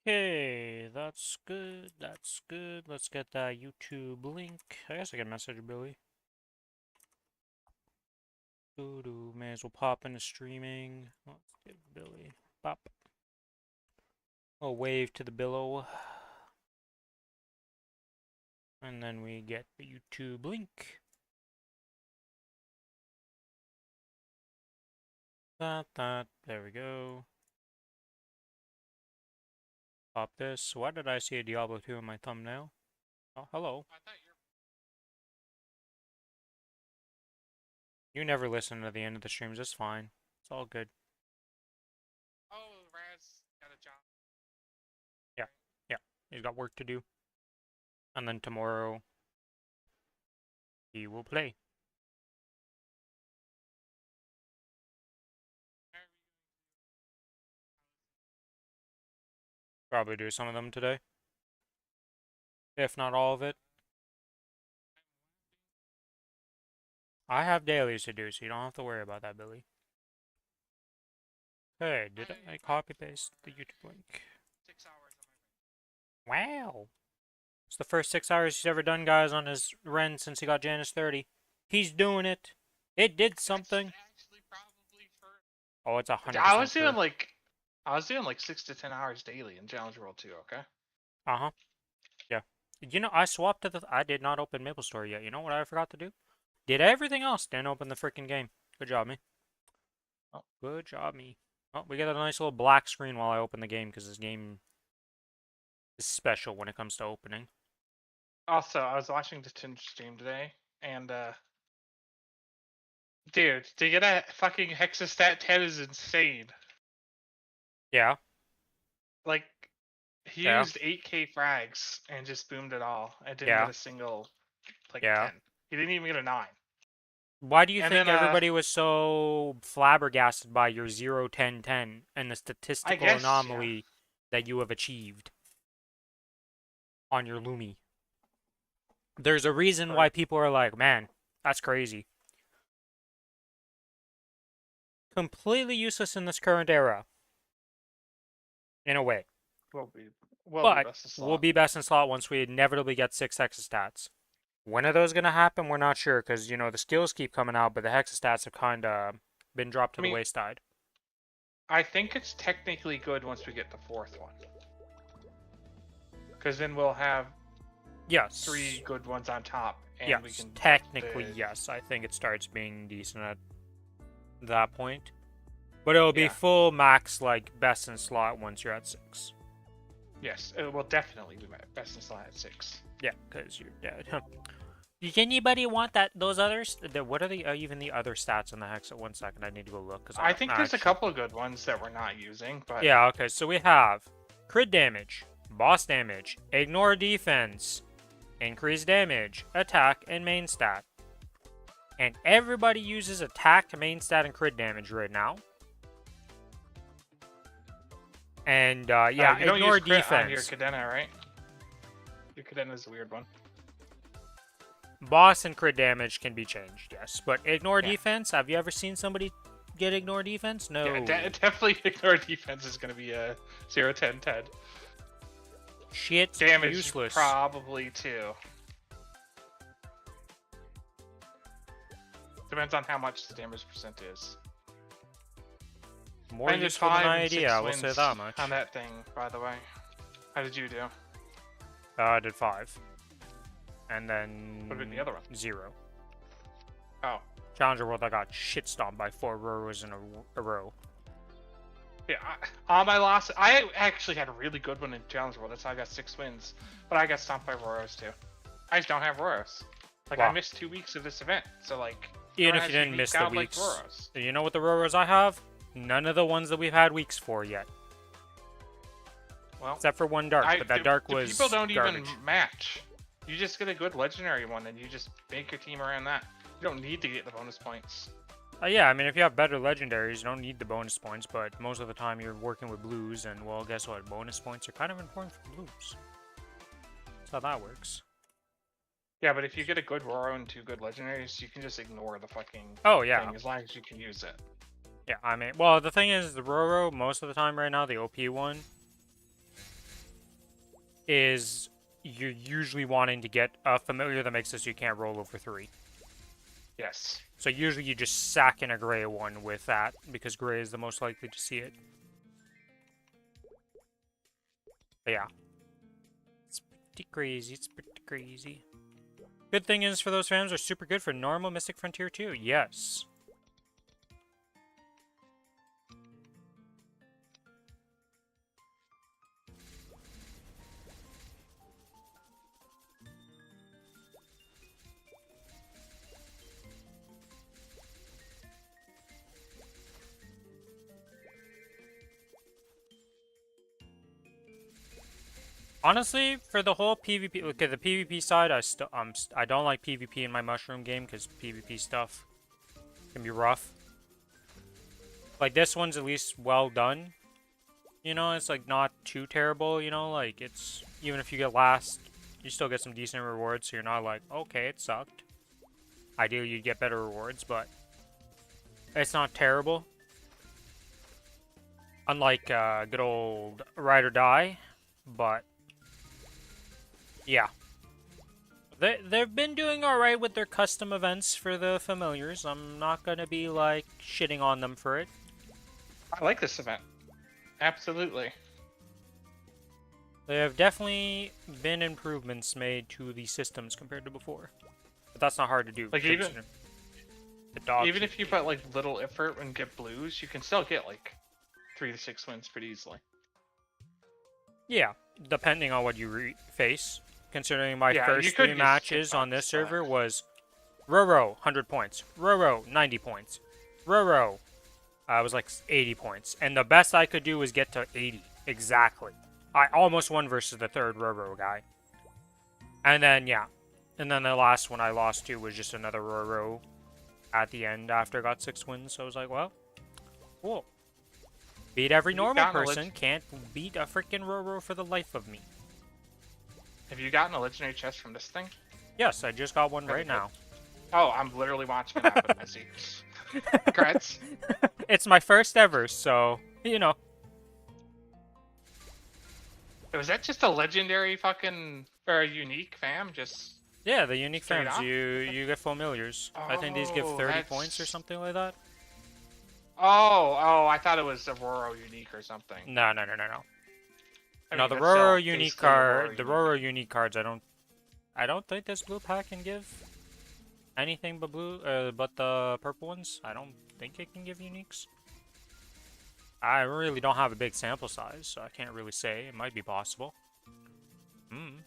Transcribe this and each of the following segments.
Okay, that's good. That's good. Let's get that YouTube link. I guess I can message Billy. Doo-doo. May as well pop into streaming. Let's get Billy. Pop. I'll wave to the billow. And then we get the YouTube link. There we go. Pop this. Why did I see a Diablo 2 in my thumbnail? Oh, hello. You never listen to the end of the streams, it's fine. It's all good. Oh, Raz got a job. Yeah, he's got work to do. And then tomorrow, he will play. Probably do some of them today. If not all of it. I have dailies to do, so you don't have to worry about that, Billy. Hey, did I copy paste the YouTube link? 6 hours on my way. Wow. It's the first 6 hours he's ever done, guys, on his Ren since he got Janus 30. He's doing it. It did something. Actually, probably for. Oh, it's 100%. I was doing like 6 to 10 hours daily in Challenge World 2. Okay. Uh-huh. Yeah. You know, I swapped to the. I did not open Maplestory yet. You know what I forgot to do? Did everything else, then open the freaking game. Good job, me. Oh. Good job, me. Oh, we get a nice little black screen while I open the game, because this game is special when it comes to opening. Also, I was watching the Tinge stream today, and dude, to get a fucking Hexastat 10 is insane. Yeah. Like, he used 8k frags and just boomed it all. And didn't get a single, like, 10. He didn't even get a 9. Why do you think everybody was so flabbergasted by your 0, 10, 10 and the statistical anomaly that you have achieved on your Lumi? There's a reason why people are like, man, that's crazy. Completely useless in this current era. In a way. We'll be best in slot once we inevitably get 6 hexastats. When are those going to happen? We're not sure, because, you know, the skills keep coming out, but the hexastats have kind of been dropped to the wayside. I think it's technically good once we get the 4th one. Because then we'll have 3 good ones on top. And we can technically, yes. I think it starts being decent at that point. But it'll be full max, like, best in slot once you're at 6. Yes, it will definitely be best in slot at 6. Yeah, because you're dead. Does anybody want those others? What are even the other stats in the hex? At 1 second, I need to go look. I think there's a couple of good ones that we're not using, but yeah. Okay, so we have crit damage, boss damage, ignore defense, increase damage, attack, and main stat. And everybody uses attack, main stat, and crit damage right now. And yeah, you don't ignore use crit defense. on your Cadena, right? Your Cadena is a weird one. Boss and crit damage can be changed, yes. But ignore defense, have you ever seen somebody get ignore defense? No. Yeah, definitely ignore defense is going to be a 0, 10, 10. Shit, damage useless. Probably too. Depends on how much the damage percent is. More useful than my idea, I will say that much. On that thing, by the way. How did you do? I did 5. And then... What did the other one? 0. Oh. Challenger World, I got shit stomped by 4 rows in a row. Yeah, on my last... I actually had a really good one in Challenger World. That's how I got 6 wins. But I got stomped by Roros too. I just don't have Roros. Like, I missed 2 weeks of this event. So, like... Even if you didn't miss the weeks. Like you know what the Roros I have? None of the ones that we've had weeks for yet. Well, except for one dark, but that dark was people don't garbage. Even match. You just get a good legendary one, and you just make your team around that. You don't need to get the bonus points. Yeah, I mean, if you have better legendaries, you don't need the bonus points, but most of the time you're working with blues, and, well, guess what? Bonus points are kind of important for blues. That's how that works. Yeah, but if you get a good Roro and 2 good legendaries, you can just ignore the fucking thing as long as you can use it. Yeah, I mean, well, the thing is, the Roro, most of the time right now, the OP one, is you're usually wanting to get a familiar that makes it so you can't roll over 3. Yes. So usually you just sack in a gray one with that, because gray is the most likely to see it. But yeah. It's pretty crazy, it's pretty crazy. Good thing is, for those fans, are super good for normal Mystic Frontier too. Yes. Honestly, for the whole PvP, look at the PvP side, I don't like PvP in my mushroom game because PvP stuff can be rough. Like this one's at least well done. You know, it's like not too terrible, you know, like it's, even if you get last, you still get some decent rewards, so you're not like, okay, it sucked. Ideally, you'd get better rewards, but it's not terrible. Unlike good old Ride or Die, but yeah. They've been doing alright with their custom events for the familiars. I'm not gonna be like shitting on them for it. I like this event. Absolutely. There have definitely been improvements made to the systems compared to before. But that's not hard to do. Like even if you put like little effort and get blues, you can still get like 3 to 6 wins pretty easily. Yeah, depending on what you face. Considering my first 3 matches on this server was Roro, 100 points. Roro, 90 points. Roro, I was like 80 points. And the best I could do was get to 80. Exactly. I almost won versus the third Roro guy. And then, yeah. And then the last one I lost to was just another Roro at the end after I got 6 wins. So I was like, well, cool. Beat every normal person, can't beat a freaking Roro for the life of me. Have you gotten a legendary chest from this thing? Yes, I just got one right now. Oh, I'm literally watching it happen, Missy. Congrats. It's my first ever, so, you know. Was that just a legendary fucking, or a unique fam? Just yeah, the unique fams. You get familiars. Oh, I think these give 30 points or something like that. Oh, I thought it was a Roro unique or something. No. I mean, the Roro unique card, the Roro unique cards, I don't think this blue pack can give anything but blue, but the purple ones. I don't think it can give uniques. I really don't have a big sample size, so I can't really say. It might be possible. You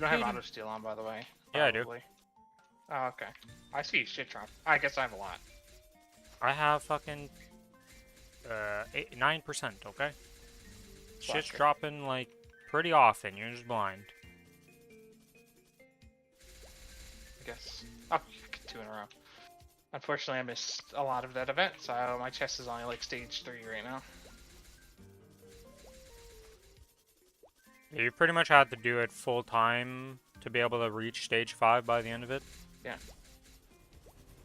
don't have auto steal on, by the way. Yeah, probably. I do. Oh, okay. I see shit drop. I guess I have a lot. I have fucking 9%, okay? Shit's dropping, like, pretty often. You're just blind. I guess. Oh, 2 in a row. Unfortunately, I missed a lot of that event, so my chest is only, like, stage 3 right now. You pretty much had to do it full time to be able to reach stage 5 by the end of it. Yeah.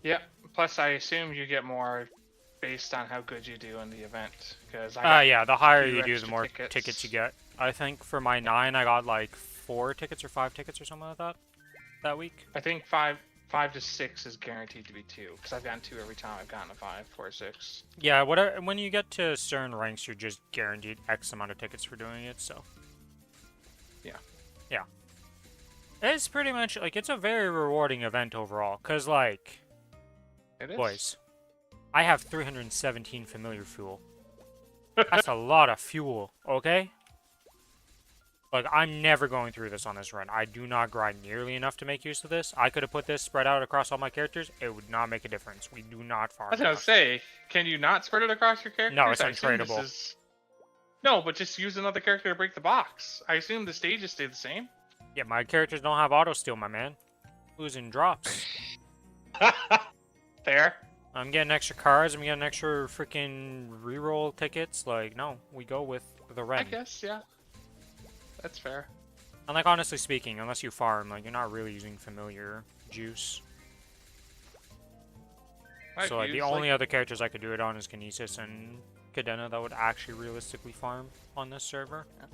Yeah. Plus, I assume you get more based on how good you do in the event. Because yeah, the higher you do, the more tickets you get. I think for my 9, I got like 4 tickets or 5 tickets or something like that week. I think 5 to 6 is guaranteed to be 2, because I've gotten 2 every time I've gotten a 5, 4, 6. Yeah, whatever. When you get to certain ranks, you're just guaranteed X amount of tickets for doing it. So. Yeah. It's pretty much like it's a very rewarding event overall, cause like. It is. Boys, I have 317 familiar fuel. That's a lot of fuel, okay? Like, I'm never going through this on this run. I do not grind nearly enough to make use of this. I could have put this spread out across all my characters. It would not make a difference. We do not farm. I was going to say, can you not spread it across your characters? No, it's untradeable. No, but just use another character to break the box. I assume the stages stay the same. Yeah, my characters don't have auto steal, my man. Losing drops. Fair. I'm getting extra cards. I'm getting extra freaking reroll tickets. Like, no, we go with the red. I guess, yeah. That's fair. And like, honestly speaking, unless you farm, like, you're not really using familiar juice. So like, the only other characters I could do it on is Kinesis and Cadena that would actually realistically farm on this server. Yeah.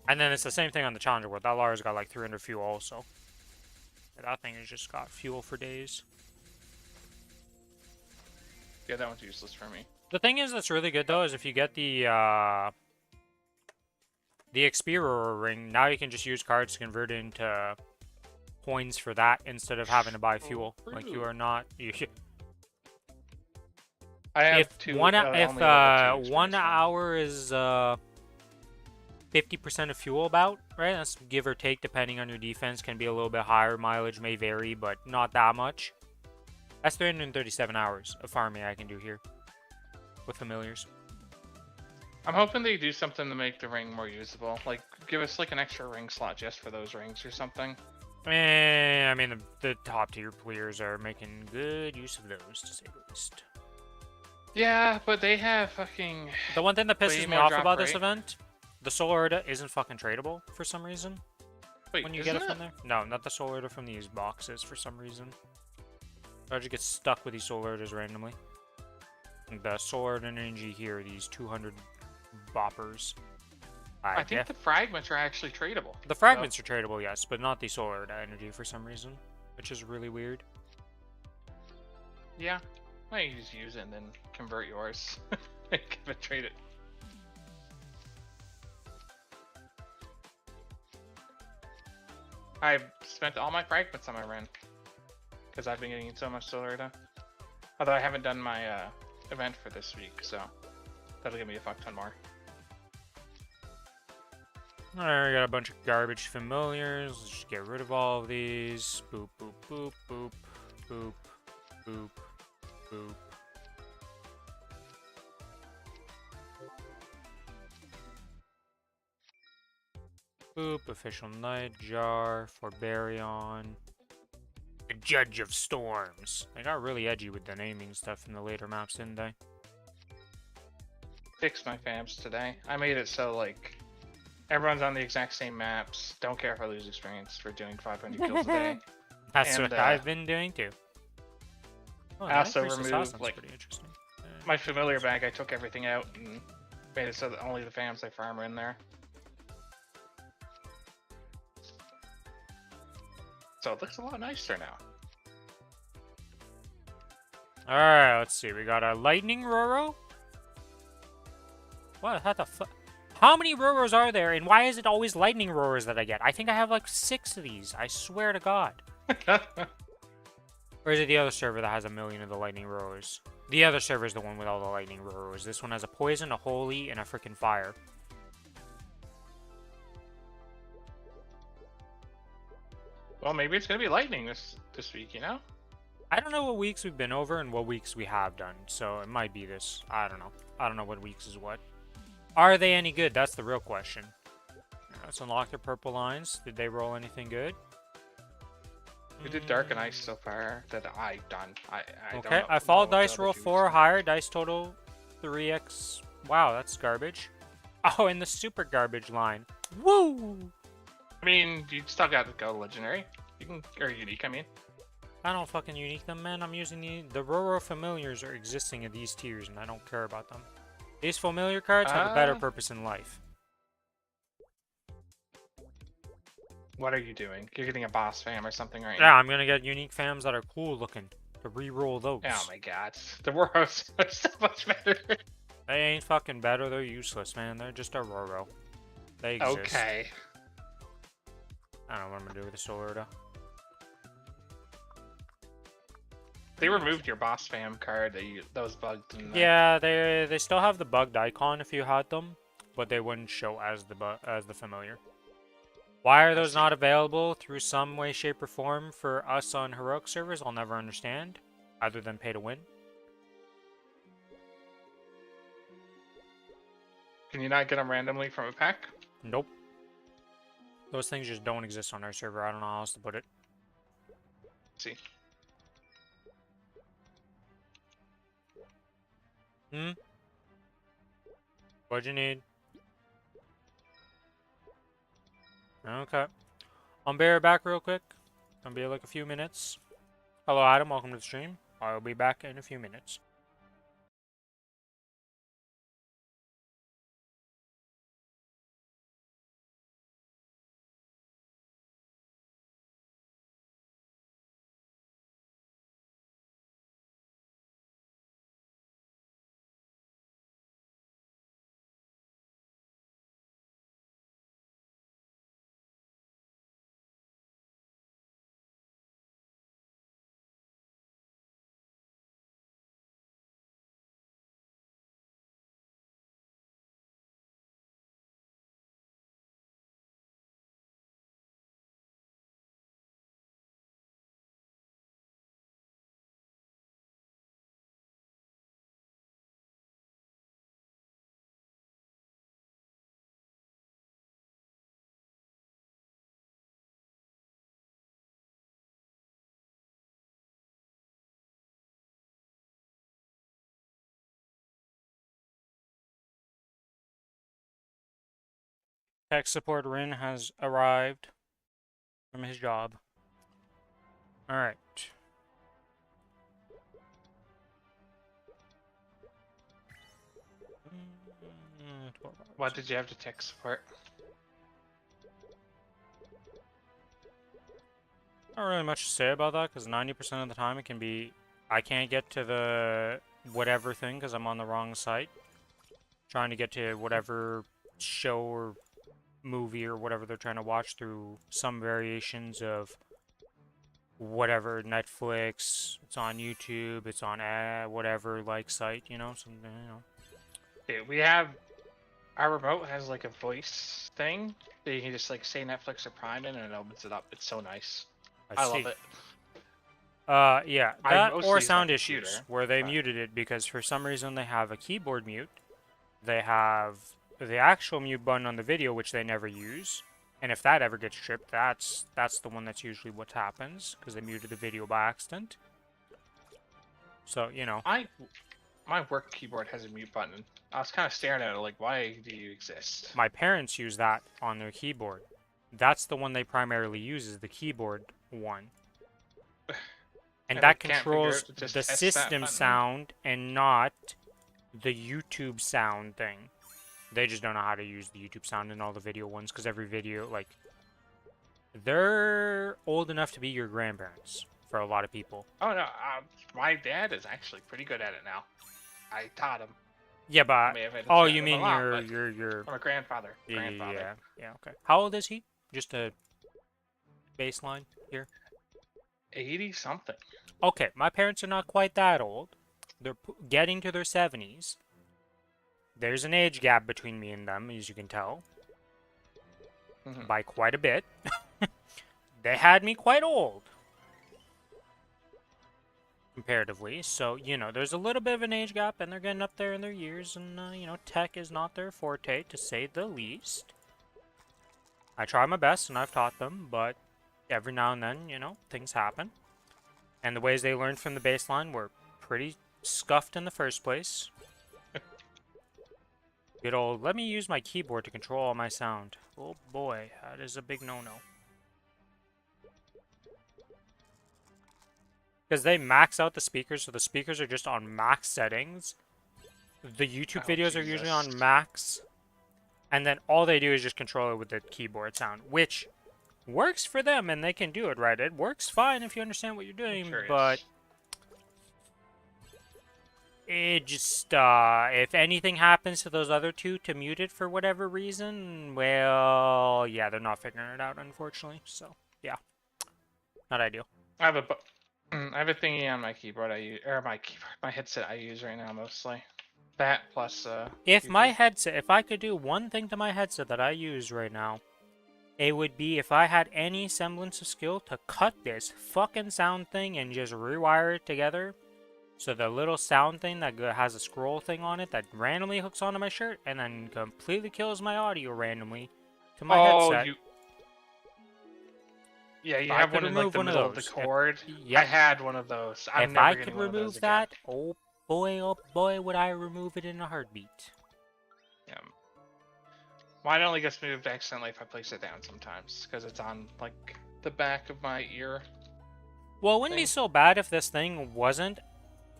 And then it's the same thing on the Challenger World. That Lara's got like 300 fuel also. That thing has just got fuel for days. Yeah, that one's useless for me. The thing is that's really good though is if you get the Explorer ring, now you can just use cards to convert it into coins for that instead of having to buy fuel. Like you are not. I have if two. One two hour is 50% of fuel about, right? That's give or take depending on your defense. Can be a little bit higher. Mileage may vary, but not that much. That's 337 hours of farming I can do here with familiars. I'm hoping they do something to make the ring more usable. Like, give us like an extra ring slot just for those rings or something. I mean, the top tier players are making good use of those, to say the least. Yeah, but they have fucking... The one thing that pisses me off about this event, the Soul Order isn't fucking tradable for some reason. Wait, when you get it from there? No, not the Soul Order from these boxes for some reason. I just get stuck with these Soul Orders randomly. The Soul Order energy here, these 200 boppers. I think the fragments are actually tradable. The fragments are tradable, yes, but not the Soul Order energy for some reason, which is really weird. Yeah. Why don't you just use it and then convert yours? Trade it. I've spent all my fragments on my run. Because I've been getting so much solar data. Although I haven't done my event for this week, so that'll give me a fuck ton more. Alright, we got a bunch of garbage familiars. Let's just get rid of all of these. Boop, boop, boop, boop, boop, boop, boop. Boop, official nightjar, Forbarion. The Judge of Storms. They got really edgy with the naming stuff in the later maps, didn't they? Fixed my fams today. I made it so, like, everyone's on the exact same maps. Don't care if I lose experience for doing 500 kills a day. That's what I've been doing too. Oh, I also removed, like, my familiar bag. I took everything out and made it so that only the fams I farm are in there. So it looks a lot nicer now. Alright, let's see. We got a Lightning Roro. What the fuck? How many Roros are there, and why is it always Lightning Roros that I get? I think I have like 6 of these. I swear to God. Or is it the other server that has 1 million of the Lightning Roros? The other server is the one with all the Lightning Roros. This one has a Poison, a Holy, and a freaking Fire. Well, maybe it's gonna be lightning this week, you know? I don't know what weeks we've been over and what weeks we have done, so it might be this. I don't know. I don't know what weeks is what. Are they any good? That's the real question. Let's unlock their purple lines. Did they roll anything good? We did Dark and Ice so far that I've done. I okay, don't know, I followed dice roll 4 higher, dice total 3x. Wow, that's garbage. Oh, and the super garbage line. Woo! I mean, you still got to go legendary. You can, or unique, I mean. I don't fucking unique them, man. I'm using the Roro familiars are existing in these tiers, and I don't care about them. These familiar cards have a better purpose in life. What are you doing? You're getting a boss fam or something, right? Yeah, I'm gonna get unique fams that are cool looking to re-roll those. Oh my god, the Roros are so much better. They ain't fucking better. They're useless, man. They're just a Roro. They exist. Okay. I don't know what I'm gonna do with the Soul Order. They removed your boss fam card that was bugged. Yeah, they still have the bugged icon if you had them, but they wouldn't show as the familiar. Why are those not available through some way, shape, or form for us on heroic servers? I'll never understand, other than pay to win. Can you not get them randomly from a pack? Nope. Those things just don't exist on our server. I don't know how else to put it. Let's see. What'd you need? Okay. I'll be right back real quick. I'll be like a few minutes. Hello, Adam. Welcome to the stream. I'll be back in a few minutes. Tech support Rin has arrived from his job. Alright. What did you have to tech support? Not really much to say about that, because 90% of the time it can be... I can't get to the whatever thing because I'm on the wrong site. Trying to get to whatever show or movie or whatever they're trying to watch through some variations of whatever, Netflix, it's on YouTube, it's on whatever like site, you know, something, you know. Dude, we have our remote has like a voice thing that you can just like say Netflix or Prime in and it opens it up. It's so nice. I love it. Yeah, that or sound issues computer, where they muted it because for some reason they have a keyboard mute. They have the actual mute button on the video, which they never use. And if that ever gets tripped, that's the one that's usually what happens, because they muted the video by accident. So, you know. My work keyboard has a mute button. I was kind of staring at it like, why do you exist? My parents use that on their keyboard. That's the one they primarily use, is the keyboard one. And that controls the system sound and not the YouTube sound thing. They just don't know how to use the YouTube sound in all the video ones, because every video, like, they're old enough to be your grandparents for a lot of people. Oh no, my dad is actually pretty good at it now. I taught him. Yeah, but oh, you mean your my grandfather. Yeah, okay. How old is he? Just a baseline here. 80 something. Okay, my parents are not quite that old. They're getting to their 70s. There's an age gap between me and them, as you can tell. By quite a bit. They had me quite old. Comparatively. So, you know, there's a little bit of an age gap, and they're getting up there in their years, and, you know, tech is not their forte, to say the least. I try my best, and I've taught them, but every now and then, you know, things happen. And the ways they learned from the baseline were pretty scuffed in the first place. Good old, let me use my keyboard to control all my sound. Oh boy, that is a big no-no. Because they max out the speakers, so the speakers are just on max settings. The YouTube videos are usually on max. And then all they do is just control it with the keyboard sound, which works for them, and they can do it right. It works fine if you understand what you're doing, but it just, if anything happens to those other two to mute it for whatever reason, well, yeah, they're not figuring it out, unfortunately. So, yeah, not ideal. I have a thingy on my keyboard I use, or my headset I use right now mostly. That plus if YouTube. My headset, if I could do one thing to my headset that I use right now, it would be if I had any semblance of skill to cut this fucking sound thing and just rewire it together. So the little sound thing that has a scroll thing on it that randomly hooks onto my shirt and then completely kills my audio randomly to my headset. Yeah, you have one in like the middle of the cord. I had one of those. If I could remove that, oh boy, would I remove it in a heartbeat. Yeah. Mine only gets moved accidentally if I place it down sometimes, because it's on like the back of my ear. Well, it wouldn't be so bad if this thing wasn't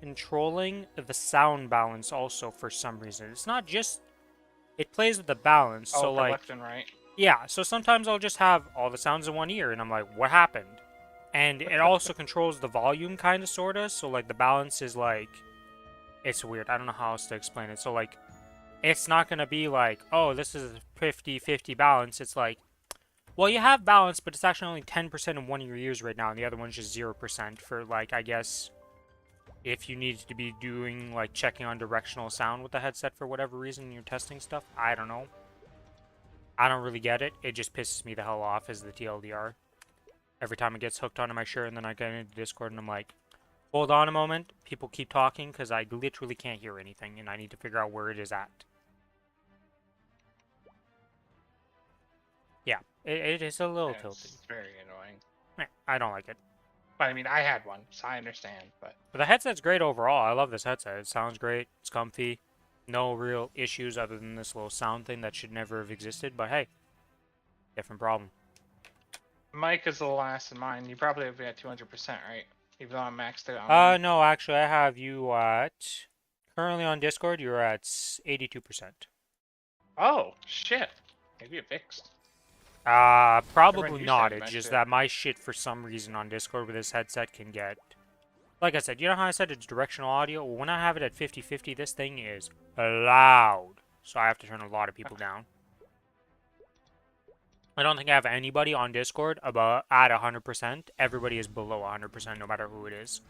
controlling the sound balance also for some reason. It's not just... It plays with the balance, so like... left and right. Yeah, so sometimes I'll just have all the sounds in one ear, and I'm like, what happened? And it also controls the volume, kind of, sort of, so like the balance is like... It's weird, I don't know how else to explain it. So like, it's not going to be like, oh, this is a 50-50 balance. It's like, well, you have balance, but it's actually only 10% in one of your ears right now, and the other one's just 0% for, like, I guess, if you need to be doing, like, checking on directional sound with the headset for whatever reason, you're testing stuff. I don't know. I don't really get it. It just pisses me the hell off as the TLDR. Every time it gets hooked onto my shirt, and then I get into Discord, and I'm like, hold on a moment. People keep talking, because I literally can't hear anything, and I need to figure out where it is at. Yeah, it is a little tilted. It's very annoying. I don't like it. But I mean, I had one, so I understand. But the headset's great overall. I love this headset. It sounds great. It's comfy. No real issues other than this little sound thing that should never have existed. But hey, different problem. Mike is the last in mine. You probably have at 200%, right? Even though I'm maxed out. No, actually, I have you at currently on Discord. You're at 82%. Oh shit! Maybe it fixed. Probably not. It's just that my shit for some reason on Discord with this headset can get. Like I said, you know how I said it's directional audio? Well, when I have it at 50-50, this thing is loud. So I have to turn a lot of people down. I don't think I have anybody on Discord about at 100%. Everybody is below 100%, no matter who it is.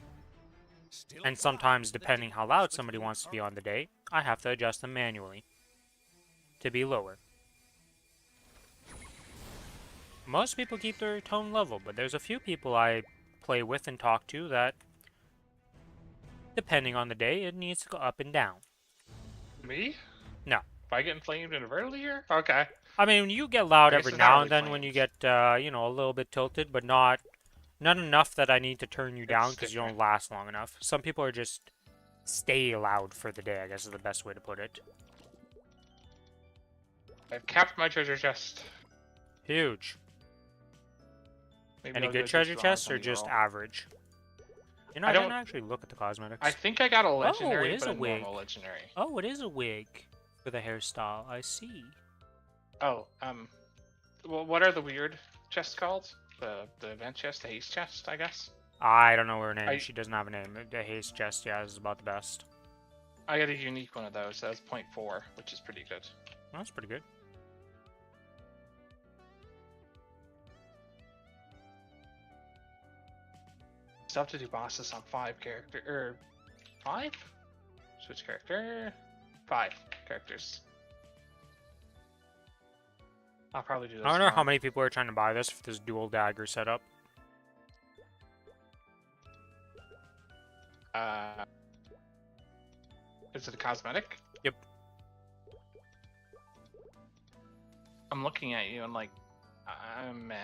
And sometimes, depending how loud somebody wants to be on the day, I have to adjust them manually to be lower. Most people keep their tone level, but there's a few people I play with and talk to that, depending on the day, it needs to go up and down. Me? No. Am I getting flamed inadvertently here? Okay. I mean, you get loud every now and then when you get, you know, a little bit tilted, but not enough that I need to turn you down because you don't last long enough. Some people are just stay loud for the day, I guess is the best way to put it. I've capped my treasure chest. Huge. Any good treasure chests or just average? You know, I didn't actually look at the cosmetics. I think I got a legendary, oh, it is but a wig. normal legendary. Oh, it is a wig for the hairstyle. I see. Oh, well, what are the weird chests called? The event chest, the haste chest, I guess. I don't know her name. She doesn't have a name. The haste chest, yeah, is about the best. I got a unique one of those. That's 0.4, which is pretty good. That's pretty good. Still have to do bosses on 5 character, or 5? Switch character, 5 characters. I'll probably do this. I don't know how many people are trying to buy this for this dual dagger setup. Is it a cosmetic? Yep. I'm looking at you and like, meh.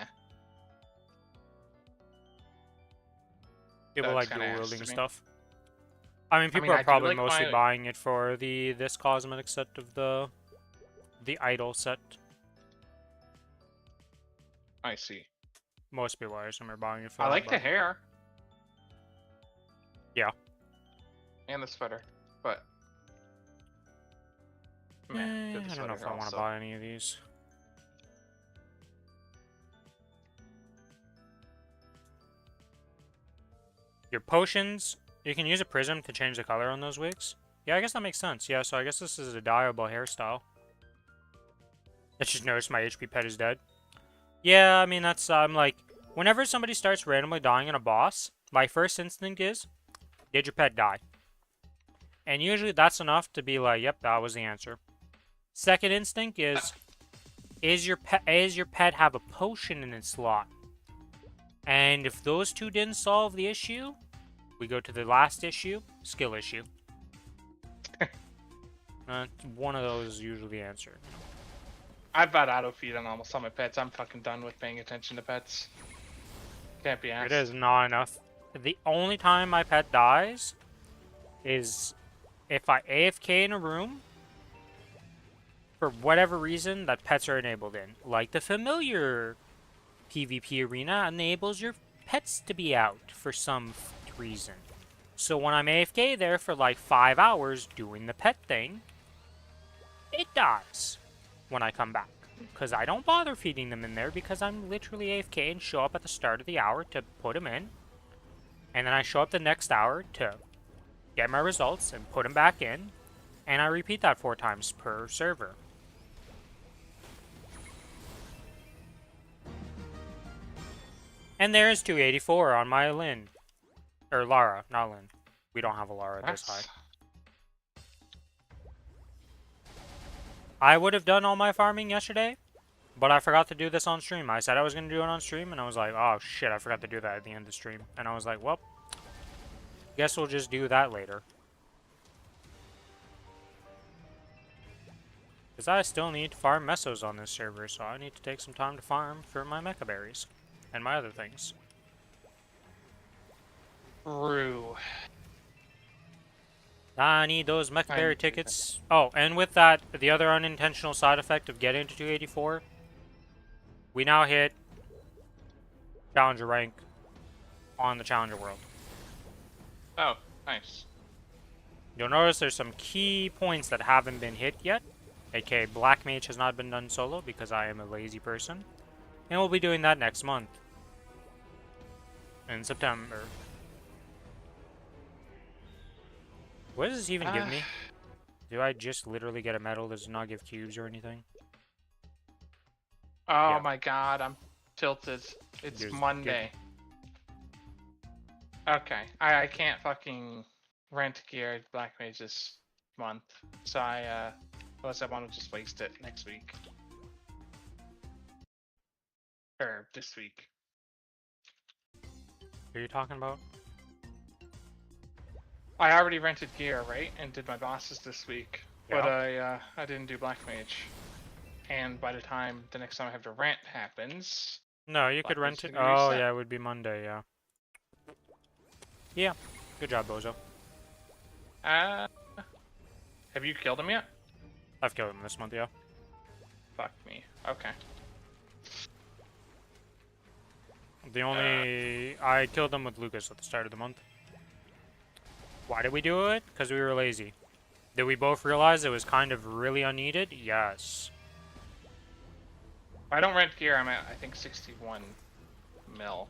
People like dual wielding stuff. I mean, people are probably like mostly buying it for this cosmetic set of the idol set. I see. Most people, I assume, are buying it for I like the hair. Yeah. And the sweater, but... I don't know if I want to buy any of these. Your potions, you can use a prism to change the color on those wigs. Yeah, I guess that makes sense. Yeah, so I guess this is a dyeable hairstyle. I just noticed my HP pet is dead. Yeah, I mean, that's, I'm like, whenever somebody starts randomly dying in a boss, my first instinct is, did your pet die? And usually that's enough to be like, yep, that was the answer. Second instinct is your pet have a potion in its slot? And if those two didn't solve the issue, we go to the last issue, skill issue. One of those is usually the answer. I've got auto feed on almost all my pets. I'm fucking done with paying attention to pets. Can't be asked. It is not enough. The only time my pet dies is if I AFK in a room for whatever reason that pets are enabled in. Like the familiar PvP arena enables your pets to be out for some reason. So when I'm AFK there for like 5 hours doing the pet thing, it dies when I come back. Because I don't bother feeding them in there because I'm literally AFK and show up at the start of the hour to put them in. And then I show up the next hour to get my results and put them back in. And I repeat that 4 times per server. And there's 284 on my Lynn. Or Lara, not Lynn. We don't have a Lara this high. I would have done all my farming yesterday, but I forgot to do this on stream. I said I was going to do it on stream, and I was like, oh shit, I forgot to do that at the end of the stream. And I was like, well, guess we'll just do that later. Because I still need to farm mesos on this server, so I need to take some time to farm for my mecha berries. And my other things. True. I need those mecha berry tickets. Oh, and with that, the other unintentional side effect of getting to 284 We now hit Challenger rank on the Challenger World. Oh, nice. You'll notice there's some key points that haven't been hit yet. aka Black Mage has not been done solo because I am a lazy person. And we'll be doing that next month. In September. What does this even give me? Do I just literally get a medal? Does it not give cubes or anything? Oh my god, I'm tilted. It's Monday. Okay, I can't fucking rent gear Black Mage this month, so unless I want to just waste it next week. Or this week. What are you talking about? I already rented gear, right? And did my bosses this week. Yeah. But I didn't do Black Mage. And by the time the next time I have to rent happens... No, you could rent it. Oh, yeah, it would be Monday, yeah. Yeah. Good job, Bozo. Have you killed him yet? I've killed him this month, yeah. Fuck me. Okay. The only... I killed him with Lucas at the start of the month. Why did we do it? Because we were lazy. Did we both realize it was kind of really unneeded? Yes. If I don't rent gear, I'm at, I think, 61 mil.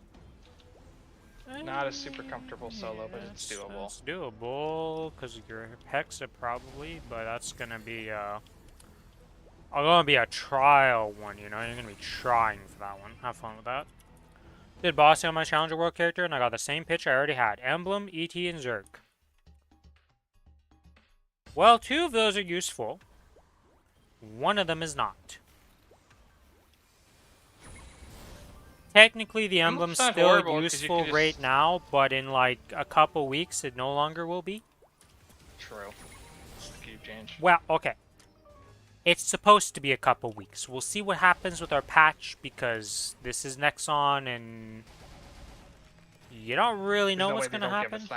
Not a super comfortable solo, but it's doable. It's doable, because your Hexa probably, but that's going to be a trial one, you know? You're going to be trying for that one. Have fun with that. Did bossy on my Challenger World character, and I got the same pitch I already had. Emblem, ET, and Zerg. Well, 2 of those are useful. 1 of them is not. Technically, the emblem's still useful right now, but in like a couple weeks, it no longer will be. True. It's the cube change. Well, okay. It's supposed to be a couple weeks. We'll see what happens with our patch, because this is Nexon, and you don't really know what's going to happen.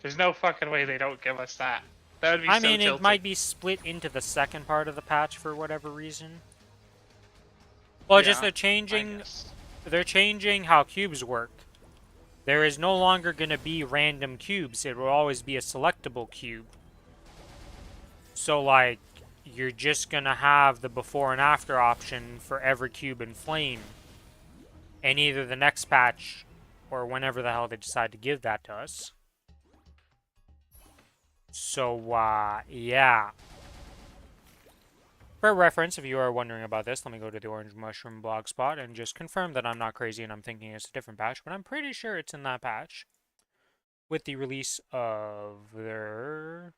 There's no fucking way they don't give us that. That would be I mean, it might be split into the second part of the patch for whatever reason. Well, yeah, just they're changing how cubes work. There is no longer going to be random cubes. It will always be a selectable cube. So, like, you're just going to have the before and after option for every cube in Flame. And either the next patch, or whenever the hell they decide to give that to us. So, yeah. For reference, if you are wondering about this, let me go to the Orange Mushroom blogspot and just confirm that I'm not crazy and I'm thinking it's a different patch, but I'm pretty sure it's in that patch. With the release of their...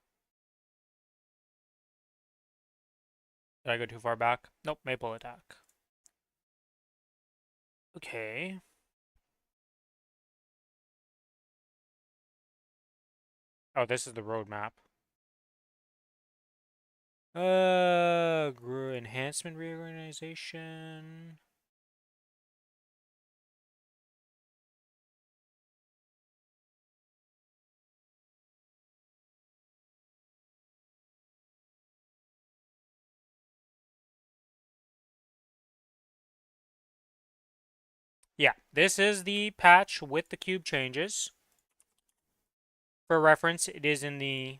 Did I go too far back? Nope, Maple Attack. Okay. Oh, this is the roadmap. Enhancement reorganization. Yeah, this is the patch with the cube changes. For reference, it is in the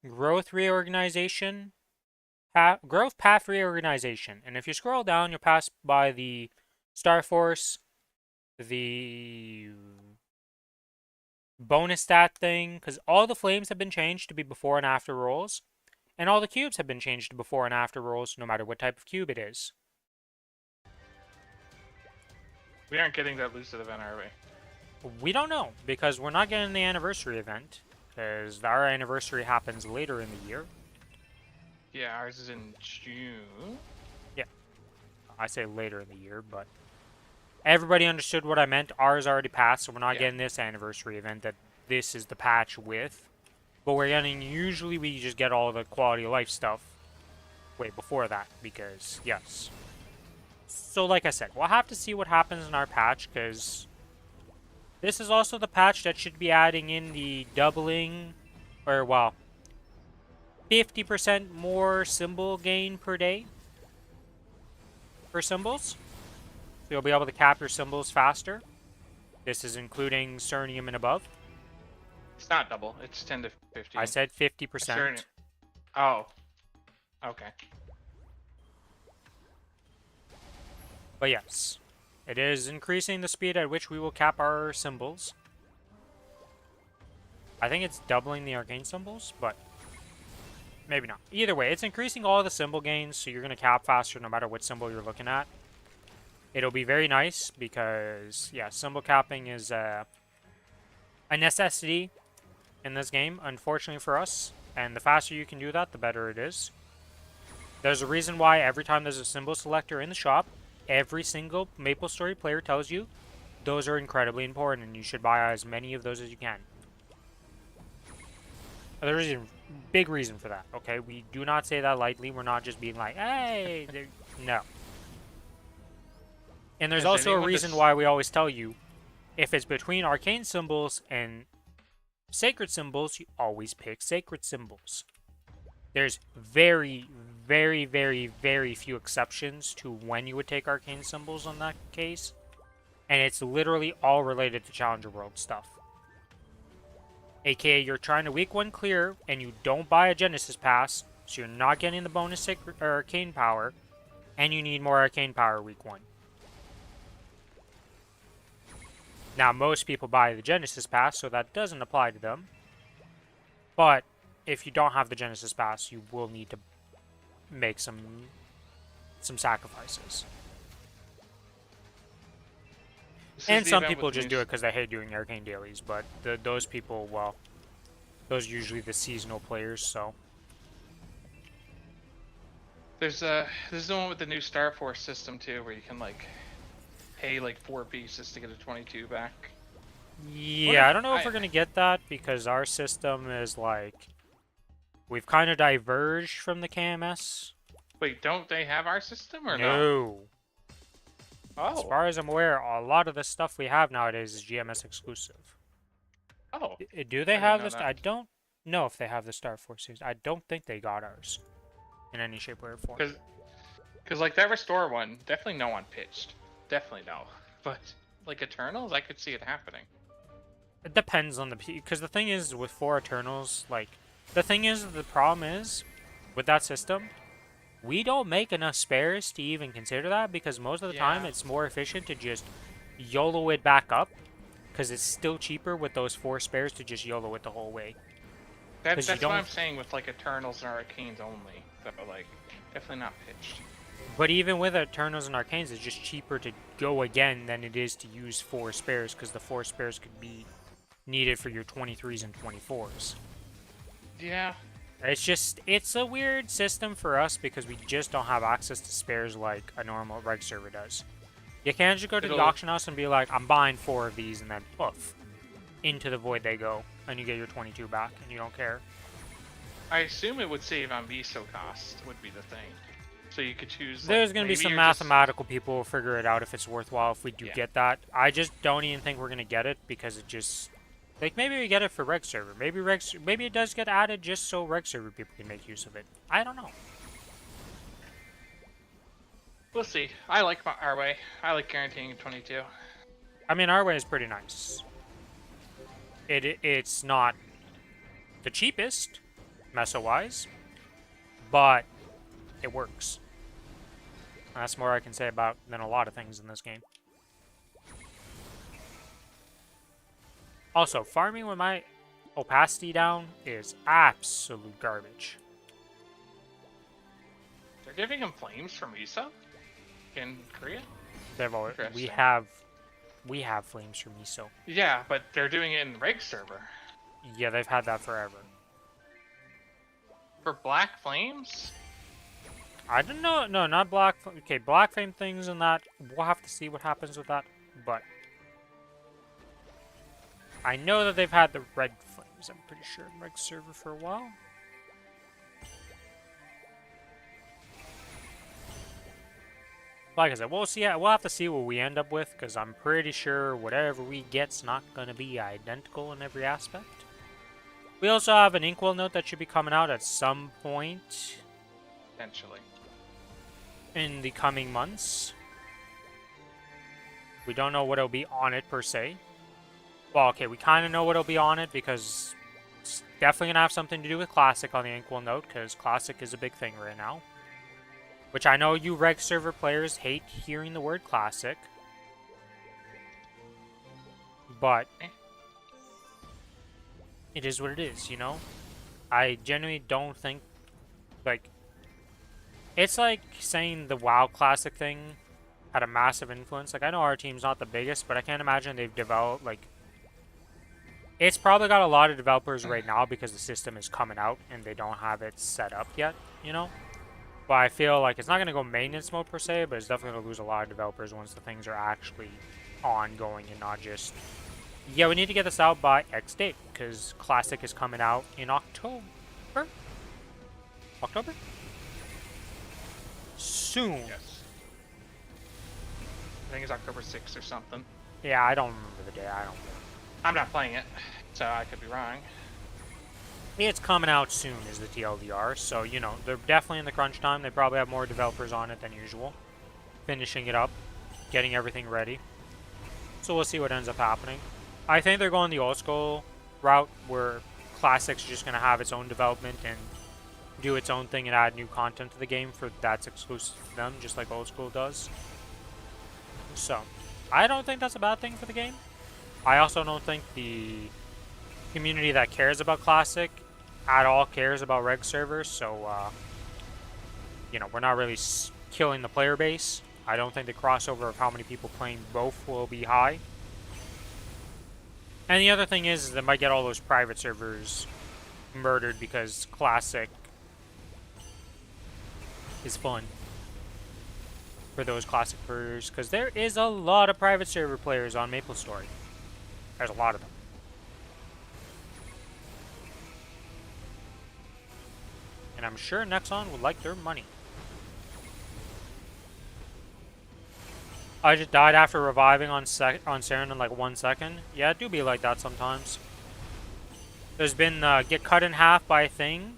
growth reorganization, growth path reorganization. And if you scroll down, you'll pass by the Star Force, the bonus stat thing, because all the flames have been changed to be before and after rolls, and all the cubes have been changed to before and after rolls, no matter what type of cube it is. We aren't getting that lucid event, are we? We don't know, because we're not getting the anniversary event. Because our anniversary happens later in the year. Yeah, ours is in June. Yeah. I say later in the year, but... Everybody understood what I meant. Ours already passed, so we're not getting this anniversary event that this is the patch with. But we're getting... Usually we just get all the quality of life stuff way before that, because, yes. So, like I said, we'll have to see what happens in our patch, because... This is also the patch that should be adding in the doubling, or, well, 50% more symbol gain per day. for symbols. So you'll be able to cap your symbols faster. This is including Cernium and above. It's not double. It's 10 to 15. I said 50%. Oh. Okay. But yes, it is increasing the speed at which we will cap our symbols. I think it's doubling the arcane symbols, but maybe not. Either way, it's increasing all the symbol gains, so you're going to cap faster no matter what symbol you're looking at. It'll be very nice because, yeah, symbol capping is a necessity in this game, unfortunately for us. And the faster you can do that, the better it is. There's a reason why every time there's a symbol selector in the shop, every single Maplestory player tells you those are incredibly important and you should buy as many of those as you can. There's a big reason for that, okay? We do not say that lightly. We're not just being like, hey, no. And there's also a reason why we always tell you, if it's between arcane symbols and sacred symbols, you always pick sacred symbols. There's very, very, very, very few exceptions to when you would take arcane symbols on that case. And it's literally all related to Challenger World stuff. AKA, you're trying to week 1 clear, and you don't buy a Genesis Pass, so you're not getting the bonus sacred or arcane power, and you need more arcane power week 1. Now, most people buy the Genesis Pass, so that doesn't apply to them. But if you don't have the Genesis Pass, you will need to make some sacrifices. And some people just do it because they hate doing arcane dailies, but those people, well, those are usually the seasonal players, so. There's the one with the new Star Force system too, where you can like pay like 4 pieces to get a 22 back. Yeah, I don't know if we're gonna get that because our system is like, we've kind of diverged from the KMS. Wait, don't they have our system or no? No. Oh. As far as I'm aware, a lot of the stuff we have nowadays is GMS exclusive. Oh. Do they have this? I don't know if they have the Star Force series. I don't think they got ours in any shape, way, or form. Because like that Restore one, definitely no one pitched. Definitely no. But like Eternals, I could see it happening. It depends on because the thing is with 4 Eternals, like the problem is with that system, we don't make enough spares to even consider that because most of the time it's more efficient to just YOLO it back up because it's still cheaper with those 4 spares to just YOLO it the whole way. That's what I'm saying with like Eternals and Arcanes only. That are like definitely not pitched. But even with Eternals and Arcanes, it's just cheaper to go again than it is to use 4 spares because the 4 spares could be needed for your 23s and 24s. Yeah. It's a weird system for us because we just don't have access to spares like a normal reg server does. You can't just go to the auction house and be like, I'm buying 4 of these, and then poof, into the void they go, and you get your 22 back, and you don't care. I assume it would save on VSO cost, would be the thing. So you could choose. There's going to be some mathematical people who figure it out if it's worthwhile if we do get that. I just don't even think we're going to get it because it just... Like, maybe we get it for reg server. Maybe it does get added just so reg server people can make use of it. I don't know. We'll see. I like our way. I like guaranteeing 22. I mean, our way is pretty nice. It's not the cheapest, meso-wise, but it works. That's more I can say about than a lot of things in this game. Also, farming with my opacity down is absolute garbage. They're giving him flames from Isa in Korea? They've always, we have flames from Miso. Yeah, but they're doing it in reg server. Yeah, they've had that forever. For black flames? I don't know. No, not black. Okay, black flame things and that. We'll have to see what happens with that. But I know that they've had the red flames, I'm pretty sure, in reg server for a while. Like I said, we'll see. We'll have to see what we end up with, because I'm pretty sure whatever we get's not going to be identical in every aspect. We also have an Inkwell note that should be coming out at some point. Potentially. in the coming months. We don't know what will be on it per se. Well, okay, we kind of know what will be on it because it's definitely going to have something to do with Classic on the Inkwell note, because Classic is a big thing right now. Which I know you reg server players hate hearing the word Classic. But it is what it is, you know? I genuinely don't think, like, it's like saying the WoW Classic thing had a massive influence. Like, I know our team's not the biggest, but I can't imagine they've developed, like, it's probably got a lot of developers right now because the system is coming out and they don't have it set up yet, you know? But I feel like it's not going to go maintenance mode per se, but it's definitely going to lose a lot of developers once the things are actually ongoing and not just, yeah, we need to get this out by X date, because Classic is coming out in October? October? Soon. Yes. I think it's October 6th or something. Yeah, I don't remember the day. I'm not playing it, so I could be wrong. It's coming out soon is the TLDR, so, you know, they're definitely in the crunch time. They probably have more developers on it than usual. Finishing it up, getting everything ready. So we'll see what ends up happening. I think they're going the old school route where Classic's just going to have its own development and do its own thing and add new content to the game that's exclusive to them, just like old school does. So, I don't think that's a bad thing for the game. I also don't think the community that cares about Classic at all cares about reg servers, so, you know, we're not really killing the player base. I don't think the crossover of how many people playing both will be high. And the other thing is they might get all those private servers murdered because Classic is fun for those Classic players, because there is a lot of private server players on Maplestory. There's a lot of them. And I'm sure Nexon would like their money. I just died after reviving on Saren in like 1 second. Yeah, it do be like that sometimes. There's been get cut in half by a thing.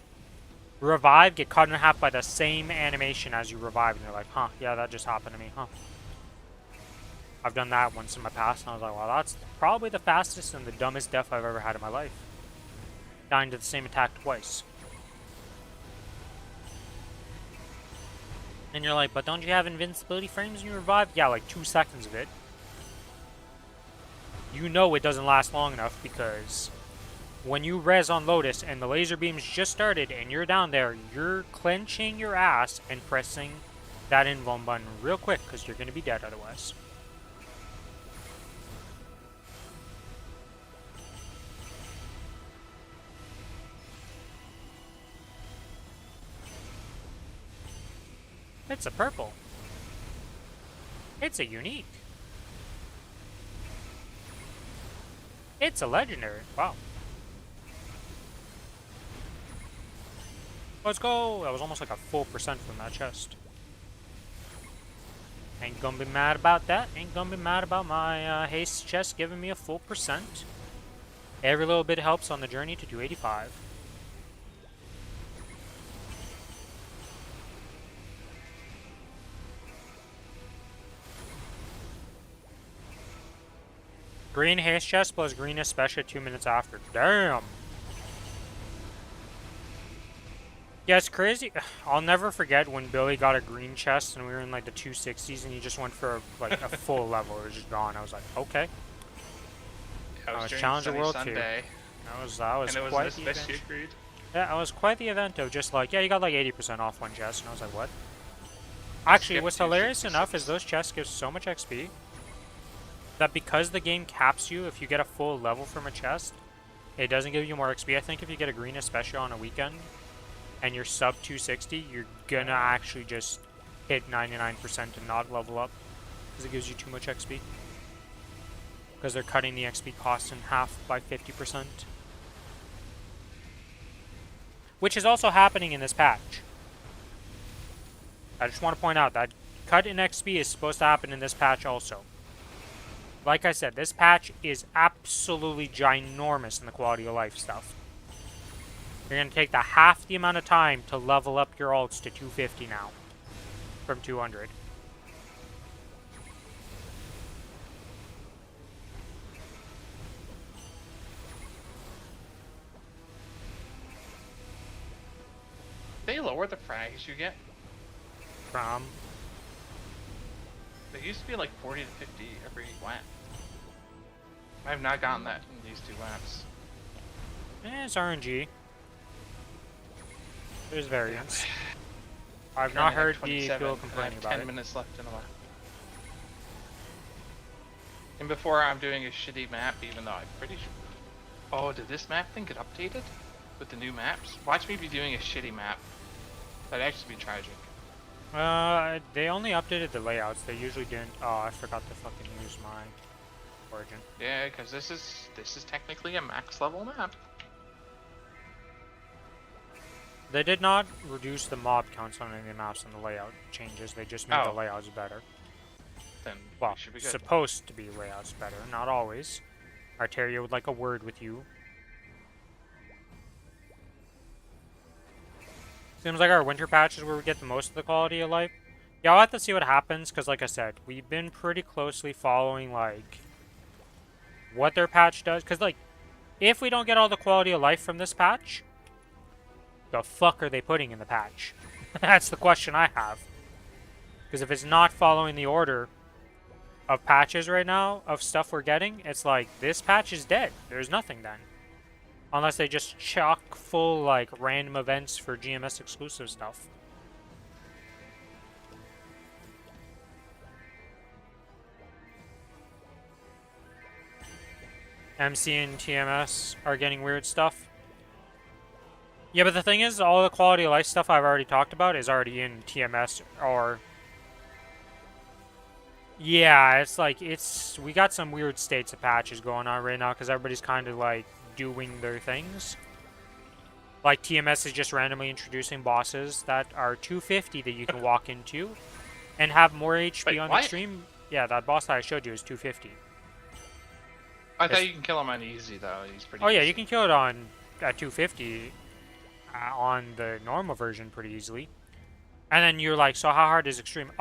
Revive, get cut in half by the same animation as you revive. And you're like, huh, yeah, that just happened to me, huh. I've done that once in my past, and I was like, well, that's probably the fastest and the dumbest death I've ever had in my life. Dying to the same attack twice. And you're like, but don't you have invincibility frames when you revive? Yeah, like 2 seconds of it. You know it doesn't last long enough because when you res on Lotus and the laser beams just started and you're down there, you're clenching your ass and pressing that invuln button real quick because you're going to be dead otherwise. It's a purple. It's a unique. It's a legendary. Wow. Let's go. That was almost like a full percent from that chest. Ain't gonna be mad about that. Ain't gonna be mad about my haste chest giving me a full percent. Every little bit helps on the journey to 285. Green haste chest plus green especially 2 minutes after. Damn. Yeah, it's crazy. I'll never forget when Billy got a green chest and we were in like the 260s and he just went for like a full level. It was just gone. I was like, okay. Yeah, I was Challenger World Sunday. 2. That was and it quite was the best event. you agreed. Yeah, it was quite the event of just like, yeah, you got like 80% off one chest. And I was like, what? Actually, what's hilarious enough is those chests give so much XP that because the game caps you if you get a full level from a chest, it doesn't give you more XP. I think if you get a green especially on a weekend and you're sub 260, you're gonna actually just hit 99% and not level up because it gives you too much XP. Because they're cutting the XP cost in half by 50%. Which is also happening in this patch. I just want to point out that cut in XP is supposed to happen in this patch also. Like I said, this patch is absolutely ginormous in the quality of life stuff. You're going to take half the amount of time to level up your ults to 250 now. from 200. They lower the frags you get? From? They used to be like 40 to 50 every lap. I have not gotten that in these 2 laps. It's RNG. There's variance. I've not heard people complaining about 10 minutes left in a lap. And before I'm doing a shitty map, even though I'm pretty sure... Oh, did this map thing get updated? With the new maps? Watch me be doing a shitty map. That'd actually be tragic. They only updated the layouts. They usually didn't... Oh, I forgot to fucking use my origin. Yeah, because this is technically a max level map. They did not reduce the mob counts on any of the maps and the layout changes. They just made the layouts better. Then well, should be good. Supposed to be layouts better, not always. Arteria would like a word with you. Seems like our winter patch is where we get the most of the quality of life. Yeah, I'll have to see what happens, because like I said, we've been pretty closely following, like, what their patch does. Because, like, if we don't get all the quality of life from this patch, the fuck are they putting in the patch? That's the question I have. Because if it's not following the order of patches right now, of stuff we're getting, it's like, this patch is dead. There's nothing then. Unless they just chock full, like, random events for GMS exclusive stuff. MC and TMS are getting weird stuff. Yeah, but the thing is, all the quality of life stuff I've already talked about is already in TMS or... Yeah, it's like, we got some weird states of patches going on right now because everybody's kind of, like, doing their things. Like, TMS is just randomly introducing bosses that are 250 that you can walk into and have more HP. Wait, on the stream. Yeah, that boss that I showed you is 250. I thought you can kill him on easy, though. He's pretty yeah, easy. You can kill it at 250 on the normal version pretty easily. And then you're like, so how hard is extreme?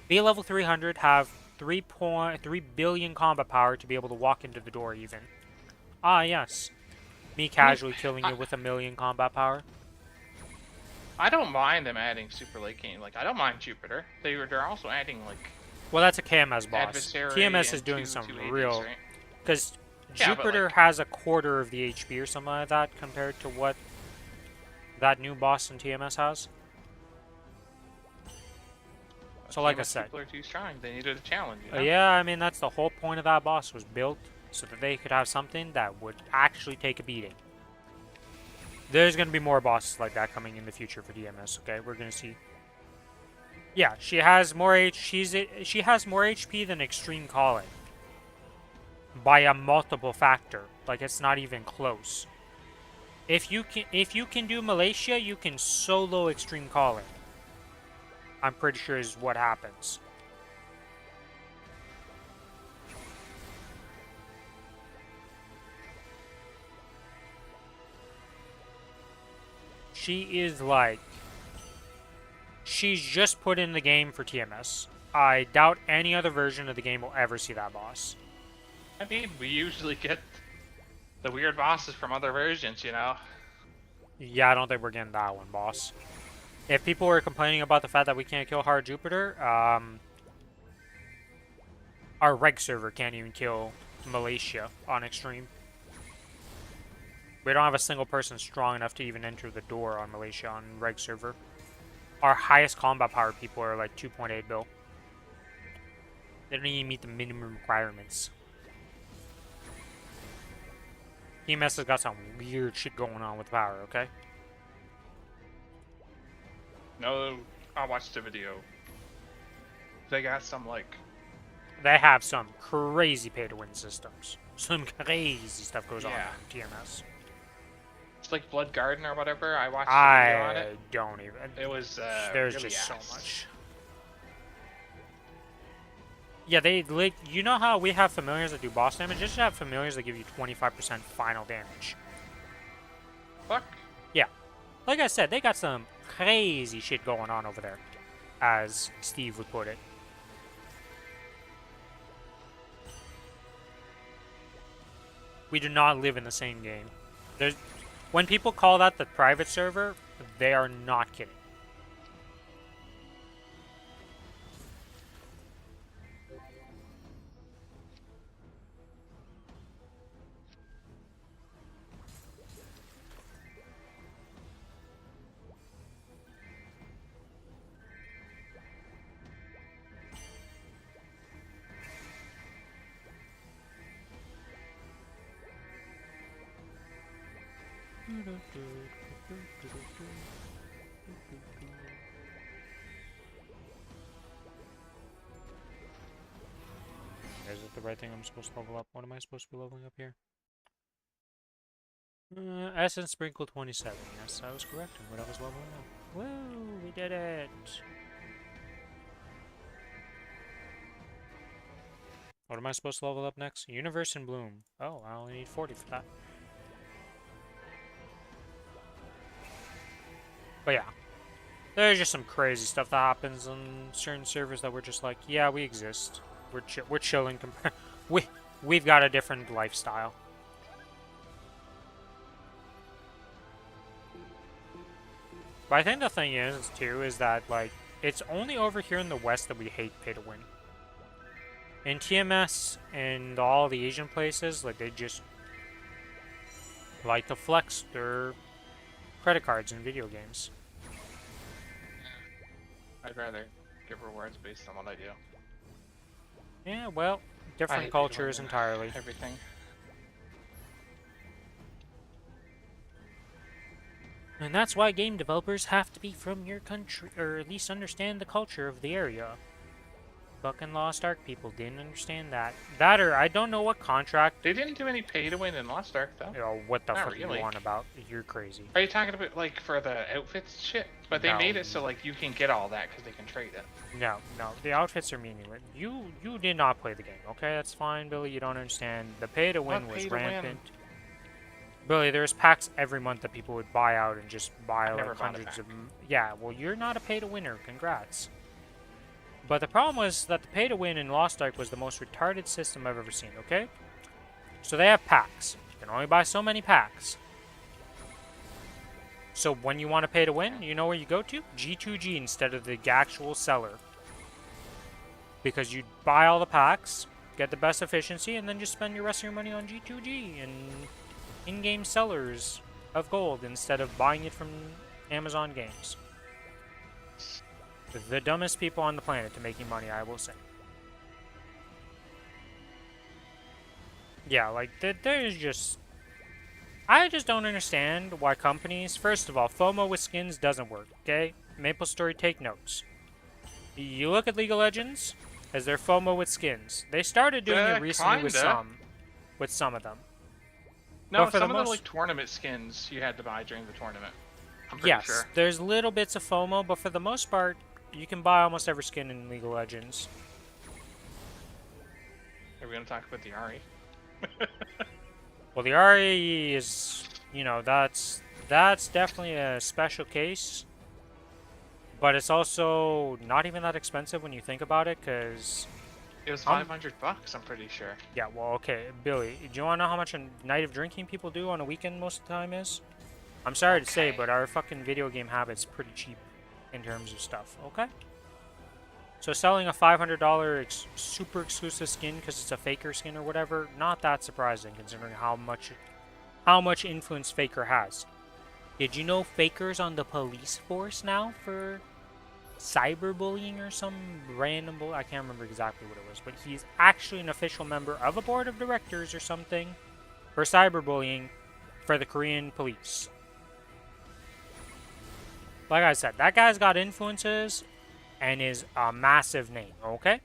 Be level 300, have 3 billion combat power to be able to walk into the door even. Ah, yes. Me casually killing you with 1 million combat power. I don't mind them adding super late game. Like, I don't mind Jupiter. They're also adding, like... Well, that's a KMS boss. TMS is doing some real... Because Jupiter has a quarter of the HP or something like that compared to what that new boss in TMS has. So like I said... People are too strong. They needed a challenge, you know? Yeah, I mean, that's the whole point of that boss, was built so that they could have something that would actually take a beating. There's going to be more bosses like that coming in the future for DMS, okay? We're going to see. Yeah, she has more HP than Extreme Calling. By a multiple factor. Like, it's not even close. If you can do Malaysia, you can solo Extreme Calling. I'm pretty sure is what happens. She is like... She's just put in the game for TMS. I doubt any other version of the game will ever see that boss. I mean, we usually get the weird bosses from other versions, you know? Yeah, I don't think we're getting that one, boss. If people were complaining about the fact that we can't kill Hard Jupiter, our reg server can't even kill Malaysia on Extreme. We don't have a single person strong enough to even enter the door on Malaysia on reg server. Our highest combat power people are like 2.8 bill. They don't even meet the minimum requirements. TMS has got some weird shit going on with power, okay? No, I watched the video. They got some, like... They have some crazy pay-to-win systems. Some crazy stuff goes on in TMS. It's like Blood Garden or whatever. I watched the video on it. I don't even. It was there's really just so much. Yeah, you know how we have familiars that do boss damage? Just have familiars that give you 25% final damage. Fuck. Yeah. Like I said, they got some crazy shit going on over there. as Steve would put it. We do not live in the same game. When people call that the private server, they are not kidding. Is it the right thing I'm supposed to level up? What am I supposed to be leveling up here? Essence Sprinkle 27. Yes, I was correct in what I was leveling up. Woo! We did it! What am I supposed to level up next? Universe in Bloom. Oh, I only need 40 for that. But yeah. There's just some crazy stuff that happens on certain servers that we're just like, yeah, we exist. We're chilling. We've got a different lifestyle. But I think the thing is, too, is that, like, it's only over here in the West that we hate pay to win. In TMS and all the Asian places, like, they just like to flex their credit cards in video games. I'd rather give rewards based on what I do. Yeah, well, different cultures entirely. Everything. And that's why game developers have to be from your country, or at least understand the culture of the area. Fucking Lost Ark people didn't understand that. That or I don't know what contract. They didn't do any pay to win in Lost Ark though. Oh, what the fuck really. You on about? You're crazy. Are you talking about like for the outfits shit? But they made it so like you can get all that because they can trade it. No, the outfits are meaningless. You did not play the game, okay? That's fine, Billy. You don't understand. The pay to win was rampant. Billy, there's packs every month that people would buy out and just buy like hundreds of. Yeah, well, you're not a pay to winner. Congrats. But the problem was that the pay-to-win in Lost Ark was the most retarded system I've ever seen, okay? So they have packs. You can only buy so many packs. So when you want to pay to win, you know where you go to? G2G instead of the actual seller. Because you buy all the packs, get the best efficiency, and then just spend your rest of your money on G2G and in-game sellers of gold instead of buying it from Amazon Games. The dumbest people on the planet to making money, I will say. Yeah, like, there's just... I just don't understand why companies... First of all, FOMO with skins doesn't work, okay? Maplestory, take notes. You look at League of Legends as their FOMO with skins. They started doing it recently with some of them. No, some of them like tournament skins you had to buy during the tournament. I'm pretty sure. There's little bits of FOMO, but for the most part, you can buy almost every skin in League of Legends. Are we going to talk about the Ari? Well, the Ari is, you know, that's definitely a special case. But it's also not even that expensive when you think about it, because... It was $500, I'm pretty sure. Yeah, well, okay. Billy, do you want to know how much a night of drinking people do on a weekend most of the time is? I'm sorry to say, but our fucking video game habit's pretty cheap in terms of stuff, okay? So selling a $500 super exclusive skin because it's a Faker skin or whatever, not that surprising considering how much influence Faker has. Did you know Faker's on the police force now for cyberbullying or some random I can't remember exactly what it was, but he's actually an official member of a board of directors or something for cyberbullying for the Korean police. Like I said, that guy's got influences and is a massive name, okay?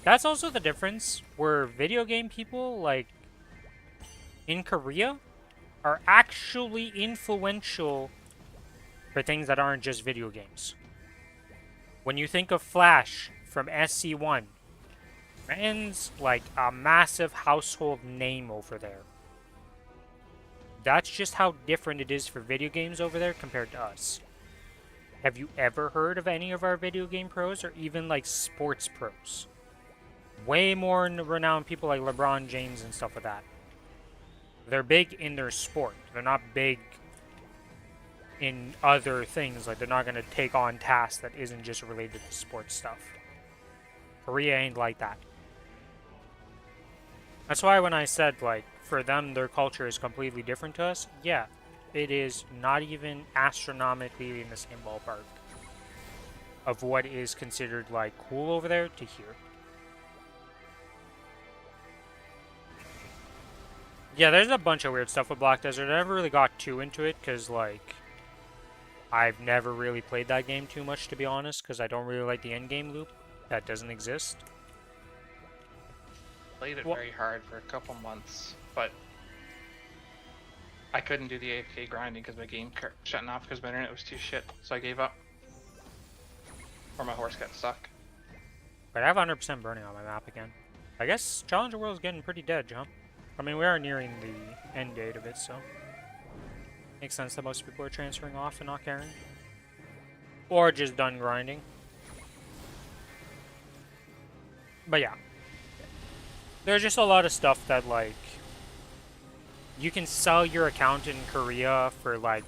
That's also the difference where video game people, like, in Korea, are actually influential for things that aren't just video games. When you think of Flash from SC1, man's like a massive household name over there. That's just how different it is for video games over there compared to us. Have you ever heard of any of our video game pros, or even like sports pros? Way more renowned people like LeBron James and stuff like that. They're big in their sport. They're not big in other things. Like, they're not going to take on tasks that isn't just related to sports stuff. Korea ain't like that. That's why when I said, like, for them, their culture is completely different to us, yeah, it is not even astronomically in the same ballpark of what is considered, like, cool over there to here. Yeah, there's a bunch of weird stuff with Black Desert. I never really got too into it, because, like, I've never really played that game too much, to be honest, because I don't really like the endgame loop. That doesn't exist. Played it very hard for a couple months, but I couldn't do the AFK grinding because my game kept shutting off because my internet was too shit, so I gave up. Or my horse got stuck. But I have 100% burning on my map again. I guess Challenger World is getting pretty dead, huh? I mean, we are nearing the end date of it, so makes sense that most people are transferring off and not caring. Or just done grinding. But yeah. There's just a lot of stuff that, like, you can sell your account in Korea for, like,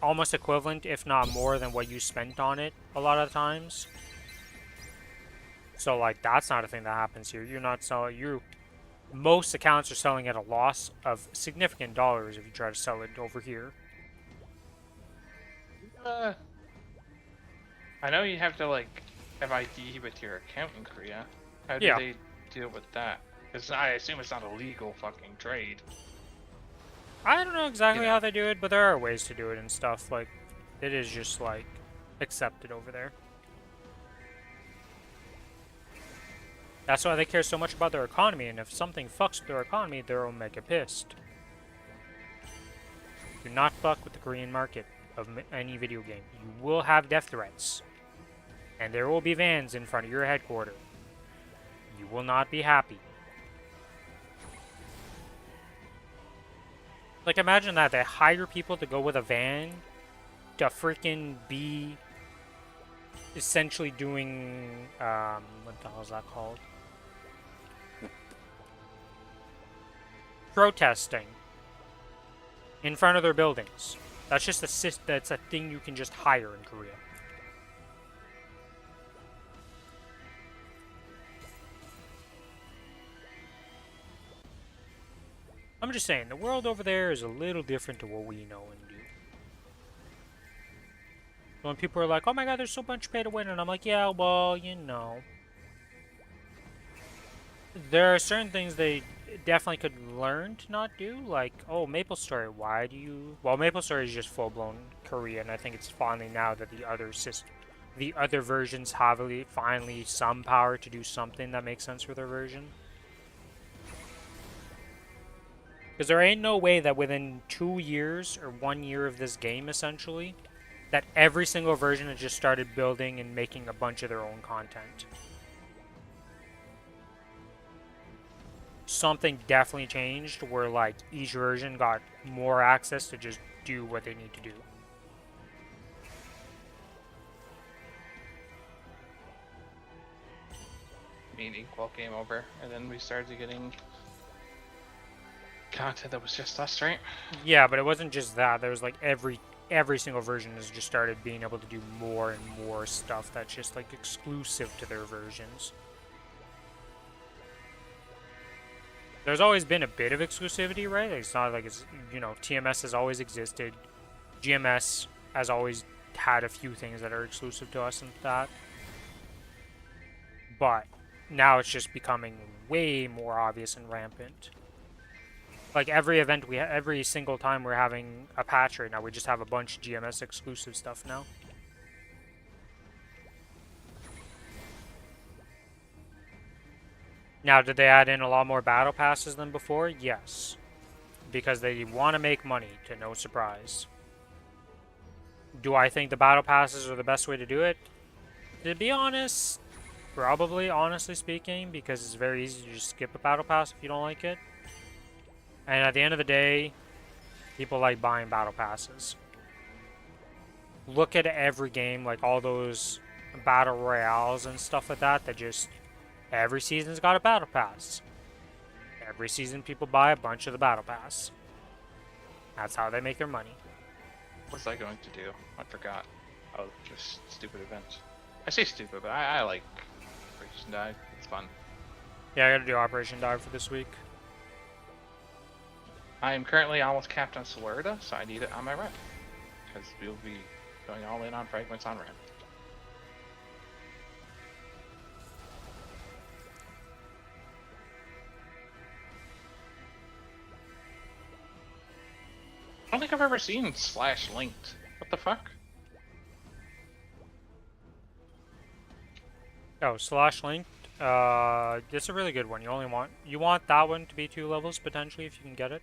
almost equivalent, if not more, than what you spent on it a lot of times. So, like, that's not a thing that happens here. You're not selling... Most accounts are selling at a loss of significant dollars if you try to sell it over here. I know you have to, like, have ID with your account in Korea. How do they deal with that? Because I assume it's not a legal fucking trade. I don't know exactly how they do it, but there are ways to do it and stuff. Like, it is just, like, accepted over there. That's why they care so much about their economy, and if something fucks with their economy, they'll make it pissed. Do not fuck with the Korean market of any video game. You will have death threats. And there will be vans in front of your headquarters. You will not be happy. Like, imagine that. They hire people to go with a van to freaking be essentially doing, what the hell is that called? Protesting in front of their buildings. That's just that's a thing you can just hire in Korea. I'm just saying, the world over there is a little different to what we know and do. When people are like, oh my god, there's so much pay to win, and I'm like, yeah, well, you know. There are certain things they definitely could learn to not do, like, oh, Maplestory, why do you... Well, Maplestory is just full-blown Korean. I think it's finally now that the other versions have finally some power to do something that makes sense for their version. Because there ain't no way that within 2 years, or 1 year of this game, essentially, that every single version has just started building and making a bunch of their own content. Something definitely changed where, like, each version got more access to just do what they need to do. Mean equal game over, and then we started getting content that was just us, right? Yeah, but it wasn't just that. There was, like, every single version has just started being able to do more and more stuff that's just, like, exclusive to their versions. There's always been a bit of exclusivity, right? It's not like it's, you know, TMS has always existed. GMS has always had a few things that are exclusive to us and that. But now it's just becoming way more obvious and rampant. Like, every event, every single time we're having a patch right now, we just have a bunch of GMS exclusive stuff now. Now, did they add in a lot more battle passes than before? Yes. Because they want to make money, to no surprise. Do I think the battle passes are the best way to do it? To be honest, probably, honestly speaking, because it's very easy to just skip a battle pass if you don't like it. And at the end of the day, people like buying battle passes. look at every game, like all those battle royales and stuff like that, that just every season's got a battle pass. Every season people buy a bunch of the battle pass. That's how they make their money. What's I going to do? I forgot. Oh, just stupid event. I say stupid, but I like Operation Dive. It's fun. Yeah, I gotta do Operation Dive for this week. I am currently almost capped on Celerita, so I need it on my run. Because we'll be going all in on fragments on ramp. I don't think I've ever seen Slash linked. What the fuck? Oh, Slash Linked. It's a really good one. You want that one to be 2 levels potentially if you can get it.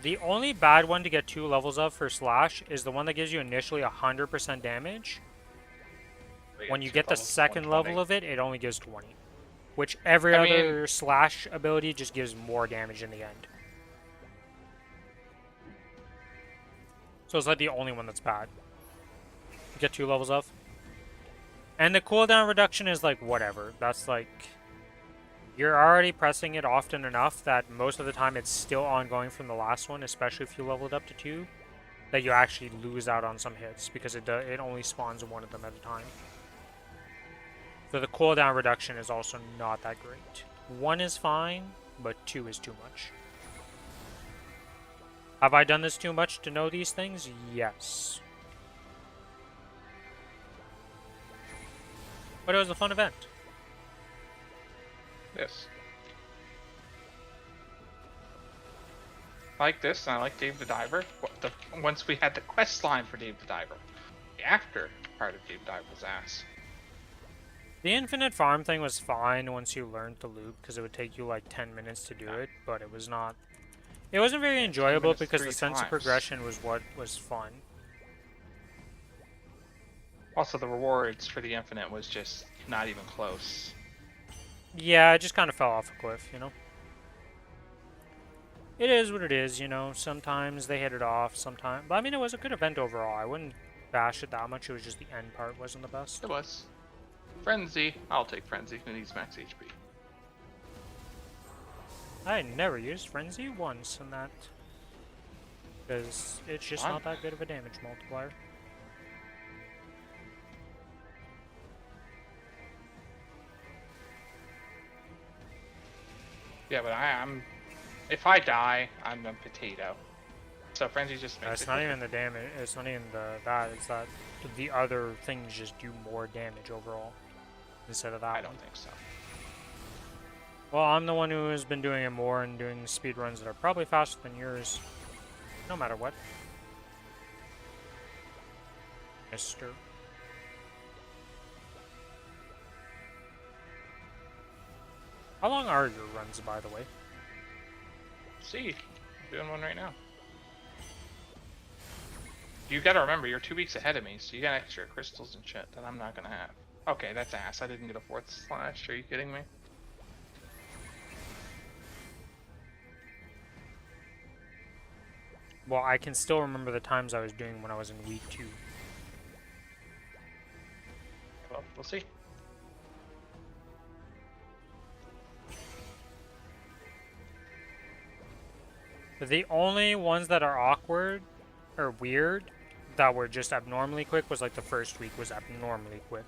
The only bad one to get 2 levels of for Slash is the one that gives you initially 100% damage. When you get the second level of it, it only gives 20. Which every other Slash ability just gives more damage in the end. So it's like the only one that's bad. You get 2 levels of. And the cooldown reduction is like whatever. That's like... You're already pressing it often enough that most of the time it's still ongoing from the last one, especially if you leveled up to 2, that you actually lose out on some hits because it only spawns one of them at a time. So the cooldown reduction is also not that great. 1 is fine, but 2 is too much. Have I done this too much to know these things? Yes. But it was a fun event. Yes. I like this, and I like Dave the Diver. Once we had the quest line for Dave the Diver, the after part of Dave the Diver was ass. The infinite farm thing was fine once you learned the loop, because it would take you like 10 minutes to do it, but it was not... It wasn't very enjoyable because the sense of progression was what was fun. Also, the rewards for the infinite was just not even close. Yeah, it just kind of fell off a cliff, you know? It is what it is, you know? Sometimes they hit it off, sometimes... But I mean, it was a good event overall. I wouldn't bash it that much, it was just the end part wasn't the best. It was. Frenzy. I'll take Frenzy. It needs max HP. I never used Frenzy once in that. Because it's just not that good of a damage multiplier. Yeah, but I'm... If I die, I'm a potato. So Frenzy just makes It's not even the damage, it's not even that, it's that the other things just do more damage overall. Instead of that. I don't think so. Well, I'm the one who has been doing it more and doing speed runs that are probably faster than yours. No matter what. Mister. How long are your runs, by the way? See, I'm doing one right now. You gotta remember, you're 2 weeks ahead of me, so you got extra crystals and shit that I'm not gonna have. Okay, that's ass. I didn't get a 4th slash. Are you kidding me? Well, I can still remember the times I was doing when I was in week 2. Well, we'll see. The only ones that are awkward or weird that were just abnormally quick was like the first week was abnormally quick.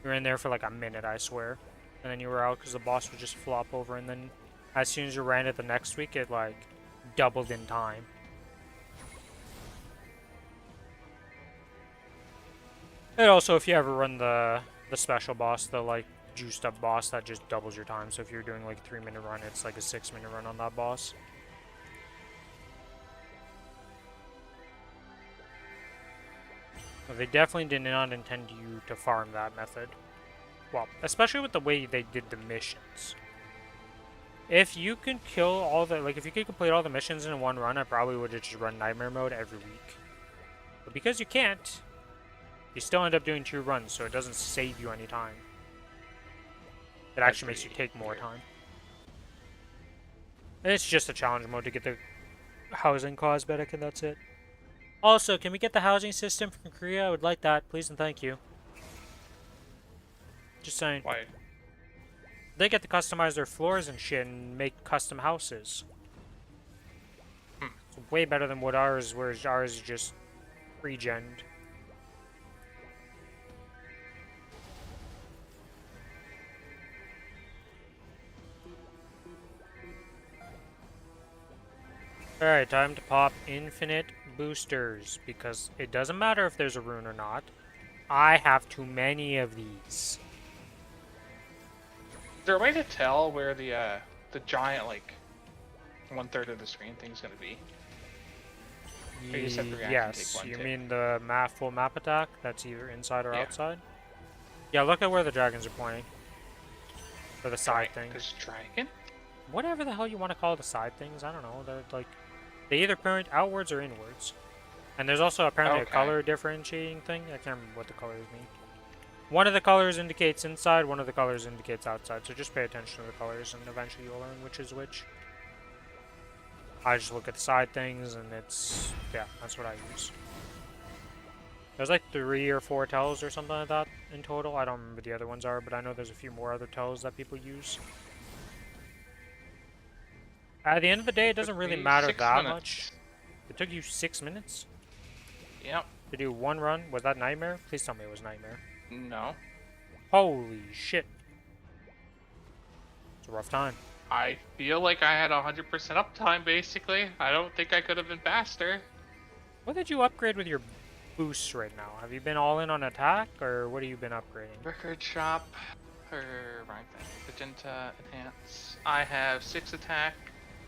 You were in there for like a minute, I swear. And then you were out because the boss would just flop over, and then as soon as you ran it the next week, it like doubled in time. And also, if you ever run the special boss, the like juiced up boss, that just doubles your time. So if you're doing like a 3-minute run, it's like a 6-minute run on that boss. They definitely did not intend you to farm that method. Well, especially with the way they did the missions. If you could kill all the, like, if you could complete all the missions in one run, I probably would have just run Nightmare Mode every week. But because you can't, you still end up doing 2 runs, so it doesn't save you any time. It actually makes you take more time. It's just a challenge mode to get the housing cosmetic, and that's it. Also, can we get the housing system from Korea? I would like that, please and thank you. Just saying. Why? They get to customize their floors and shit and make custom houses. It's way better than what ours, whereas ours is just pre-gened. Alright, time to pop infinite boosters, because it doesn't matter if there's a rune or not. I have too many of these. Is there a way to tell where the giant, like, 1/3 of the screen thing's gonna be? Or you said the reaction Yes, take one, you too. mean the full map attack? That's either inside or outside? Yeah, look at where the dragons are pointing. For the side thing. This dragon? Whatever the hell you want to call the side things, I don't know. They're like, they either point outwards or inwards. And there's also apparently a color differentiating thing. I can't remember what the colors mean. One of the colors indicates inside, one of the colors indicates outside. So just pay attention to the colors and eventually you'll learn which is which. I just look at the side things and it's, yeah, that's what I use. There's like 3 or 4 tells or something like that in total. I don't remember the other ones are, but I know there's a few more other tells that people use. At the end of the day, it doesn't really matter that much. It took you 6 minutes? Yep. To do one run? Was that Nightmare? Please tell me it was Nightmare. No. Holy shit. It's a rough time. I feel like I had 100% uptime, basically. I don't think I could have been faster. What did you upgrade with your boosts right now? Have you been all in on attack, or what have you been upgrading? Record shop, or wrong thing. Magenta, enhance. I have 6 attack,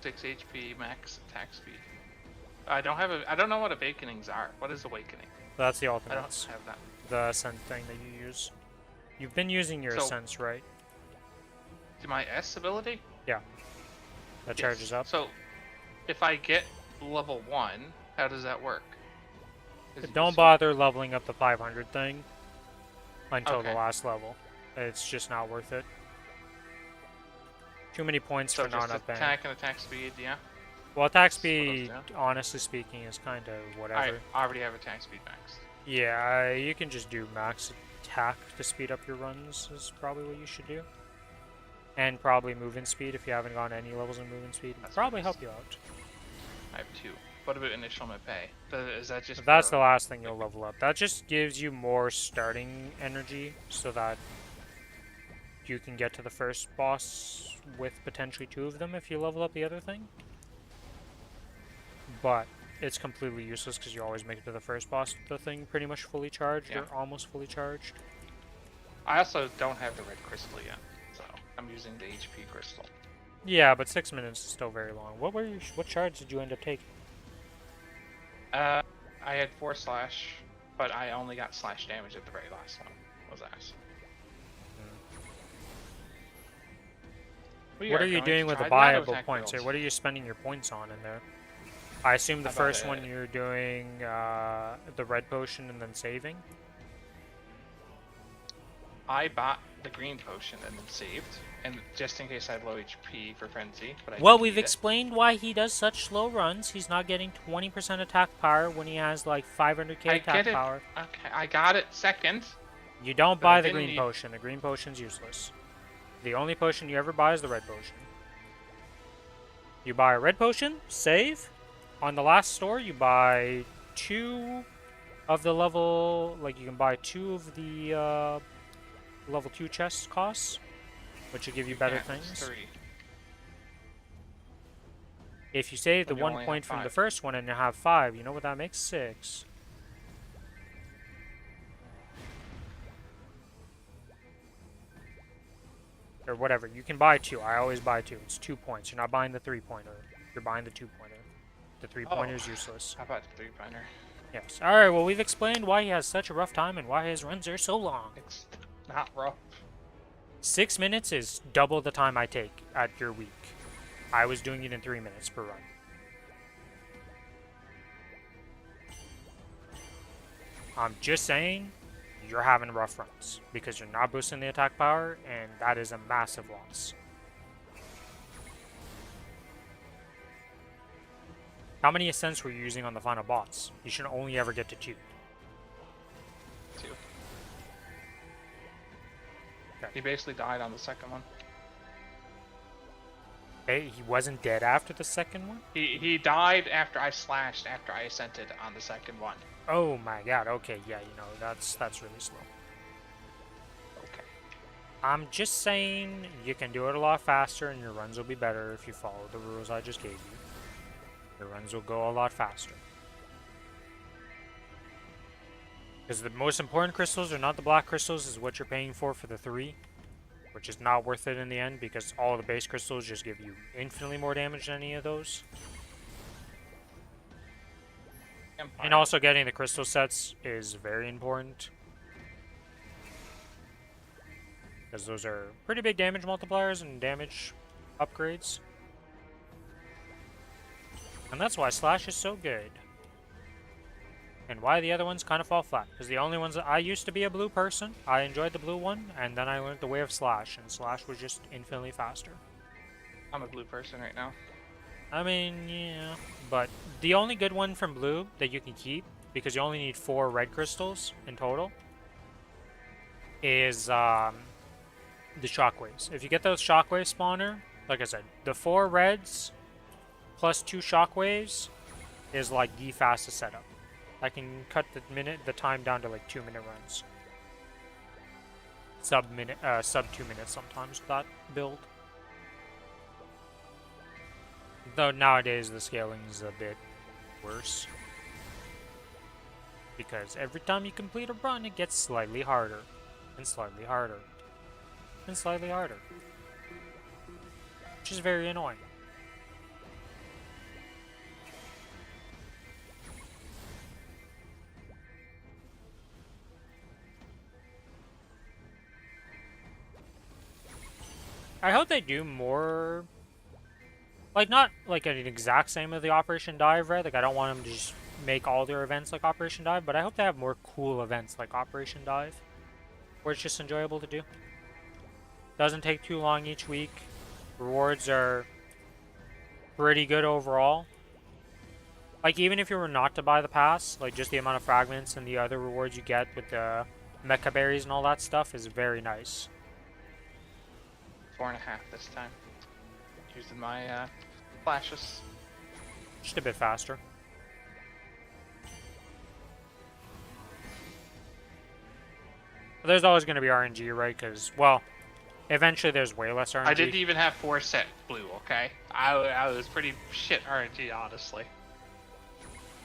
6 HP, max attack speed. I don't know what awakenings are. What is awakening? That's the I ultimates. don't have that. The ascent thing that you use. You've been using your ascents, right? My S ability? Yeah. That charges up. So, if I get level 1, how does that work? Don't bother leveling up the 500 thing until the last level. It's just not worth it. Too many points for non-up bang. Attack and attack speed, yeah? Well, attack speed, honestly speaking, is kind of whatever. I already have attack speed max. Yeah, you can just do max attack to speed up your runs is probably what you should do. And probably movement speed if you haven't gone any levels in movement speed. That'll probably help you out. I have 2. What about initial pay? Is that just That's the last thing you'll level up. That just gives you more starting energy so that you can get to the first boss with potentially 2 of them if you level up the other thing. But it's completely useless because you always make it to the first boss with the thing pretty much fully charged or almost fully charged. I also don't have the red crystal yet, so I'm using the HP crystal. Yeah, but 6 minutes is still very long. What charge did you end up taking? I had 4 slash, but I only got slash damage at the very last one. Was ass. What are you doing with the buyable points here? What are you spending your points on in there? I assume the first one you're doing the red potion and then saving? I bought the green potion and then saved, and just in case I had low HP for Frenzy. But well, we've explained why he does such slow runs. He's not getting 20% attack power when he has like 500k attack power. Okay, I got it second. You don't buy the green potion. The green potion's useless. The only potion you ever buy is the red potion. You buy a red potion, save. On the last store, you buy 2 of the level... Like, you can buy 2 of the level 2 chest costs, which will give you better things. 3. If you save the 1 point from the first one and you have 5, you know what that makes? 6. Or whatever. You can buy 2. I always buy 2. It's 2 points. You're not buying the 3-pointer. You're buying the 2-pointer. The 3-pointer is useless. How about the 3-pointer? Yes. Alright, well, we've explained why he has such a rough time and why his runs are so long. It's not rough. 6 minutes is double the time I take at your week. I was doing it in 3 minutes per run. I'm just saying, you're having rough runs because you're not boosting the attack power, and that is a massive loss. How many ascents were you using on the final boss? You should only ever get to 2. 2. Okay. He basically died on the second one. Hey, he wasn't dead after the second one? He died after I slashed after I ascended on the second one. Oh my god, okay, yeah, you know, that's really slow. Okay. I'm just saying you can do it a lot faster and your runs will be better if you follow the rules I just gave you. Your runs will go a lot faster. Because the most important crystals are not the black crystals, is what you're paying for the 3. Which is not worth it in the end, because all the base crystals just give you infinitely more damage than any of those. Empire. And also getting the crystal sets is very important. Because those are pretty big damage multipliers and damage upgrades. And that's why Slash is so good. And why the other ones kind of fall flat. Because the only ones that I used to be a blue person. I enjoyed the blue one, and then I learned the way of Slash, and Slash was just infinitely faster. I'm a blue person right now. I mean, yeah. But the only good one from blue that you can keep, because you only need 4 red crystals in total, is the shockwaves. If you get those shockwave spawner, like I said, the 4 reds plus 2 shockwaves is like the fastest setup. I can cut the time down to like 2-minute runs. Sub 2 minutes sometimes with that build. Though nowadays the scaling is a bit worse. Because every time you complete a run it gets slightly harder. And slightly harder. And slightly harder. Which is very annoying. I hope they do more, like, not like an exact same of the Operation Dive, right? Like, I don't want them to just make all their events like Operation Dive, but I hope they have more cool events like Operation Dive, where it's just enjoyable to do. Doesn't take too long each week. Rewards are pretty good overall. Like, even if you were not to buy the pass, like, just the amount of fragments and the other rewards you get with the mecha berries and all that stuff is very nice. 4.5 this time. Using my flashes. Just a bit faster. But there's always going to be RNG, right? Because, well, eventually there's way less RNG. I didn't even have 4 set blue, okay? I was pretty shit RNG, honestly.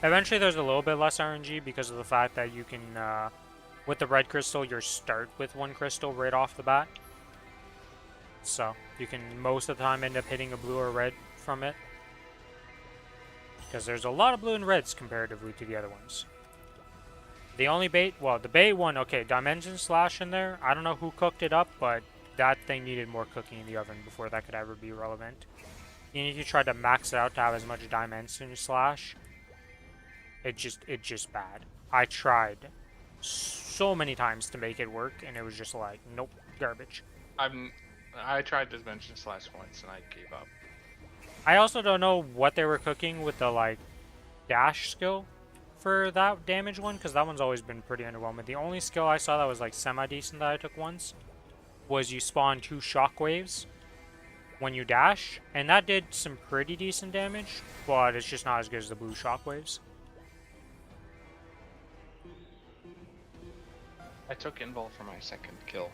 Eventually there's a little bit less RNG because of the fact that you can, with the red crystal, you start with 1 crystal right off the bat. So, you can most of the time end up hitting a blue or red from it. Because there's a lot of blue and reds comparatively to the other ones. The only bait, well, the bait one, okay, Dimension Slash in there. I don't know who cooked it up, but that thing needed more cooking in the oven before that could ever be relevant. And if you tried to max it out to have as much Dimension Slash, it's just bad. I tried so many times to make it work, and it was just like, nope, garbage. I tried Dimension Slash once and I gave up. I also don't know what they were cooking with the, like, dash skill for that damage one, because that one's always been pretty underwhelming. The only skill I saw that was, like, semi-decent that I took once was you spawn 2 shockwaves when you dash, and that did some pretty decent damage, but it's just not as good as the blue shockwaves. I took Invul for my second kill.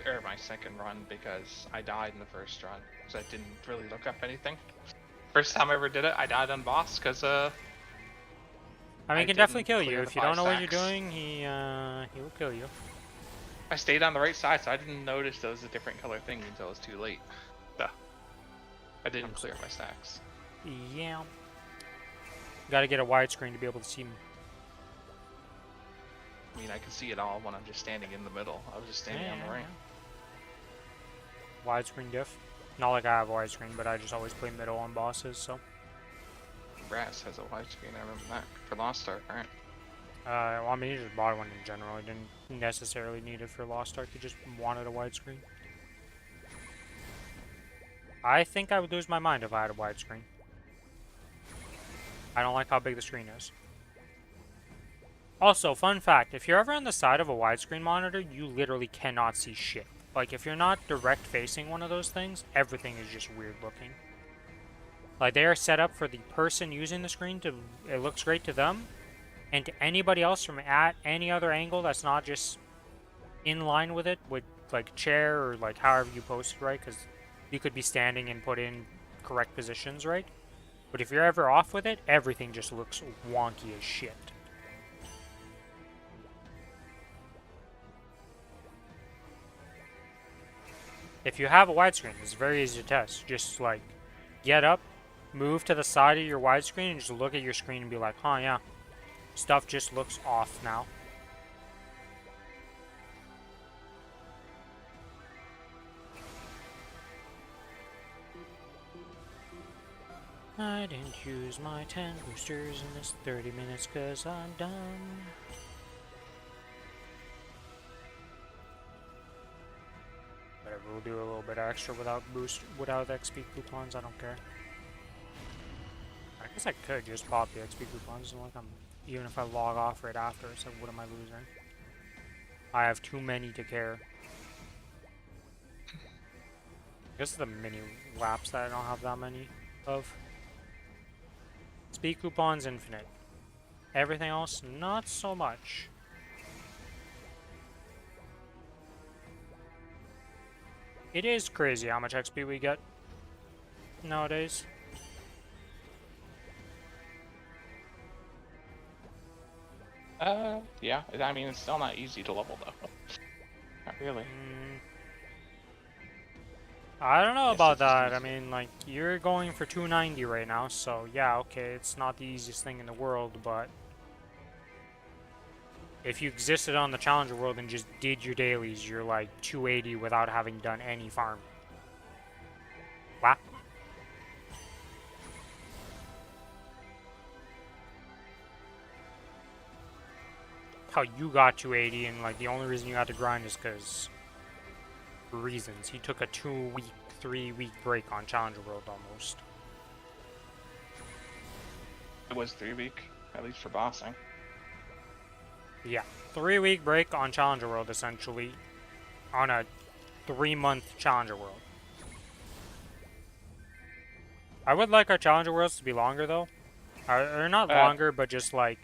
Or my second run because I died in the first run because I didn't really look up anything. First time I ever did it, I died on boss because I mean, he can definitely kill you if you don't know what you're doing. He will kill you. I stayed on the right side, so I didn't notice those a different color thing until it was too late. So I didn't clear my stacks. Yeah. Got to get a widescreen to be able to see him. I mean, I can see it all when I'm just standing in the middle. I was just standing on the right. Widescreen diff. Not like I have widescreen, but I just always play middle on bosses, so. Brass has a widescreen, I remember that. For Lost Ark, right? Well, I mean, he just bought one in general. He didn't necessarily need it for Lost Ark. He just wanted a widescreen. I think I would lose my mind if I had a widescreen. I don't like how big the screen is. Also, fun fact, if you're ever on the side of a widescreen monitor, you literally cannot see shit. Like, if you're not direct facing one of those things, everything is just weird looking. Like, they are set up for the person using the screen to, it looks great to them, and to anybody else from at any other angle that's not just in line with it, with, like, chair or, like, however you post it, right? Because you could be standing and put in correct positions, right? But if you're ever off with it, everything just looks wonky as shit. If you have a widescreen, it's very easy to test. Just, like, get up, move to the side of your widescreen, and just look at your screen and be like, huh, yeah, stuff just looks off now. I didn't use my 10 boosters in this 30 minutes because I'm dumb. Whatever, we'll do a little bit extra without XP coupons, I don't care. I guess I could just pop the XP coupons, like even if I log off right after, it's like, what am I losing? I have too many to care. I guess the mini laps that I don't have that many of. Speed coupons infinite. Everything else, not so much. It is crazy how much XP we get nowadays. Yeah. I mean, it's still not easy to level, though. Not really. I don't know about that. I mean, like, you're going for 290 right now, so yeah, okay, it's not the easiest thing in the world, but if you existed on the Challenger world and just did your dailies, you're like 280 without having done any farm. Wow. How you got 280, and like the only reason you had to grind is because reasons. He took a 2-week, 3-week break on Challenger World almost. It was 3-week, at least for bossing. Yeah, 3-week break on Challenger World essentially, on a 3-month Challenger World. I would like our Challenger Worlds to be longer though, or not longer, but just like.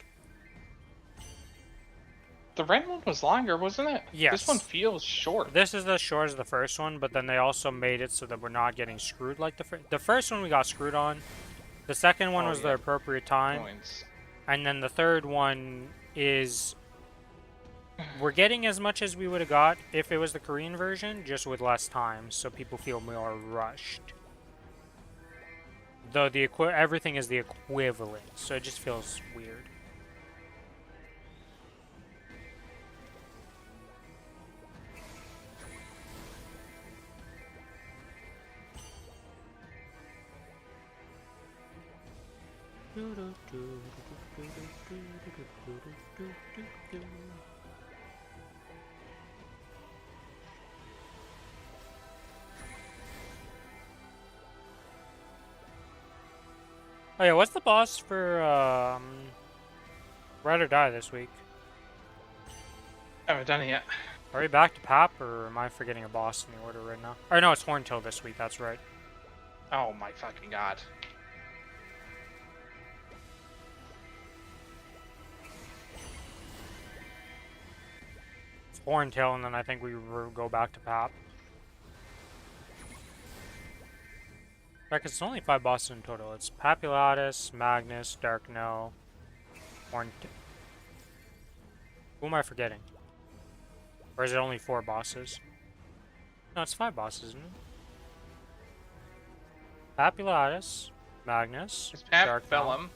The red one was longer, wasn't it? Yes. This one feels short. This is as short as the first one, but then they also made it so that we're not getting screwed like the first one we got screwed on. The second one was the appropriate time. Coins. And then the third one is we're getting as much as we would have got if it was the Korean version, just with less time, so people feel more rushed. Though everything is the equivalent, so it just feels weird. Oh yeah, what's the boss for Ride or Die this week? I haven't done it yet. Are we back to Pap, or am I forgetting a boss in the order right now? Or no, it's Horntail this week, that's right. Oh my fucking god. It's Horntail, and then I think we go back to Pap. Right, because it's only 5 bosses in total. It's Papulatus, Magnus, Dark No, Horntail. Who am I forgetting? Or is it only 4 bosses? No, it's 5 bosses, isn't it? Papulatus, Magnus, Dark Vellum.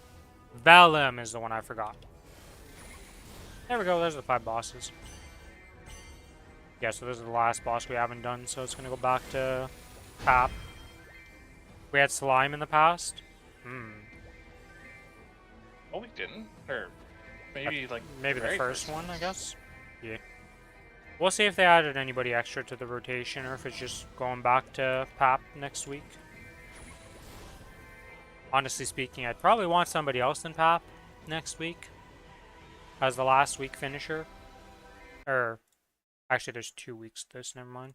Vellum is the one I forgot. There we go, there's the 5 bosses. Yeah, so this is the last boss we haven't done, so it's gonna go back to Pap. We had Slime in the past. Oh, we didn't? Or maybe, maybe the first one, I guess? Yeah. We'll see if they added anybody extra to the rotation, or if it's just going back to Pap next week. Honestly speaking, I'd probably want somebody else than Pap next week as the last week finisher. Or, actually, there's 2 weeks to this, never mind.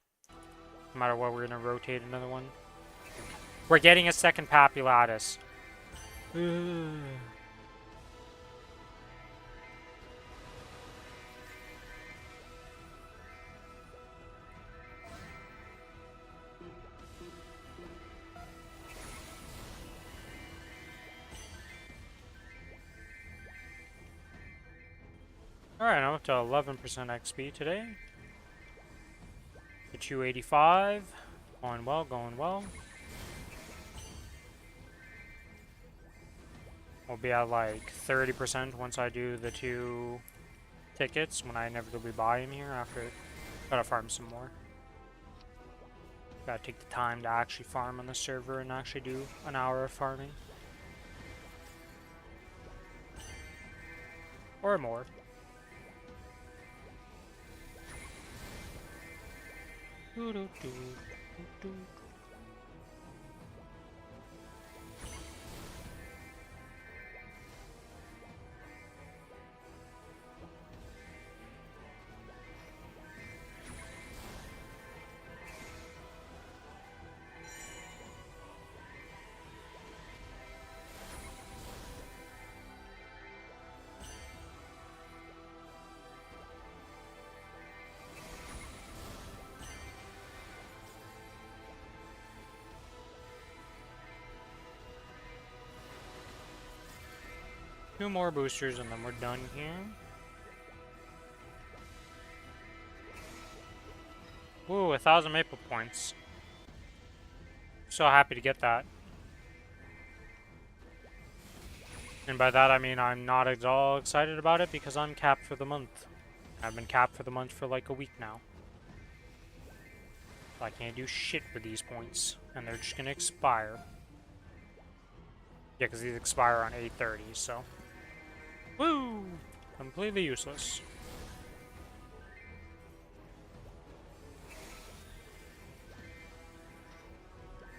No matter what, we're going to rotate another one. We're getting a second Papulatus. Alright, I'm up to 11% XP today. The 285. Going well, going well. We'll be at like 30% once I do the 2 tickets, when I inevitably buy them here after. Gotta farm some more. Gotta take the time to actually farm on the server and actually do an hour of farming. Or more. Two more boosters and then we're done here. Ooh, 1,000 maple points. So happy to get that. And by that I mean I'm not at all excited about it because I'm capped for the month. I've been capped for the month for like a week now. So I can't do shit with these points. And they're just gonna expire. Yeah, because these expire on 8:30, so. Woo! Completely useless.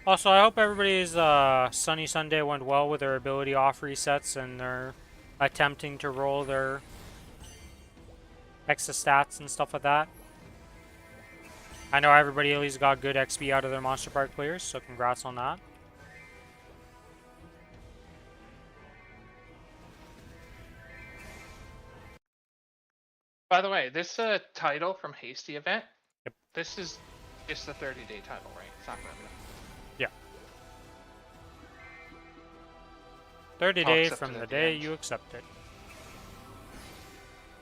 Also, I hope everybody's Sunny Sunday went well with their ability off resets and their attempting to roll their extra stats and stuff like that. I know everybody at least got good XP out of their Monster Park clears, so congrats on that. By the way, this title from Hasty event, yep. This is just the 30-day title, right? It's not permanent. Yeah. 30 days from the day you accept it.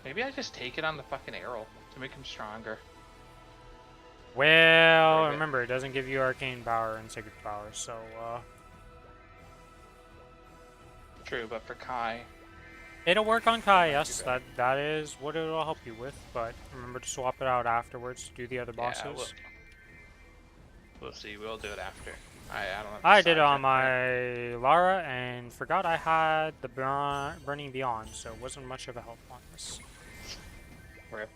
Maybe I just take it on the fucking arrow to make him stronger. Well, remember, it doesn't give you arcane power and sacred power, so, True, but for Kai... It'll work on Kai, yes, that is what it'll help you with, but remember to swap it out afterwards to do the other bosses. Yeah, we'll see, we'll do it after. I did it on my Lara and forgot I had the Burning Beyond, so it wasn't much of a help on this. Rip.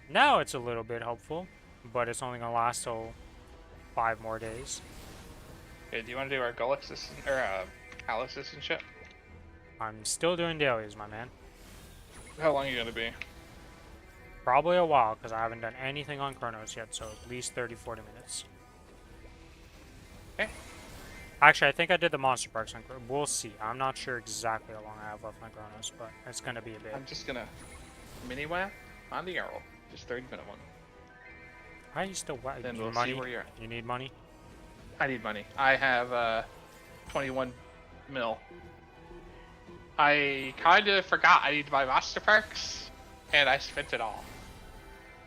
Now it's a little bit helpful, but it's only gonna last till 5 more days. Okay, do you want to do our Gull assistant, or Cal assistant ship? I'm still doing dailies, my man. How long are you gonna be? Probably a while, because I haven't done anything on Kronos yet, so at least 30-40 minutes. Okay. Actually, I think I did the Monster Parks on Kronos. We'll see. I'm not sure exactly how long I have left on Kronos, but it's gonna be a bit. I'm just gonna mini-whap on the arrow. Just 30-minute one. Why are you still whacking? Then we'll see where you're at. You need money? I need money. I have 21 mil. I kinda forgot I need to buy Monster Parks, and I spent it all.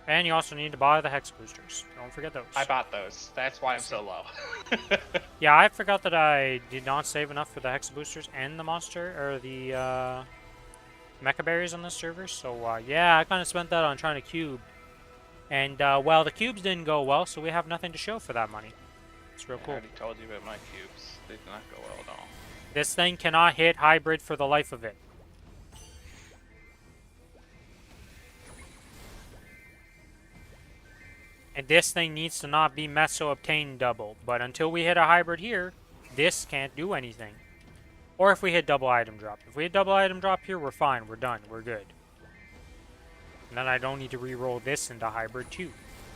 And you also need to buy the Hex Boosters. Don't forget those. I bought those. That's why I'm so low. Yeah, I forgot that I did not save enough for the Hex Boosters and the Monster, or the Mecha Berries on this server. So, yeah, I kind of spent that on trying to cube. And, well, the cubes didn't go well, so we have nothing to show for that money. It's real cool. I already told you about my cubes. They did not go well at all. This thing cannot hit hybrid for the life of it. And this thing needs to not be Meso obtained double. But until we hit a hybrid here, this can't do anything. Or if we hit double item drop. If we hit double item drop here, we're fine. We're done. We're good. And then I don't need to re-roll this into hybrid too.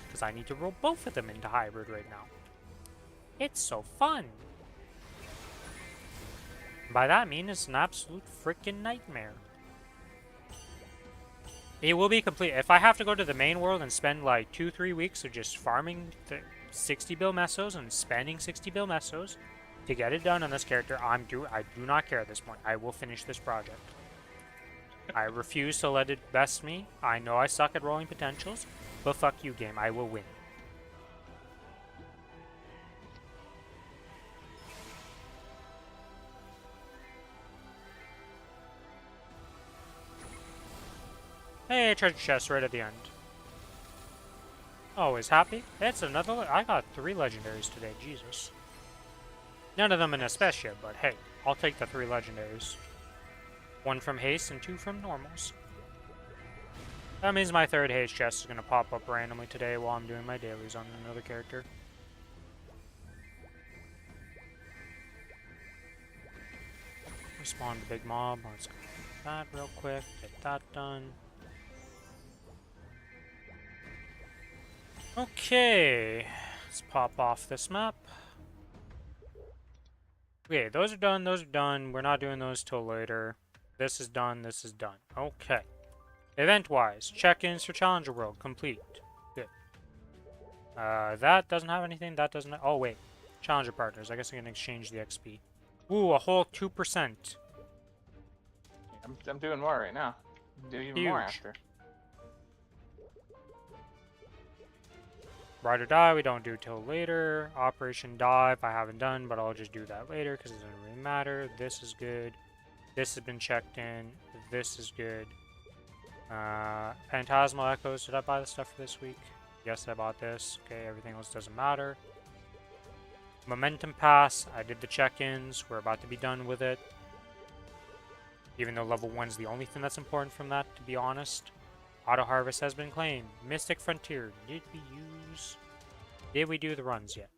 Because I need to roll both of them into hybrid right now. It's so fun. By that I mean it's an absolute freaking nightmare. It will be complete. If I have to go to the main world and spend like 2-3 weeks of just farming 60 bill mesos and spending 60 bill mesos to get it done on this character, I do not care at this point. I will finish this project. I refuse to let it best me. I know I suck at rolling potentials, but fuck you, game. I will win. Hey, treasure chest right at the end. Always happy. It's another. I got 3 legendaries today. Jesus. None of them in a special, but hey, I'll take the 3 legendaries. 1 from haste and 2 from normals. That means my 3rd haste chest is going to pop up randomly today while I'm doing my dailies on another character. Respawn the big mob. Let's go that real quick. Get that done. Okay. Let's pop off this map. Okay, those are done. Those are done. We're not doing those till later. This is done. This is done. Okay. Event-wise, check-ins for Challenger World complete. Good. That doesn't have anything. That doesn't. Oh wait, Challenger partners. I guess I can exchange the XP. Ooh, a whole 2%. I'm doing more right now. Do even more after. Ride or die, we don't do till later. Operation Dive, I haven't done, but I'll just do that later because it doesn't really matter. This is good. This has been checked in. This is good. Phantasmal Echoes, did I buy the stuff for this week? Yes, I bought this. Okay, everything else doesn't matter. Momentum Pass, I did the check-ins. We're about to be done with it. Even though level 1's the only thing that's important from that, to be honest. Auto Harvest has been claimed. Mystic Frontier, did we do the runs yet?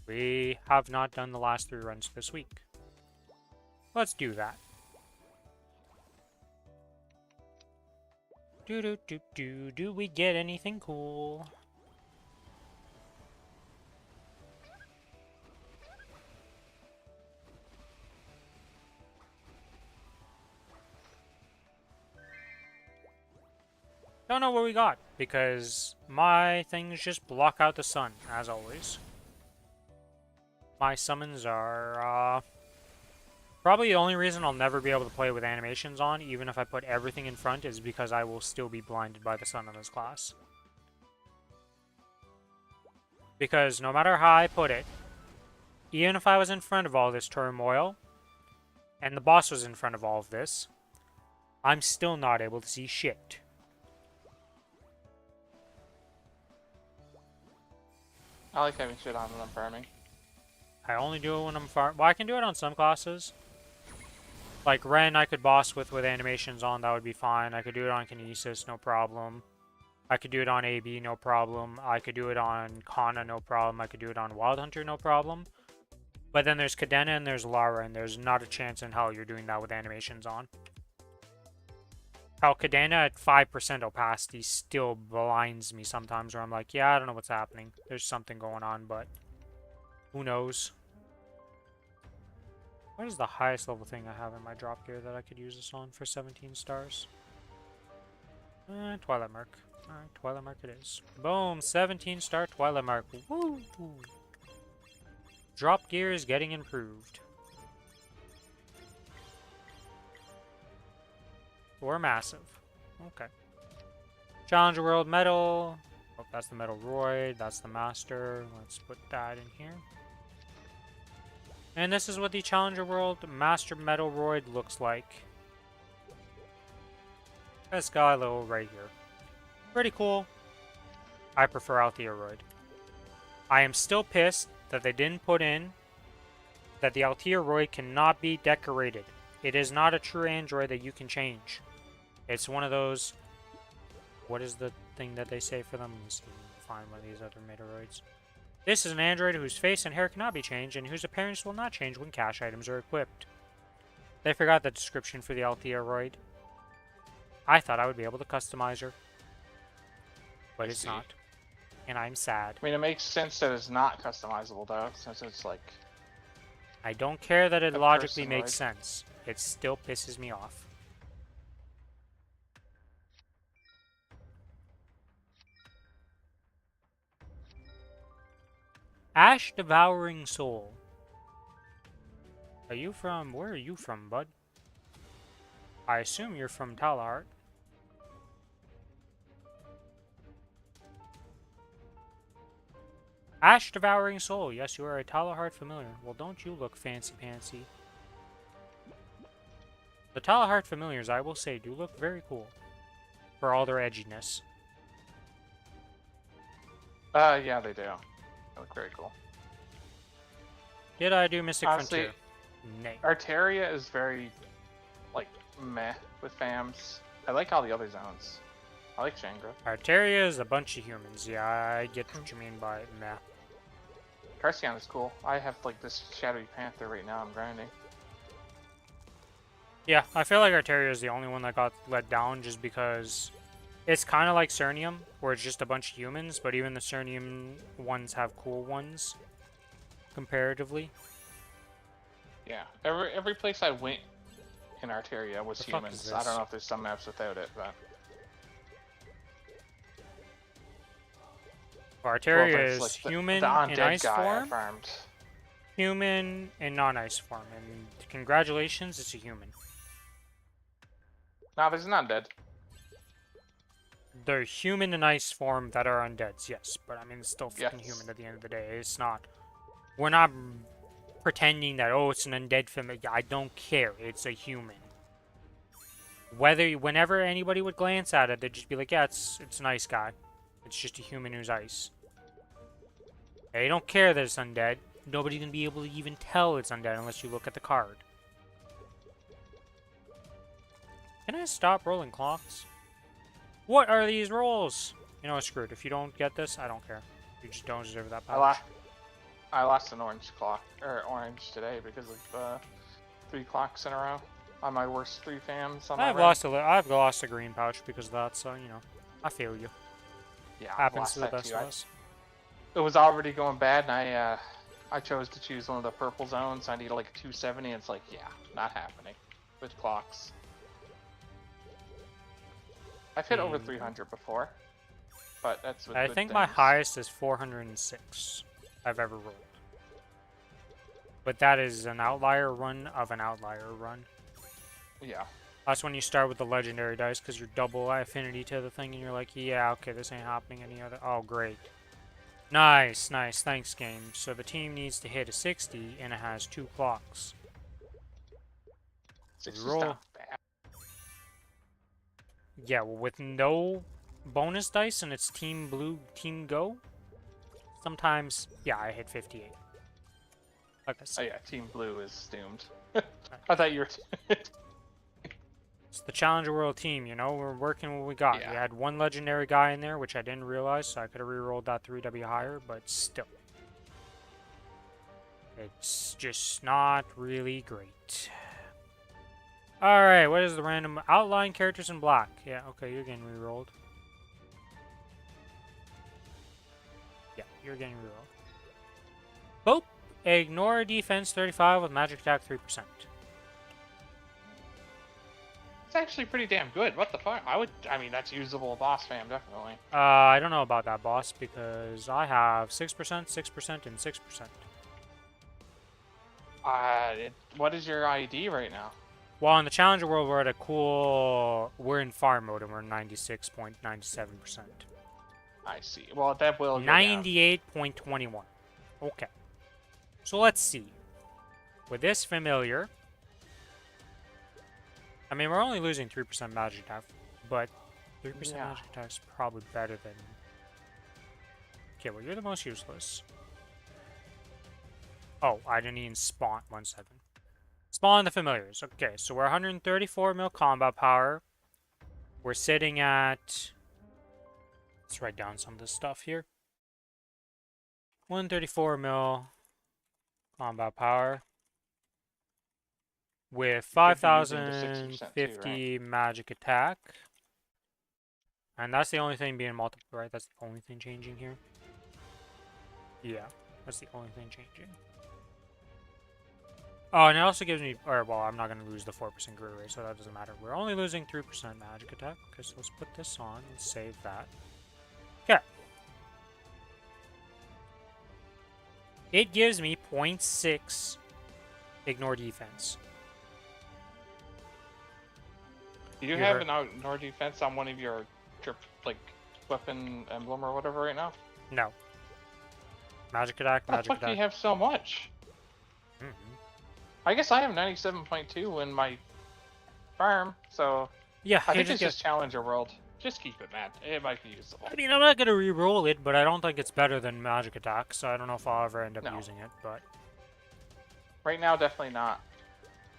We have not done the last 3 runs this week. Let's do that. Do we get anything cool? Don't know what we got, because my things just block out the sun, as always. My summons are, probably the only reason I'll never be able to play with animations on, even if I put everything in front, is because I will still be blinded by the sun in this class. Because no matter how I put it, even if I was in front of all this turmoil, and the boss was in front of all of this, I'm still not able to see shit. I like having shit on when I'm farming. I only do it when I'm farming. Well, I can do it on some classes. Like Ren, I could boss with animations on, that would be fine. I could do it on Kinesis, no problem. I could do it on AB, no problem. I could do it on Kana, no problem. I could do it on Wild Hunter, no problem. But then there's Cadena and there's Lara, and there's not a chance in hell you're doing that with animations on. How Cadena at 5% opacity still blinds me sometimes, where I'm like, yeah, I don't know what's happening. There's something going on, but who knows? What is the highest level thing I have in my drop gear that I could use this on for 17 stars? Twilight Mark. Alright, Twilight Mark it is. Boom! 17 star Twilight Mark. Woo! Drop gear is getting improved. Or massive. Okay. Challenger World Medal. Oh, that's the Metal Roid. That's the Master. Let's put that in here. And this is what the Challenger World Master Metal Roid looks like. This guy little right here. Pretty cool. I prefer Altheoroid. I am still pissed that they didn't put in that the Altheoroid cannot be decorated. It is not a true android that you can change. It's one of those... What is the thing that they say for them? Let's find one of these other Metoroids. This is an android whose face and hair cannot be changed and whose appearance will not change when cash items are equipped. They forgot the description for the Althearoid. I thought I would be able to customize her. But it's not. And I'm sad. I mean, it makes sense that it's not customizable, though, since it's like... I don't care that it logically makes sense. It still pisses me off. Ash Devouring Soul. Are you from... Where are you from, bud? I assume you're from Talahart. Ash Devouring Soul. Yes, you are a Talahart familiar. Well, don't you look fancy-pantsy. The Talahart familiars, I will say, do look very cool. For all their edginess. Yeah, they do. They look very cool. Did I do Mystic Frontier? Nay. Arteria is very, like, meh with FAMs. I like all the other zones. I like Shangra. Arteria is a bunch of humans. Yeah, I get what you mean by meh. Carcion is cool. I have, like, this Shadowy Panther right now I'm grinding. Yeah, I feel like Arteria is the only one that got let down just because it's kind of like Cernium, where it's just a bunch of humans, but even the Cernium ones have cool ones, comparatively. Yeah, every place I went in Arteria was humans. I don't know if there's some maps without it, but... Arteria is like human in ice form, human in non-ice form, and congratulations, it's a human. No, there's an undead. They're human in ice form that are undeads, yes, but I mean, it's still fucking human at the end of the day. It's not... We're not pretending that, oh, it's an undead family. I don't care. It's a human. Whenever anybody would glance at it, they'd just be like, yeah, it's an ice guy. It's just a human who's ice. They don't care that it's undead. Nobody's gonna be able to even tell it's undead unless you look at the card. Can I stop rolling clocks? What are these rolls? You know what, screwed. If you don't get this, I don't care. You just don't deserve that power. I lost an orange clock, or orange today because of 3 clocks in a row on my worst 3 FAMs. I've lost a green pouch because of that, so you know, I feel you. Yeah, happens to the best of us. It was already going bad, and I chose to choose one of the purple zones. I needed like a 270, and it's like, yeah, not happening with clocks. I've hit over 300 before, but that's with I think my highest is 406 I've ever rolled. But that is an outlier run of an outlier run. Yeah. That's when you start with the legendary dice, because you're double affinity to the thing, and you're like, yeah, okay, this ain't happening any other... Oh, great. Nice, nice, thanks, game. So the team needs to hit a 60, and it has 2 clocks. 60's not bad. Yeah, well, with no bonus dice, and it's Team Blue, Team Go, sometimes, yeah, I hit 58. Like I said. Oh yeah, Team Blue is doomed. I thought you were... It's the Challenger World team, you know? We're working what we got. Yeah. We had one legendary guy in there, which I didn't realize, so I could have rerolled that 3W higher, but still. It's just not really great. Alright, what is the random... Outline characters in black. Yeah, okay, you're getting rerolled. Yeah, you're getting rerolled. Pope, ignore defense 35 with magic attack 3%. It's actually pretty damn good. What the fuck? I mean, that's usable boss fam, definitely. I don't know about that boss because I have 6%, 6%, and 6%. What is your ID right now? Well, in the Challenger World, we're at a cool... We're in farm mode and we're 96.97%. I see. Well, that will 98.21. Okay. So let's see. With this familiar... I mean, we're only losing 3% magic attack, but 3% magic attack is probably better than... Okay, well, you're the most useless. Oh, I didn't even spawn. 1 second. Spawn the familiars. Okay, so we're 134 mil combat power. We're sitting at... Let's write down some of this stuff here. 134 mil combat power with 5050 magic attack. And that's the only thing being multiplied, right? That's the only thing changing here. Yeah, that's the only thing changing. Oh, and it also gives me, or well, I'm not going to lose the 4% grew rate, so that doesn't matter. We're only losing 3% magic attack. Okay, so let's put this on and save that. Okay. It gives me 0.6 ignore defense. Do you have an ignore defense on one of your like weapon emblem or whatever right now? No. Magic attack, magic attack. How the fuck do you have so much? I guess I have 97.2 in my farm, so yeah, I think it's just Challenger World. Just keep it, man. It might be usable. I mean, I'm not gonna re-roll it, but I don't think it's better than magic attack, so I don't know if I'll ever end up using it. But right now, definitely not.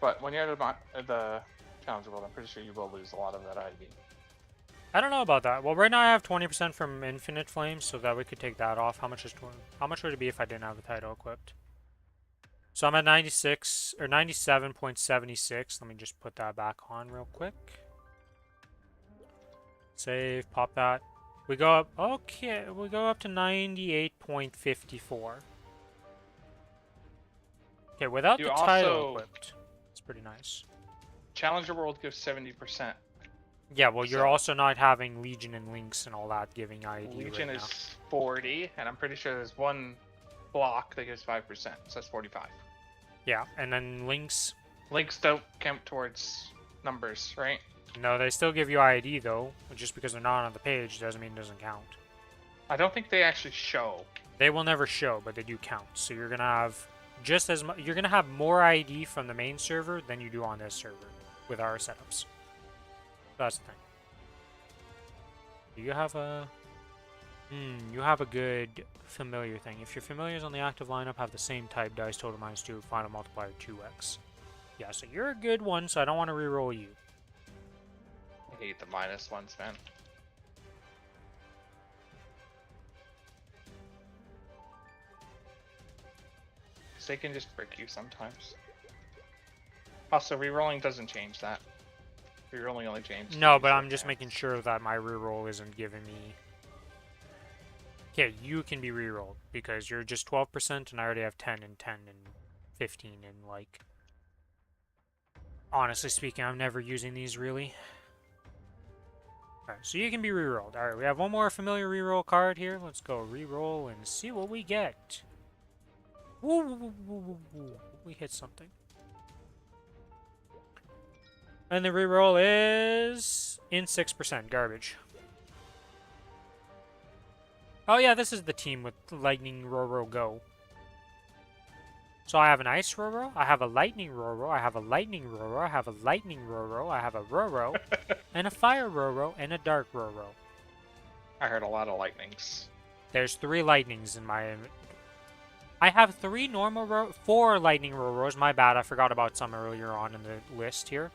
But when you're at the Challenger World, I'm pretty sure you will lose a lot of that ID. I don't know about that. Well, right now I have 20% from Infinite Flames, so that we could take that off. How much would it be if I didn't have the title equipped? So I'm at 96 or 97.76. Let me just put that back on real quick. Save, pop that. We go up. Okay, we go up to 98.54. Okay, without the title equipped, it's pretty nice. Challenger World gives 70%. Yeah, well, you're also not having Legion and Lynx and all that giving ID. Legion is 40, and I'm pretty sure there's one block that gives 5%, so that's 45. Yeah, and then Lynx. Lynx don't count towards numbers, right? No, they still give you ID though. Just because they're not on the page doesn't mean it doesn't count. I don't think they actually show. They will never show, but they do count. So you're gonna have just as much. You're gonna have more ID from the main server than you do on this server with our setups. That's the thing. Do you have a? You have a good familiar thing. If your familiars on the active lineup have the same type dice, total -2, final multiplier 2x. Yeah, so you're a good one, so I don't want to reroll you. I hate the -1s, man. Because they can just brick you sometimes. Also, rerolling doesn't change that. Rerolling only changes. No, but I'm just making sure that my reroll isn't giving me... Okay, you can be rerolled because you're just 12% and I already have 10 and 10 and 15 and like... Honestly speaking, I'm never using these really. Alright, so you can be rerolled. Alright, we have one more familiar reroll card here. Let's go reroll and see what we get. Woo! We hit something. And the reroll is in 6%, garbage. Oh yeah, this is the team with Lightning Roro Go. So I have an Ice Roro, I have a Lightning Roro, I have a Lightning Roro, I have a Lightning Roro, I have a Roro, and a Fire Roro, and a Dark Roro. I heard a lot of lightnings. There's 3 lightnings in my... I have 4 Lightning Roros, my bad, I forgot about some earlier on in the list here.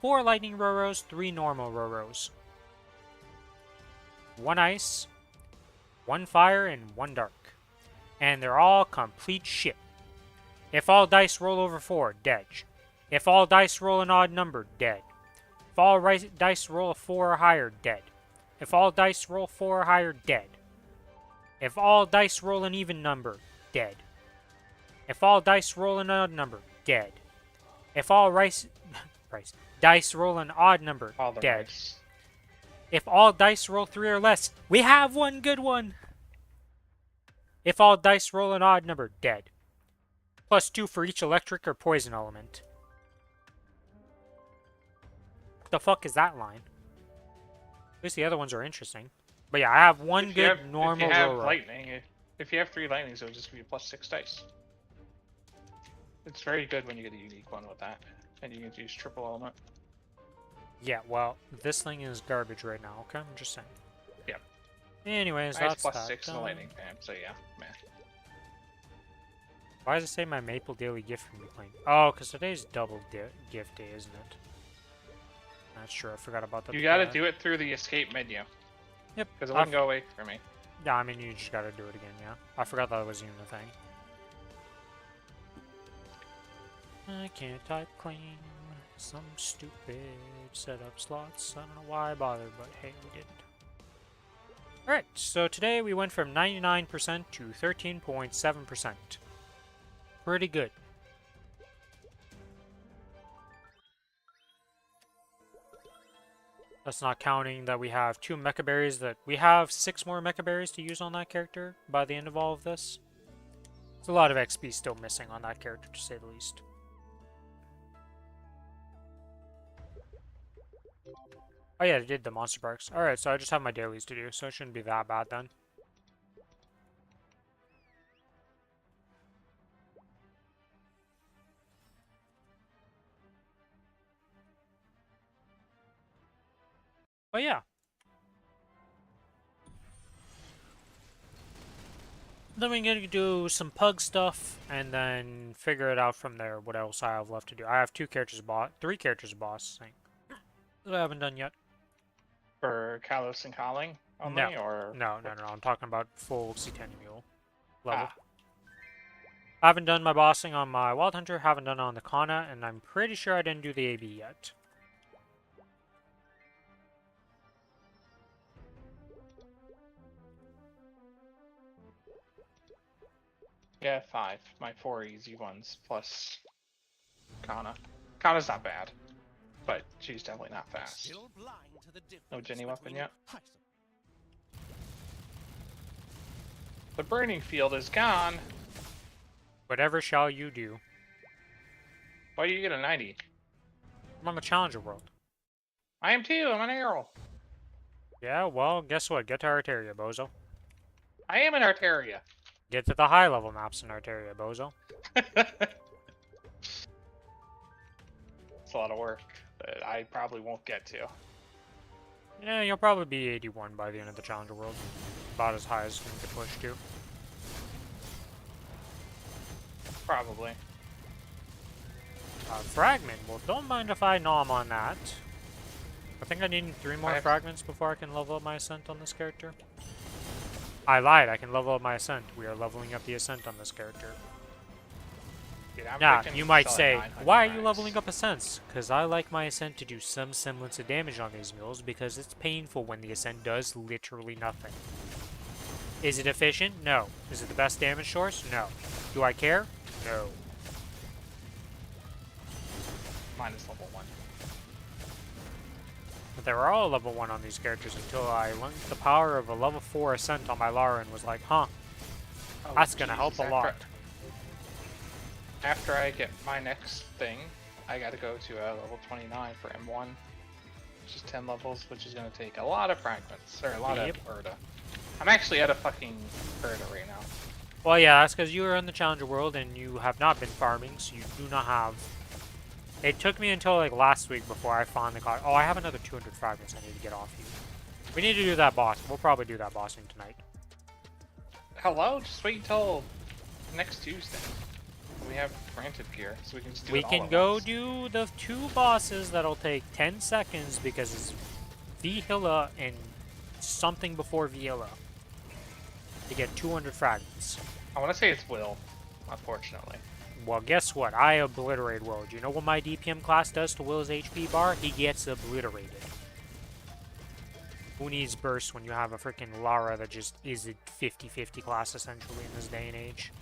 4 Lightning Roros, 3 normal Roros. 1 Ice, 1 Fire, and 1 Dark. And they're all complete shit. If all dice roll over 4, dead. If all dice roll an odd number, dead. If all dice roll a 4 or higher, dead. If all dice roll 4 or higher, dead. If all dice roll an even number, dead. If all dice roll an odd number, dead. If all dice roll an odd number, dead. Rice. If all dice roll 3 or less, we have one good one. If all dice roll an odd number, dead. +2 for each electric or poison element. What the fuck is that line? At least the other ones are interesting. But yeah, I have one good normal If you have Roro. lightning, if you have 3 lightnings, it'll just give you +6 dice. It's very good when you get a unique one with that. And you can use triple element. Yeah, well, this thing is garbage right now, okay? I'm just saying. Yep. Anyways, I have that's that. +6 in the lightning fan, so yeah, man. Why does it say my Maple Daily gift from me playing? Oh, because today's double gift day, isn't it? Not sure, I forgot about that. You gotta do it through the escape menu. Yep. Because it wouldn't go away for me. Yeah, I mean, you just gotta do it again, yeah. I forgot that was even a thing. I can't type clean. Some stupid setup slots. I don't know why I bothered, but hey, we did. Alright, so today we went from 99% to 13.7%. Pretty good. That's not counting that we have 2 mecha berries that we have 6 more mecha berries to use on that character by the end of all of this. There's a lot of XP still missing on that character, to say the least. Oh yeah, I did the monster parks. Alright, so I just have my dailies to do, so it shouldn't be that bad then. But yeah. Then we're gonna do some pug stuff, and then figure it out from there, what else I have left to do. I have 3 characters bossing that I haven't done yet. For Kalos and Calling only, or no. I'm talking about full C10 mule level. I haven't done my bossing on my Wild Hunter, haven't done it on the Kana, and I'm pretty sure I didn't do the AB yet. Yeah, 5. My 4 easy ones plus Kana. Kana's not bad, but she's definitely not fast. No Jenny weapon yet. The burning field is gone. Whatever shall you do. Why do you get a 90? I'm on the Challenger World. I am too, I'm an arrow. Yeah, well, guess what? Get to Arteria, bozo. I am in Arteria. Get to the high level maps in Arteria, bozo. It's a lot of work that I probably won't get to. Yeah, you'll probably be 81 by the end of the Challenger World. About as high as you can push to. Probably. Fragment. Well, don't mind if I nom on that. I think I need 3 more fragments before I can level up my Ascent on this character. I lied, I can level up my Ascent. We are leveling up the Ascent on this character. Now, you might say, why are you leveling up Ascents? Because I like my Ascent to do some semblance of damage on these mules, because it's painful when the Ascent does literally nothing. Is it efficient? No. Is it the best damage source? No. Do I care? No. Mine is level 1. But they were all level 1 on these characters until I learned the power of a level 4 Ascent on my Lara and was like, huh, that's gonna help a lot. After I get my next thing, I gotta go to level 29 for M1, which is 10 levels, which is gonna take a lot of fragments, or a lot of Urda. I'm actually at a fucking Urda right now. Well, yeah, that's because you are in the Challenger World and you have not been farming, so you do not have... It took me until like last week before I finally got... Oh, I have another 200 fragments I need to get off you. We need to do that boss. We'll probably do that bossing tonight. Hello? Just wait until next Tuesday. We have granted gear, so we can just do it all at once. We can go do the 2 bosses that'll take 10 seconds because it's Vihilla and something before Vihilla to get 200 fragments. I want to say it's Will, unfortunately. Well, guess what? I obliterate Will. Do you know what my DPM class does to Will's HP bar? He gets obliterated. Who needs burst when you have a freaking Lara that just is a 50-50 class essentially in this day and age?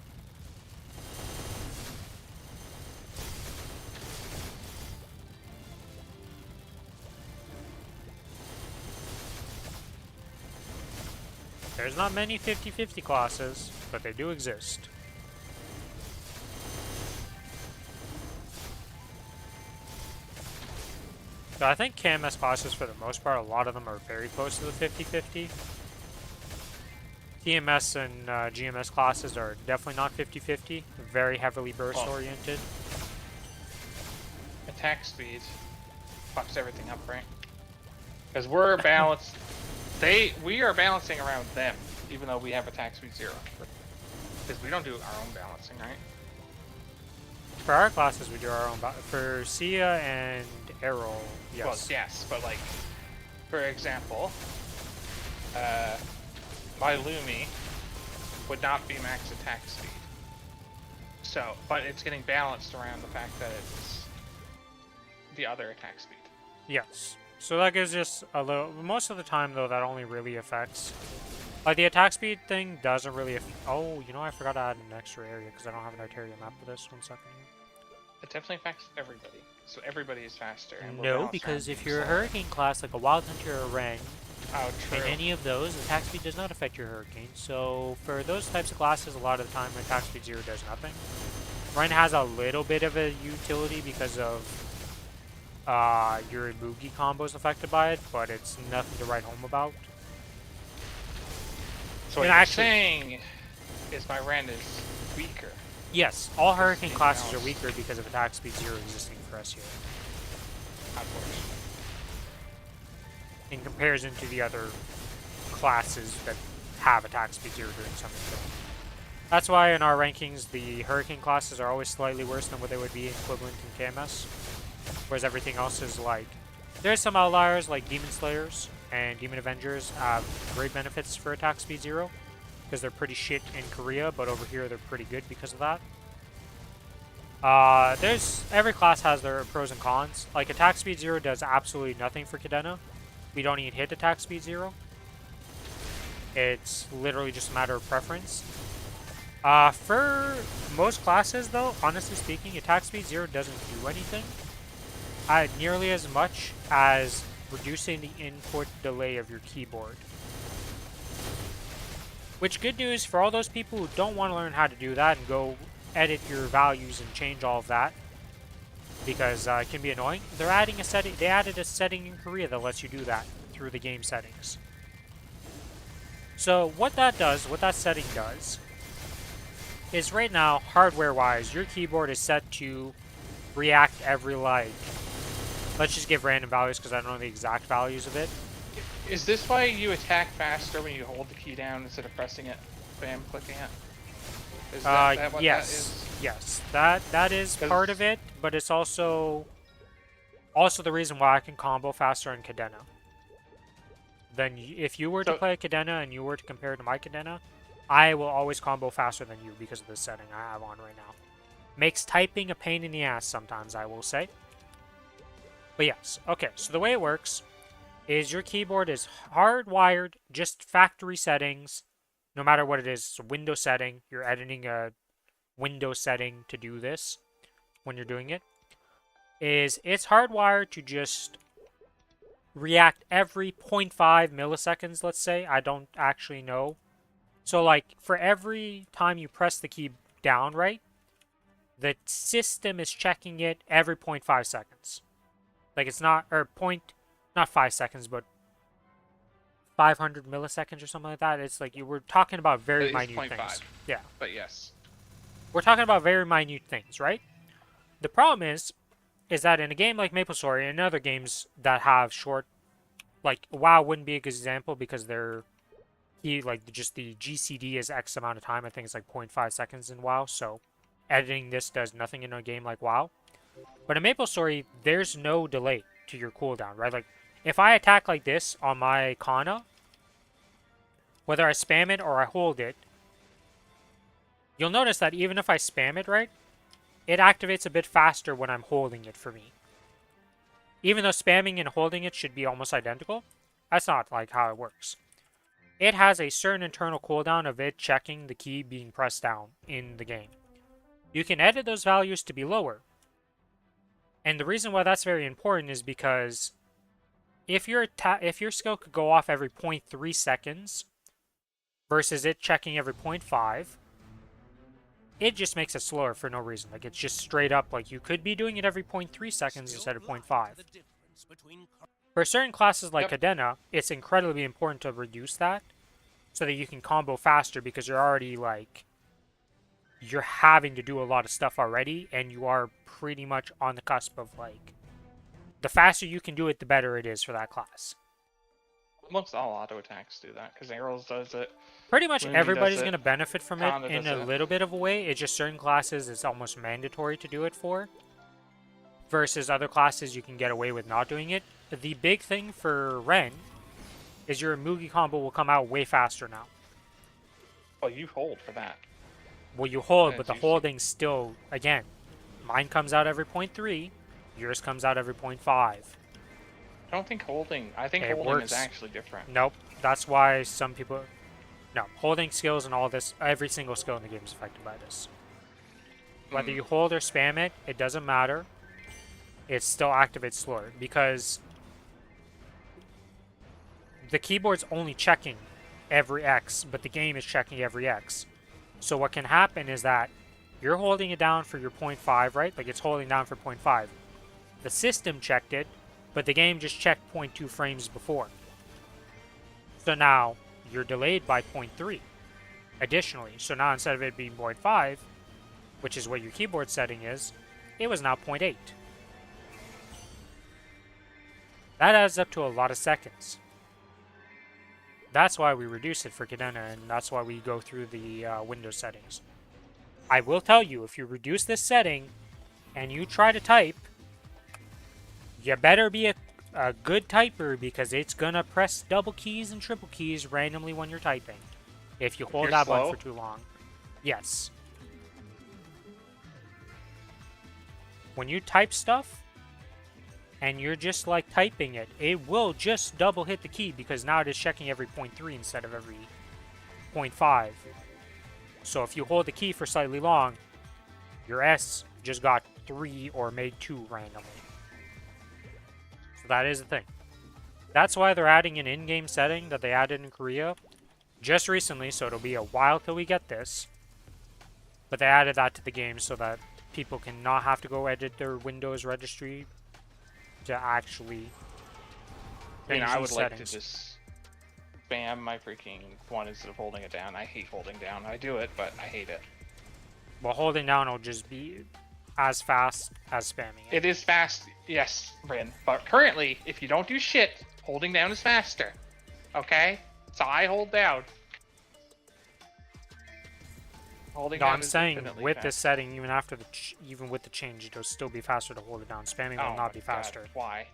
There's not many 50-50 classes, but they do exist. So I think KMS classes, for the most part, a lot of them are very close to the 50-50. TMS and GMS classes are definitely not 50-50, very heavily burst-oriented. Attack speed fucks everything up, right? Because we're balanced... We are balancing around them, even though we have attack speed 0. Because we don't do our own balancing, right? For our classes, we do our own for Sia and Errol, yes. Well, yes, but like, for example, by Lumi would not be max attack speed. So, but it's getting balanced around the fact that it's the other attack speed. Yes. So that gives just a little... Most of the time, though, that only really affects... Like, the attack speed thing doesn't really... Oh, you know, I forgot to add an extra area because I don't have an Arteria map for this. 1 second here. It definitely affects everybody. So everybody is faster. And no, because if you're a Hurricane class, like a Wild Hunter or a Ren, true. in any of those, attack speed does not affect your Hurricane. So for those types of classes, a lot of the time, attack speed 0 does nothing. Ren has a little bit of a utility because of your Mugi combos affected by it, but it's nothing to write home about. So what you're saying is my Ren is weaker. Yes, all Hurricane classes are weaker because of attack speed 0 existing for us here. Unfortunately. In comparison to the other classes that have attack speed 0 doing something. That's why in our rankings, the Hurricane classes are always slightly worse than what they would be equivalent in KMS. Whereas everything else is like... There's some outliers like Demon Slayers and Demon Avengers have great benefits for attack speed 0. Because they're pretty shit in Korea, but over here they're pretty good because of that. Every class has their pros and cons. Like attack speed 0 does absolutely nothing for Cadena. We don't even hit attack speed 0. It's literally just a matter of preference. For most classes though, honestly speaking, attack speed 0 doesn't do anything. Nearly as much as reducing the input delay of your keyboard. Which, good news for all those people who don't want to learn how to do that and go edit your values and change all of that, because it can be annoying. They added a setting in Korea that lets you do that through the game settings. So what that setting does, is right now, hardware-wise, your keyboard is set to react every let's just give random values because I don't know the exact values of it. Is this why you attack faster when you hold the key down instead of pressing it, bam, clicking it? Is that what yes, that is? Yes, that is part of it, but it's also the reason why I can combo faster in Cadena. Then if you were to play Cadena and you were to compare it to my Cadena, I will always combo faster than you because of the setting I have on right now. Makes typing a pain in the ass sometimes, I will say. But yes, okay, so the way it works is your keyboard is hardwired, just factory settings, no matter what it is. It's a window setting. You're editing a window setting to do this when you're doing it. It's hardwired to just react every 0.5 milliseconds, let's say. I don't actually know. So, like, for every time you press the key down, right, the system is checking it every 0.5 seconds. Like, it's not, not 5 seconds, but 500 milliseconds or something like that. It's like we're talking about very minute things. Yeah. But yes. We're talking about very minute things, right? The problem is that in a game like Maplestory and other games that have short, like WoW wouldn't be a good example because just the GCD is X amount of time. I think it's like 0.5 seconds in WoW, so editing this does nothing in a game like WoW. But in Maplestory, there's no delay to your cooldown, right? Like, if I attack like this on my Kana, whether I spam it or I hold it, you'll notice that even if I spam it, right, it activates a bit faster when I'm holding it for me. Even though spamming and holding it should be almost identical, that's not like how it works. It has a certain internal cooldown of it checking the key being pressed down in the game. You can edit those values to be lower. And the reason why that's very important is because if your skill could go off every 0.3 seconds versus it checking every 0.5, it just makes it slower for no reason. Like, it's just straight up, like, you could be doing it every 0.3 seconds instead of 0.5. For certain classes like Cadena, it's incredibly important to reduce that so that you can combo faster because you're already, like, you're having to do a lot of stuff already and you are pretty much on the cusp of, like, the faster you can do it, the better it is for that class. Almost all auto attacks do that because Arrows does it. Pretty much everybody's going to benefit from it in a little bit of a way. It's just certain classes it's almost mandatory to do it for. Versus other classes you can get away with not doing it. The big thing for Ren is your Mugi combo will come out way faster now. Well, you hold for that. Well, you hold, but the holding still, again, mine comes out every 0.3, yours comes out every 0.5. I don't think holding. I think holding is actually different. Nope. That's why some people. No, holding skills and all this, every single skill in the game is affected by this. Whether you hold or spam it, it doesn't matter. It still activates slower because the keyboard's only checking every X, but the game is checking every X. So what can happen is that you're holding it down for your 0.5, right? Like it's holding down for 0.5. The system checked it, but the game just checked 0.2 frames before. So now you're delayed by 0.3 additionally. So now instead of it being 0.5, which is what your keyboard setting is, it was now 0.8. That adds up to a lot of seconds. That's why we reduce it for Cadena, and that's why we go through the Windows settings. I will tell you, if you reduce this setting and you try to type, you better be a good typer because it's gonna press double keys and triple keys randomly when you're typing. If you hold that button for too long. Yes. When you type stuff and you're just like typing it, it will just double hit the key because now it is checking every 0.3 instead of every 0.5. So if you hold the key for slightly long, your S just got 3 or made 2 randomly. So that is the thing. That's why they're adding an in-game setting that they added in Korea just recently, so it'll be a while till we get this. But they added that to the game so that people can not have to go edit their Windows registry to actually change I would settings. like to just spam my freaking one instead of holding it down. I hate holding down. I do it, but I hate it. Well, holding down will just be as fast as spamming it. It is fast, yes, Rin. But currently, if you don't do shit, holding down is faster. Okay? So I hold down. Holding down I'm saying with this setting, even after the even with the change, it'll still be faster to hold it down. Spamming will not be faster. God, why?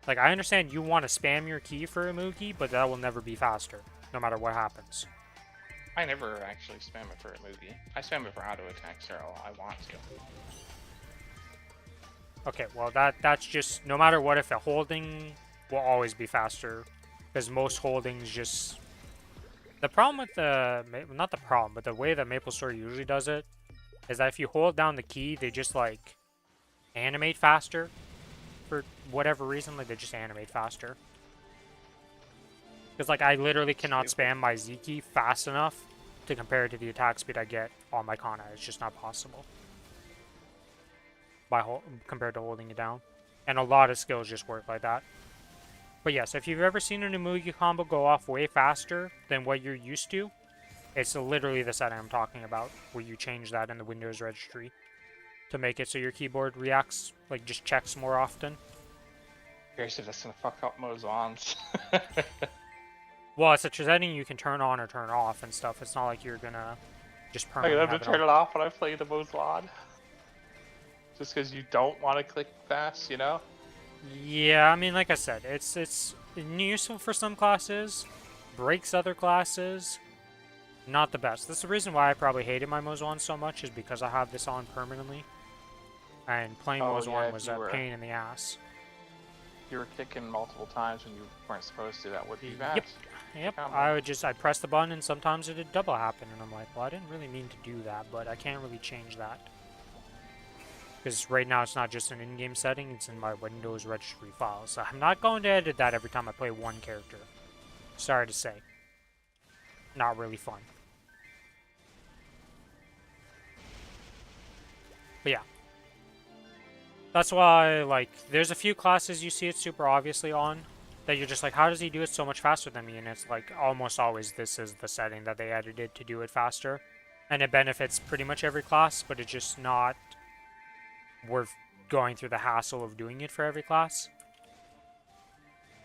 Like, I understand you want to spam your key for a Moogie, but that will never be faster, no matter what happens. I never actually spam it for a Moogie. I spam it for auto attacks, or I want to. Okay, well that's just no matter what. If a holding will always be faster, because most holdings just. The problem with the not the problem, but the way that Maplestory usually does it is that if you hold down the key, they just like animate faster. For whatever reason, like they just animate faster. Because like I literally cannot spam my Z key fast enough to compare it to the attack speed I get on my Kana. It's just not possible. Compared to holding it down. And a lot of skills just work like that. But yes, if you've ever seen an Imugi combo go off way faster than what you're used to, it's literally the setting I'm talking about, where you change that in the Windows registry to make it so your keyboard reacts, like just checks more often. Seriously, that's gonna fuck up Mozons. Well, it's a setting you can turn on or turn off and stuff. It's not like you're gonna just permanently I have to turn it off when I play the Mozon. Just because you don't want to click fast, you know? Yeah, I mean, like I said, it's useful for some classes, breaks other classes. Not the best. That's the reason why I probably hated my Mozon so much, is because I have this on permanently. And playing Mozon was a pain in the ass. You were kicking multiple times when you weren't supposed to, that would be bad. Yep. I'd press the button and sometimes it'd double happen, and I'm like, well, I didn't really mean to do that, but I can't really change that. Because right now it's not just an in-game setting, it's in my Windows registry file. So I'm not going to edit that every time I play one character. Sorry to say. Not really fun. But yeah. That's why, like, there's a few classes you see it super obviously on, that you're just like, how does he do it so much faster than me? And it's like, almost always this is the setting that they edited to do it faster. And it benefits pretty much every class, but it's just not worth going through the hassle of doing it for every class.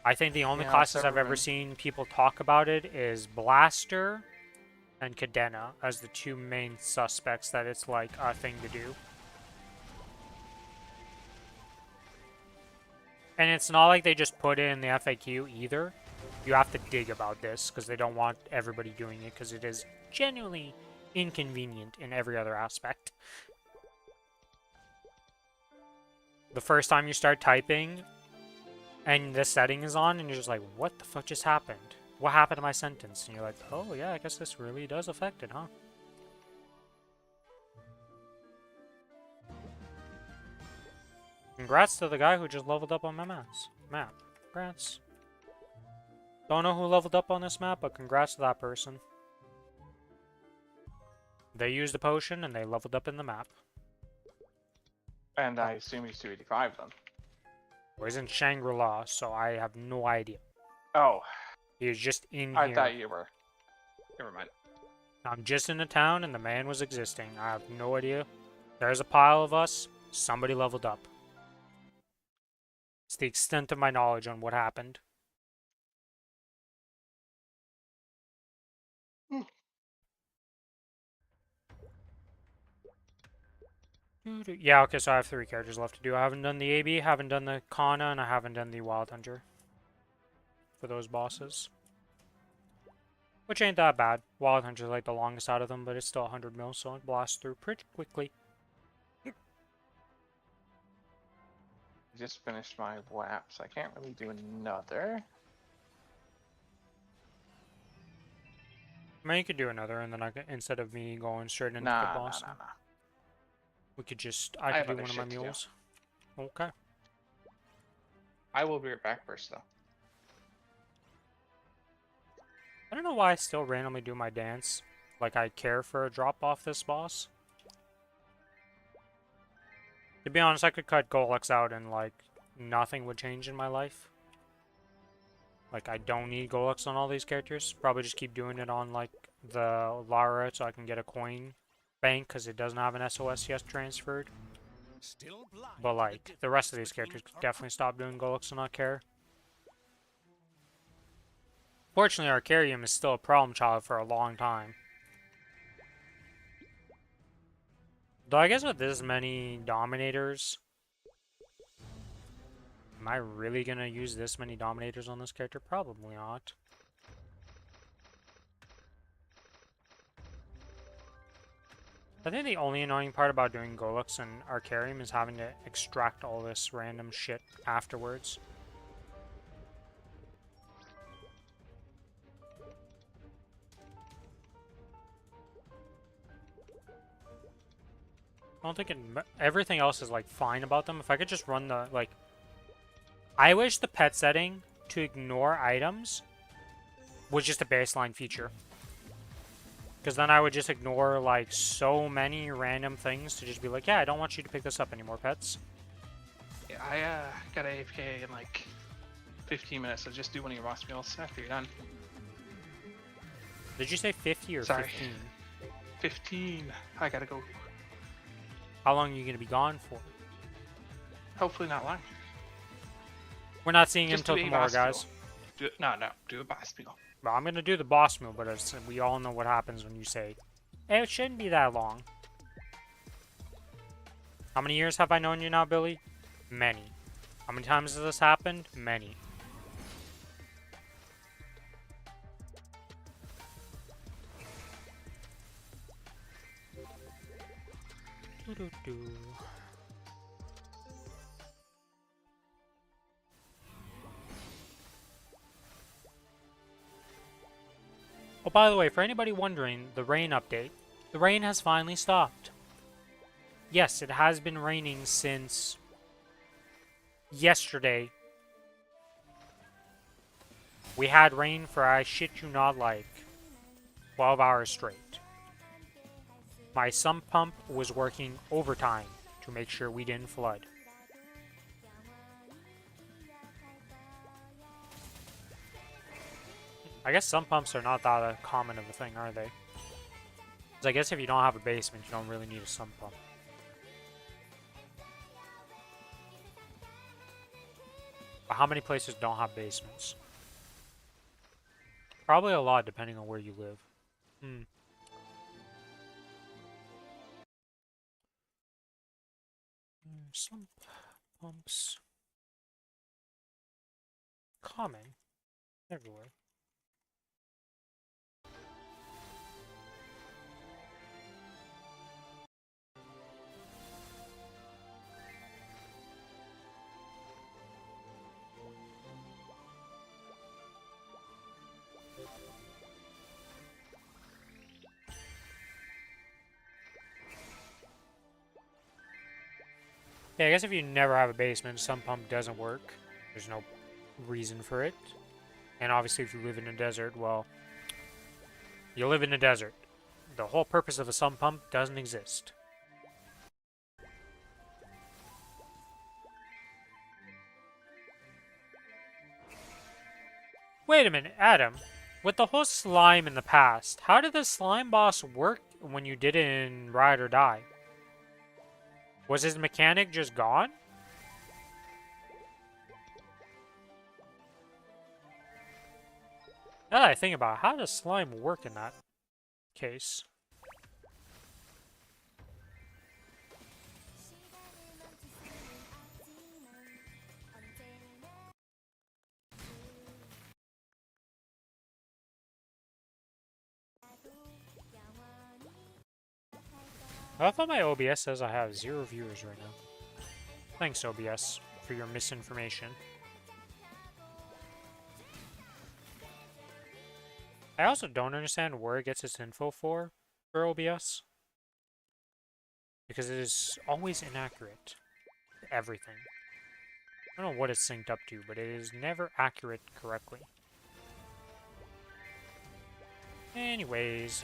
I think the only classes I've ever seen people talk about it is Blaster and Cadena as the two main suspects that it's like a thing to do. And it's not like they just put it in the FAQ either. You have to dig about this because they don't want everybody doing it because it is genuinely inconvenient in every other aspect. The first time you start typing and the setting is on and you're just like, what the fuck just happened? What happened to my sentence? And you're like, oh yeah, I guess this really does affect it, huh? Congrats to the guy who just leveled up on my map. Congrats. Don't know who leveled up on this map, but congrats to that person. They used a potion and they leveled up in the map. And I assume he's 285 then. Well, he's in Shangri-La, so I have no idea. Oh. He was just in here. I thought you were. Never mind. I'm just in the town and the man was existing. I have no idea. There's a pile of us. Somebody leveled up. It's the extent of my knowledge on what happened. Yeah, okay, so I have 3 characters left to do. I haven't done the AB, haven't done the Kana, and I haven't done the Wild Hunter for those bosses. Which ain't that bad. Wild Hunter's like the longest out of them, but it's still 100 mil, so it blasts through pretty quickly. Just finished my WAP, so I can't really do another. I mean, you could do another, and then I could, instead of me going straight into the boss, Nah. we could just, I could do one of my mules. Okay. I will be right back first, though. I don't know why I still randomly do my dance. Like, I care for a drop off this boss. To be honest, I could cut Golux out and, like, nothing would change in my life. Like, I don't need Golux on all these characters. Probably just keep doing it on, like, the Lara so I can get a coin bank because it doesn't have an SOS yet transferred. But, like, the rest of these characters could definitely stop doing Golux and not care. Fortunately, Arcarium is still a problem child for a long time. Though I guess with this many Dominators, am I really gonna use this many Dominators on this character? Probably not. I think the only annoying part about doing Golux and Arcarium is having to extract all this random shit afterwards. I don't think everything else is, like, fine about them. If I could just run the, like... I wish the pet setting to ignore items was just a baseline feature. Because then I would just ignore, like, so many random things to just be like, yeah, I don't want you to pick this up anymore, pets. Yeah, I got AFK in, like, 15 minutes, so just do one of your boss meals after you're done. Did you say 50 or Sorry. 15? 15. I gotta go. How long are you going to be gone for? Hopefully not long. We're not seeing him Just till tomorrow, guys. No, do a boss meal. Well, I'm going to do the boss meal, but we all know what happens when you say, hey, it shouldn't be that long. How many years have I known you now, Billy? Many. How many times has this happened? Many. Oh, by the way, for anybody wondering, the rain update. The rain has finally stopped. Yes, it has been raining since yesterday. We had rain for, I shit you not, like 12 hours straight. My sump pump was working overtime to make sure we didn't flood. I guess sump pumps are not that common of a thing, are they? Because I guess if you don't have a basement, you don't really need a sump pump. But how many places don't have basements? Probably a lot, depending on where you live. Sump pumps. common everywhere. Yeah, I guess if you never have a basement, Sun Pump doesn't work. There's no reason for it. And obviously if you live in a desert, well, you live in a desert. The whole purpose of a Sun Pump doesn't exist. Wait a minute, Adam. With the whole slime in the past, how did the slime boss work when you did it in Ride or Die? Was his mechanic just gone? Now that I think about it, how does slime work in that case? I thought my OBS says I have 0 viewers right now. Thanks, OBS, for your misinformation. I also don't understand where it gets its info for OBS. Because it is always inaccurate. Everything. I don't know what it's synced up to, but it is never accurate correctly. Anyways.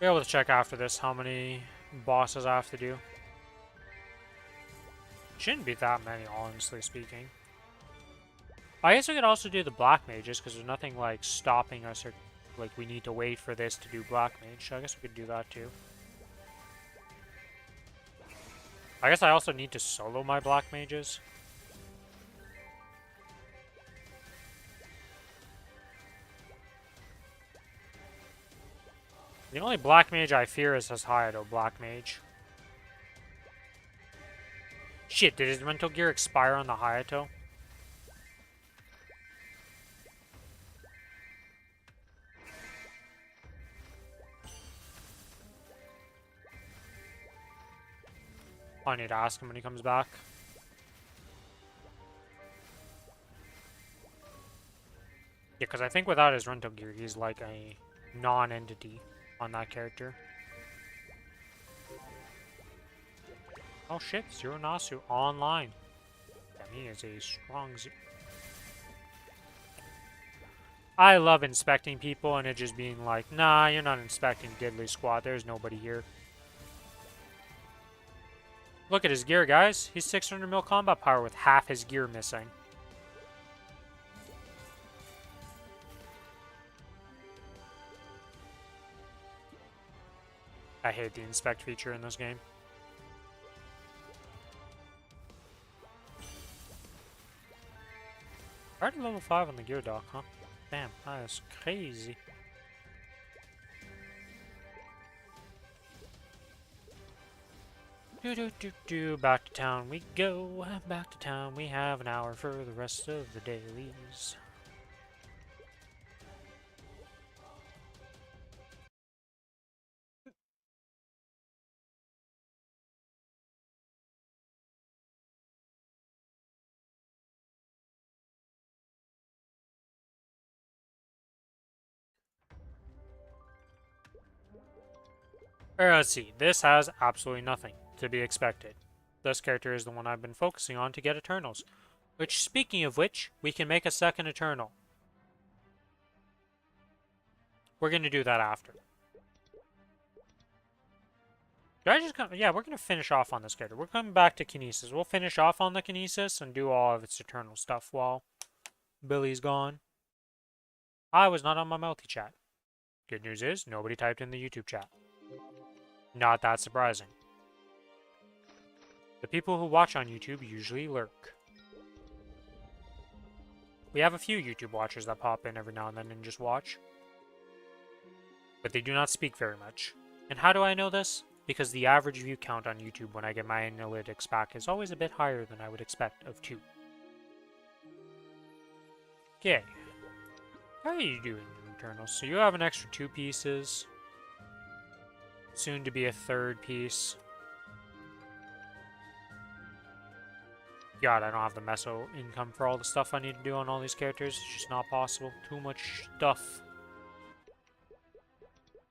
Be able to check after this how many bosses I have to do. Shouldn't be that many, honestly speaking. I guess we could also do the Black Mages, because there's nothing like stopping us or like we need to wait for this to do Black Mage, so I guess we could do that too. I guess I also need to solo my Black Mages. The only Black Mage I fear is his Hayato Black Mage. Shit, did his rental gear expire on the Hayato? I need to ask him when he comes back. Yeah, because I think without his rental gear, he's like a non-entity on that character. Oh shit, Zero Nasu online. That means a strong I love inspecting people and it just being like, nah, you're not inspecting Diddly Squad, there's nobody here. Look at his gear, guys. He's 600 mil combat power with half his gear missing. I hate the inspect feature in this game. Already level 5 on the gear dock, huh? Damn, that is crazy. Back to town we go. Back to town we have an hour for the rest of the dailies. Let's see. This has absolutely nothing to be expected. This character is the one I've been focusing on to get Eternals. Which, speaking of which, we can make a second Eternal. We're going to do that after. Do I just come? Yeah, we're going to finish off on this character. We're coming back to Kinesis. We'll finish off on the Kinesis and do all of its Eternal stuff while Billy's gone. I was not on my multi-chat. Good news is, nobody typed in the YouTube chat. Not that surprising. The people who watch on YouTube usually lurk. We have a few YouTube watchers that pop in every now and then and just watch. But they do not speak very much. And how do I know this? because the average view count on YouTube when I get my analytics back is always a bit higher than I would expect of 2. Okay. How are you doing, Eternals? So you have an extra 2 pieces. Soon to be a 3rd piece. God, I don't have the meso income for all the stuff I need to do on all these characters. It's just not possible. Too much stuff.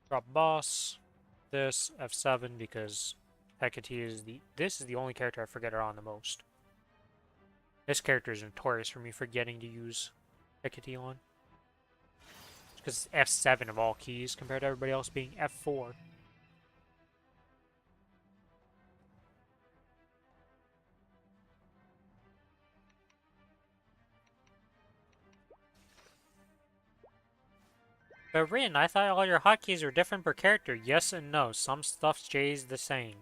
Drop boss. This, F7, because Hecate is this is the only character I forget her on the most. This character is notorious for me forgetting to use Hecate on. Because it's F7 of all keys compared to everybody else being F4. But Rin, I thought all your hotkeys were different per character. Yes and no. Some stuff stays the same.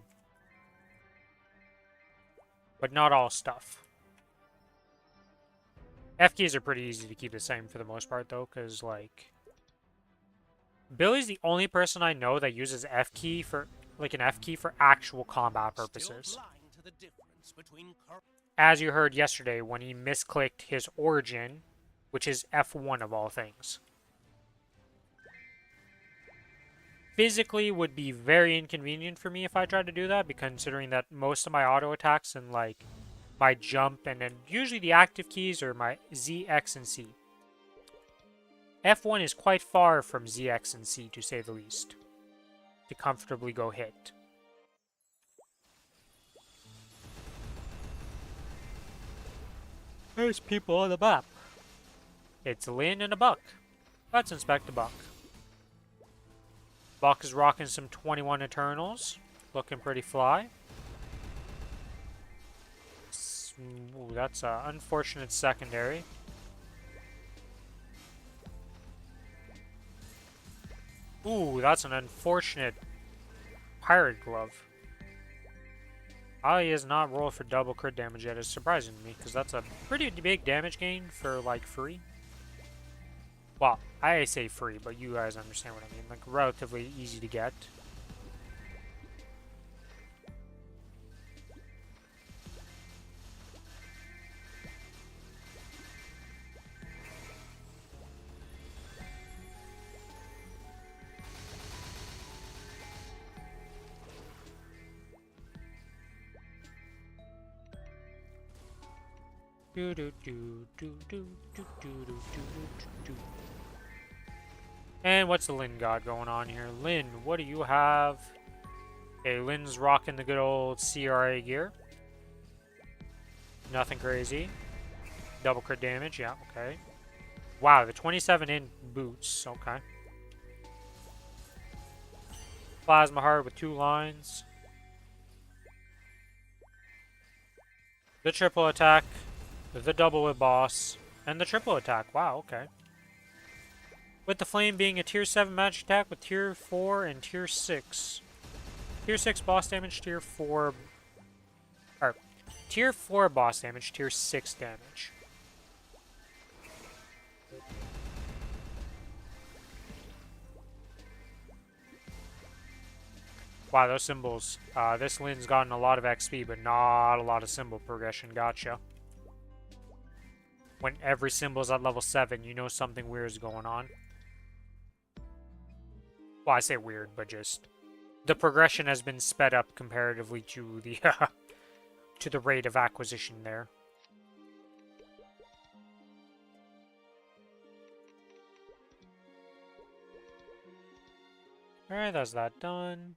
But not all stuff. F keys are pretty easy to keep the same for the most part, though, because, like... Billy's the only person I know that uses F key for, like, an F key for actual combat purposes. As you heard yesterday when he misclicked his origin, which is F1 of all things. Physically would be very inconvenient for me if I tried to do that, considering that most of my auto attacks and, like, my jump and then usually the active keys are my Z, X, and C. F1 is quite far from Z, X, and C, to say the least, to comfortably go hit. There's people on the map. It's Lynn and a Buck. Let's inspect the Buck. Buck is rocking some 21 Eternals. Looking pretty fly. Ooh, that's an unfortunate secondary. Ooh, that's an unfortunate pirate glove. Ali has not rolled for double crit damage yet. It's surprising to me, because that's a pretty big damage gain for, like, free. Well, I say free, but you guys understand what I mean. Like, relatively easy to get. And what's the Lynn got going on here? Lynn, what do you have? Okay, Lynn's rocking the good old CRA gear. Nothing crazy. Double crit damage, yeah, okay. Wow, the 27 in boots, okay. Plasma heart with 2 lines. The triple attack. The double with boss, and the triple attack. Wow, okay. With the flame being a tier 7 magic attack with tier 4 and tier 6. Tier 6 boss damage, tier 4... Or, tier 4 boss damage, tier 6 damage. Wow, those symbols. This Lynn's gotten a lot of XP, but not a lot of symbol progression. Gotcha. When every symbol's at level 7, you know something weird is going on. Well, I say weird, but just... The progression has been sped up comparatively to the, to the rate of acquisition there. Alright, that's that done.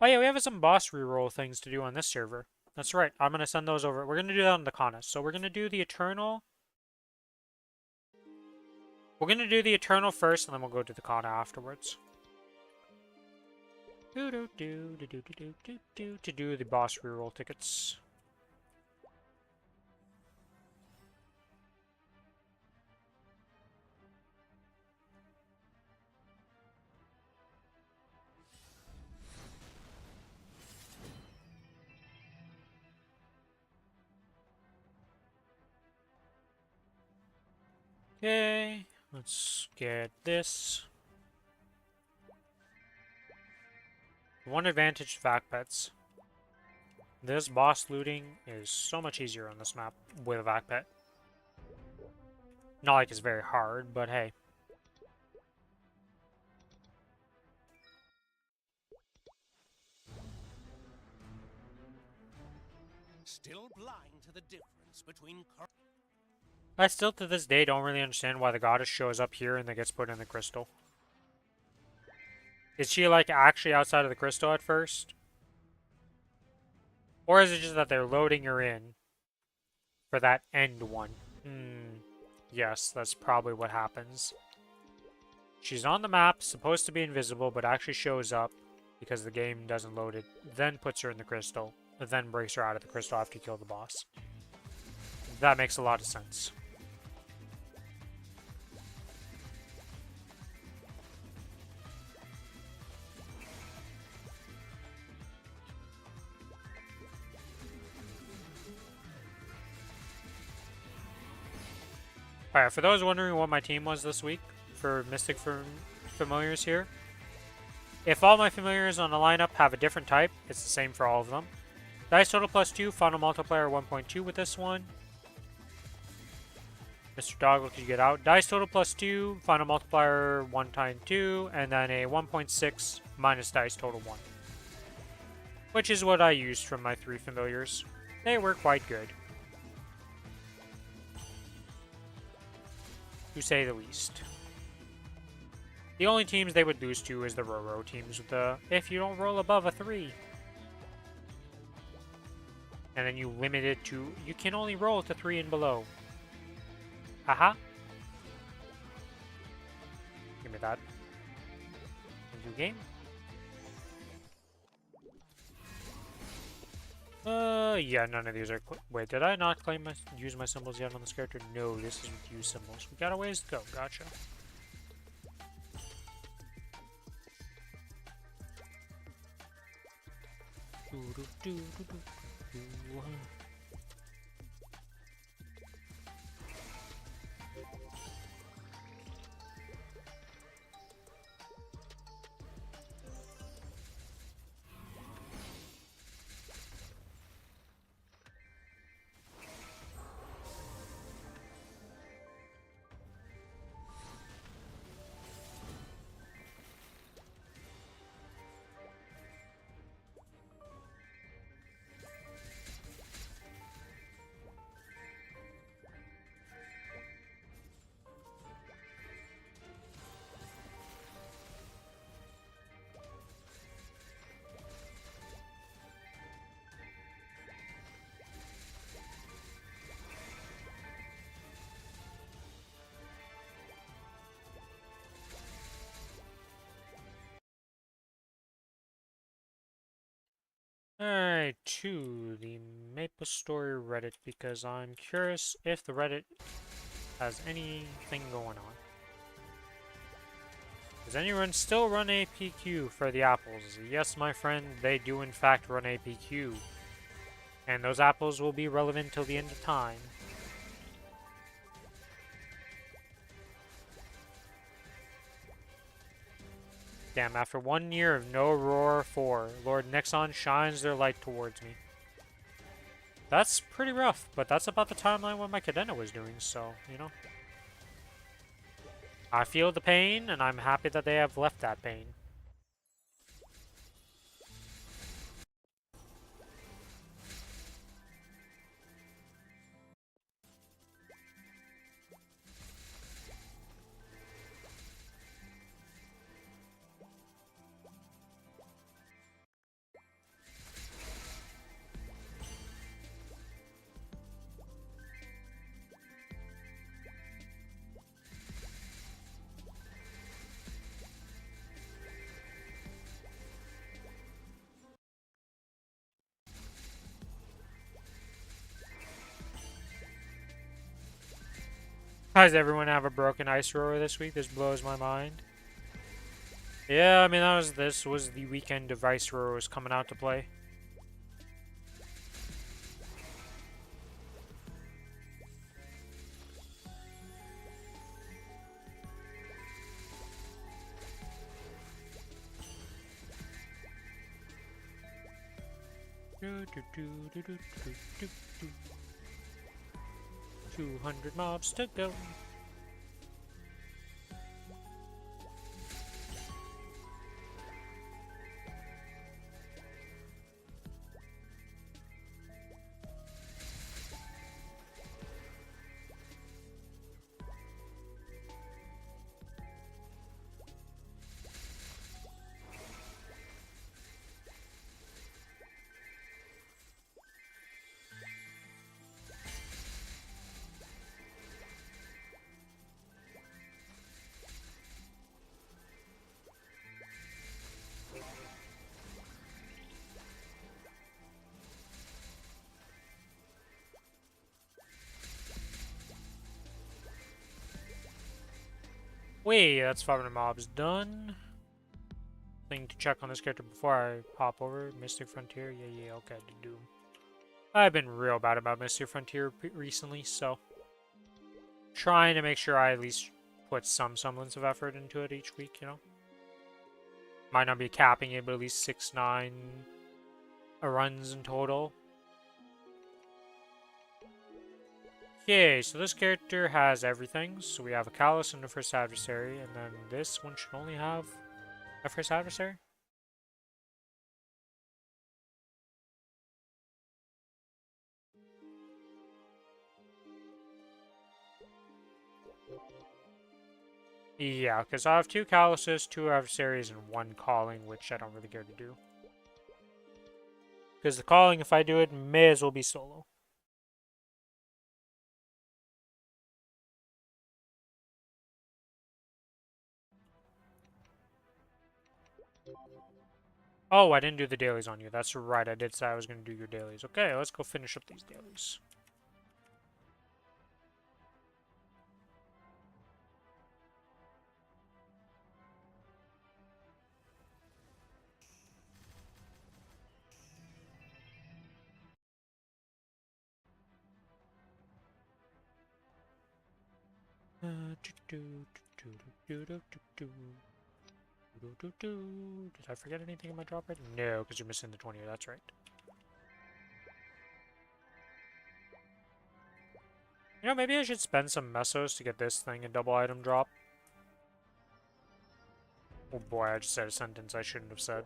Oh yeah, we have some boss reroll things to do on this server. That's right, I'm going to send those over. We're going to do that on the Kronos. So we're going to do the Eternal... We're going to do the Eternal first, and then we'll go to the Kana afterwards. To do the boss reroll tickets. Okay, let's get this. One advantage to vac pets. This boss looting is so much easier on this map with a vac pet. Not like it's very hard, but hey. Still blind to the difference between. I still to this day don't really understand why the goddess shows up here and then gets put in the crystal. Is she like actually outside of the crystal at first? Or is it just that they're loading her in for that end one? Yes, that's probably what happens. She's on the map, supposed to be invisible, but actually shows up because the game doesn't load it, then puts her in the crystal, then breaks her out of the crystal after you kill the boss. That makes a lot of sense. Alright, for those wondering what my team was this week for Mystic Familiars here, if all my Familiars on the lineup have a different type, it's the same for all of them. Dice total +2, final multiplier 1.2 with this one. Mr. Dog, what did you get out? Dice total +2, final multiplier 1 times 2, and then a 1.6 minus dice total 1. Which is what I used from my 3 Familiars. They were quite good, to say the least. The only teams they would lose to is the Roro teams with the if you don't roll above a 3. And then you limit it to you can only roll to 3 and below. Haha. Give me that. New game. Yeah, none of these are. Wait, did I not claim use my symbols yet on this character? No, this is with use symbols. We got a ways to go. Gotcha. Alright, to the Maplestory Reddit, because I'm curious if the Reddit has anything going on. Does anyone still run APQ for the apples? Yes, my friend, they do in fact run APQ. And those apples will be relevant till the end of time. Damn, after 1 year of no Aurora 4, Lord Nexon shines their light towards me. That's pretty rough, but that's about the timeline what my Cadena was doing, so, you know. I feel the pain, and I'm happy that they have left that pain. How does everyone have a broken ice rower this week? This blows my mind. Yeah, I mean this was the weekend of ice rowers coming out to play. 200 mobs to go. Wait, that's 500 mobs done. Thing to check on this character before I hop over. Mystic Frontier, yeah, okay, to do. I've been real bad about Mystic Frontier recently, so trying to make sure I at least put some semblance of effort into it each week, you know? Might not be capping it, but at least 6-9 runs in total. Okay, so this character has everything. So we have a Callus and a first adversary, and then this one should only have a first adversary. Yeah, because I have 2 Calluses, 2 adversaries, and 1 calling, which I don't really care to do. Because the calling, if I do it, may as well be solo. Oh, I didn't do the dailies on you. That's right, I did say I was going to do your dailies. Okay, let's go finish up these dailies. Did I forget anything in my drop rate? No, because you're missing the 20. That's right. You know, maybe I should spend some mesos to get this thing a double item drop. Oh boy, I just said a sentence I shouldn't have said.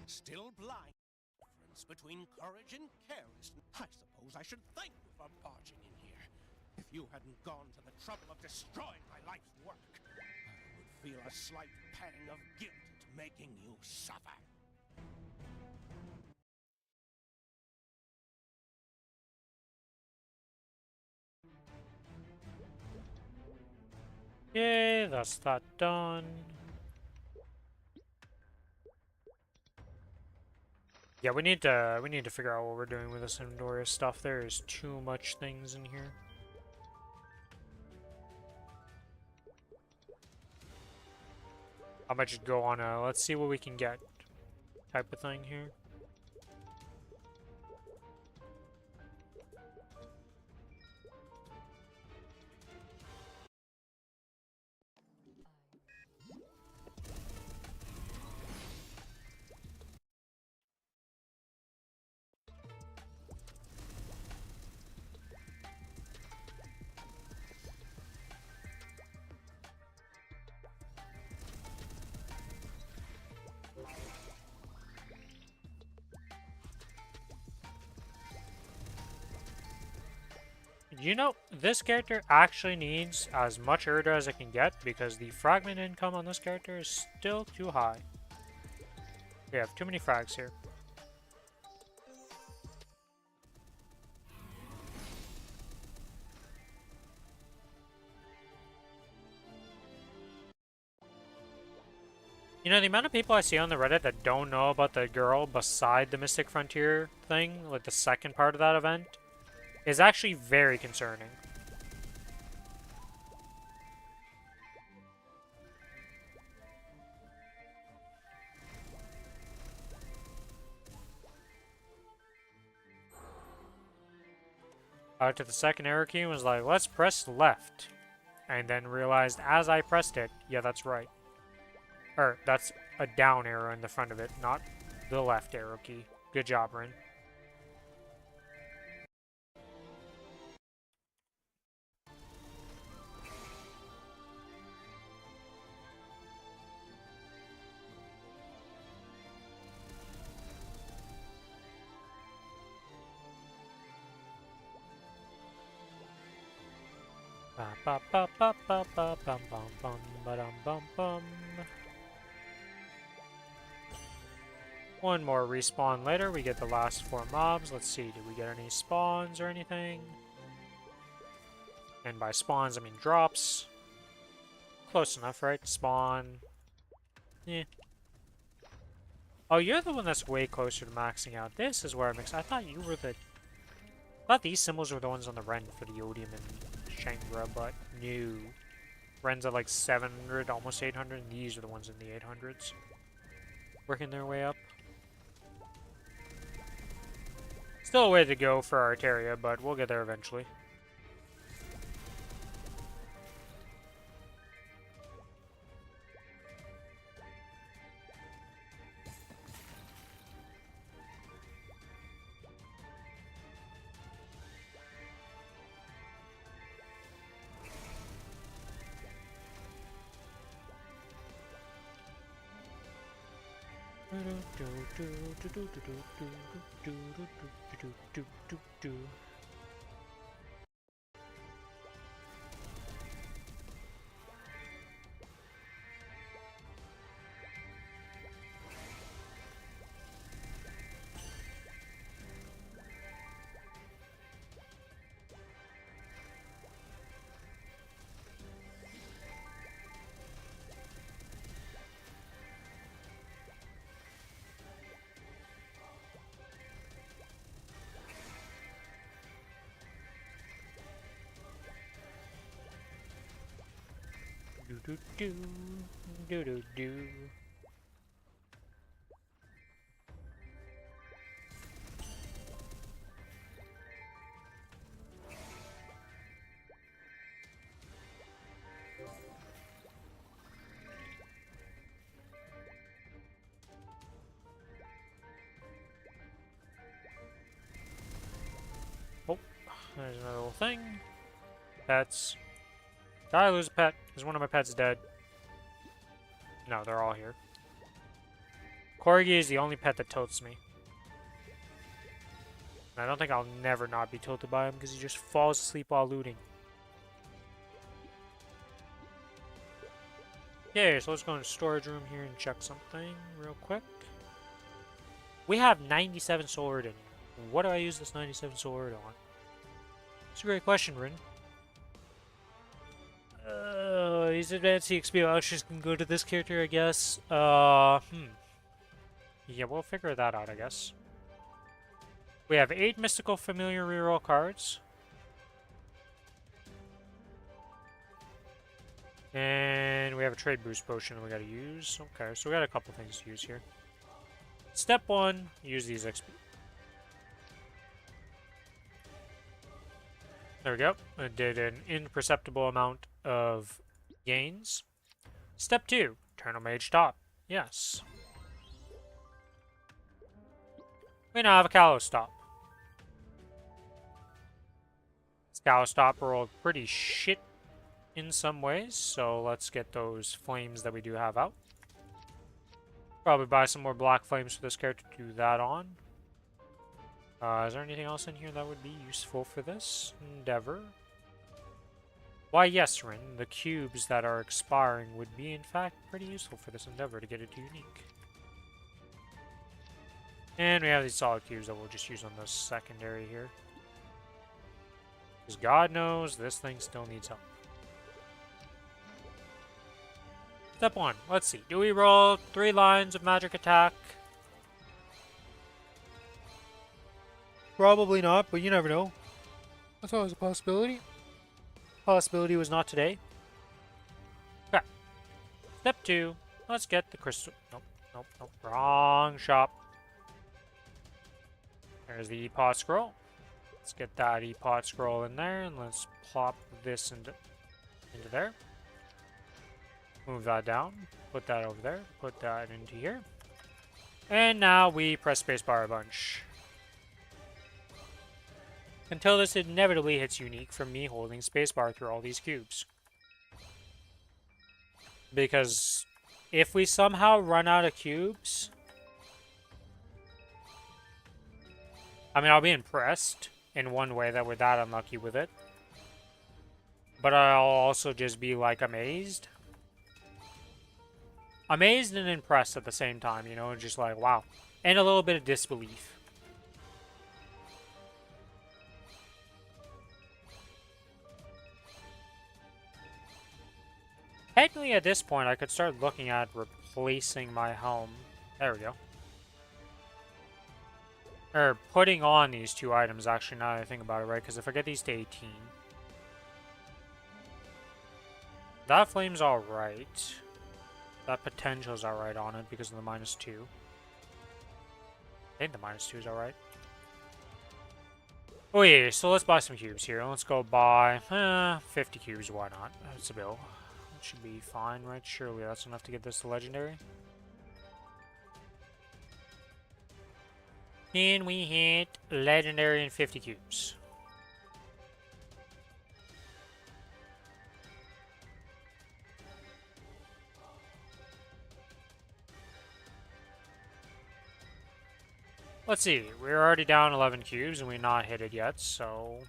Still blind. Difference between courage and carelessness. I suppose I should thank you for barging in here. If you hadn't gone to the trouble of destroying my life's work, I would feel a slight pang of guilt at making you suffer. Yay, that's that done. Yeah, we need to figure out what we're doing with this indoor stuff. There is too much things in here. I might just go on a let's see what we can get type of thing here. You know, this character actually needs as much Urda as it can get because the fragment income on this character is still too high. We have too many frags here. You know, the amount of people I see on the Reddit that don't know about the girl beside the Mystic Frontier thing, like the second part of that event, is actually very concerning. Out to the second arrow key and was like, let's press left. and then realized as I pressed it, yeah, that's right. Or, that's a down arrow in the front of it, not the left arrow key. Good job, Rin. One more respawn later, we get the last 4 mobs. Let's see, did we get any spawns or anything? And by spawns, I mean drops. Close enough, right? Spawn. Eh. Oh, you're the one that's way closer to maxing out. This is where I mix. I thought you were the... I thought these symbols were the ones on the Ren for the Odium and Shangra, but no. Ren's at like 700, almost 800, and these are the ones in the 800s. Working their way up. Still a way to go for Arteria, but we'll get there eventually. Oh, there's another little thing. Pets. Did I lose a pet? Is one of my pets dead? No, they're all here. Corgi is the only pet that tilts me. And I don't think I'll never not be tilted by him because he just falls asleep while looting. Yeah, so let's go in the storage room here and check something real quick. We have 97 solar in here. What do I use this 97 solar on? It's a great question, Rin. These advanced EXP vouchers can go to this character, I guess. Yeah, we'll figure that out, I guess. We have 8 mystical familiar reroll cards. And we have a trade boost potion we gotta use. Okay, so we got a couple things to use here. Step 1, use these XP. There we go. I did an imperceptible amount of gains. Step 2, Eternal Mage Top. Yes. We now have a Kalos Top. This Kalos Top rolled pretty shit in some ways, so let's get those flames that we do have out. Probably buy some more black flames for this character to do that on. Is there anything else in here that would be useful for this endeavor? Why, yes, Rin, the cubes that are expiring would be, in fact, pretty useful for this endeavor to get it to unique. And we have these solid cubes that we'll just use on the secondary here. Because God knows this thing still needs help. Step 1. Let's see. Do we roll 3 lines of magic attack? Probably not, but you never know. I thought it was a possibility. Possibility was not today. Okay. Step 2. Let's get the crystal. Nope, nope, nope. Wrong shop. There's the E-Pot scroll. Let's get that E-Pot scroll in there, and let's plop this into... Into there. Move that down. Put that over there. Put that into here. And now we press spacebar a bunch. Until this inevitably hits unique from me holding spacebar through all these cubes. Because if we somehow run out of cubes, I mean, I'll be impressed in one way that we're that unlucky with it. But I'll also just be, like, amazed. Amazed and impressed at the same time, you know? Just like, wow. And a little bit of disbelief. Technically, at this point, I could start looking at replacing my helm. There we go. Or putting on these two items, actually, now that I think about it, right? Because if I get these to 18... That flame's alright. That potential's alright on it because of the -2. I think the -2 is alright. Oh yeah, so let's buy some cubes here. Let's go buy 50 cubes, why not? That's a bill. That should be fine, right? Surely that's enough to get this to legendary. Can we hit legendary in 50 cubes? Let's see, we're already down 11 cubes and we've not hit it yet, so...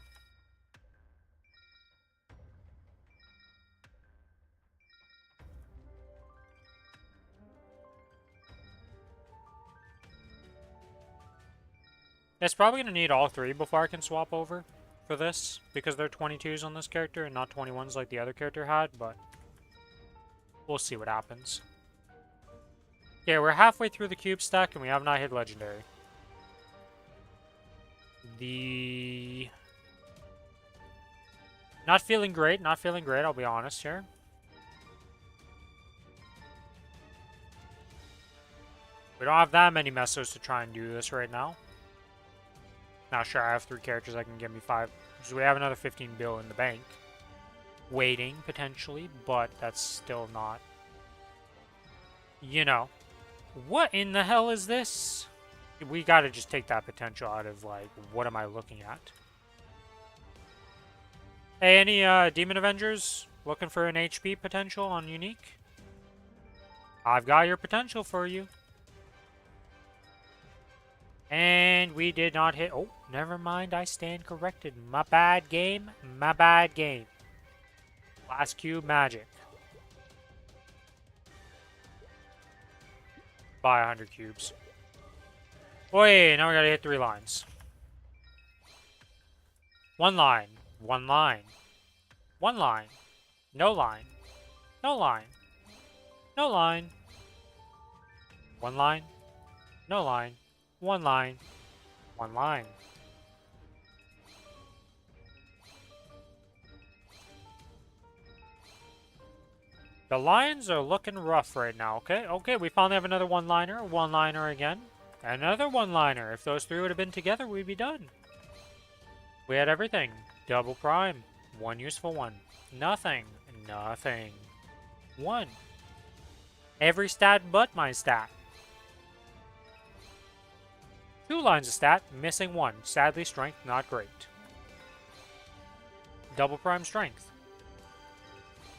It's probably going to need all three before I can swap over for this, because they're 22s on this character and not 21s like the other character had, but... We'll see what happens. Yeah, we're halfway through the cube stack and we have not hit legendary. Not feeling great, I'll be honest here. We don't have that many mesos to try and do this right now. Not sure I have 3 characters that can give me 5. So we have another 15 bill in the bank. Waiting, potentially, but that's still not... You know. What in the hell is this? We gotta just take that potential out of, like, what am I looking at? Hey, any Demon Avengers looking for an HP potential on Unique? I've got your potential for you. And we did not hit... Oh, never mind, I stand corrected. My bad game, my bad game. Last cube magic. Buy 100 cubes. Wait, now we gotta hit 3 lines. 1 line. 1 line. 1 line. No line. No line. No line. 1 line. No line. 1 line. 1 line. The lines are looking rough right now, okay? Okay, we finally have another one-liner. One-liner again. Another one-liner. If those 3 would have been together, we'd be done. We had everything. Double prime. 1 useful one. Nothing. Nothing. 1. Every stat but my stat. 2 lines of stat, missing 1. Sadly, strength not great. Double prime strength.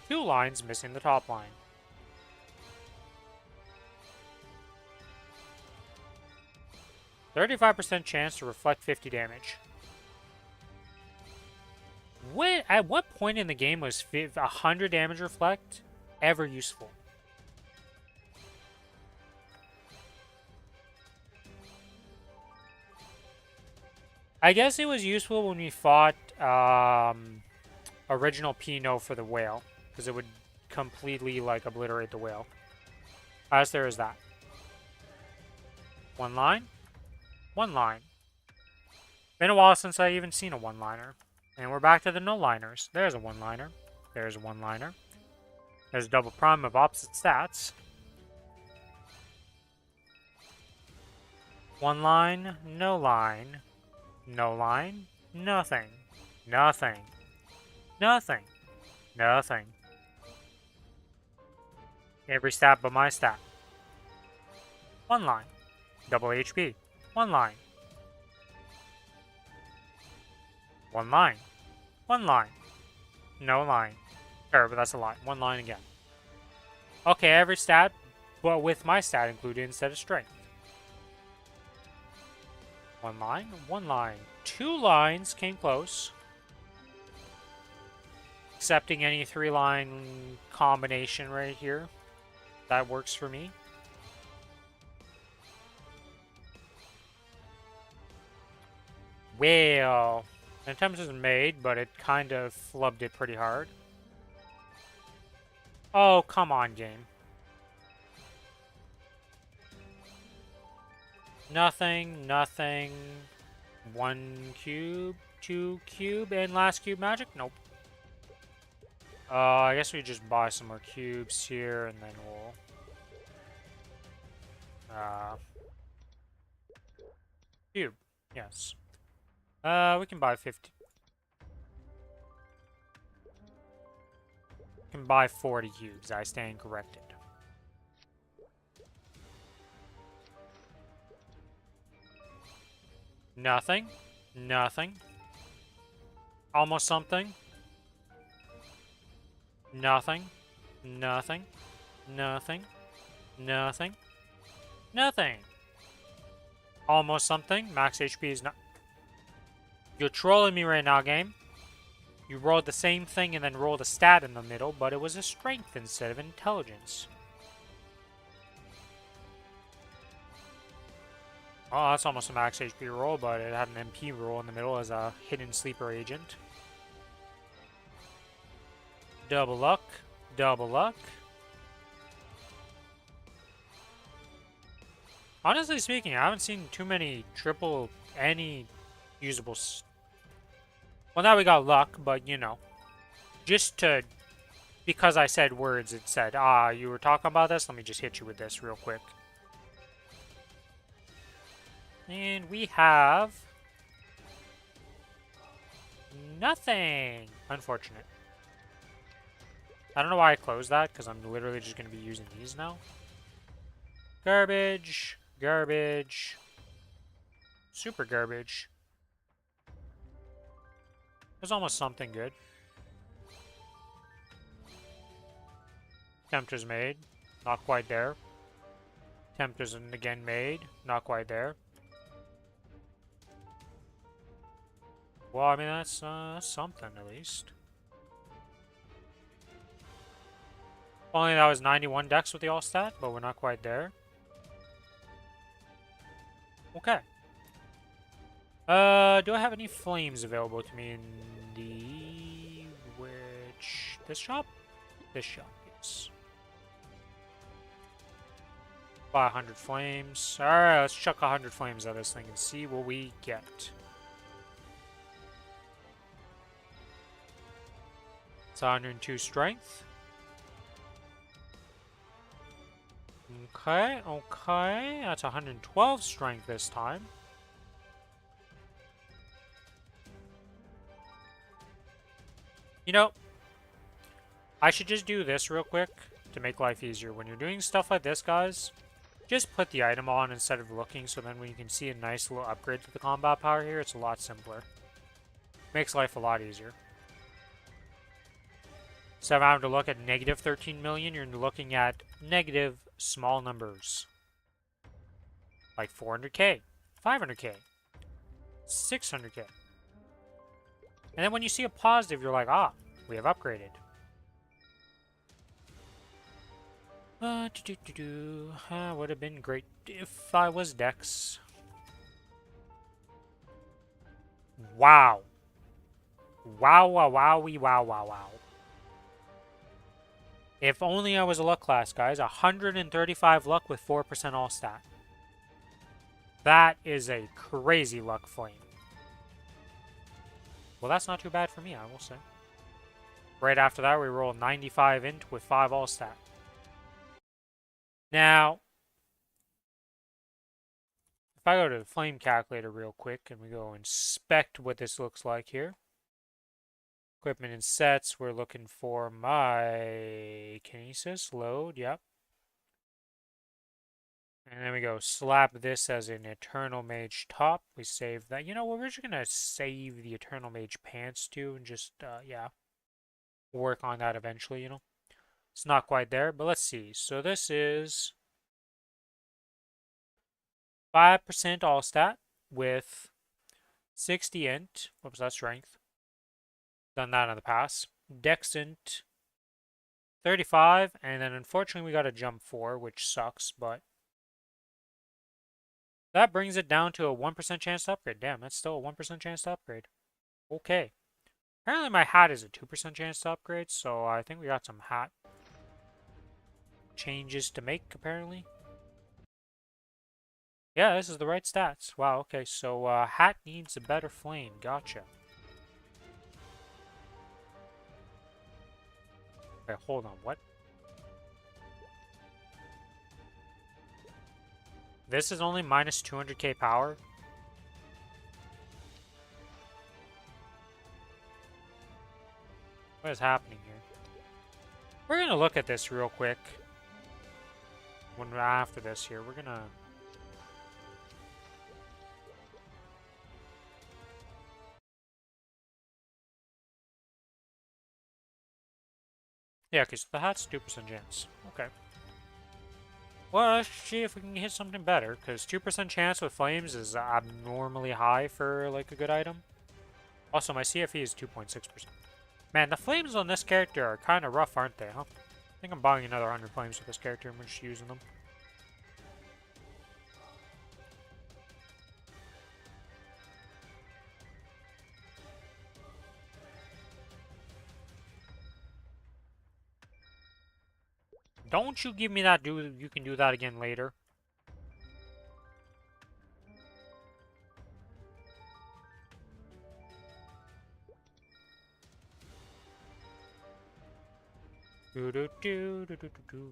2 lines, missing the top line. %35% chance to reflect 50 damage. At what point in the game was 100 damage reflect ever useful? I guess it was useful when we fought original Pino for the whale, because it would completely, like, obliterate the whale. As there is that. 1 line? 1 line. Been a while since I even seen a one-liner. And we're back to the no-liners. There's a one-liner. There's a one-liner. There's a double prime of opposite stats. 1 line, no line. No line, nothing. Nothing. Nothing. Nothing. Every stat but my stat. One line. Double HP. One line. One line. One line. No line. Sure, but that's a line. One line again. Okay, every stat, but with my stat included instead of strength. One line. One line. Two lines came close. Accepting any three-line combination right here. That works for me. Well, an attempt was made, but it kind of flubbed it pretty hard. Oh, come on, game. Nothing, nothing. One cube, two cube, and last cube magic? Nope. I guess we just buy some more cubes here, and then we'll... cube, yes. We can buy 50. We can buy 40 cubes. I stand corrected. Nothing. Nothing. Almost something. Nothing. Nothing. Nothing. Nothing. Nothing. Almost something. Max HP is not... You're trolling me right now, game. You rolled the same thing and then rolled a stat in the middle, but it was a strength instead of intelligence. Oh, that's almost a max HP roll, but it had an MP roll in the middle as a hidden sleeper agent. Double luck. Double luck. Honestly speaking, I haven't seen too many any usable... Well, now we got luck, but, you know. Just to... Because I said words, it said, you were talking about this? Let me just hit you with this real quick. And we have... Nothing! Unfortunate. I don't know why I closed that, because I'm literally just going to be using these now. Garbage. Garbage. Super garbage. There's almost something good. Tempter's made. Not quite there. Tempter's again made. Not quite there. Well, I mean, that's something at least. Only that was 91 decks with the all-stat, but we're not quite there. Okay. Do I have any flames available to me in the... This shop? This shop, yes. Buy 100 flames. Alright, let's chuck 100 flames at this thing and see what we get. It's 102 strength. Okay, okay. That's 112 strength this time. You know, I should just do this real quick to make life easier. When you're doing stuff like this, guys, just put the item on instead of looking, so then when you can see a nice little upgrade to the combat power here, it's a lot simpler. Makes life a lot easier. So if I'm having to look at negative 13 million, you're looking at negative small numbers. Like 400k, 500k, 600k. And then when you see a positive, you're like, we have upgraded. Would have been great if I was Dex. Wow. Wow, wow, wowie, wow, wow, wow. If only I was a luck class, guys. 135 luck with 4% all stat. That is a crazy luck flame. Well, that's not too bad for me, I will say. Right after that, we roll 95 int with 5 all stat. Now, if I go to the flame calculator real quick and we go inspect what this looks like here. Equipment and sets, we're looking for my kinesis, load, yep. And then we go slap this as an Eternal Mage top. We save that. You know what, we're just gonna save the Eternal Mage pants too and just, yeah. Work on that eventually, you know. It's not quite there, but let's see. So this is 5% all stat with 60 int. Whoops, that's strength. Done that in the past. Dex int 35, and then unfortunately we got a jump 4, which sucks, but that brings it down to a 1% chance to upgrade. Damn, that's still a 1% chance to upgrade. Okay. Apparently my hat is a 2% chance to upgrade, so I think we got some hat changes to make, apparently. Yeah, this is the right stats. Wow, okay, so hat needs a better flame. Gotcha. Okay, hold on, what? This is only minus 200k power? What is happening here? We're gonna look at this real quick. When after this here, we're gonna... Yeah, okay, so the hat's 2% chance. Okay. Well, let's see if we can hit something better, because 2% chance with flames is abnormally high for, like, a good item. Also, my CFE is 2.6%. Man, the flames on this character are kind of rough, aren't they, huh? I think I'm buying another 100 flames with this character and we're just using them. Don't you give me that dude, you can do that again later.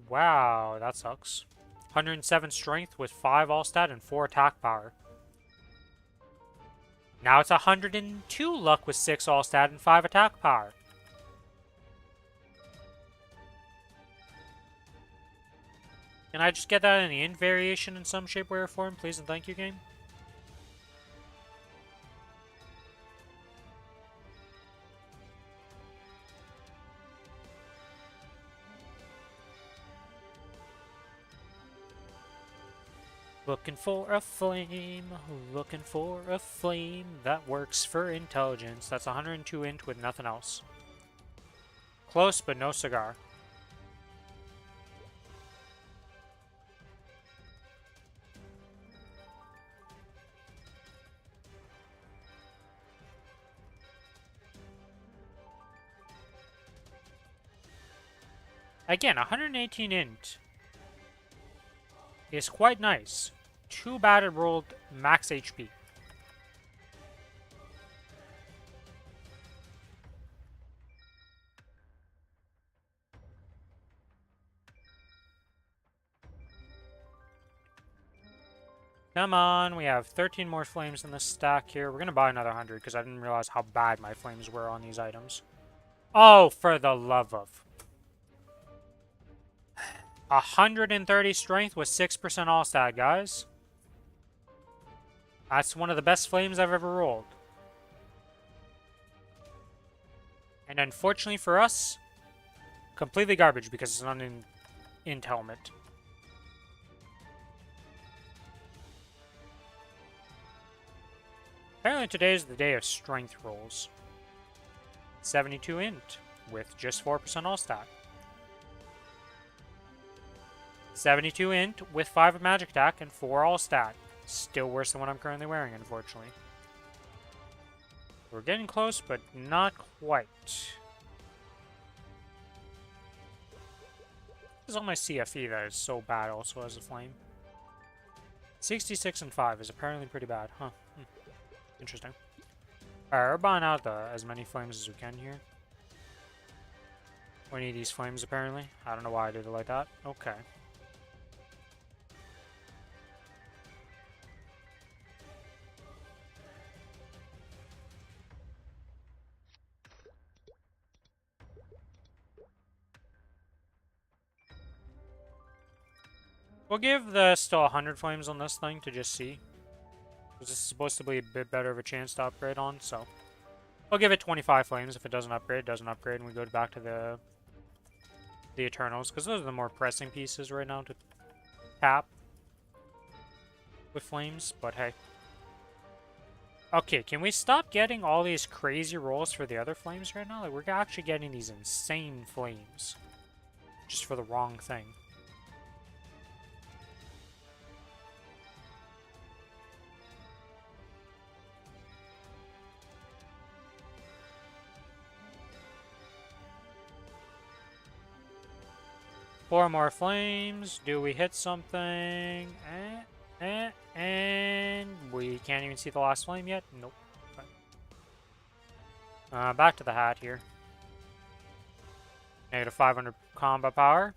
Wow, that sucks. 107 strength with 5 all stat and 4 attack power. Now it's 102 luck with 6 all stat and 5 attack power. Can I just get that in the int variation in some shape, way, or form, please and thank you, game? Looking for a flame, looking for a flame that works for intelligence. That's 102 int with nothing else. Close, but no cigar. Again, 118 int is quite nice. Too bad it rolled max HP. Come on, we have 13 more flames in the stack here. We're going to buy another 100 because I didn't realize how bad my flames were on these items. Oh, for the love of... 130 strength with 6% all stat, guys. That's one of the best flames I've ever rolled. And unfortunately for us, completely garbage because it's not an int helmet. Apparently today is the day of strength rolls. 72 int with just 4% all stat. 72 int with 5 magic attack and 4 all stat. Still worse than what I'm currently wearing, unfortunately. We're getting close, but not quite. This is on my CFE that is so bad also as a flame. 66 and 5 is apparently pretty bad, huh? Interesting. Alright, we're buying out as many flames as we can here. We need these flames apparently. I don't know why I did it like that. Okay. We'll give the still 100 flames on this thing to just see. This is supposed to be a bit better of a chance to upgrade on, so... We'll give it 25 flames. If it doesn't upgrade, it doesn't upgrade, and we go back to the Eternals, because those are the more pressing pieces right now to tap with flames, but hey. Okay, can we stop getting all these crazy rolls for the other flames right now? Like, we're actually getting these insane flames. Just for the wrong thing. Four more flames. Do we hit something? And we can't even see the last flame yet? Nope. Okay. Back to the hat here. Negative 500 combat power.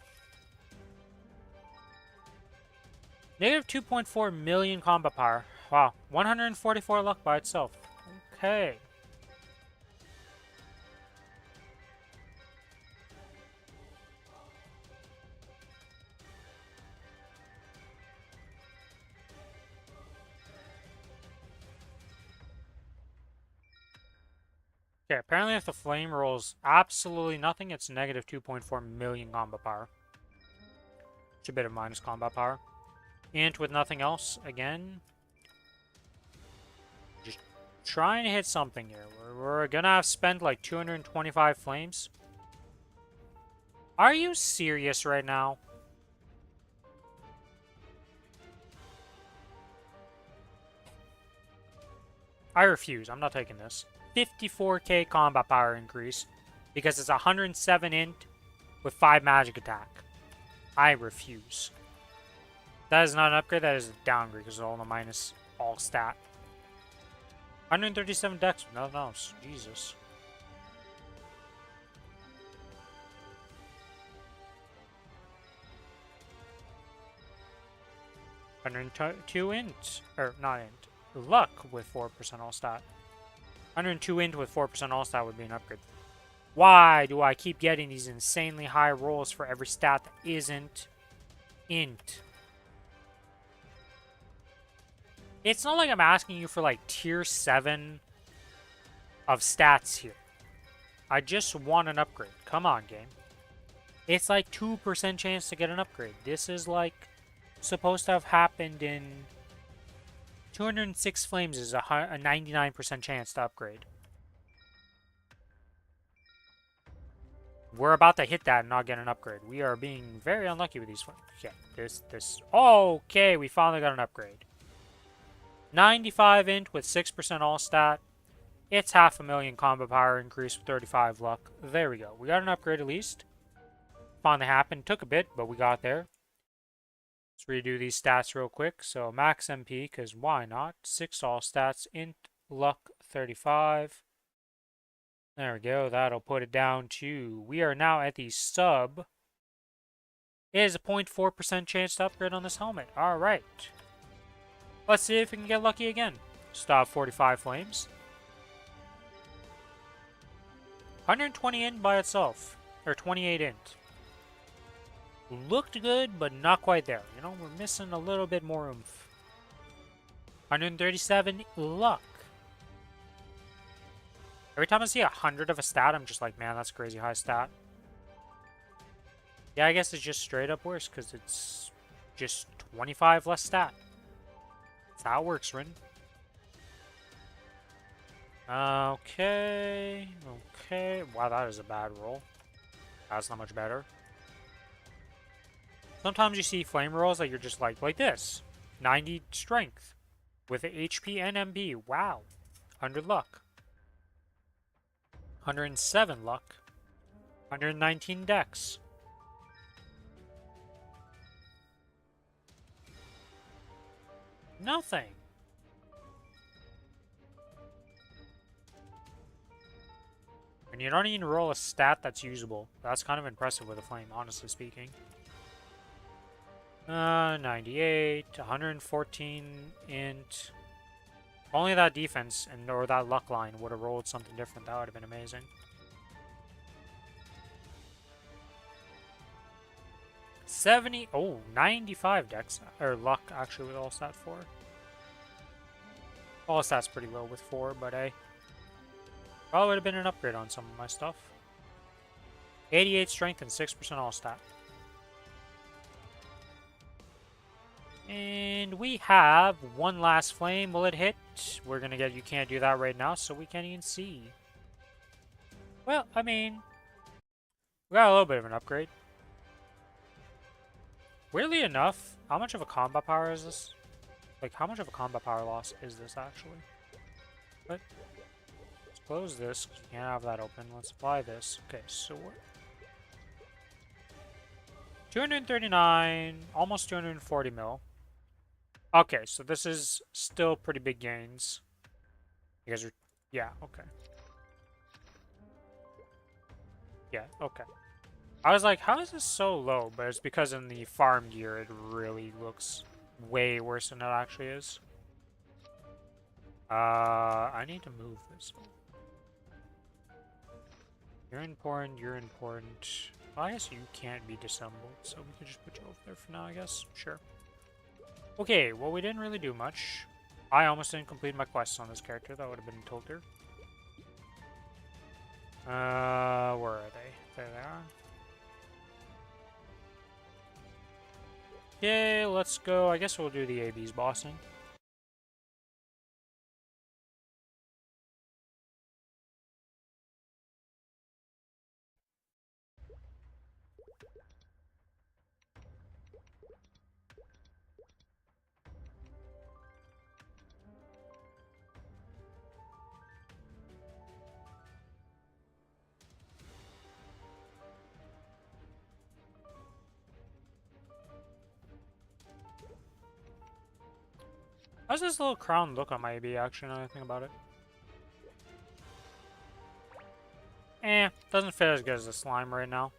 Negative 2.4 million combat power. Wow. 144 luck by itself. Okay. Okay, apparently if the flame rolls absolutely nothing, it's negative 2.4 million combat power. It's a bit of minus combat power. Int with nothing else, again. Just trying to hit something here. We're gonna have spent like 225 flames. Are you serious right now? I refuse. I'm not taking this. 54k combat power increase because it's 107 int with 5 magic attack. I refuse. That is not an upgrade, that is a downgrade because it's all the minus all stat. 137 dex with nothing else. Jesus. $102 int, or not int, luck with 4% all stat. 102 int with 4% all stat would be an upgrade. Why do I keep getting these insanely high rolls for every stat that isn't int? It's not like I'm asking you for like tier 7 of stats here. I just want an upgrade. Come on, game. It's like 2% chance to get an upgrade. This is like supposed to have happened in 206 flames is a 99% chance to upgrade. We're about to hit that and not get an upgrade. We are being very unlucky with these flames. Yeah, this. Okay, we finally got an upgrade. 95 int with 6% all stat. It's 500,000 combat power increase with 35 luck. There we go. We got an upgrade at least. Finally happened. Took a bit, but we got there. Let's redo these stats real quick. So max MP, because why not? 6 all stats, int, luck, 35. There we go. That'll put it down to... We are now at the sub. It is a 0.4% chance to upgrade on this helmet. Alright. Let's see if we can get lucky again. Stop 45 flames. 120 int by itself. Or 28 int. Looked good, but not quite there. You know, we're missing a little bit more oomph. 137 luck. Every time I see 100 of a stat, I'm just like, man, that's a crazy high stat. Yeah, I guess it's just straight up worse, because it's just 25 less stat. That's how it works, Rin. Okay. Okay. Wow, that is a bad roll. That's not much better. Sometimes you see flame rolls that you're just like this. 90 strength. With the HP and MB. Wow. 100 luck. 107 luck. 119 dex. Nothing. And you don't even roll a stat that's usable. That's kind of impressive with a flame, honestly speaking. 98, 114 int. Only that defense and or that luck line would have rolled something different. That would have been amazing. 70. Oh, 95 dex or luck actually with all stat 4. All stats pretty low with 4, but hey, probably would have been an upgrade on some of my stuff. 88 strength and 6% all stat. And we have one last flame. Will it hit? We're gonna get. You can't do that right now, so we can't even see. Well, I mean, we got a little bit of an upgrade. Weirdly enough, how much of a combat power is this? Like, how much of a combat power loss is this actually? But let's close this because we can't have that open. Let's apply this. Okay, so what? 239, almost 240 mil. Okay, so this is still pretty big gains. You guys are, yeah, okay. Yeah, okay. I was like, how is this so low? But it's because in the farm gear, it really looks way worse than it actually is. I need to move this. You're important, you're important. Well, I guess you can't be disassembled, so we can just put you over there for now, I guess. Sure. Okay, well, we didn't really do much. I almost didn't complete my quests on this character. That would have been tilted. Where are they? There they are. Okay, let's go. I guess we'll do the AB's bossing. How's this little crown look on my AB, actually, now that I think about it? Doesn't fit as good as the slime right now.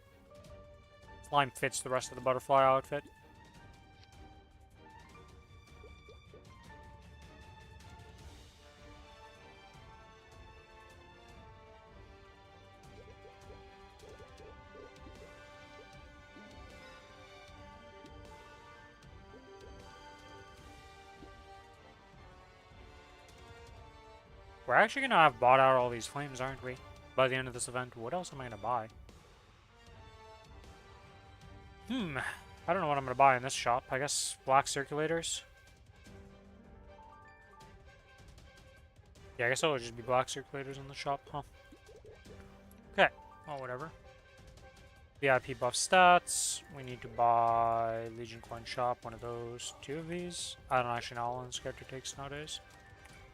Slime fits the rest of the butterfly outfit. We're actually going to have bought out all these flames, aren't we? By the end of this event. What else am I going to buy? I don't know what I'm going to buy in this shop. I guess black circulators. Yeah, I guess it'll just be black circulators in the shop, huh? Okay. Well, whatever. VIP buff stats. We need to buy Legion Coin Shop, one of those. 2 of these. I don't actually know how long this character takes nowadays.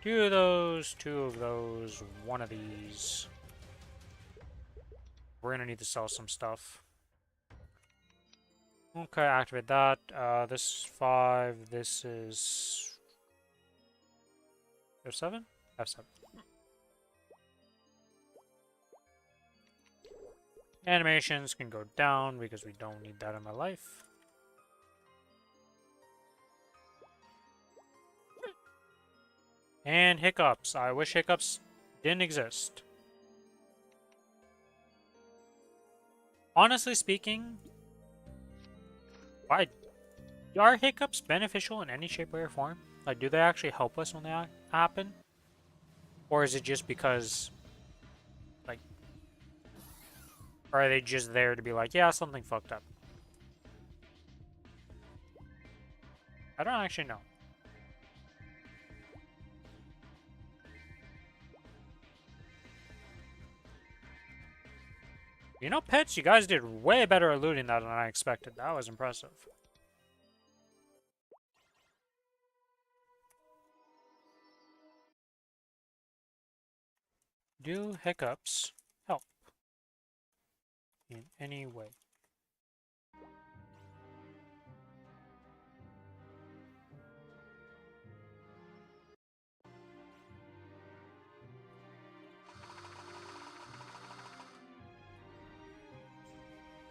2 of those, 2 of those, 1 of these. We're gonna need to sell some stuff. Okay, activate that. This is 5. This is F7? F7. Animations can go down because we don't need that in my life. And hiccups. I wish hiccups didn't exist. Honestly speaking, why are hiccups beneficial in any shape, way, or form? Like, do they actually help us when they happen? Or is it just because, like, or are they just there to be like, yeah, something fucked up? I don't actually know. You know, pets, you guys did way better at looting that than I expected. That was impressive. Do hiccups help in any way?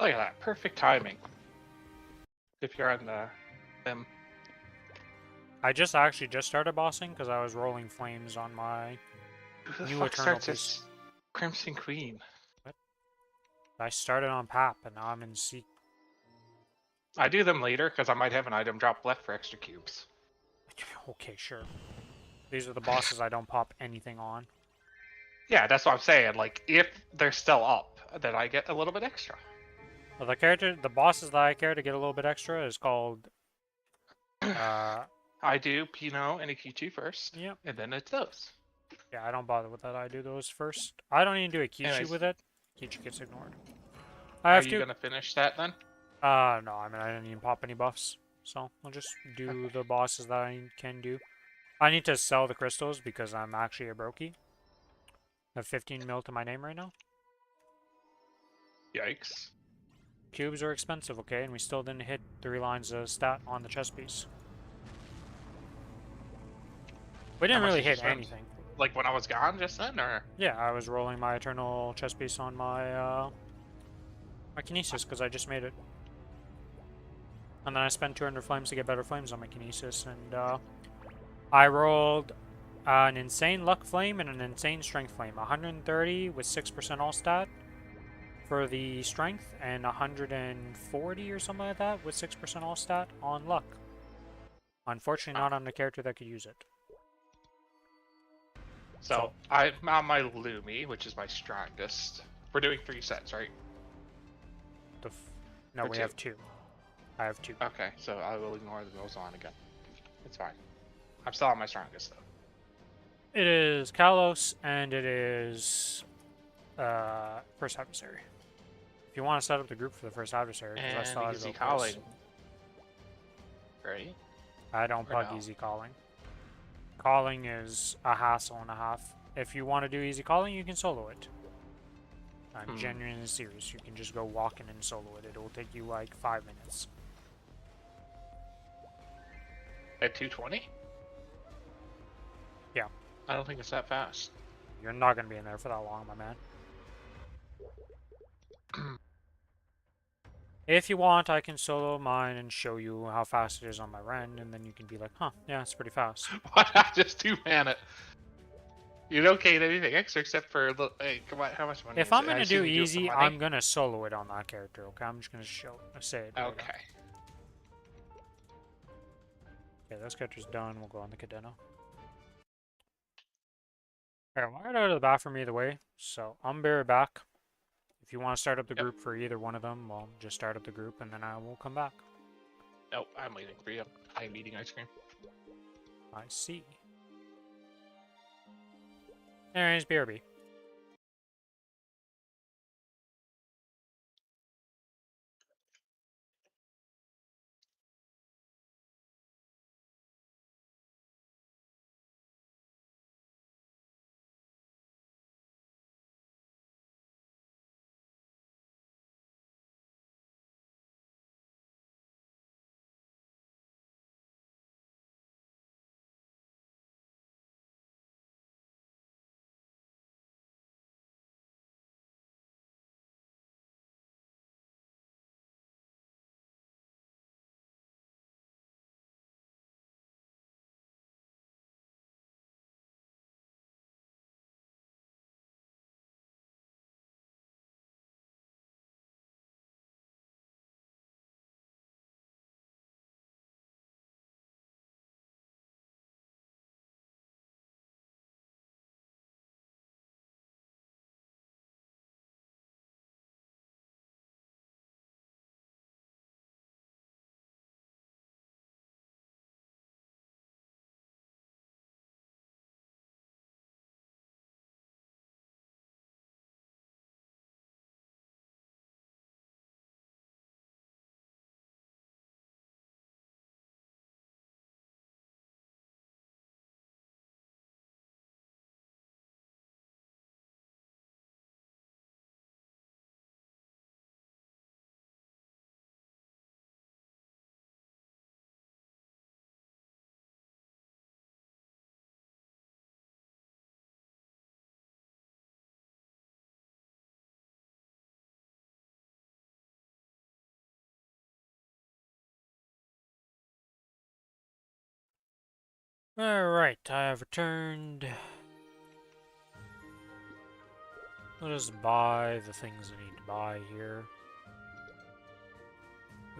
Look at that. Perfect timing. If you're on them. I actually just started bossing because I was rolling flames on my Who the new fuck Eternal starts piece. this Crimson Queen? What? I started on PAP and now I'm in Seek. I do them later because I might have an item drop left for extra cubes. Okay, sure. These are the bosses I don't pop anything on. Yeah, that's what I'm saying. Like, if they're still up, then I get a little bit extra. Well, the bosses that I care to get a little bit extra is called. I do Pinot and Akichi first. Yep. And then it's those. Yeah, I don't bother with that. I do those first. I don't even do a Kichi Anyways. with it. Kichi gets ignored. Are you gonna finish that then? No, I mean, I didn't even pop any buffs. So, I'll just do the bosses that I can do. I need to sell the crystals because I'm actually a brokey. I have 15 mil to my name right now. Yikes. Cubes are expensive, okay? And we still didn't hit 3 lines of stat on the chess piece. We didn't really hit anything. Like when I was gone just then, or? Yeah, I was rolling my eternal chess piece on my, my kinesis because I just made it. And then I spent 200 flames to get better flames on my kinesis, and I rolled an insane luck flame and an insane strength flame. 130 with 6% all stat for the strength, and 140 or something like that with 6% all stat on luck. Unfortunately, not on the character that could use it. So I'm on my Lumi, which is my strongest. We're doing 3 sets, right? No, we have 2. I have 2. Okay, so I will ignore those on again. It's fine. I'm still on my strongest though. It is Kalos, and it is first adversary. If you want to set up the group for the first adversary, because I still have to go calling. Right? I don't plug easy calling. Calling is a hassle and a half. If you want to do easy calling, you can solo it. I'm genuinely serious. You can just go walking and solo it. It will take you like 5 minutes. At 220? Yeah. I don't think it's that fast. You're not going to be in there for that long, my man. If you want, I can solo mine and show you how fast it is on my Ren, and then you can be like, huh, yeah, it's pretty fast. Why not just 2-man it? You don't gain anything extra except for, hey, come on, how much money If I'm going to do easy, I'm going to solo it on that character, okay? I'm just going to say it. Right okay. Okay, this character's done. We'll go on the Cadena. Alright, well, I gotta go to the bathroom either way, so I'm be right back. If you want to start up the group for either one of them, well, just start up the group and then I will come back. Nope, I'm waiting for you. I'm eating ice cream. I see. Anyways, BRB. Alright, I have returned. Let us buy the things I need to buy here.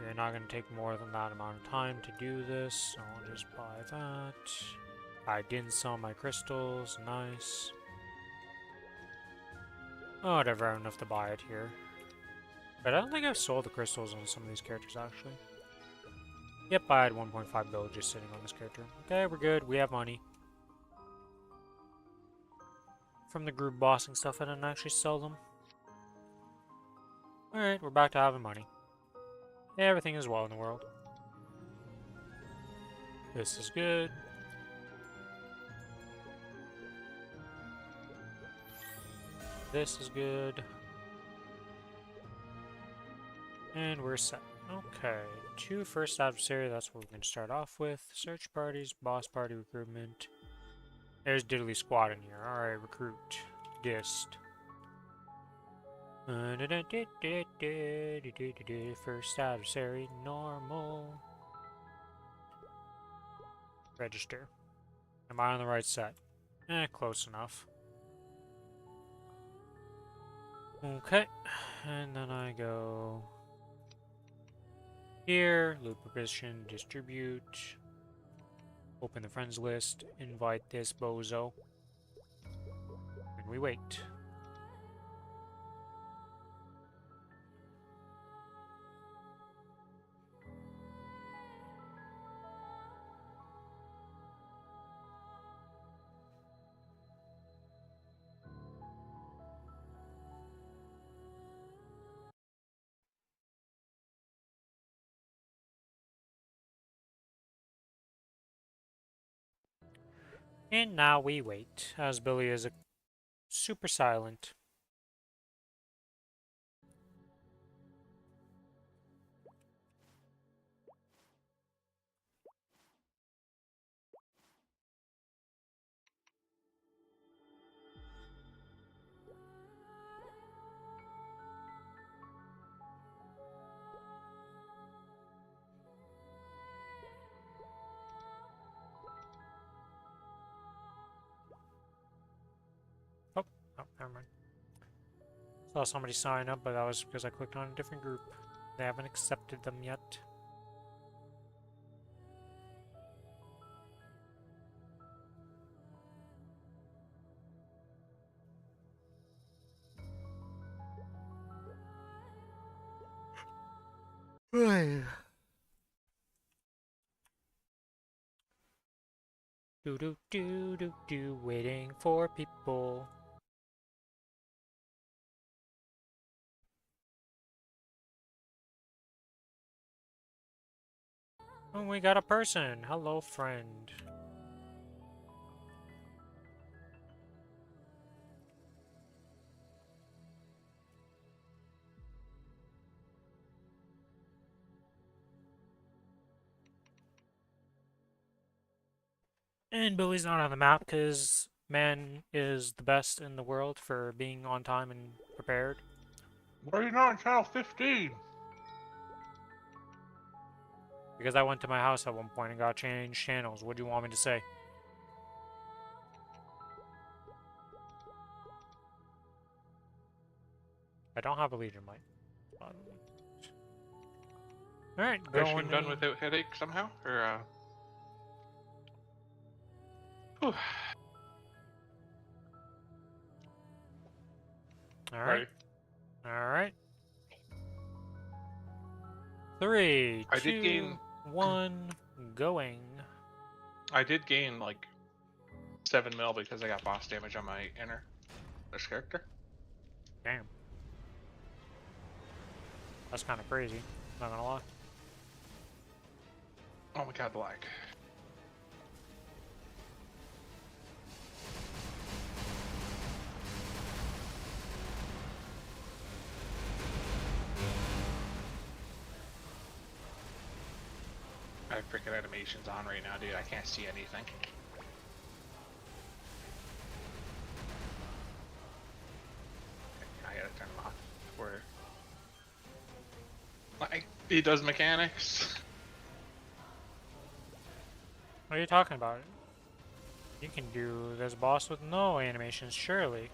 We're not going to take more than that amount of time to do this, so I'll just buy that. I didn't sell my crystals, nice. Oh, whatever, I have enough to buy it here. But I don't think I've sold the crystals on some of these characters, actually. Yep, I had 1.5 bill just sitting on this character. Okay, we're good, we have money. From the group bossing stuff, I didn't actually sell them. Alright, we're back to having money. Everything is well in the world. This is good. This is good. And we're set. Okay, 2 first adversary, that's what we're going to start off with. Search parties, boss party recruitment. There's Diddly Squad in here. Alright, recruit. Dist. First adversary, normal. Register. Am I on the right set? Close enough. Okay, and then I go here, loop position, distribute, open the friends list, invite this bozo, and we wait. And now we wait, as Billy is super silent. Oh, never mind. Saw somebody sign up, but that was because I clicked on a different group. They haven't accepted them yet. Do do do do do, waiting for people. Oh, we got a person. Hello, friend. And Billy's not on the map because man is the best in the world for being on time and prepared. Why are you not on channel 15? Because I went to my house at one point and got changed channels. What do you want me to say? I don't have a Legion mic. Alright, Is stream done without headache somehow? Or, Whew. Alright. Alright. 3, 2, 1, going. I did gain like 7 mil because I got boss damage on my this character. Damn. That's kind of crazy. Not gonna lie. Oh my god, the lag. I have freaking animations on right now, dude. I can't see anything. I gotta turn them off. Where like he does mechanics. What are you talking about? You can do this boss with no animations, surely.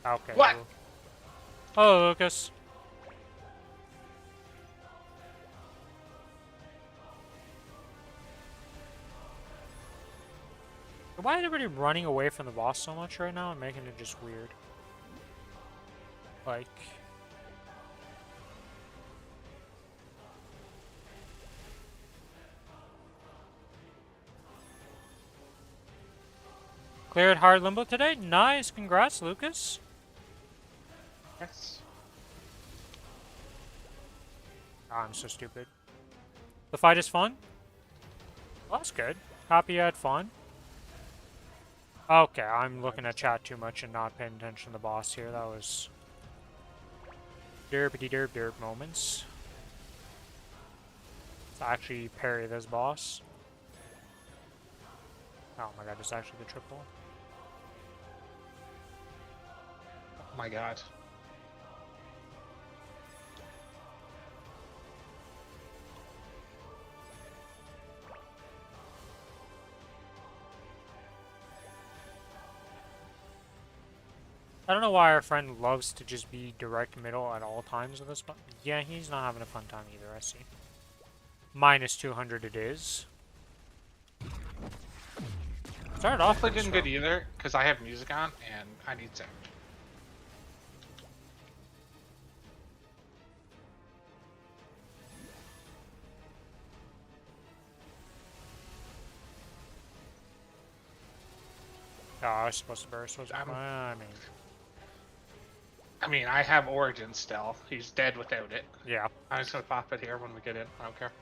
Okay. What? Oh, Lucas. Why is everybody running away from the boss so much right now and making it just weird? Like... Cleared hard limbo today? Nice, congrats, Lucas. Yes. Oh, I'm so stupid. The fight is fun? Well, that's good. Happy you had fun. Okay, I'm looking at chat too much and not paying attention to the boss here. That was... derpity derp derp moments. Let's actually parry this boss. Oh my god, it's actually the triple. Oh my god. I don't know why our friend loves to just be direct middle at all times with this, but yeah, he's not having a fun time either, I see. Minus 200 it is. Started off Hopefully didn't good either, because I have music on and I need sound. Oh, I was supposed to burst. I mean, I have Origin still. He's dead without it. Yeah. I'm just gonna pop it here when we get in. I don't care.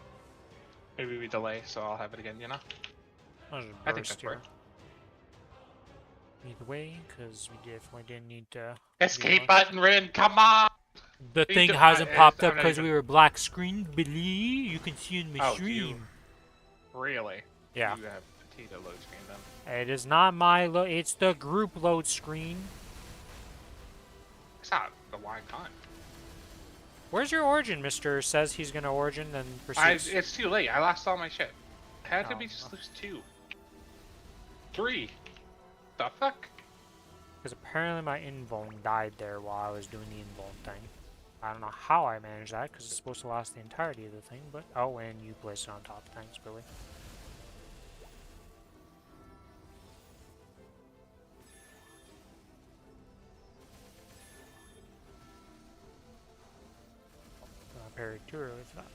Maybe we delay, so I'll have it again, you know? I think that's right. Either way, because we definitely didn't need to... Escape button, Rin, come on! The thing hasn't popped up because we were black screened, Billy. You can see in my stream. Really? Yeah. You have Petita load screen then. It is not my it's the group load screen. It's not the wine time. Where's your origin, Mr. Says he's gonna origin, then proceeds? It's too late. I lost all my shit. Had to be just lose 2. 3. The fuck? Because apparently my invuln died there while I was doing the invuln thing. I don't know how I managed that, because it's supposed to last the entirety of the thing, but... Oh, and you placed it on top. Thanks, Billy. I parried too early for that.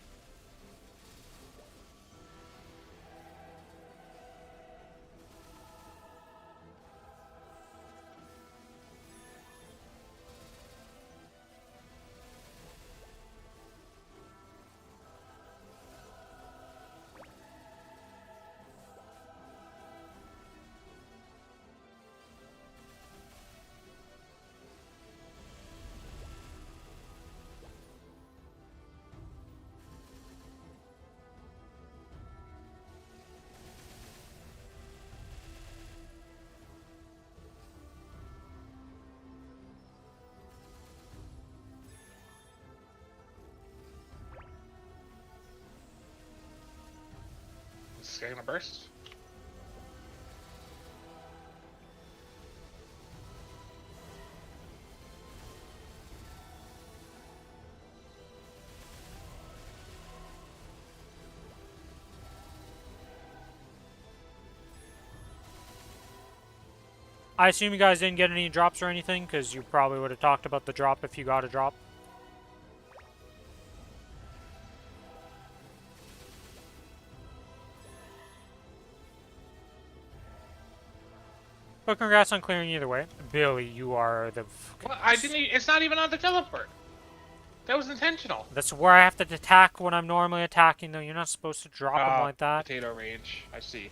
Is this gonna burst? I assume you guys didn't get any drops or anything, because you probably would have talked about the drop if you got a drop. But congrats on clearing either way. Billy, you are the... Well, I didn't it's not even on the teleport. That was intentional. That's where I have to attack when I'm normally attacking, though. You're not supposed to drop them like that. Potato range. I see.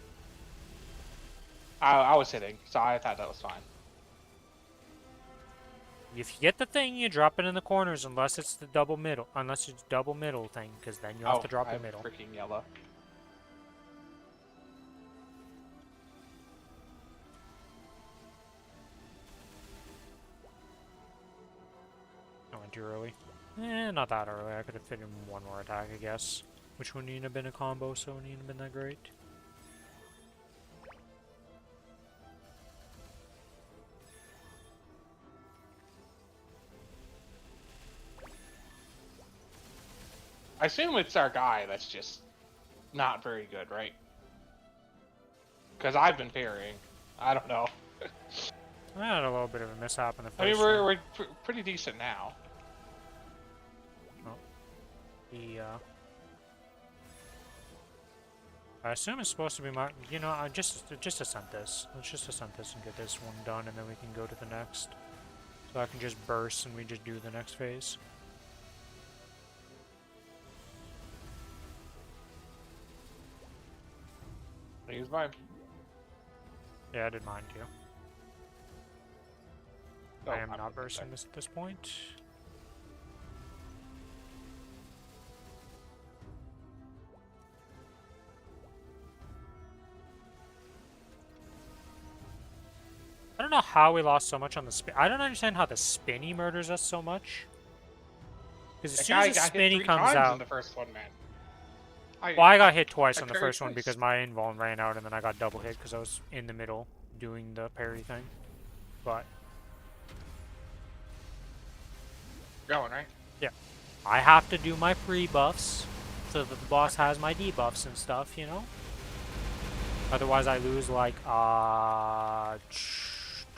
I was hitting, so I thought that was fine. If you get the thing, you drop it in the corners, unless it's the double middle. Unless it's double middle thing, because then you have to drop the middle. Freaking yellow. I went too early. Not that early. I could have fit in one more attack, I guess. Which wouldn't have been a combo, so it wouldn't have been that great. I assume it's our guy that's just not very good, right? Because I've been parrying. I don't know. I had a little bit of a mishap in the first I mean, one. we're pretty decent now. Oh. I assume it's supposed to be my... You know, just ascent this. Let's just ascent this and get this one done, and then we can go to the next. So I can just burst and we just do the next phase. I use mine. Yeah, I did mine too. Oh, I am not bursting this at this point. I don't know how we lost so much on the spin. I don't understand how the spinny murders us so much. Because as soon as the spinny comes out... in the first one, man. Well, I got hit twice on the first one because my invuln ran out, and then I got double hit because I was in the middle doing the parry thing. But... Going, right? Yeah. I have to do my free buffs so that the boss has my debuffs and stuff, you know? Otherwise I lose like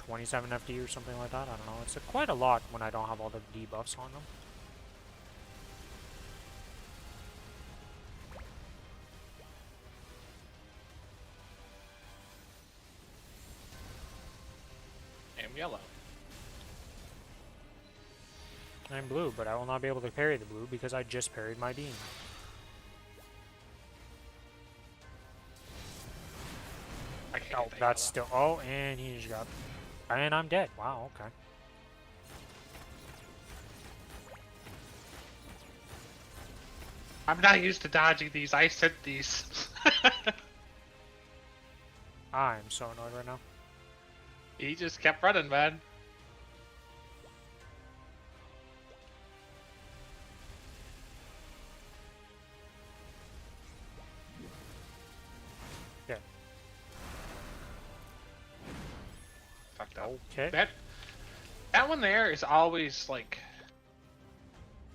27 FD or something like that. I don't know. It's quite a lot when I don't have all the debuffs on them. I'm yellow. I'm blue, but I will not be able to parry the blue because I just parried my beam. Oh, that's still... Oh, and he just got... And I'm dead. Wow, okay. I'm not used to dodging these. I sent these. I'm so annoyed right now. He just kept running, man. Yeah. Fucked up. Okay. That one there is always like,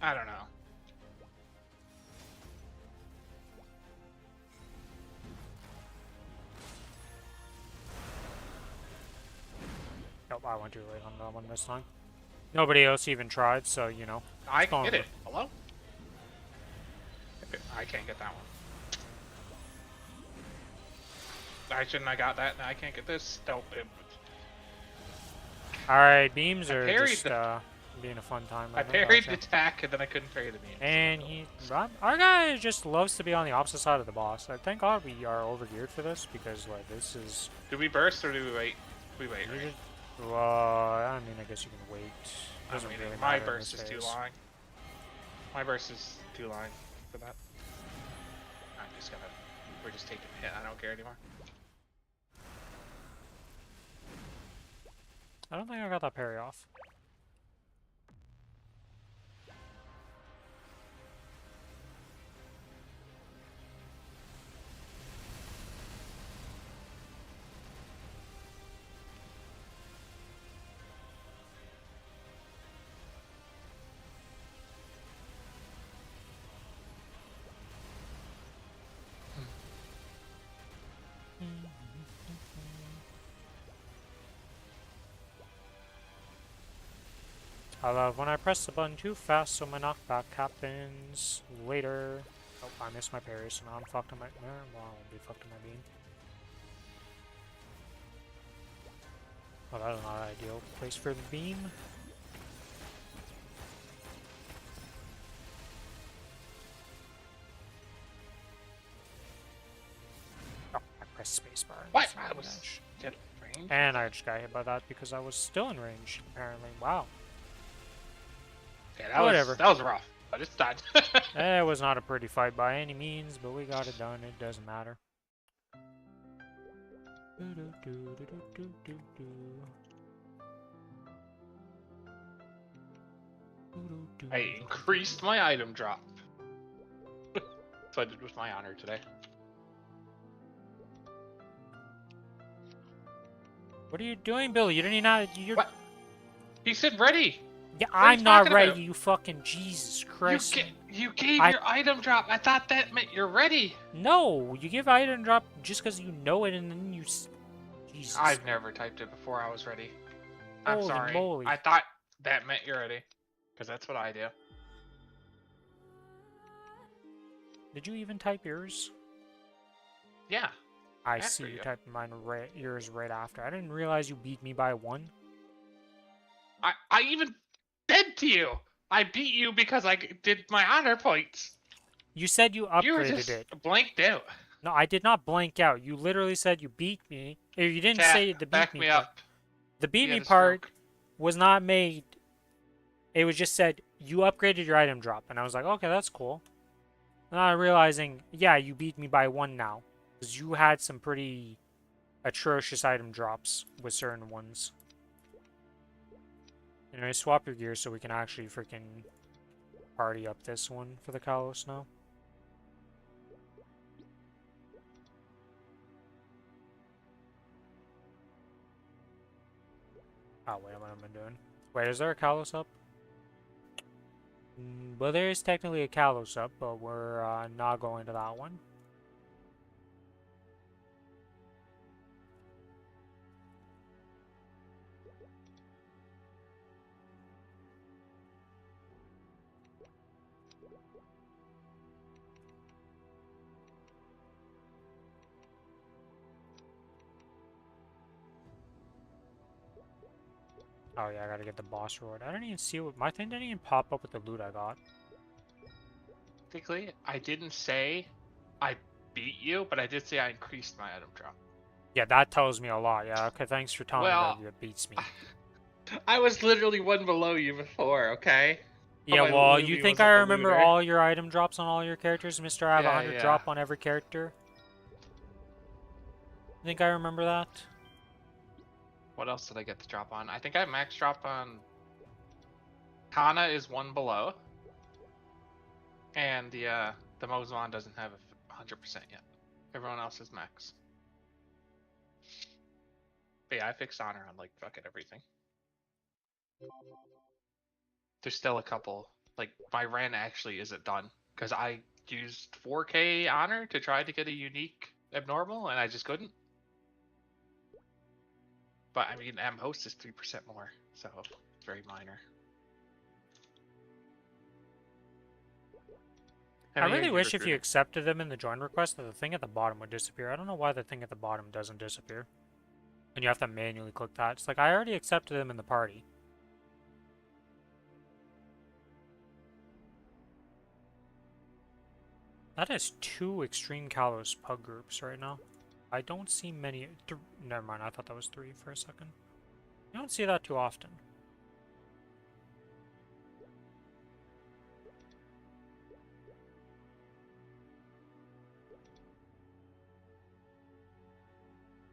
I don't know. Nope, I went too late on that one this time. Nobody else even tried, so, you know. I can get it. Hello? I can't get that one. I shouldn't have got that. I can't get this. Nope. Alright, beams are just being a fun time. I parried the attack and then I couldn't parry the beam. And our guy just loves to be on the opposite side of the boss. Thank God we are overgeared for this because, like, this is... Do we burst or do we wait? We wait, right? Well, I mean, I guess you can wait. Doesn't really my burst is too long. My burst is too long for that. I'm just gonna... We're just taking a hit. I don't care anymore. I don't think I got that parry off. I love when I press the button too fast so my knockback happens later. Oh, I missed my parry, so now I'm fucked on my... Well, I'll be fucked on my beam. Oh, that is not an ideal place for the beam. Oh, I pressed spacebar. What? I was dead range. And I just got hit by that because I was still in range, apparently. Wow. Yeah, that was rough, but it's done. It was not a pretty fight by any means, but we got it done. It doesn't matter. I increased my item drop. So I did with my honor today. What are you doing, Billy? You didn't even... What? He said ready! Yeah, I'm not ready, you fucking Jesus Christ. You gave your item drop. I thought that meant you're ready. No, you give item drop just because you know it and then you... Jesus. I've never typed it before I was ready. I'm Holy sorry. moly. I thought that meant you're ready. Because that's what I do. Did you even type yours? Yeah. I see you typed yours right after. I didn't realize you beat me by 1. I even said to you, I beat you because I did my honor points. You said you upgraded you were just it. Blanked out. No, I did not blank out. You literally said you beat me. If you didn't say the beat me part. Up. The beat me part was not made. It was just said you upgraded your item drop, and I was like, okay, that's cool. Not realizing, yeah, you beat me by 1 now, because you had some pretty atrocious item drops with certain ones. Anyway, swap your gear so we can actually freaking party up this one for the Kalos now. Oh, wait, what am I doing? Wait, is there a Kalos up? Well, there is technically a Kalos up, but we're not going to that one. Oh yeah, I gotta get the boss reward. I didn't even see what my thing didn't even pop up with the loot I got. Technically, I didn't say I beat you, but I did say I increased my item drop. Yeah, that tells me a lot. Yeah, okay, thanks for telling me that it beats me. I was literally 1 below you before, okay? Yeah, well, you think I remember all your item drops on all your characters, Mr. I have 100 drop on every character? You think I remember that? What else did I get to drop on? I think I max drop on... Kana is 1 below. And the Mozman doesn't have 100% yet. Everyone else is max. But yeah, I fixed honor on like fucking everything. There's still a couple. Like my Ren actually isn't done because I used 4K honor to try to get a unique abnormal and I just couldn't. But I mean, M host is 3% more, so it's very minor. I really wish if you accepted them in the join request that the thing at the bottom would disappear. I don't know why the thing at the bottom doesn't disappear. And you have to manually click that. It's like, I already accepted them in the party. That is 2 Extreme Kalos pug groups right now. I don't see many... Never mind, I thought that was 3 for a second. You don't see that too often.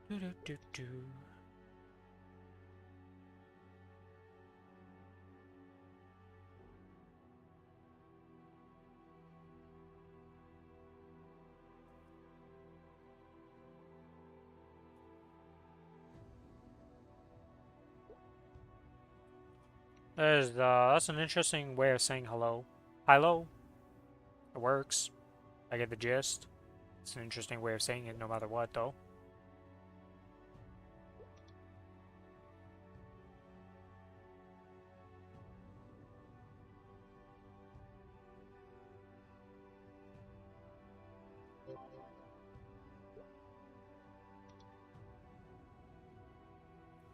Do-do-do-do. That's an interesting way of saying hello. Hello. It works. I get the gist. It's an interesting way of saying it no matter what, though.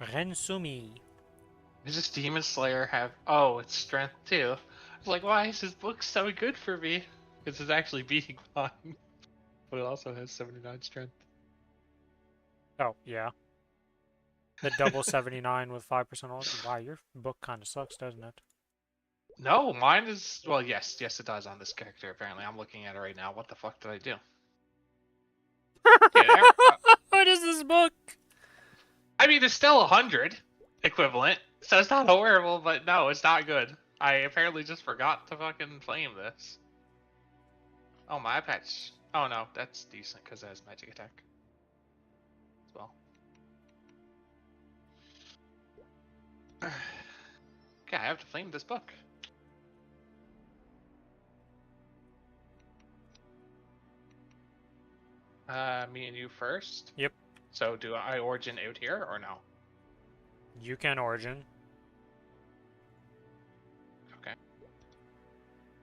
Rensumi. Does this Demon Slayer have... Oh, it's strength too. I was like, why is this book so good for me? This is actually beating mine. But it also has 79 strength. Oh, yeah. The double 79 with 5% all. Wow, your book kind of sucks, doesn't it? No, mine is... Well, yes it does on this character, apparently. I'm looking at it right now. What the fuck did I do? What is this book? I mean, it's still 100 equivalent, so it's not horrible, but no, it's not good. I apparently just forgot to fucking flame this. Oh, my patch. Oh no, that's decent because it has magic attack as well. Okay, I have to flame this book. Me and you first? Yep. So do I origin out here or no? You can origin.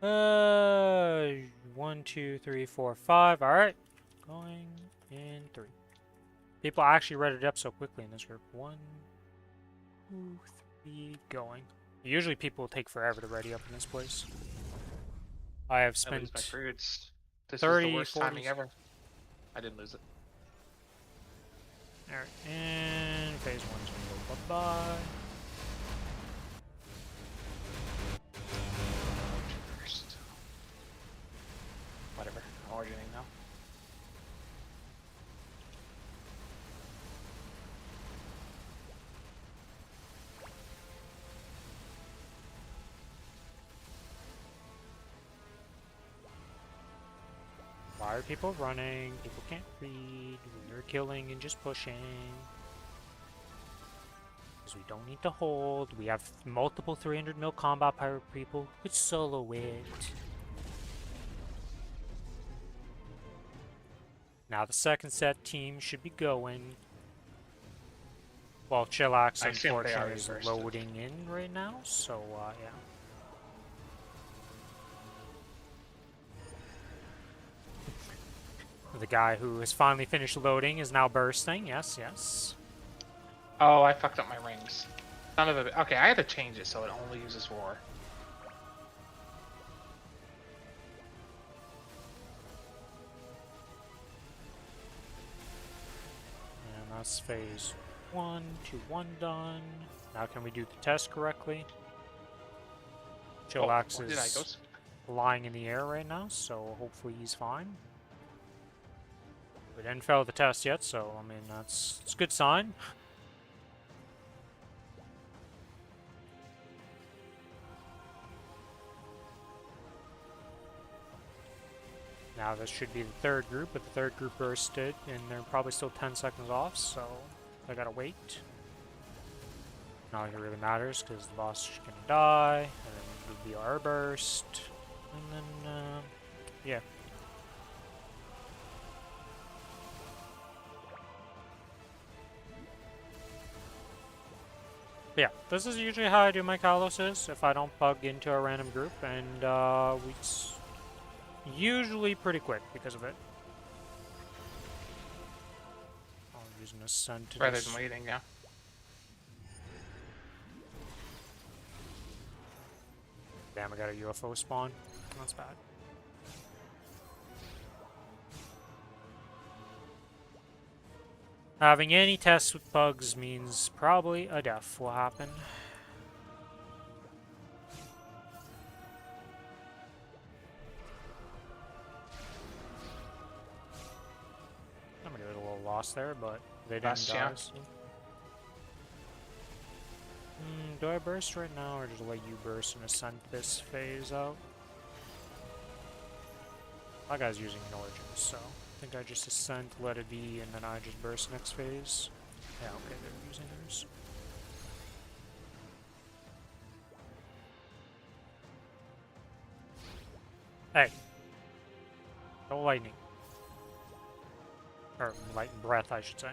Okay. 1, 2, 3, 4, 5. Alright. Going in 3. People actually read it up so quickly in this group. 1, 2, 3, going. Usually people take forever to ready up in this place. I have spent I lose my fruits. This 30, is the worst 40... timing ever. I didn't lose it. Alright, and phase 1's gonna go bye-bye. First. Whatever. I'm origining now. Why are people running? People can't read. We're killing and just pushing. Because we don't need to hold. We have multiple 300 mil combat power people. It's solo it. Now the second set team should be going. Well, Chillax unfortunately is loading in right now, so yeah. The guy who has finally finished loading is now bursting. Yes, yes. Oh, I fucked up my rings. Son of a... Okay, I had to change it so it only uses roar. And that's phase 1, 2, 1 done. Now can we do the test correctly? Chillax is lying in the air right now, so hopefully he's fine. We didn't fail the test yet, so I mean it's a good sign. Now this should be the third group, but the third group bursted, and they're probably still 10 seconds off, so I gotta wait. Not like it really matters, because the boss is gonna die, and then it'll be our burst, and then, yeah. Yeah, this is usually how I do my Kaloses, if I don't plug into a random group, and it's usually pretty quick because of it. I'm using Ascent rather than waiting, yeah. Damn, I got a UFO spawn. That's bad. Having any tests with bugs means probably a death will happen. I'm gonna get a little lost there, but they didn't die. So. Do I burst right now, or just let you burst and ascend this phase out? That guy's using an origin, so I think I just ascend, let it be, and then I just burst next phase. Yeah, okay, they're using theirs. Hey! No lightning. Or light breath, I should say.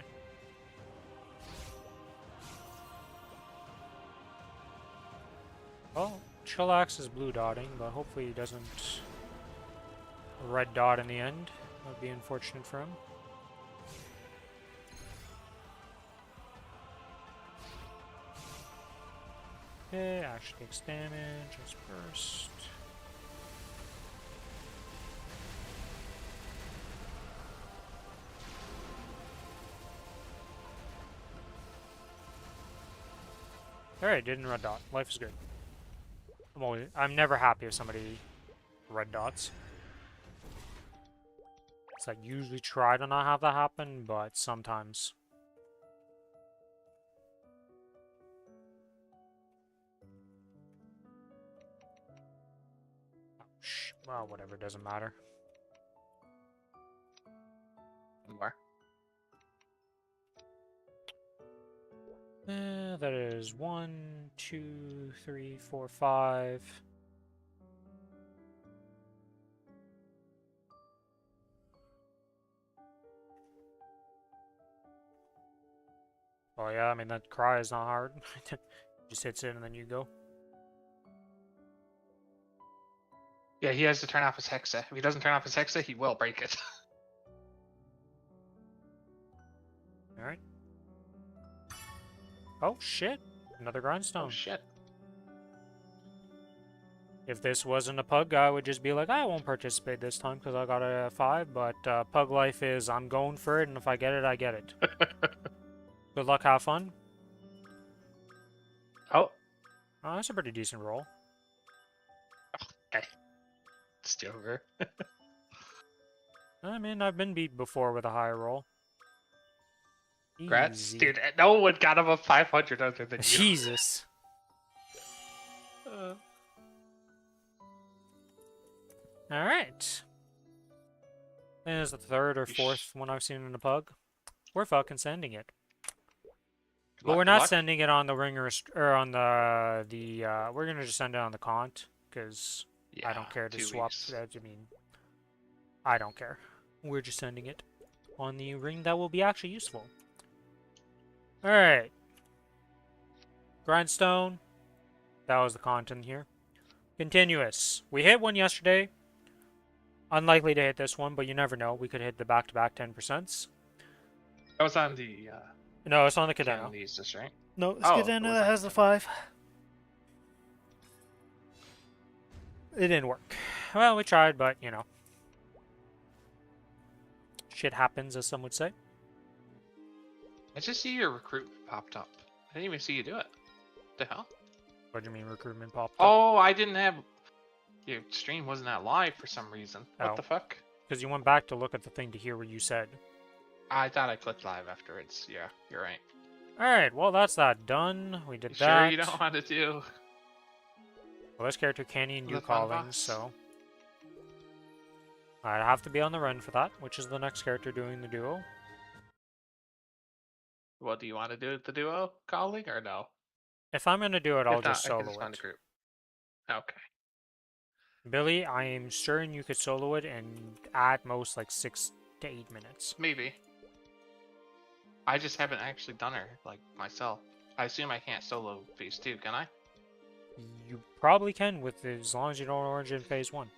Well, Chillax is blue dotting, but hopefully he doesn't red dot in the end. That would be unfortunate for him. Okay, actually takes damage. Let's burst. Alright, didn't red dot. Life is good. I'm never happy if somebody red dots. So I usually try to not have that happen, but sometimes. Well, whatever, doesn't matter. Where? That is 1, 2, 3, 4, 5. Oh yeah, I mean that cry is not hard. Just hits it and then you go. Yeah, he has to turn off his Hexa. If he doesn't turn off his Hexa, he will break it. Alright. Oh shit! Another grindstone. Oh shit. If this wasn't a pug, I would just be like, I won't participate this time because I got a 5, but pug life is I'm going for it, and if I get it, I get it. Good luck, have fun. Oh. Oh, that's a pretty decent roll. Okay. It's Joker. I mean, I've been beat before with a high roll. Congrats. Easy. Dude, no one got above 500 other than you. Jesus. Alright. I think it's the third or fourth one I've seen in a pug. We're fucking sending it. But we're not sending it on the ringer or on the we're gonna just send it on the cont because I don't care to swap that. I mean, I don't care. We're just sending it on the ring that will be actually useful. All right, grindstone. That was the content here. Continuous. We hit one yesterday. Unlikely to hit this one, but you never know. We could hit the back-to-back 10%. That was on the. No, it's on the Cadeno. Right? No, it's Cadeno that has the 5. It didn't work. Well, we tried, but, you know. Shit happens, as some would say. I just see your recruitment popped up. I didn't even see you do it. What the hell? What do you mean recruitment popped up? Oh, I didn't have... Your stream wasn't that live for some reason. What the fuck? Because you went back to look at the thing to hear what you said. I thought I clicked live afterwards. Yeah, you're right. Alright, well that's that done. We did that. Sure you don't want to do... Well, this character can't even do callings, so... I'd have to be on the run for that, which is the next character doing the duo. Well, do you want to do the duo calling or no? If I'm going to do it, I'll just solo find it. a group. Okay. Billy, I am certain you could solo it in at most like 6 to 8 minutes. Maybe. I just haven't actually done her, like, myself. I assume I can't solo phase 2, can I? You probably can, with as long as you don't orange in phase 1.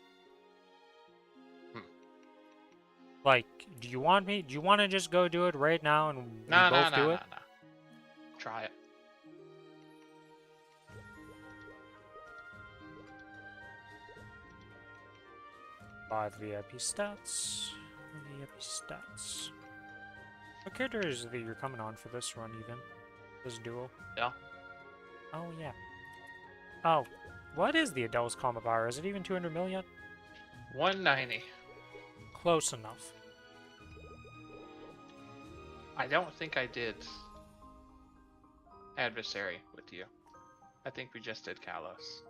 Like, do you want to just go do it right now and we both do it? No. Try it. Five VIP stats. VIP stats. What character is it that you're coming on for this run, even? This duo? Yeah. Oh, yeah. Oh, what is the Adele's Combat Bar? Is it even 200 mil yet? 190. Close enough. I don't think I did Adversary with you. I think we just did Kalos.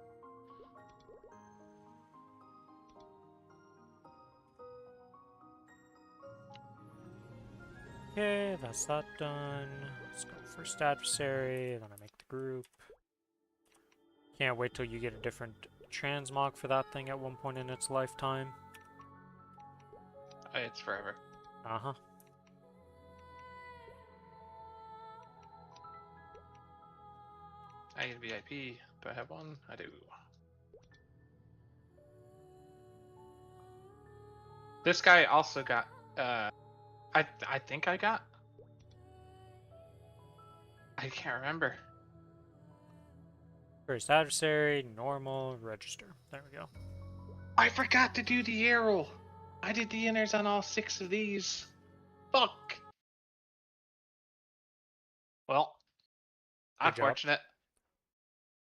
Okay, that's that done. Let's go first Adversary, then I make the group. Can't wait till you get a different transmog for that thing at one point in its lifetime. It's forever. Uh-huh. I need a VIP. Do I have one? I do. This guy also got, I think I got? I can't remember. First Adversary, normal, register. There we go. I forgot to do the arrow. I did the inners on all 6 of these. Fuck. Well, unfortunate.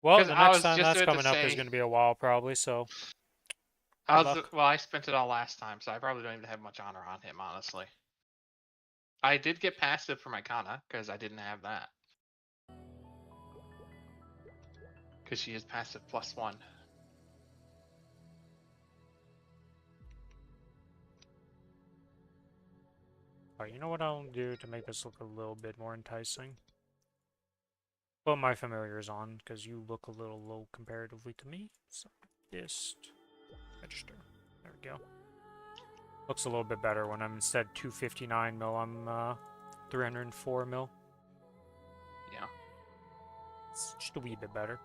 Well, the next time that's coming up is going to be a while, probably, so... well, I spent it all last time, so I probably don't even have much honor on him, honestly. I did get passive for my Kana, because I didn't have that. Because she is passive +1. Oh, you know what I'll do to make this look a little bit more enticing? put my familiars on because you look a little low comparatively to me. So just register. There we go. Looks a little bit better when I'm instead 259 mil. I'm 304 mil. Yeah. It's just a wee bit better.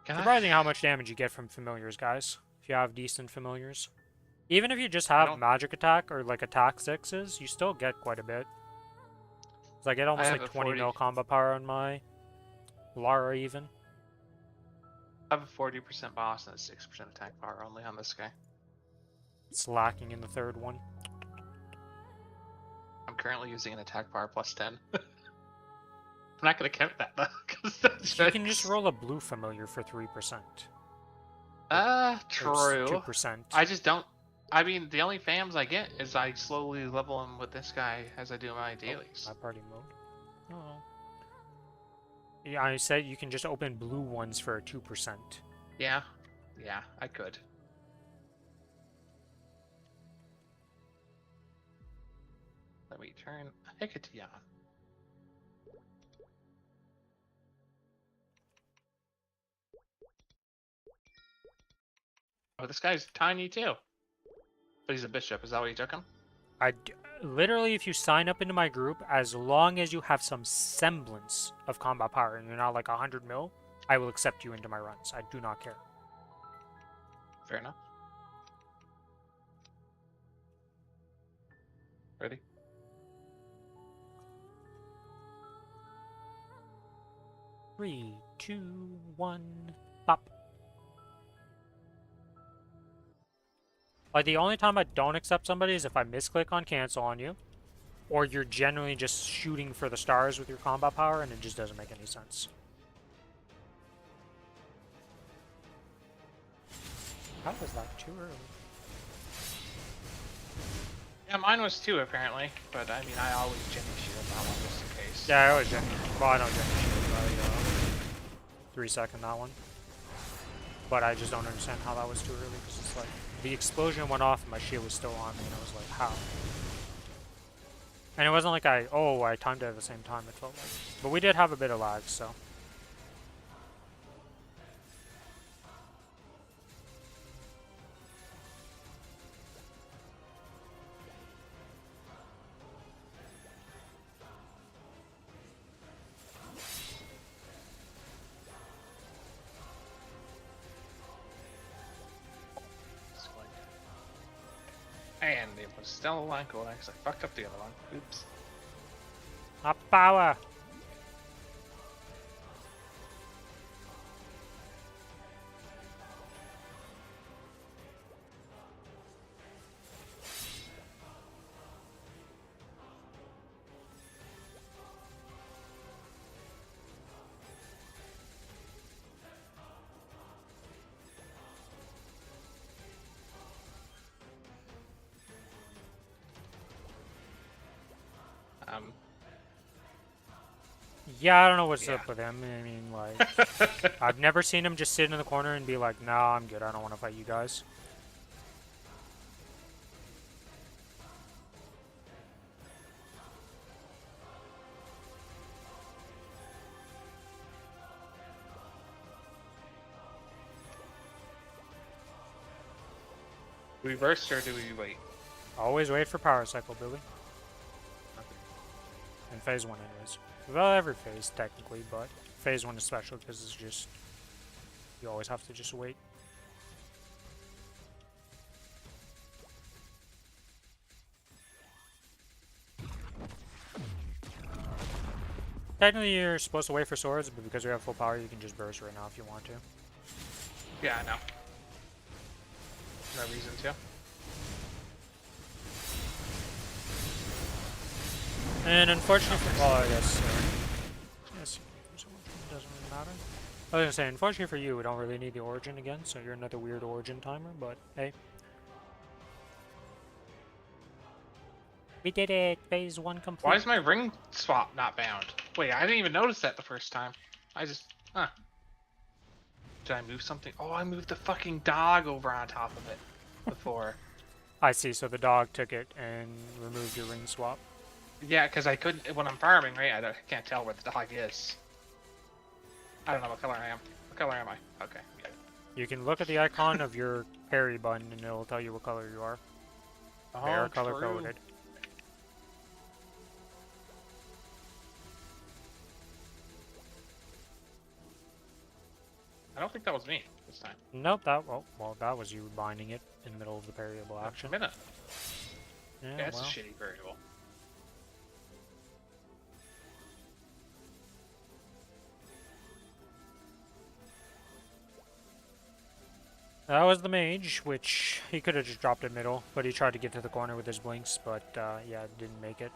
Can Surprising how much damage you get from familiars, guys. If you have decent familiars. Even if you just have magic attack or like attack 6s, you still get quite a bit. So I get almost like 20 mil combat power on my Lara even. I have a 40% boss and a 6% attack power only on this guy. It's lacking in the third one. I'm currently using an attack power plus 10. I'm not going to count that though. Cause you can just roll a blue familiar for 3%. True. 2%. I just don't. I mean, the only fams I get is I slowly level them with this guy as I do my dailies. My party mode. Oh. Yeah, I said you can just open blue ones for a 2%. Yeah. Yeah, I could. Let me turn Hecate on. Oh, this guy's tiny too. But he's a bishop. Is that what you took him? Literally, if you sign up into my group, as long as you have some semblance of combat power and you're not like 100 mil, I will accept you into my runs. I do not care. Fair enough. Ready? Three, two, one, pop. Like, the only time I don't accept somebody is if I misclick on cancel on you, or you're generally just shooting for the stars with your combat power, and it just doesn't make any sense. How was that too early? Yeah, mine was 2 apparently, but I mean, I always Jenny shield that one just in case. Yeah, I always Jenny. Well, I don't Jenny shield. I 3-second that one. But I just don't understand how that was too early, because it's like the explosion went off and my shield was still on me, and I was like, how? And it wasn't like I timed it at the same time, it felt like. But we did have a bit of lag, so. And it was still a line cool because I fucked up the other one. Oops. Up power! Yeah, I don't know what's up with him. I mean, like, I've never seen him just sit in the corner and be like, "Nah, I'm good. I don't want to fight you guys." Do we burst or do we wait? Always wait for power cycle, Billy. Okay. In phase 1 anyways. Well, every phase, technically, but phase 1 is special because it's just... You always have to just wait. Technically, you're supposed to wait for swords, but because we have full power, you can just burst right now if you want to. Yeah, I know. No reason to. And unfortunately for... Well, I guess... yes, it doesn't really matter. I was gonna say, unfortunately for you, we don't really need the origin again, so you're another weird origin timer, but hey. We did it! Phase 1 complete. Why is my ring swap not bound? Wait, I didn't even notice that the first time. I just... Huh. Did I move something? Oh, I moved the fucking dog over on top of it before. I see, so the dog took it and removed your ring swap. Yeah, because I couldn't... When I'm farming, right, I can't tell where the dog is. I don't know what color I am. What color am I? Okay. Yeah. You can look at the icon of your parry button and it'll tell you what color you are. Oh, They are color true. coded. I don't think that was me this time. Nope, well, that was you binding it in the middle of the parryable action. A minute. Yeah, Yeah, it's well. a shitty variable. That was the mage, which he could have just dropped it middle, but he tried to get to the corner with his blinks, but yeah, didn't make it.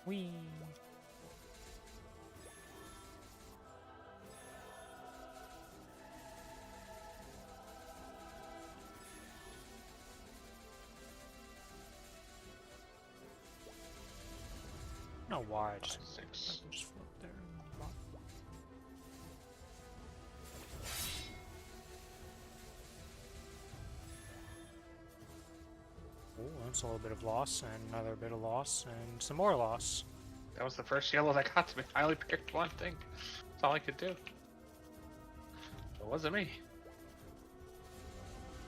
Whee! I don't know why I just float there. Oh, that's a little bit of loss, and another bit of loss, and some more loss. That was the first yellow that got to me. I only picked one thing. That's all I could do. It wasn't me.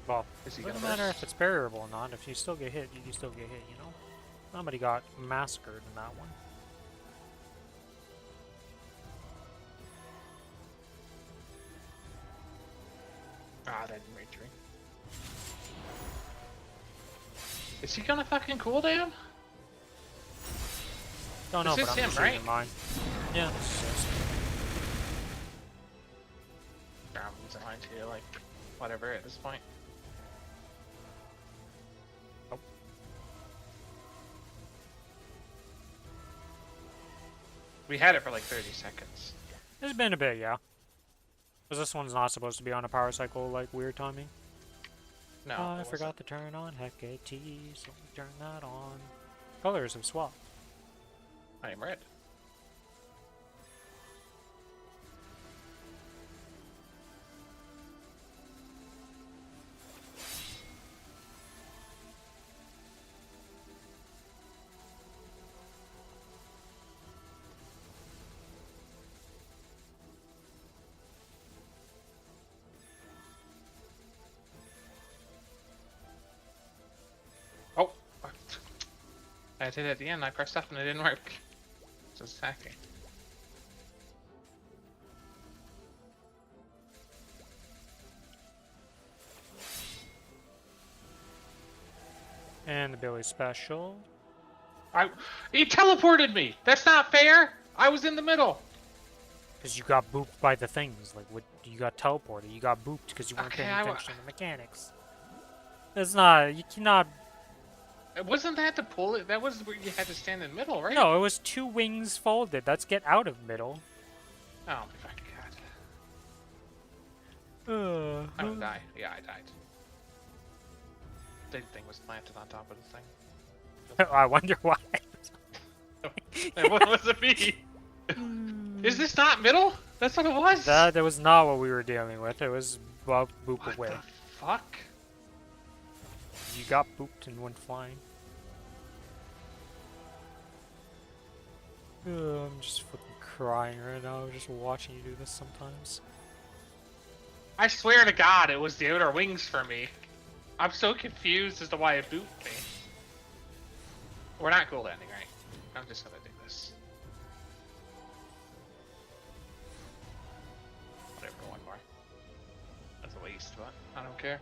Well, it doesn't matter if it's parryable or not. If you still get hit, you still get hit, you know? Somebody got massacred in that one. Ah, that didn't reach me. Is he gonna fucking cooldown? Don't know, This but is I'm him, right? using mine. Yeah, this is his. I'm using mine too, like, whatever at this point. Oh. We had it for like 30 seconds. It's been a bit, yeah. Because this one's not supposed to be on a power cycle, like weird timing. No, I forgot to turn on Hecate, so we turn that on. Colors have swapped. I am red. Oh! I did it at the end. I pressed up and it didn't work. Just hacking. And the Billy special. He teleported me! That's not fair! I was in the middle! Because you got booped by the things. Like, what? You got teleported. You got booped because you weren't paying attention to the mechanics. It's not. You cannot. Wasn't that to pull it? That was where you had to stand in the middle, right? No, it was two wings folded. That's get out of middle. Oh my god. I'm gonna die. Yeah, I died. The thing was planted on top of the thing. I wonder why. What was it me? Is this not middle? That's what it was? That was not what we were dealing with. It was boop what away. The fuck? You got booped and went flying. I'm just fucking crying right now, just watching you do this sometimes. I swear to God, it was the outer wings for me. I'm so confused as to why it booped me. We're not cool ending, right? I'm just gonna do this. Whatever, one more. That's a waste, but I don't care.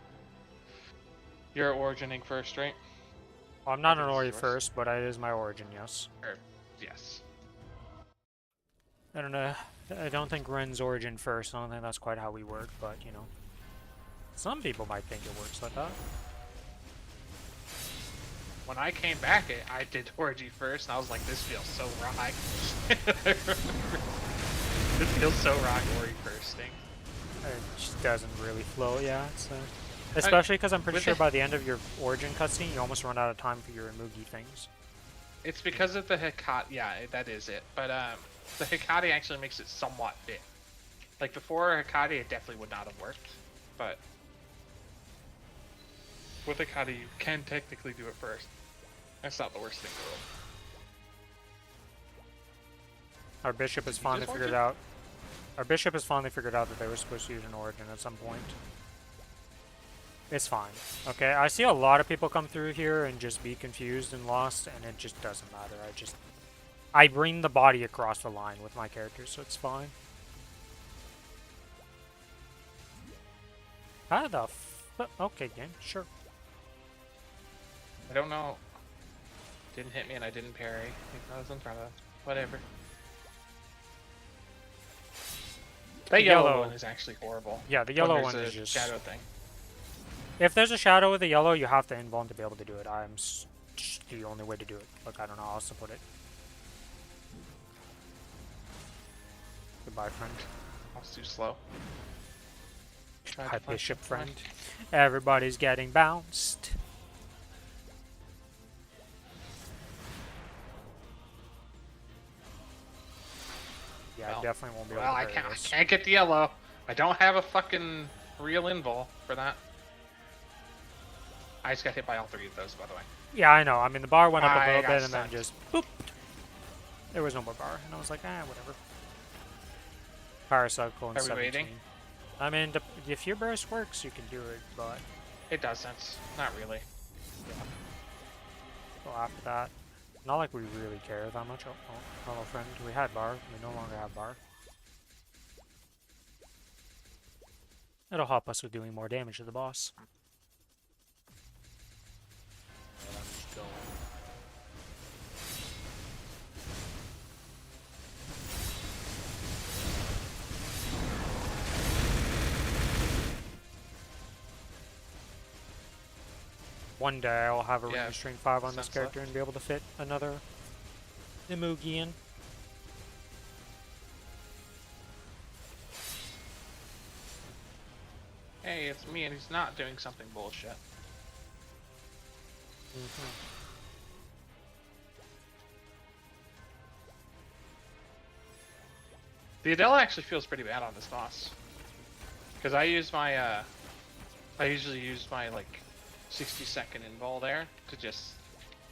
You're origining first, right? Well, I'm not an Ori first, but it is my origin, yes. Yes. I don't know. I don't think Ren's origin first. I don't think that's quite how we work, but, you know. Some people might think it works like that. When I came back, I did Orgy first, and I was like, this feels so rock. This feels so rock Ori firsting. It just doesn't really flow, yeah. It's, especially because I'm pretty sure by the end of your origin cutscene, you almost run out of time for your Mugi things. It's because of the Hecate, yeah, that is it. But the Hecate actually makes it somewhat fit. Like before Hecate, it definitely would not have worked. But with Hecate, you can technically do it first. That's not the worst thing in the world. Our bishop has finally figured out. Our bishop has finally figured out that they were supposed to use an origin at some point. It's fine. Okay, I see a lot of people come through here and just be confused and lost, and it just doesn't matter. I bring the body across the line with my character, so it's fine. How the okay, game, sure. I don't know. Didn't hit me and I didn't parry. I was in front of him. Whatever. That yellow one is actually horrible. Yeah, the yellow one is just shadow thing. If there's a shadow with a yellow, you have to invuln to be able to do it. Just the only way to do it. Like, I don't know how else to put it. Goodbye, friend. I was too slow. Hi, bishop friend. Everybody's getting bounced. Yeah, well, I definitely won't be able to I can't get the yellow. I don't have a fucking real invul for that. I just got hit by all three of those, by the way. Yeah, I know. I mean, the bar went up a little bit and stunned. then just boop. There was no more bar, and I was like, whatever. Power cycle and 17. Waiting? I mean, if your burst works, you can do it, but it doesn't. Not really. Yeah. So after that, not like we really care that much. Oh, hello, friend. We had bar. We no longer have bar. It'll help us with doing more damage to the boss. Let's go. One day I'll have a ring string 5 on this character and be able to fit another Imugian. Hey, it's me and he's not doing something bullshit. The Adele actually feels pretty bad on this boss. Because I use my, I usually use my, like, 60-second invul there to just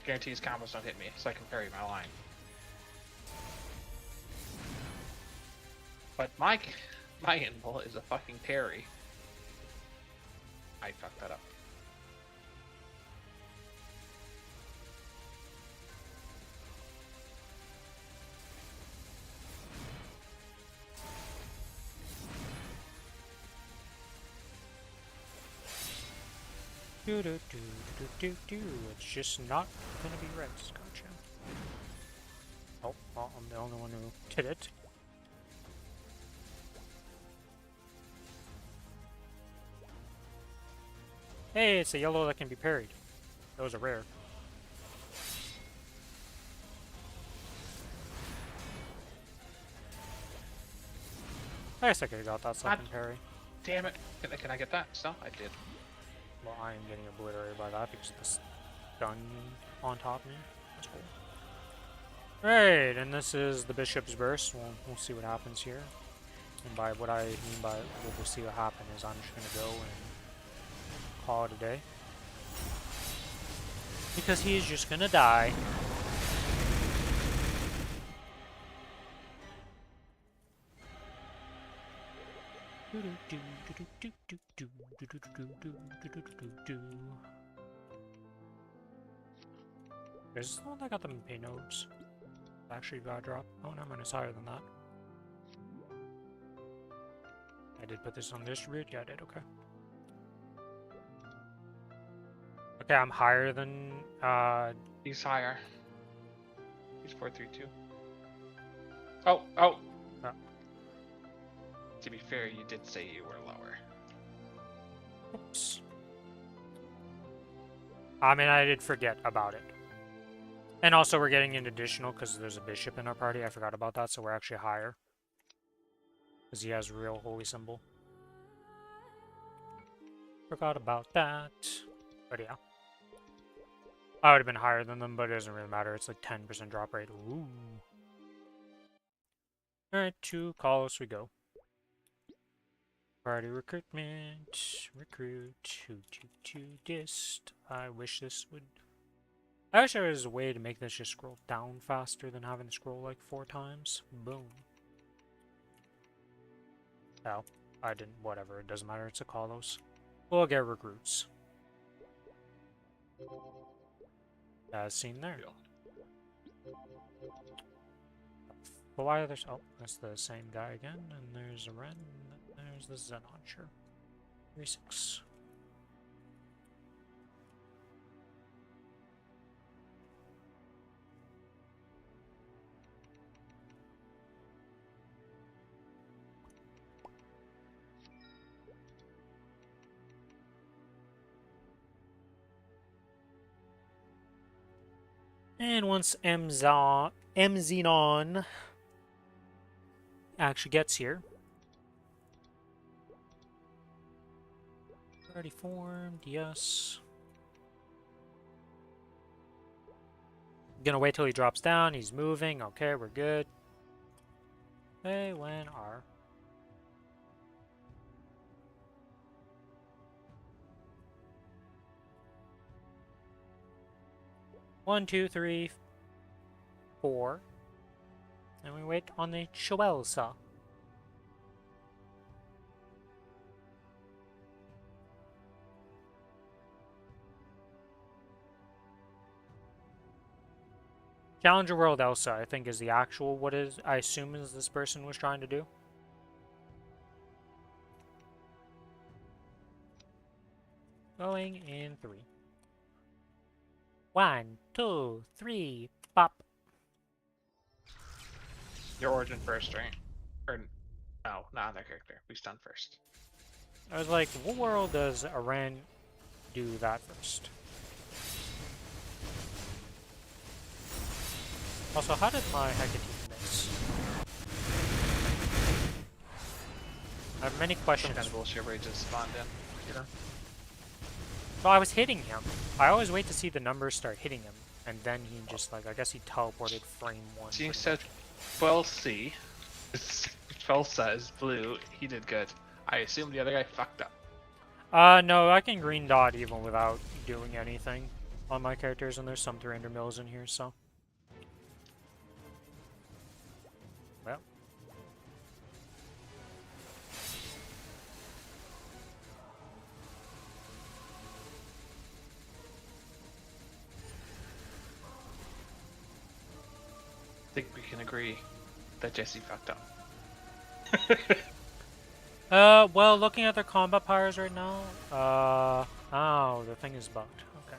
guarantee his combos don't hit me, so I can parry my line. But my invul is a fucking parry. I fucked that up. It's just not gonna be right, gotcha. Oh, well, I'm the only one who did it. Hey, it's a yellow that can be parried. Those are rare. I guess I could have got that second parry. Damn it. Can I get that? So I did. Well, I am getting obliterated by that because of the stun on top of me. That's cool. Right, and this is the Bishop's Burst. We'll see what happens here. And by what I mean by we'll see what happens is I'm just going to go and call it a day. Because he's just going to die. There's the one that got the pay nodes. Actually got dropped. Oh no, mine is higher than that. I did put this on distribute? Yeah, I did, okay. Okay, I'm higher than he's higher. He's 432. Oh. To be fair, you did say you were lower. Oops. I mean, I did forget about it. And also, we're getting an additional because there's a bishop in our party. I forgot about that, so we're actually higher. Because he has real holy symbol. Forgot about that. But yeah. I would have been higher than them, but it doesn't really matter. It's like 10% drop rate. Ooh. Alright, to Kronos we go. Party recruitment. Recruit. 222 dist. I wish this would I wish there was a way to make this just scroll down faster than having to scroll like 4 times. Boom. Oh, I didn't. Whatever, it doesn't matter. It's a Kalos. We'll get recruits. As seen there. But why are there... Oh, that's the same guy again. And there's a Ren. And there's the Xenon, sure. 3-6. And once Mxenon actually gets here. Already formed, yes. Gonna wait till he drops down, he's moving, okay, we're good. Hey, when are... One, two, three, 4. And we wait on the Shoelsa. Challenger World Elsa, I think, is the actual what is I assume is this person was trying to do. Going in 3. 1, 2, 3, pop. Your origin first, right? Or no, not their character. We stun first. I was like, what world does Aran do that first? Also, how did my Hecate miss? I have many questions. Some kind of bullshit where he just spawned in, you know? Well, I was hitting him. I always wait to see the numbers start hitting him, and then he just like, I guess he teleported frame 1. Seeing said Felsa is blue, he did good. I assume the other guy fucked up. No, I can green dot even without doing anything on my characters, and there's some 300 mils in here, so. Well. I think we can agree that Jesse fucked up. Well, looking at their combat powers right now, oh, the thing is bugged. Okay.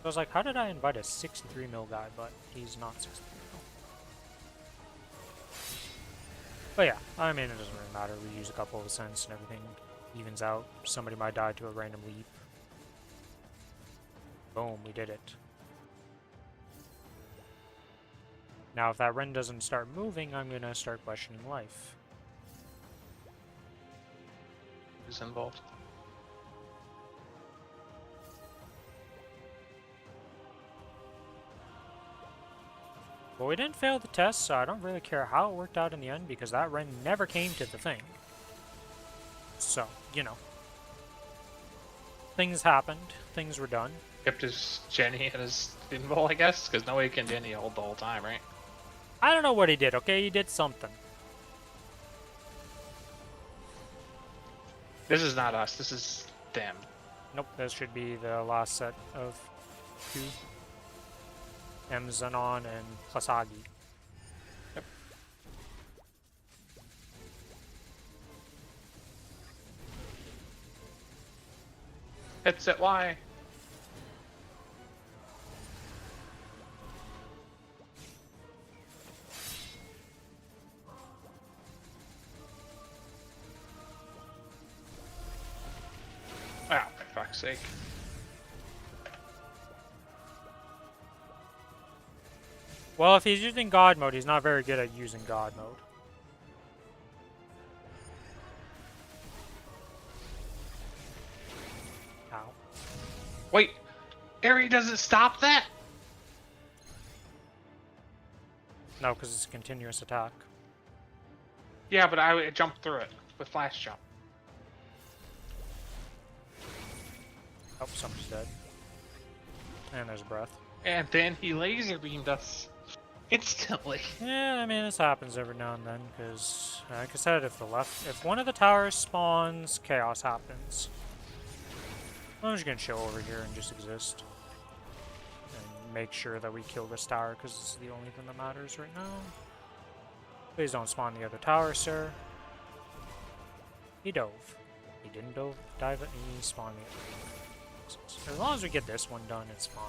I was like, how did I invite a 63 mil guy, but he's not 63 mil. But yeah, I mean, it doesn't really matter. We use a couple of cents and everything evens out. Somebody might die to a random leap. Boom, we did it. Now, if that Ren doesn't start moving, I'm gonna start questioning life. Who's involved? Well, we didn't fail the test, so I don't really care how it worked out in the end, because that Ren never came to the thing. So, you know. Things happened. Things were done. Kept his Jenny and his pinball, I guess? Because nobody can Jenny hold the whole time, right? I don't know what he did, okay? He did something. This is not us. This is them. Nope, this should be the last set of 2. Mxenon and Hasagi. Yep. Headset Y. Ah, for fuck's sake. Well, if he's using God mode, he's not very good at using God mode. Ow. Wait, Aerie doesn't stop that? No, because it's a continuous attack. Yeah, but I jumped through it with flash jump. Oh, somebody's dead. And there's a breath. And then he laser beamed us instantly. Yeah, I mean, this happens every now and then, because, like I said, if one of the towers spawns, chaos happens. I'm just gonna chill over here and just exist. And make sure that we kill this tower, because this is the only thing that matters right now. Please don't spawn the other tower, sir. He dove. He didn't dive at me, he spawned me. As long as we get this one done, it's fine.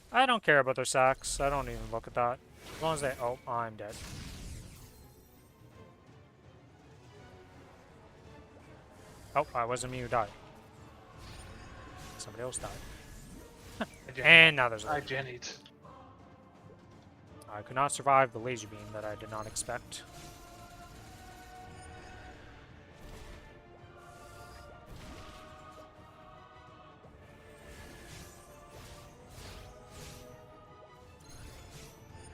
I don't care about their sacks. I don't even look at that. As long as they... Oh, I'm dead. Oh, I wasn't me who died. Somebody else died. And now there's a I jennied. I could not survive the laser beam that I did not expect.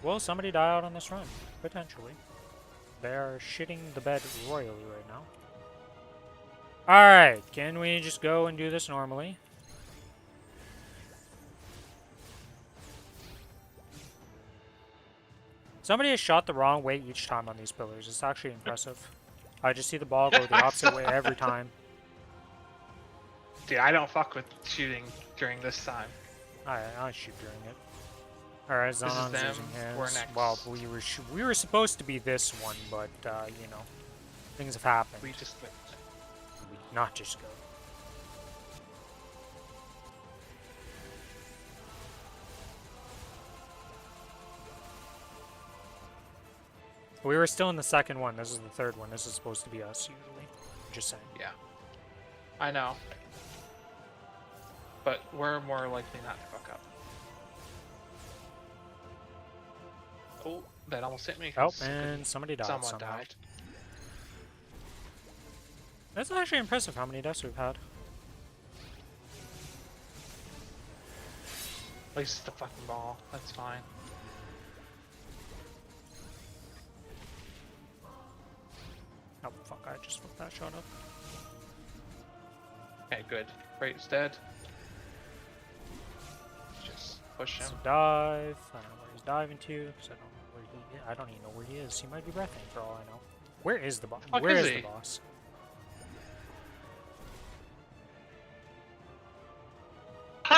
Will somebody die out on this run? Potentially. They are shitting the bed royally right now. Alright, can we just go and do this normally? Somebody has shot the wrong way each time on these pillars. It's actually impressive. I just see the ball go the opposite way every time. Dude, I don't fuck with shooting during this time. I shoot during it. Alright, Zonon's them. using his. We're next. Well, we were supposed to be this one, but you know, things have happened. We just We did not just go. We were still in the second one. This is the third one. This is supposed to be us usually. Just saying. yeah. I know. But we're more likely not to fuck up. Oh, that almost hit me. Oh, and somebody died. Someone somehow. died. That's actually impressive how many deaths we've had. At least it's the fucking ball. That's fine. Oh, fuck, I just fucked that shot up. Okay, good. Freight's dead. Just push him. So dive. I don't know where he's diving to, because I don't know where he is. I don't even know where he is. He might be breathing for all I know. Where is the boss? Where is the boss?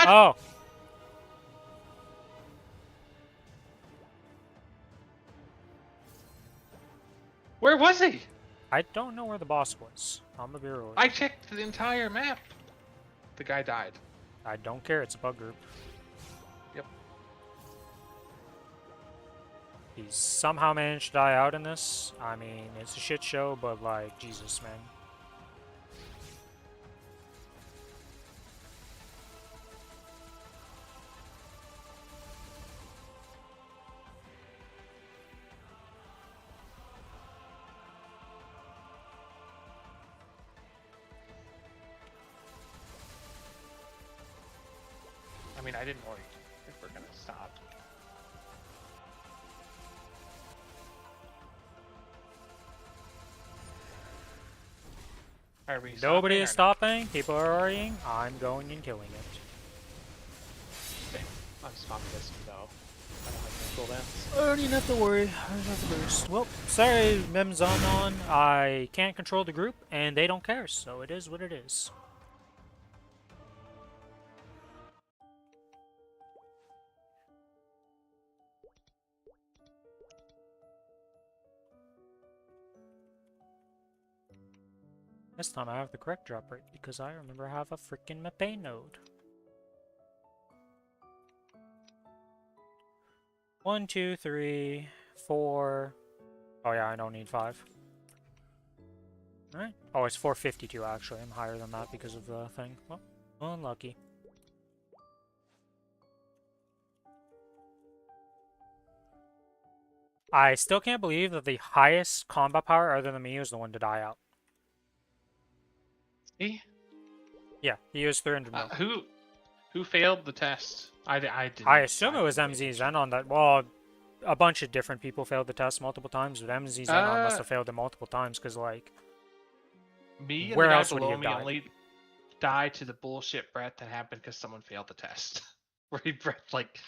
Oh! Where was he? I don't know where the boss was. I'm gonna be real. I checked the entire map. The guy died. I don't care. It's a bug group. Yep. He's somehow managed to die out in this. I mean, it's a shit show, but like, Jesus, man. I mean, I didn't worry if we're gonna stop. Are we Nobody is stopping? stopping. People are worrying. I'm going and killing it. Okay. I'm stopping this though. I don't have control dance. I don't even have to worry. I don't have to burst. Well, sorry, Memzonon. I can't control the group, and they don't care, so it is what it is. This time I have the correct drop rate, because I remember I have a freaking Mapei node. 1, 2, 3, 4. Oh yeah, I don't need 5. Alright. Oh, it's 452 actually. I'm higher than that because of the thing. Well, unlucky. I still can't believe that the highest combat power other than me was the one to die out. He? Yeah, he was 300 mil. Who failed the test? I did. I assume it was MZ Zen on that. Well, a bunch of different people failed the test multiple times, but MZ's Zenon must have failed it multiple times, because, like... Me and where the guy else would he below have me died? only died to the bullshit breath that happened because someone failed the test. Where he breathed like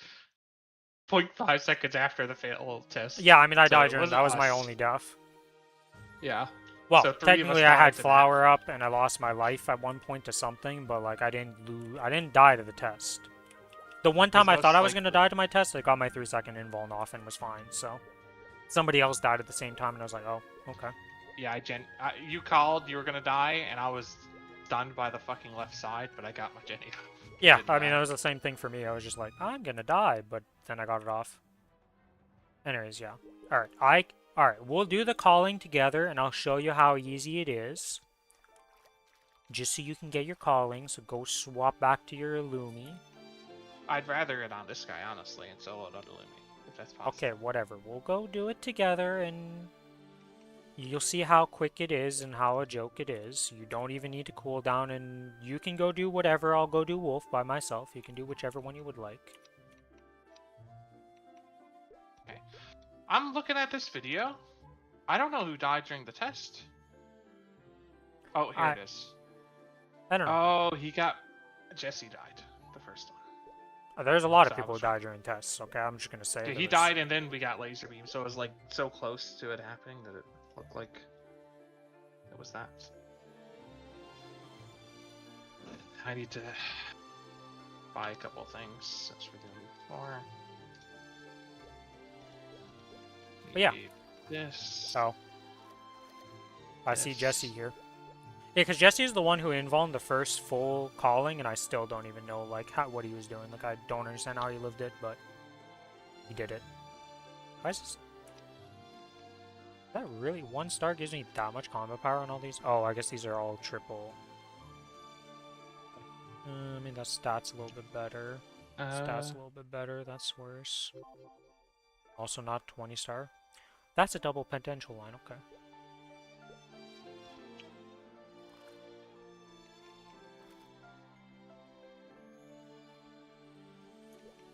0.5 seconds after the failed test. Yeah, I mean, I So died it during... wasn't That was my us. only death. Yeah. Well, So 3 of us technically I had died to that. flower up, and I lost my life at one point to something, but, like, I didn't die to the test. The one time I thought I was gonna die to my test, I got my 3-second invuln off and was fine, so... Somebody else died at the same time, and I was like, oh, okay. Yeah, you called, you were gonna die, and I was stunned by the fucking left side, but I got my Jenny off. Yeah, I mean, it was the same thing for me. I was just like, I'm gonna die, but then I got it off. Anyways, yeah. Alright, we'll do the calling together, and I'll show you how easy it is. Just so you can get your calling, so go swap back to your Illumi. I'd rather it on this guy, honestly, and solo it on Illumi, if that's possible. Okay, whatever. We'll go do it together, and you'll see how quick it is and how a joke it is. You don't even need to cool down, and you can go do whatever. I'll go do Wolf by myself. You can do whichever one you would like. Okay. I'm looking at this video. I don't know who died during the test. Oh, here it is. I don't know. Oh, Jesse died. The first one. There's a lot of people who die during tests, okay? I'm just gonna say he died and then we got laser beam, so it was like so close to it happening that it looked like it was that. I need to buy a couple of things since we're doing more. But yeah. This. So. I see Jesse here. Yeah, because Jesse is the one who invulned the first full calling, and I still don't even know, like, what he was doing. Like, I don't understand how he lived it, but he did it. Why is this... Is that really... 1 star gives me that much combo power on all these? Oh, I guess these are all triple. I mean, that stats a little bit better. Stats a little bit better. That's worse. Also not 20 star. That's a double potential line, okay.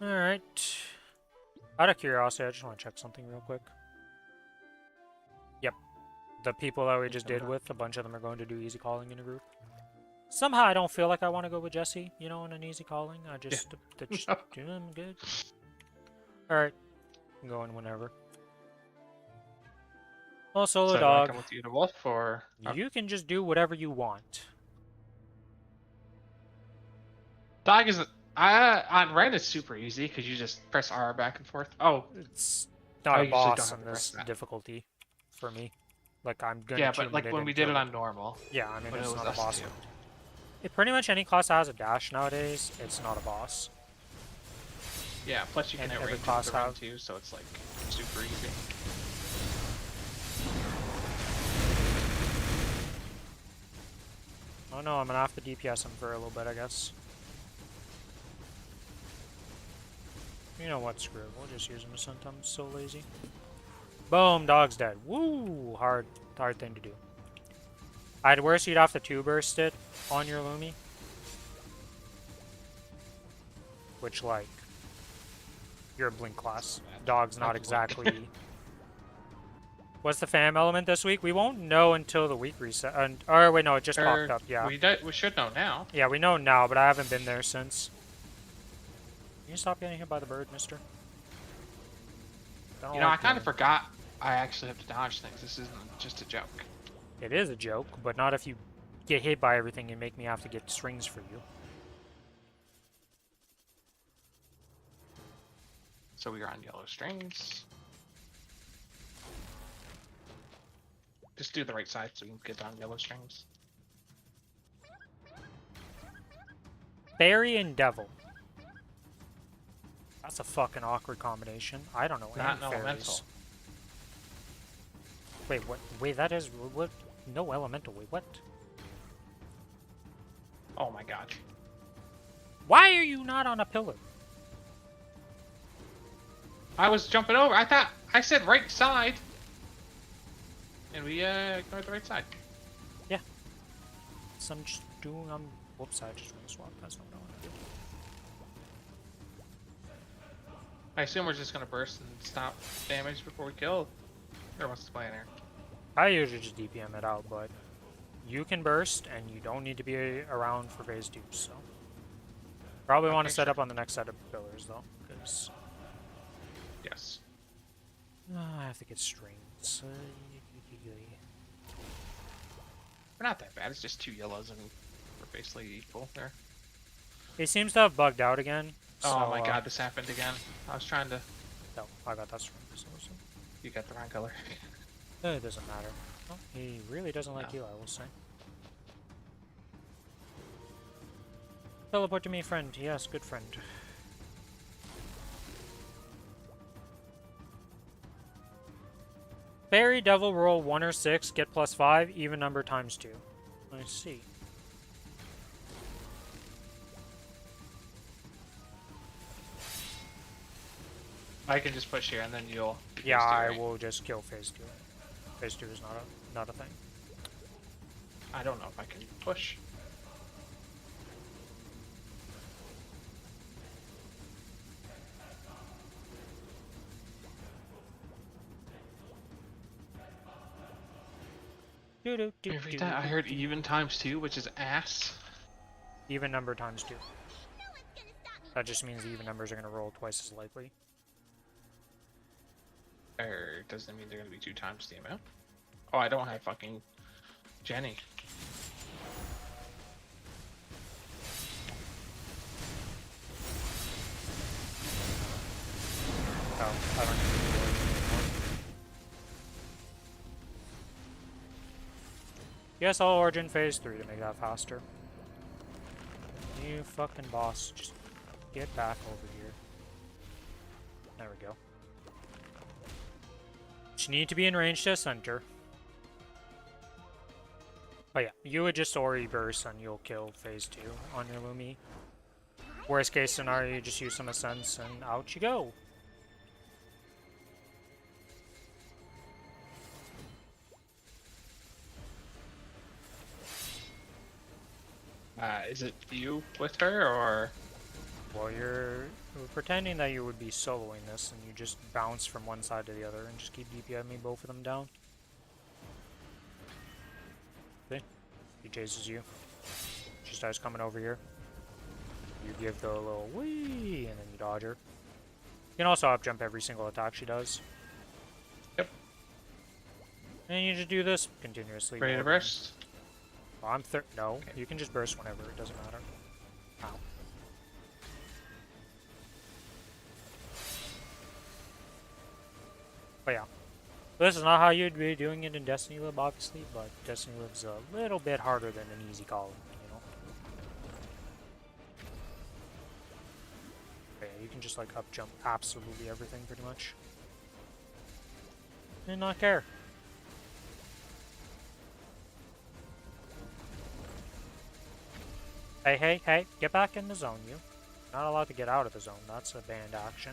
Alright. Out of curiosity, I just want to check something real quick. Yep. The people that we just did with, a bunch of them are going to do easy calling in a group. Somehow I don't feel like I want to go with Jesse, you know, in an easy calling. I just, I'm good. Alright. I'm going whenever. Oh, solo dog. Come with you to Wolf, or... You can just do whatever you want. Dog isn't... on Ren it's super easy because you just press R back and forth. Oh, it's not a boss on this difficulty for me. Like, I'm gonna... Yeah, but like when we did it on normal. Yeah, I mean, it's not a boss. Pretty much any class that has a dash nowadays, it's not a boss. Yeah, plus you can hit range with the Ren too, so it's like super easy. Oh no, I'm gonna have to DPS him for a little bit, I guess. You know what, screw it. We'll just use him a cent. I'm so lazy. Boom, dog's dead. Woo! Hard thing to do. I'd worse you'd have to 2-burst it on your Lumi. Which, like, you're a blink class. Dog's not exactly... What's the fam element this week? We won't know until the week reset. Or wait, no, it just popped up, yeah. We should know now. Yeah, we know now, but I haven't been there since. Can you stop getting hit by the bird, mister? You know, I kind of forgot I actually have to dodge things. This isn't just a joke. It is a joke, but not if you get hit by everything and make me have to get strings for you. So we are on yellow strings. Just do the right side so we can get on yellow strings. Fairy and Devil. That's a fucking awkward combination. I don't know Not any fairies. elemental. Wait, what? Wait, that is... What? No elemental. Wait, what? Oh my god. Why are you not on a pillar? I was jumping over. I said right side. And we ignored the right side. Yeah. So I'm just doing... whoops, I just want to swap. That's not what I want to do. I assume we're just gonna burst and stop damage before we kill. Or what's the plan here? I usually just DPM it out, but you can burst, and you don't need to be around for phase 2, so... Probably want to set up on the next set of pillars, though, because... Yes. I have to get strings. We're not that bad, it's just 2 yellows and we're basically equal there. It seems to have bugged out again. Oh my god, this happened again. I was trying to... No, I got that string. So. You got the wrong color. It doesn't matter. Oh, he really doesn't like you, I will say. Teleport to me, friend. Yes, good friend. Fairy, devil, roll 1 or 6, get +5, even number times 2. I see. I can just push here and then you'll... Yeah, I will just kill phase 2. Phase 2 is not a thing. I don't know if I can push. I heard even times 2, which is ass. Even number times 2. That just means the even numbers are going to roll twice as likely. Or doesn't mean they're going to be 2 times the amount. Oh, I don't have fucking Jenny. Oh, I don't need to do it anymore. Yes, I'll origin phase 3 to make that faster. You fucking boss, just get back over here. There we go. You need to be in range to a center. But yeah, you would just Ori burst and you'll kill phase 2 on your Lumi. Worst case scenario, you just use some Ascents and out you go. Is it you with her, or...? Well, you're pretending that you would be soloing this, and you just bounce from one side to the other and just keep DPMing both of them down. See? He chases you. She starts coming over here. You give the little whee, and then you dodge her. You can also up jump every single attack she does. Yep. And you just do this continuously. Ready to burst? Well, no, okay. You can just burst whenever, it doesn't matter. Ow. But yeah. This is not how you'd be doing it in Destiny Lib, obviously, but Destiny Lib's a little bit harder than an easy column, you know? Okay, you can just like up jump absolutely everything pretty much. And not care. Hey, hey, hey, get back in the zone, you. Not allowed to get out of the zone, that's a banned action.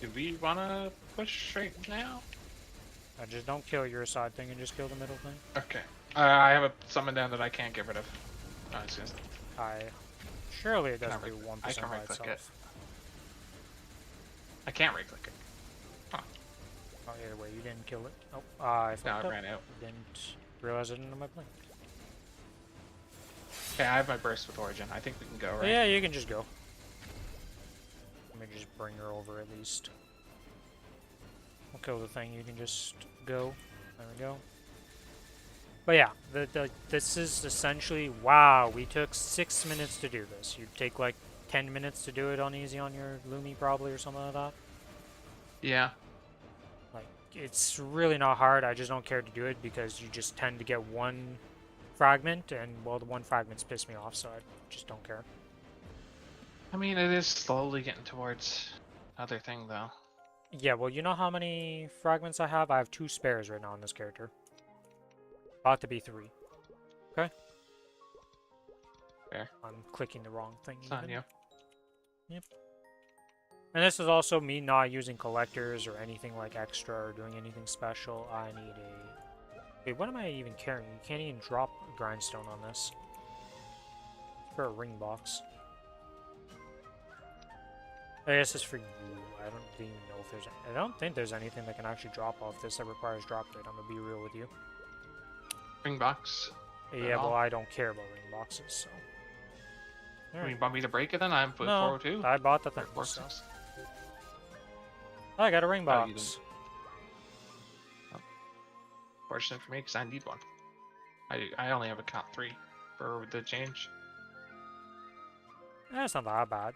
Do we want to push right now? I just don't kill your side thing and just kill the middle thing. Okay. I have a summon down that I can't get rid of. Oh, it's just... Surely it doesn't do 1% I can by right-click itself. it. I can't right-click it. Huh. Oh, either way, you didn't kill it. Oh, I fucked No, up. I ran out. Didn't realize I didn't know my blink. Okay, I have my burst with Origin. I think we can go, right? Yeah, you can just go. Let me just bring her over at least. We'll kill the thing. You can just go. There we go. But yeah, this is essentially... Wow, we took 6 minutes to do this. You'd take like 10 minutes to do it on easy on your Lumi probably or something like that. Yeah. Like, it's really not hard. I just don't care to do it because you just tend to get one fragment, and, well, the one fragment's pissed me off, so I just don't care. I mean, it is slowly getting towards other thing, though. Yeah, well, you know how many fragments I have? I have 2 spares right now on this character. About to be 3. Okay? Fair. I'm clicking the wrong thing. It's on you. Yep. And this is also me not using collectors or anything like extra or doing anything special. I need a... Wait, what am I even carrying? You can't even drop a grindstone on this. It's for a ring box. I guess it's for you. I don't even know if there's... I don't think there's anything that can actually drop off this that requires drop rate. I'm gonna be real with you. Ring box. Yeah, well, I don't care about ring boxes, so... You want me to break it then? I'm put No, 402. I bought the thing. So. I got a ring Oh, you box. Fortunate for me, because I need one. I only have a count 3 for the change. That's not that bad.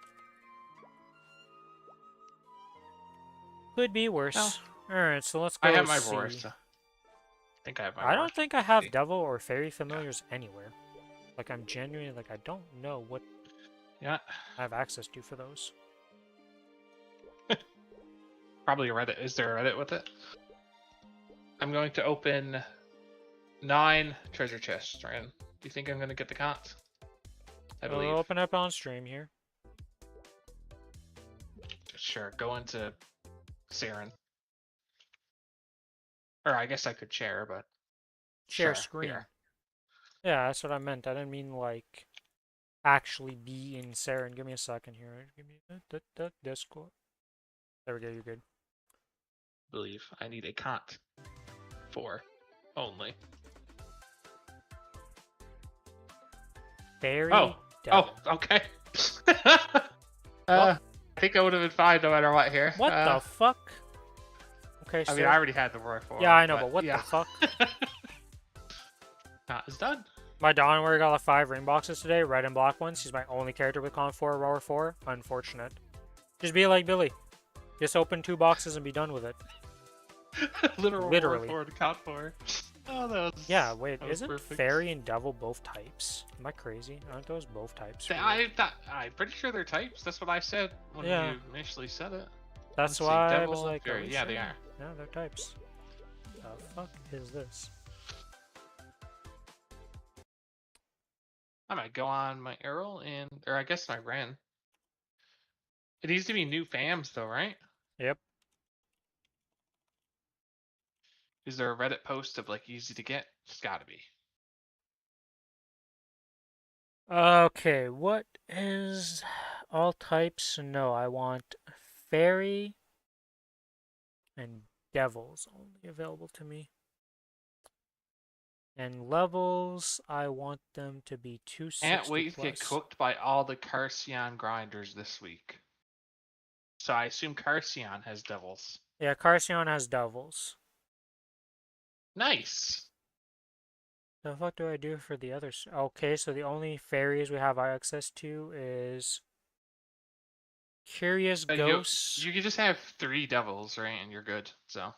Could be worse. Oh. Alright, so let's go I have my see. roars. I think I have my I don't roars. think I have devil or fairy familiars anywhere. Like, I'm genuinely, like, I don't know what Yeah. I have access to for those. Probably a Reddit. Is there a Reddit with it? I'm going to open 9 treasure chests, Ryan. Do you think I'm going to get the cons? I believe. We'll open up on stream here. Sure, go into Saren. Or I guess I could share, but... Share Sure, screen. here. Yeah, that's what I meant. I didn't mean, like, actually be in Saren. Give me a second here. Give me the Discord. There we go, you're good. Believe I need a cont 4 only. Fairy Oh, devil. okay. I think I would have been fine no matter what here. What the fuck? Okay, so... I mean, I already had the Roar 4. Yeah, I know, but what yeah. the fuck? It's done. My Dawnware got like 5 ring boxes today, red and black ones. He's my only character with Con 4, Roar 4. Unfortunate. Just be like Billy. Just open 2 boxes and be done with it. Literally. Roar 4 to count 4. Oh, that was... Yeah, wait, that was isn't perfect. Fairy and Devil both types? Am I crazy? Aren't those both types? I'm pretty sure they're types. That's what I said when Yeah. you initially said it. That's Let's see, why I Devil, was like, Fairy. Yeah, they are. Yeah, they're types. The fuck is this? I might go on my Errol or I guess my Ren. It needs to be new fams though, right? Yep. Is there a Reddit post of like easy to get? It's gotta be. Okay, what is all types? No, I want Fairy and Devils only available to me. And levels, I want them to be 260 Can't wait to get plus. cooked by all the Carcion grinders this week. So I assume Carcion has devils. Yeah, Carcion has Devils. Nice. The fuck do I do for the others? Okay, so the only fairies we have access to is Curious Ghosts. You can just have 3 devils, right? And you're good. So.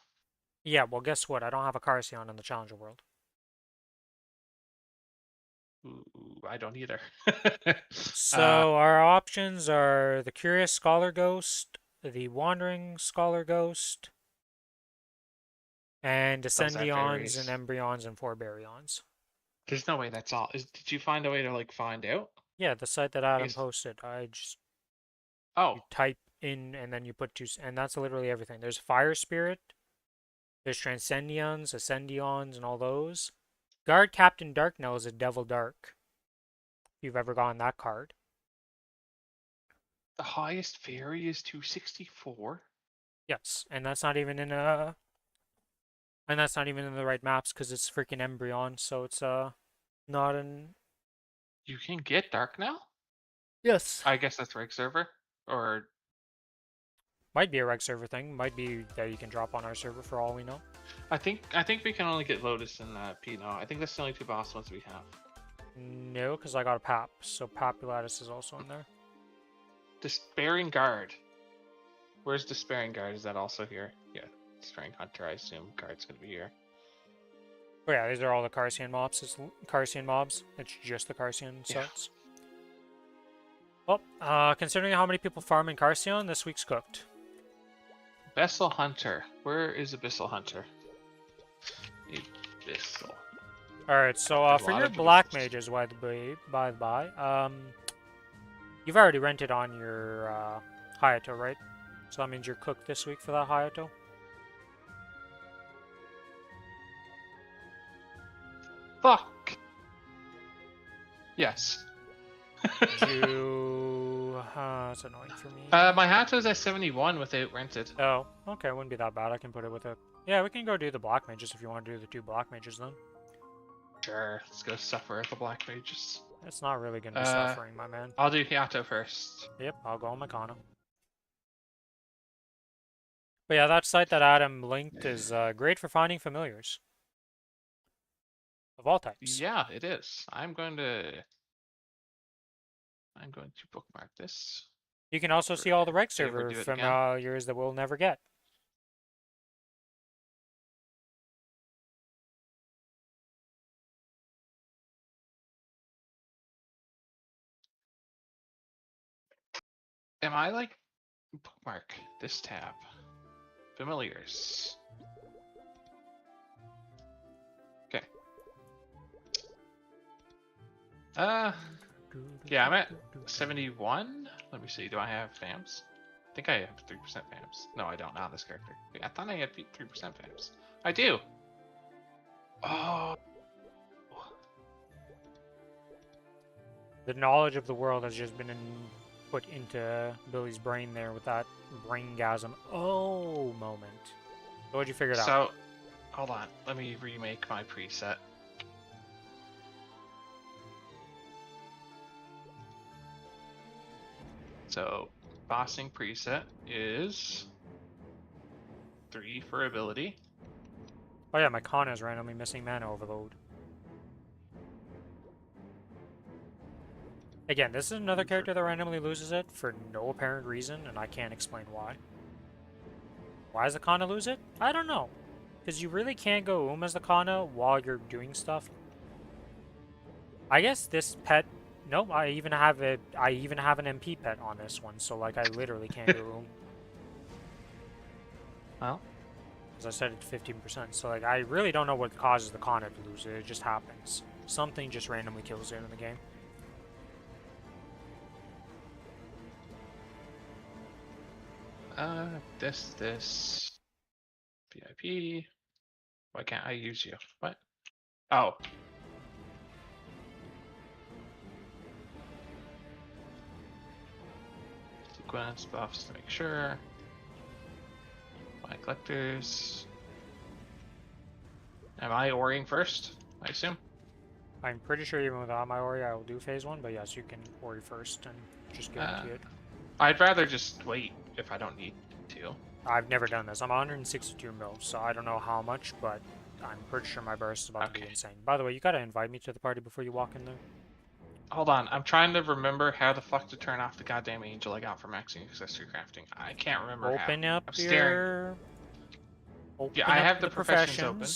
Yeah, well, guess what? I don't have a Carcion in the Challenger world. Ooh, I don't either. So our options are the Curious Scholar Ghost, the Wandering Scholar Ghost, and Ascendions and Embryons and Forberyons. There's no way that's all. Did you find a way to like find out? Yeah, the site that Adam posted. I just you type in and then you put 2, and that's literally everything. There's Fire Spirit, there's Transcendions, Ascendions, and all those. Guard Captain Darknell is a Devil Dark. If you've ever gotten that card. The highest fairy is 264. Yes, and that's not even in a. And that's not even in the right maps because it's freaking Embryon, so it's not in. You can get Dark now? Yes. I guess that's Rig server or. Might be a reg server thing. Might be that you can drop on our server for all we know. I think we can only get Lotus and Pino. I think that's the only two boss ones we have. No, because I got a Pap, so Papulatus is also in there. Despairing Guard. Where's Despairing Guard? Is that also here? Yeah, Despairing Hunter. I assume Guard's gonna be here. Oh yeah, these are all the Carcian mobs. It's Carcian mobs. It's just the Carcian sets. Well, considering how many people farm in Carcian, this week's cooked. Abyssal Hunter. Where is Abyssal Hunter? Abyssal. Alright, so for your black mages, by the by, you've already rented on your Hayato, right? So that means you're cooked this week for that Hayato? Fuck! Yes. That's annoying for me. My Hayato's at 71 without rented. Oh, okay, wouldn't be that bad. I can put it with it. Yeah, we can go do the black mages if you want to do the 2 black mages then. Sure, let's go suffer at the black mages. It's not really going to be suffering, my man. I'll do Hayato first. Yep, I'll go on my Kana. But yeah, that site that Adam linked is great for finding familiars. Of all types. Yeah, it is. I'm going to bookmark this. You can also see all the reg server familiars that we'll never get. Am I like bookmark this tab? Familiars. Okay. Yeah, I'm at 71. Let me see. Do I have FAMs? I think I have 3% FAMs. No, I don't. Not on this character. Wait, I thought I had 3% FAMs. I do. Oh. The knowledge of the world has just been put into Billy's brain there with that braingasm moment. So what'd you figure out? So, hold on. Let me remake my preset. So, bossing preset is 3 for ability. Oh yeah, my Kana is randomly missing mana overload. Again, this is another character that randomly loses it for no apparent reason, and I can't explain why. Why does the Kana lose it? I don't know. Because you really can't go as the Kana while you're doing stuff. I guess this pet... No, I even have an MP pet on this one, so like I literally can't go Well, as I said, it's 15%. So like I really don't know what causes the Kana to lose it. It just happens. Something just randomly kills it in the game. this VIP. Why can't I use you? What? Oh. Sequence buffs to make sure. My collectors. Am I Oring first? I assume. I'm pretty sure even without my Ori, I will do phase 1, but yes, you can Ori first and just guarantee it. I'd rather just wait if I don't need to. I've never done this. I'm 162 mil, so I don't know how much, but I'm pretty sure my burst is about to be insane. By the way, you gotta invite me to the party before you walk in there. Hold on, I'm trying to remember how the fuck to turn off the goddamn angel I got for maxing accessory crafting. I can't remember Open how. up I'm your... staring. Open yeah, I up have the professions open.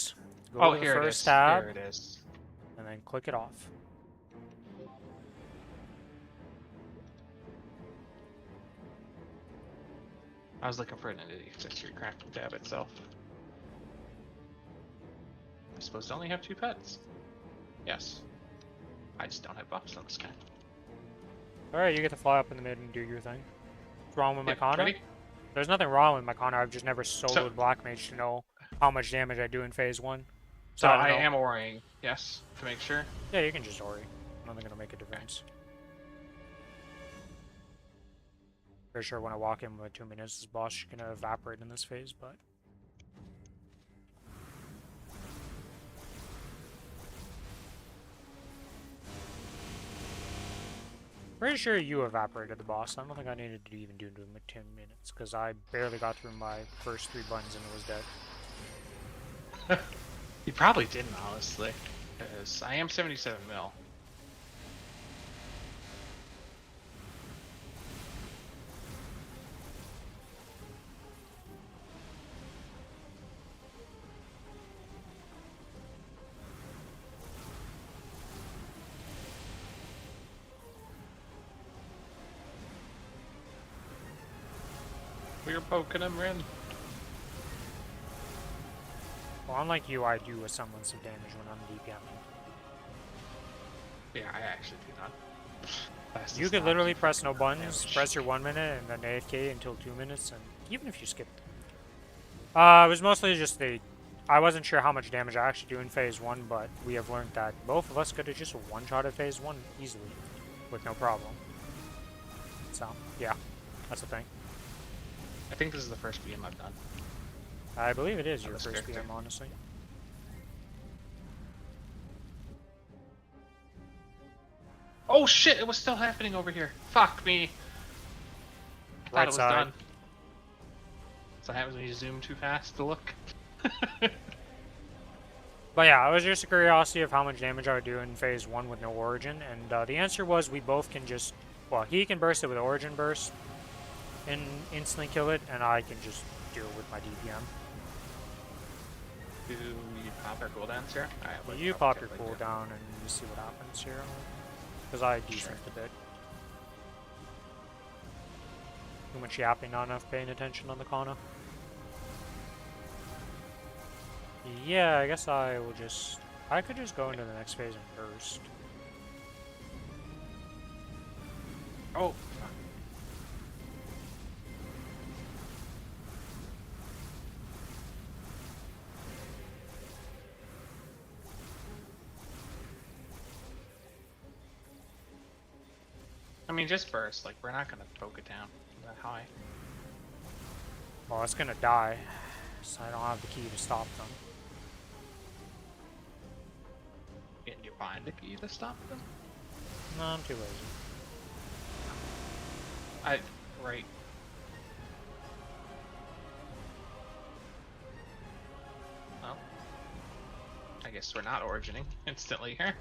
Go oh, to the here it first is. tab, Here it is. and then click it off. I was looking for an entity accessory crafting tab itself. I'm supposed to only have 2 pets. Yes. I just don't have buffs on this guy. Alright, you get to fly up in the mid and do your thing. What's wrong with my Kana? Ready? There's nothing wrong with my Kana, I've just never soloed Black Mage to know how much damage I do in phase 1. So I am Oring, yes, to make sure. Yeah, you can just Ori. Nothing gonna make a difference. Pretty sure when I walk in with 2 minutes, this boss is gonna evaporate in this phase, but... Pretty sure you evaporated the boss. I don't think I needed to even do 10 minutes, because I barely got through my first 3 buttons and it was dead. You probably didn't, honestly. Because I am 77 mil. We were poking him in. Well, unlike you, I do a semblance of damage when I'm DPMing. Yeah, I actually do not. You could literally press no buttons, press your 1 minute, and then AFK until 2 minutes, and even if you skip. It was mostly just I wasn't sure how much damage I actually do in phase 1, but we have learned that both of us could have just one-shotted phase 1 easily, with no problem. So, yeah, that's the thing. I think this is the first BM I've done. I believe it is your first BM, honestly. Oh shit, it was still happening over here. Fuck me. Thought it was done. That's what happens when you zoom too fast to look. But yeah, it was just a curiosity of how much damage I would do in phase 1 with no origin, and the answer was we both can just, well, he can burst it with origin burst and instantly kill it, and I can just do it with my DPM. Do you pop our cooldowns here? Alright, You pop your cooldown and you see what happens here. Because I decent a bit. Too much yapping, not enough paying attention on the Kana. Yeah, I guess I will just... I could just go into the next phase and burst. Oh! I mean, just burst. Like, we're not gonna poke it down that high. Well, it's gonna die, so I don't have the key to stop them. Can you find a key to stop them? No, I'm too lazy. Right. Well, I guess we're not origining instantly here.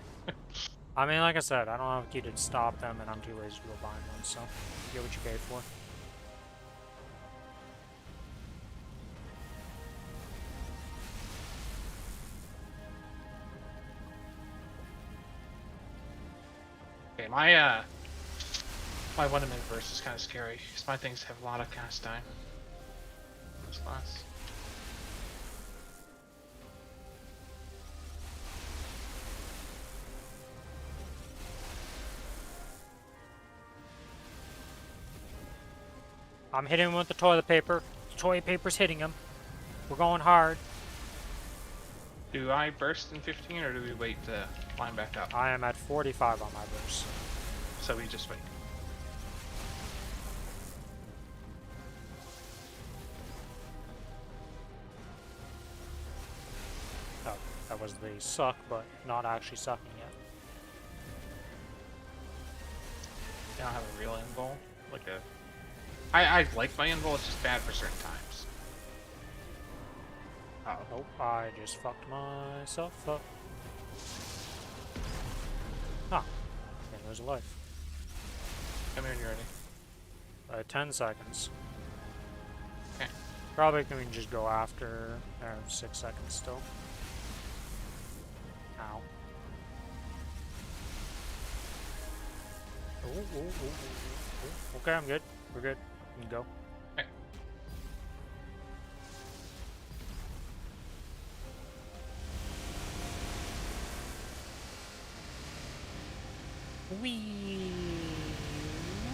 I mean, like I said, I don't have a key to stop them, and I'm too lazy to go find one, so get what you pay for. Okay, my 1 minute burst is kind of scary, because my things have a lot of cast time. This class. I'm hitting him with the toilet paper. The toilet paper's hitting him. We're going hard. Do I burst in 15, or do we wait to climb back up? I am at 45 on my burst. So we just wait. Oh, that was the suck, but not actually sucking yet. I don't have a real invul. Like a... I like my invul, it's just bad for certain times. Uh oh. Nope, I just fucked myself up. Ah, and there's a life. Come here when you're ready. 10 seconds. Okay. Probably can just go after. 6 seconds still. Ow. Ooh. Okay, I'm good. We're good. We can go. Okay. Wee.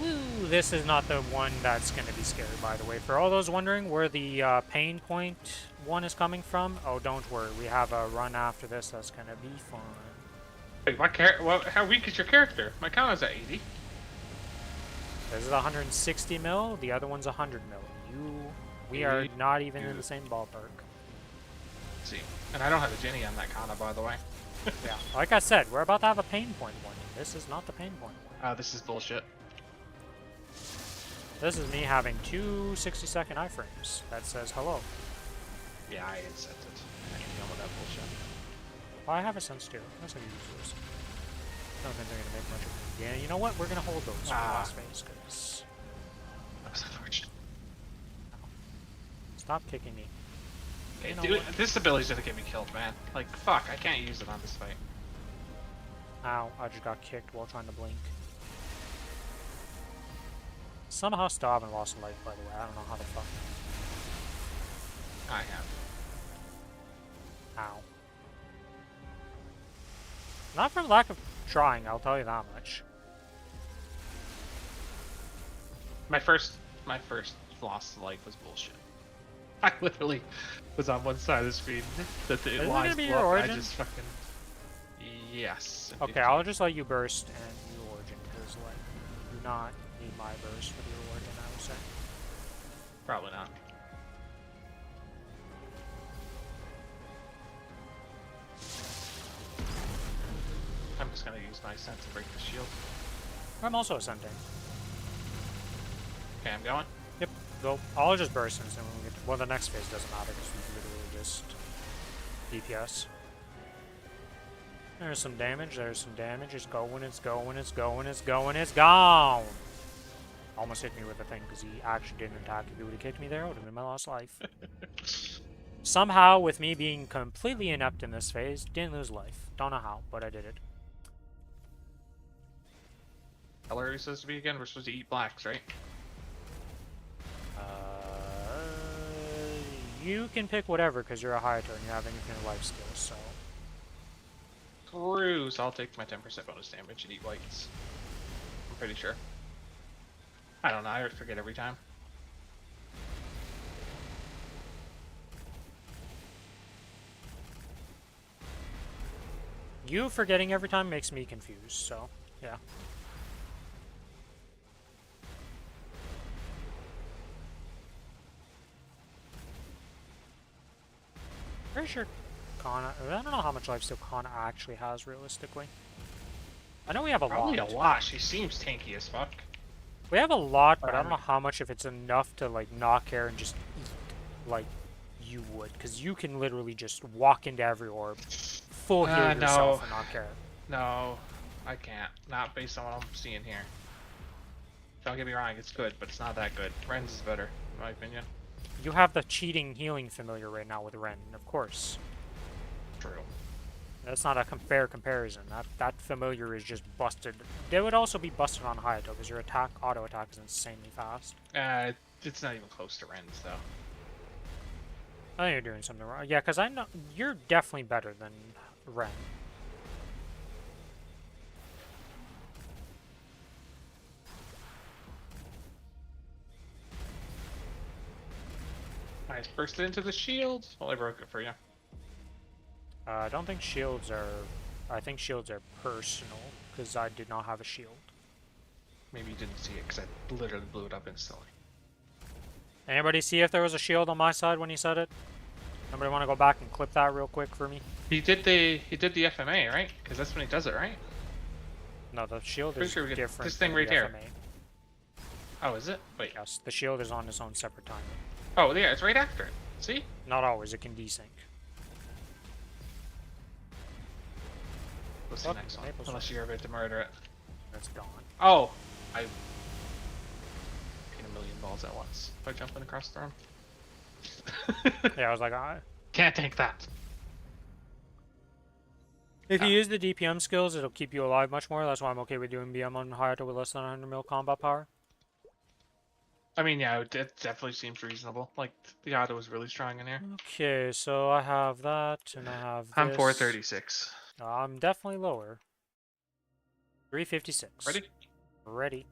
Woo. This is not the one that's going to be scary, by the way. For all those wondering where the pain point one is coming from, oh, don't worry. We have a run after this that's going to be fun. Wait, how weak is your character? My count is at 80. This is 160 mil. The other one's 100 mil. We are not even in the same ballpark. Let's see, and I don't have a Jenny on that Kana, by the way. Yeah, like I said, we're about to have a pain point one. This is not the pain point one. This is bullshit. This is me having two 60-second iframes that says hello. Yeah, I ain't sent it. I ain't dealing with that bullshit. Well, I have a sense too. That's gonna use those. I don't think they're gonna make much of it. Yeah, you know what? We're gonna hold those for the last phase, because... That was unfortunate. Stop kicking me. Okay, You know dude, what? this ability's gonna get me killed, man. Like, fuck, I can't use it on this fight. Ow, I just got kicked while trying to blink. Somehow still haven't lost a life, by the way. I don't know how the fuck. I have. Ow. Not from lack of trying, I'll tell you that much. My first loss to life was bullshit. I literally was on one side of the screen that the Isn't it lines gonna be blew your up, and origin? I just fucking... Yes. Okay, I'll just let you burst and you origin, because, like, you do not need my burst for your origin, I would say. Probably not. I'm just gonna use my sense to break the shield. I'm also ascending. Okay, I'm going. Yep, go. I'll just burst and then when we get to, well, the next phase doesn't matter because we literally just DPS. There's some damage, there's some damage. It's going, it's going, it's going, it's going, it's gone! Almost hit me with the thing because he actually didn't attack. If he would have kicked me there, it would have been my last life. Somehow, with me being completely inept in this phase, didn't lose life. Don't know how, but I did it. How are we supposed to be again? We're supposed to eat blacks, right? You can pick whatever because you're a Hayato and you have infinite life skills, so... Cruise! I'll take my 10% bonus damage and eat whites. I'm pretty sure. I don't know, I forget every time. You forgetting every time makes me confused, so, yeah. Pretty sure Kana... I don't know how much life steal Kana actually has, realistically. I know we have a Probably lot. a lot. She seems tanky as fuck. We have a lot, but I don't know how much, if it's enough to, like, knock her and just eat, like, you would. Because you can literally just walk into every orb, full heal yourself, and knock her. No, I can't. Not based on what I'm seeing here. Don't get me wrong, it's good, but it's not that good. Ren's is better, in my opinion. You have the cheating healing familiar right now with Ren, of course. True. That's not a fair comparison. That familiar is just busted. They would also be busted on Hayato because your auto attack is insanely fast. It's not even close to Ren's though. I think you're doing something wrong. Yeah, because I know you're definitely better than Ren. Nice, bursted into the shield. Well, I broke it for you. I don't think shields are... I think shields are personal, because I did not have a shield. Maybe you didn't see it, because I literally blew it up instantly. Anybody see if there was a shield on my side when he said it? Anybody want to go back and clip that real quick for me? He did the FMA, right? Because that's when he does it, right? No, the shield Pretty is sure we get different this thing than right the here. FMA. Oh, is it? Wait. Yes, the shield is on its own separate timing. Oh, yeah, it's right after it. See? Not always, it can desync. What's the next one? Unless you're about to murder it. It's gone. Oh! I hit a million balls at once by jumping across the room. Yeah, I was like, Can't take that. If you use the DPM skills, it'll keep you alive much more. That's why I'm okay with doing BM on Hayato with less than 100 mil combat power. I mean, yeah, it definitely seems reasonable. Like, the auto was really strong in here. Okay, so I have that, and I have this. I'm 436. I'm definitely lower. 356. Ready? Ready.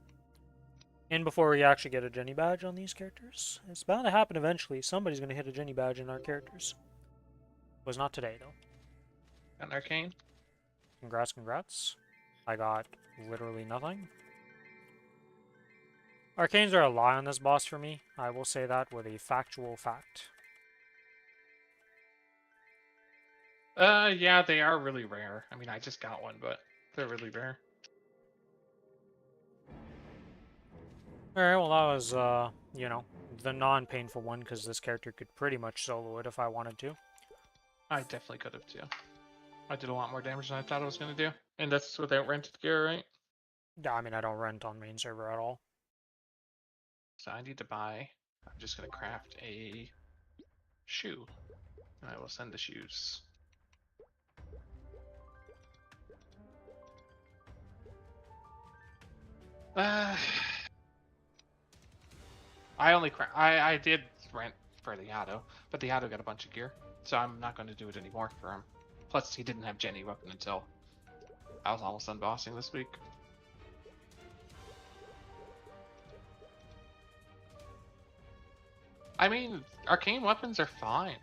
And before we actually get a Jenny badge on these characters, it's bound to happen eventually. Somebody's going to hit a Jenny badge in our characters. Was not today, though. Got an arcane? Congrats, congrats. I got literally nothing. Arcanes are a lie on this boss for me. I will say that with a factual fact. Yeah, they are really rare. I mean, I just got one, but they're really rare. Alright, well that was, you know, the non-painful one, because this character could pretty much solo it if I wanted to. I definitely could have too. I did a lot more damage than I thought I was going to do. And that's without rented gear, right? Yeah, I mean, I don't rent on main server at all. So I need to buy... I'm just going to craft a shoe. And I will send the shoes. I did rent for the Yado, but the Yado got a bunch of gear, so I'm not going to do it anymore for him. Plus, he didn't have Jenny weapon until I was almost done bossing this week. I mean, arcane weapons are fine.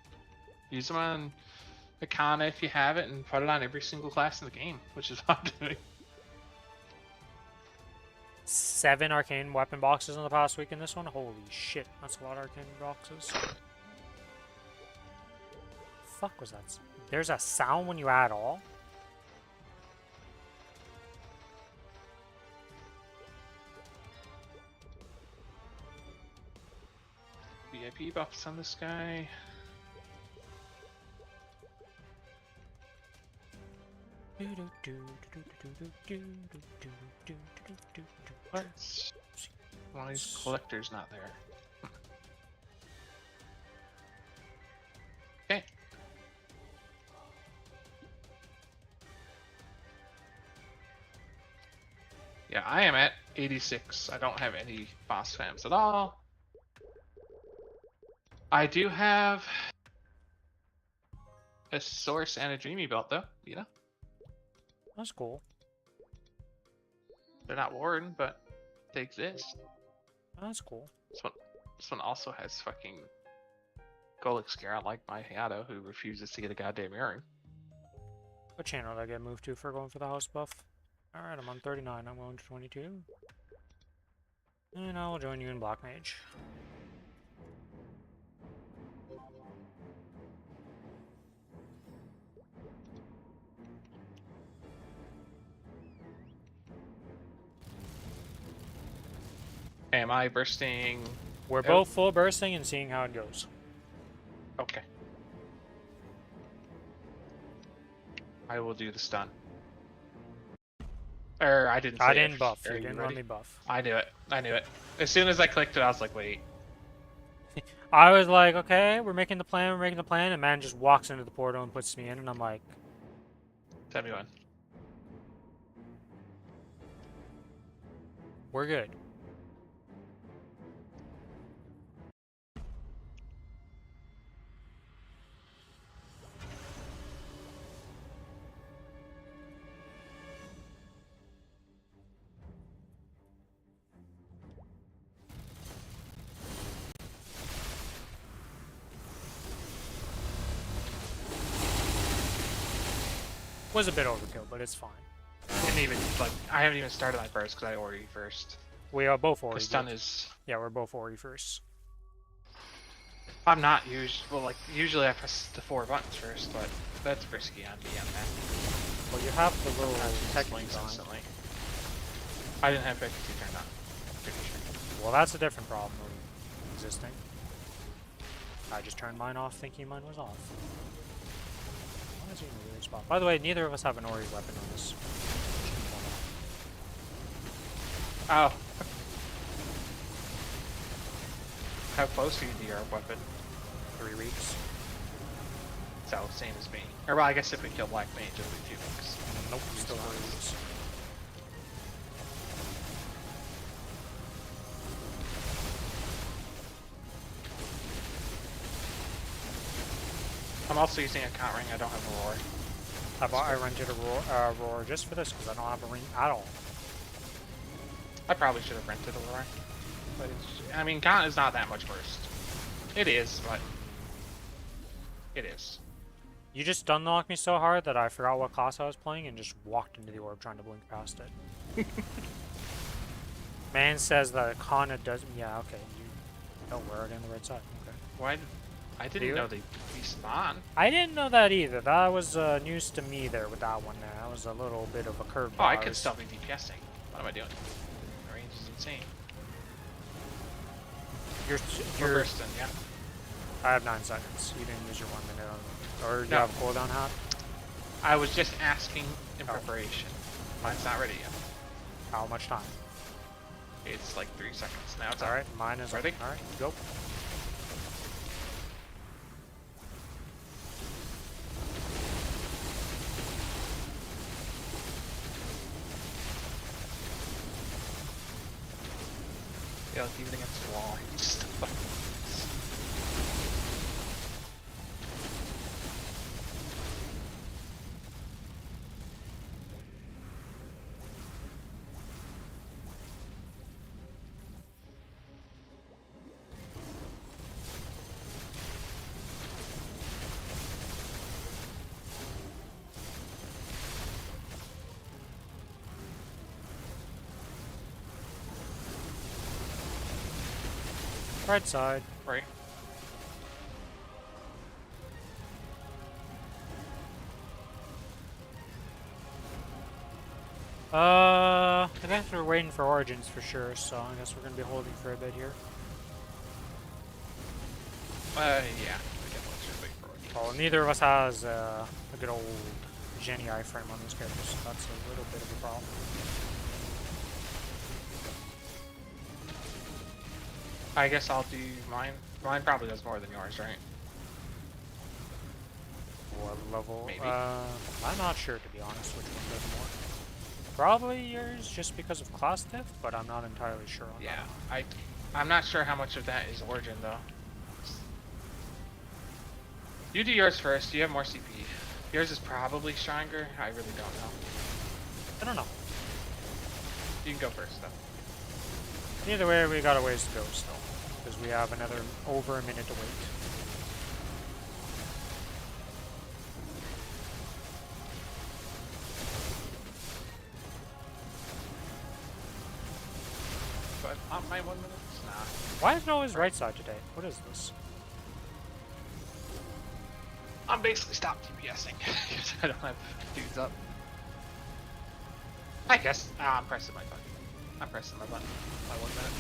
Use them on Akana if you have it, and put it on every single class in the game, which is what I'm doing. 7 arcane weapon boxes in the past week in this one? Holy shit, that's a lot of arcane boxes. Fuck was that? There's a sound when you add all? VIP buffs on this guy. Why is collector's not there? Okay. Yeah, I am at 86. I don't have any boss fams at all. I do have a source and a dreamy belt though, you know? That's cool. They're not worn, but they exist. That's cool. This one also has fucking Golix scare, like my Hayato, who refuses to get a goddamn earring. What channel did I get moved to for going for the house buff? Alright, I'm on 39. I'm going to 22. And I will join you in Black Mage. Am I bursting? We're both full bursting and seeing how it goes. Okay. I will do the stun. I didn't. I didn't it. buff. Are You didn't ready? let me buff. I knew it. I knew it. As soon as I clicked it, I was like, wait. I was like, okay, we're making the plan, and man just walks into the portal and puts me in, and I'm like... Tell me when. We're good. Was a bit overkill, but it's fine. Didn't even, like, I haven't even started my burst because I already first. We are both already. The stun is... Yeah, we're both already first. I'm not usually I press the 4 buttons first, but that's risky on me on that. Well, you have the little tech links on. instantly. I didn't have vacancy turned on. Pretty sure. Well, that's a different problem of existing. I just turned mine off thinking mine was off. Why is he in a weird spot? By the way, neither of us have an Ori weapon on this. Oh. How close are you to your weapon? 3 weeks. So, same as me. Or, well, I guess if we kill Black Mage, it'll be 2 weeks. Nope, still 3 weeks. I'm also using a count ring, I don't have a roar. I rented a roar just for this because I don't have a ring at all. I probably should have rented a roar. But it's, I mean, count is not that much burst. It is, but... It is. You just stun locked me so hard that I forgot what class I was playing and just walked into the orb trying to blink past it. Man says that Akana doesn't... Yeah, okay. You... Oh, we're already on the right side. Okay. Why did... I didn't know they respawn. I didn't know that either. That was news to me there with that one there. That was a little bit of a curveball. Oh, I could still be DPSing. What am I doing? The range is insane. You're bursting, yeah. I have 9 seconds. You didn't use your 1 minute on me. Or do you No. have a cooldown hat? I was just asking in preparation. Mine's not ready yet. How much time? It's like 3 seconds now. It's Alright, mine is ready. Alright, go. Yeah, like even against the wall. Just Right side. right. I guess we're waiting for Origins for sure, so I guess we're gonna be holding for a bit here. Yeah. We can let's wait for it. Well, neither of us has a good old Jenny iframe on this character, so that's a little bit of a problem. I guess I'll do mine. Mine probably does more than yours, right? What level? Maybe. I'm not sure, to be honest, which one does more. Probably yours, just because of class diff, but I'm not entirely sure on Yeah. that. I'm not sure how much of that is Origin though. You do yours first. You have more CP. Yours is probably stronger. I really don't know. I don't know. You can go first though. Either way, we got a ways to go still, because we have over a minute to wait. But on my 1 minute? Nah. Why is it always right side today? What is this? I'm basically stopped DPSing because I don't have dudes up. I guess. I'm pressing my button. I'm pressing my button. My 1 minute.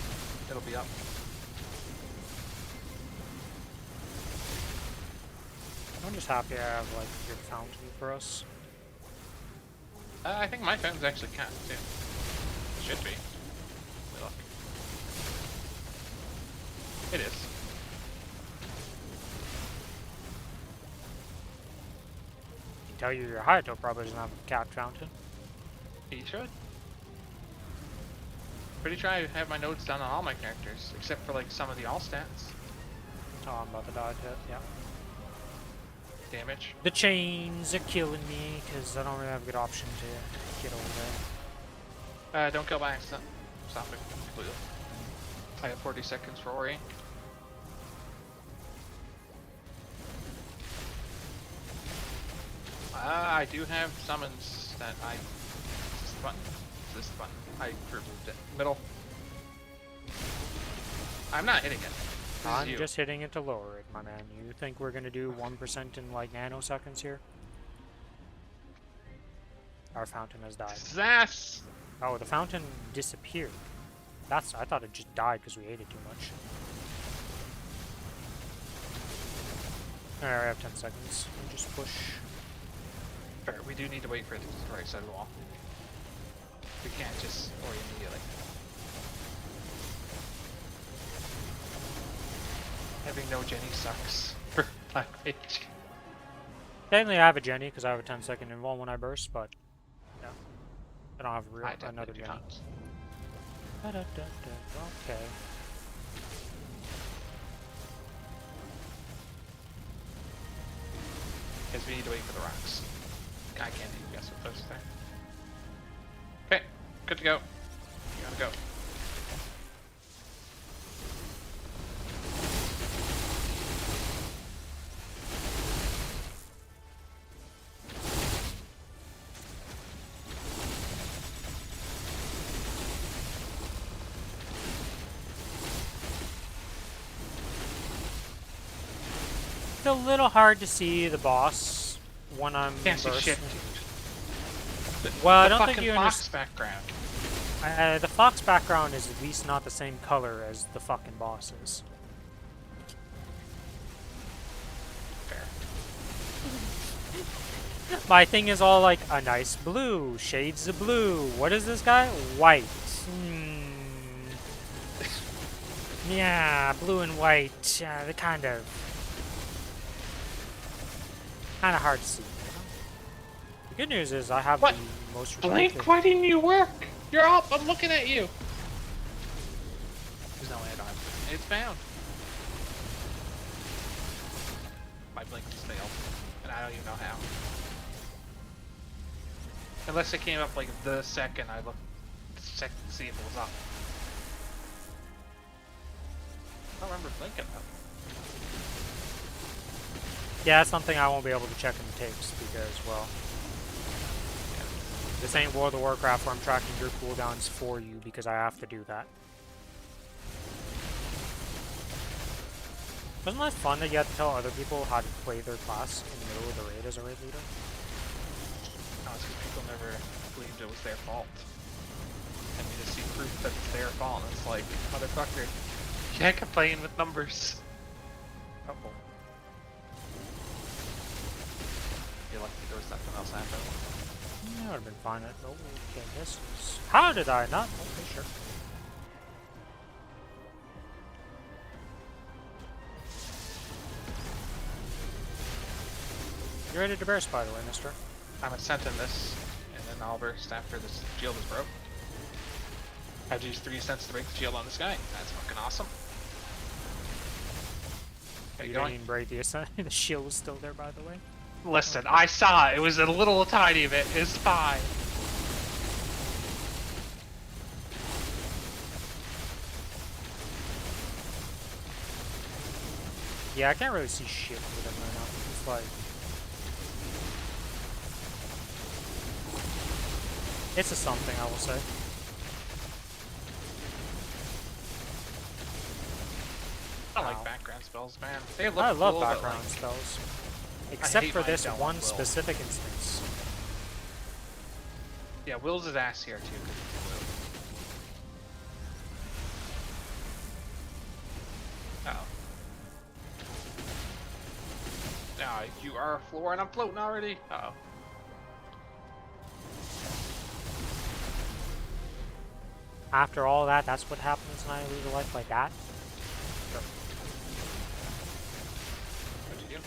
It'll be up. I'm just happy I have like good fountain for us. I think my fountain's actually capped too. Should be. Let me look. It is. I can tell you your Hayato probably doesn't have a capped fountain. He should. Pretty sure I have my notes down on all my characters, except for like some of the all stats. Oh, I'm about to die to it, yeah. Damage. The chains are killing me, because I don't really have a good option to get over there. Don't kill by accident. Stop it completely. I have 40 seconds for Ori. I do have summons that I... Is this the button? Is this the button? I removed it. Middle. I'm not hitting it. This I'm is you. just hitting it to lower it, my man. You think we're gonna do 1% in like nanoseconds here? Our fountain has died. Sass! Oh, the fountain disappeared. I thought it just died because we ate it too much. Alright, I have 10 seconds. We'll just push. Fair, we do need to wait for it to the right side of the wall. We can't just Ori immediately. Having no Jenny sucks for Black Mage. Technically, I have a Jenny because I have a 10-second invul when I burst, but yeah, I don't have a real I definitely another do Jenny. not. Okay. Because we need to wait for the rocks. I can't even guess what those are. Okay, good to go. You gotta go. It's a little hard to see the boss when I'm Can't see bursting. shit, dude. Well, I The don't think fucking you fox understand. background. The fox background is at least not the same color as the fucking boss is. My thing is all like a nice blue, shades of blue. What is this guy? White. Yeah, blue and white. They're kind of hard to see. The good news is I have What? the most. Blink, why didn't you work? You're up. I'm looking at you. There's no way I don't have it. It's bound. My blink just failed, and I don't even know how. Unless it came up like the second I looked to see if it was up. I don't remember blinking though. Yeah, that's something I won't be able to check in the tapes because, well, this ain't World of Warcraft where I'm tracking your cooldowns for you because I have to do that. Wasn't that fun that you had to tell other people how to play their class in the middle of the raid as a raid leader? No, it's because people never believed it was their fault. And you just see proof that it's their fault, and it's like, motherfucker, you can't complain with numbers. Uh-oh. You're lucky there was nothing else happening. That would have been fine. Oh, okay, this is... How did I not? Okay, sure. You ready to burst, by the way, mister? I'm ascending this, and then I'll burst after this shield is broke. I've used 3 cents to break the shield on this guy. That's fucking awesome. You didn't even break the ascent. The shield was still there, by the way. Listen, I saw it. It was a little tiny bit. It's fine. Yeah, I can't really see shit with him right now. It's like... It's a something, I will say. I like background spells, man. They look I love cool, background like, spells. Except for this one Will. specific instance. Yeah, Will's his ass here, too. Uh-oh. You are a floor and I'm floating already. Uh-oh. After all that, that's what happens when I lose a life like that? Sure. What'd you do?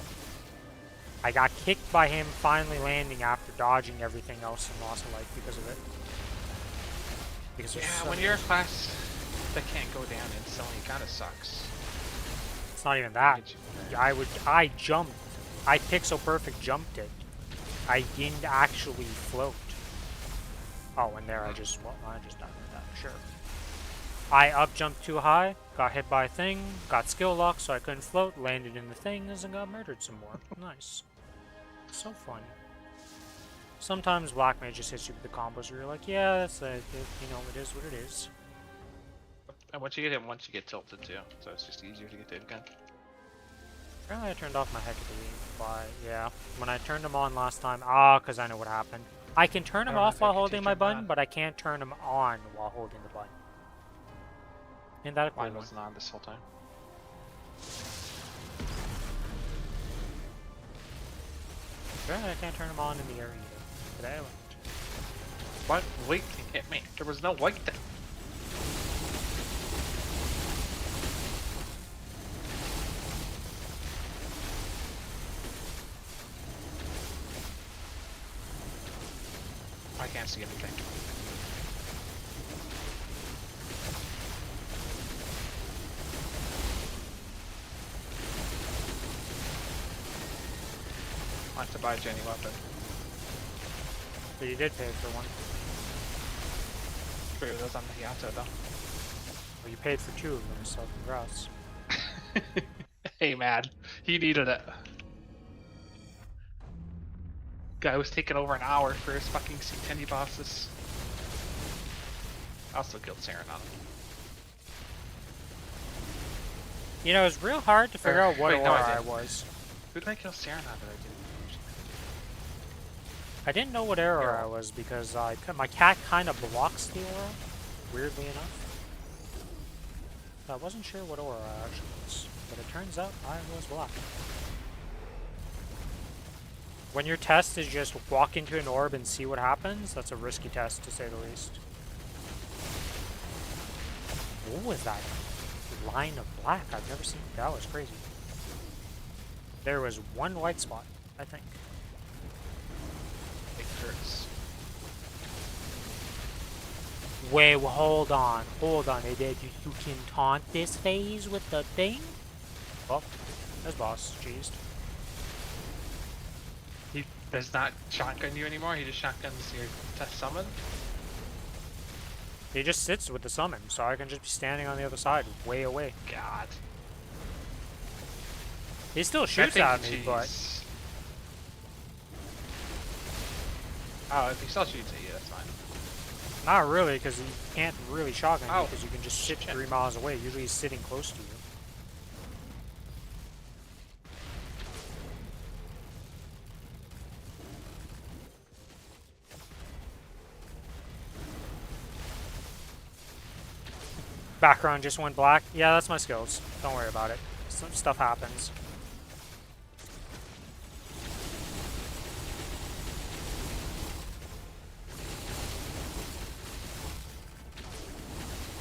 I got kicked by him finally landing after dodging everything else and lost a life because of it. Because yeah, when you're a class that can't go down instantly, it kind of sucks. It's not even that. I jumped. I pixel perfect jumped it. I didn't actually float. Oh, and there I just died like that, sure. I up jumped too high, got hit by a thing, got skill locked so I couldn't float, landed in the things, and got murdered some more. Nice. So fun. Sometimes Black Mage just hits you with the combos where you're like, yeah, that's it, you know, it is what it is. And once you get hit, once you get tilted too, so it's just easier to get hit again. Apparently I turned off my Hecate, but yeah, when I turned them on last time, because I know what happened. I can turn them off while holding my button, but I can't turn them on while holding the button. Isn't that a cool one? Mine wasn't on this whole time. Apparently I can't turn them on in the area either. Today I learned. What weight can hit me? There was no weight there. I can't see anything. I want to buy Jenny weapon. So you did pay for one. True, those on the Yato though. Well, you paid for 2 of them, so congrats. Hey man, he needed it. Guy was taking over an hour for his fucking C10 bosses. I also killed Saren on him. You know, it's real hard to figure out what aura I was. Who did I kill Saren on that I didn't? I didn't know what aura I was because my cat kind of blocks the aura, weirdly enough. I wasn't sure what aura I actually was, but it turns out I was black. When your test is just walk into an orb and see what happens, that's a risky test to say the least. What was that? Line of black? I've never seen. That was crazy. There was one white spot, I think. It hurts. Wait, well, hold on. You can taunt this phase with the thing? Oh, there's boss. Jeez. He does not shotgun you anymore. He just shotguns your test summon. He just sits with the summon, so I can just be standing on the other side, way away. God. He still shoots at me, but... Oh, if he still shoots at you, that's fine. Not really, because he can't really shotgun you, Oh. because you can just sit 3 miles away. Usually he's sitting close to you. Background just went black. Yeah, that's my skills. Don't worry about it. Some stuff happens.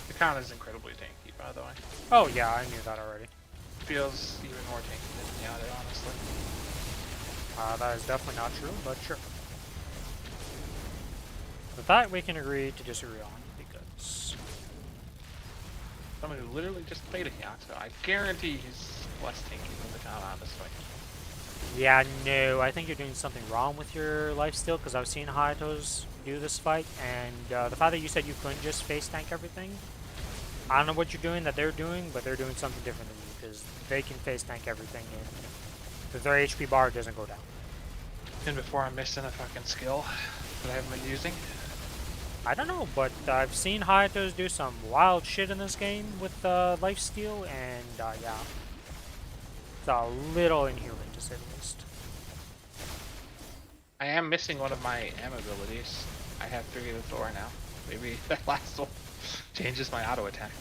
The count is incredibly tanky, by the way. Oh yeah, I knew that already. Feels even more tanky than the other, honestly. That is definitely not true, but sure. With that, we can agree to disagree on, because... Someone who literally just played a Hyakusa, I guarantee he's less tanky than the count, honestly. Yeah, no, I think you're doing something wrong with your lifesteal, because I've seen Hayato's do this fight, and the fact that you said you couldn't just face tank everything, I don't know what you're doing that they're doing, but they're doing something different than you, because they can face tank everything, and their HP bar doesn't go down. And before I'm missing a fucking skill that I haven't been using. I don't know, but I've seen Hayato's do some wild shit in this game with lifesteal, and yeah. It's a little inhuman, to say the least. I am missing one of my M abilities. I have 3 of the Thor now. Maybe that last one changes my auto attack.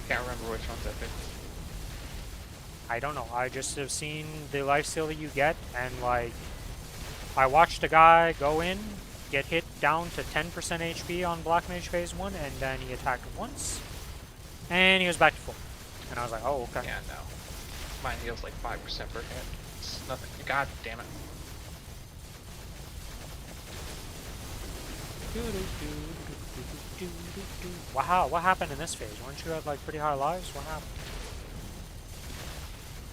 Can't remember which ones I picked. I don't know. I just have seen the lifesteal that you get, and like, I watched a guy go in, get hit down to 10% HP on Black Mage Phase 1, and then he attacked once, and he was back to full. And I was like, oh, okay. Yeah, no. Mine heals like 5% per hit. It's nothing. God damn it. Wow, what happened in this phase? Weren't you at like pretty high lives? What happened?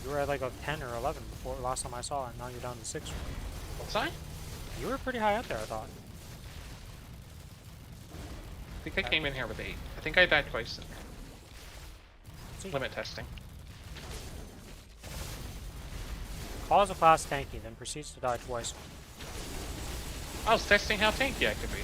You were at like a 10 or 11 before last time I saw, and now you're down to 6. Was I? You were pretty high up there, I thought. I think I came in here with 8. I think I died twice in See. limit testing. Calls a class tanky, then proceeds to die twice. I was testing how tanky I could be.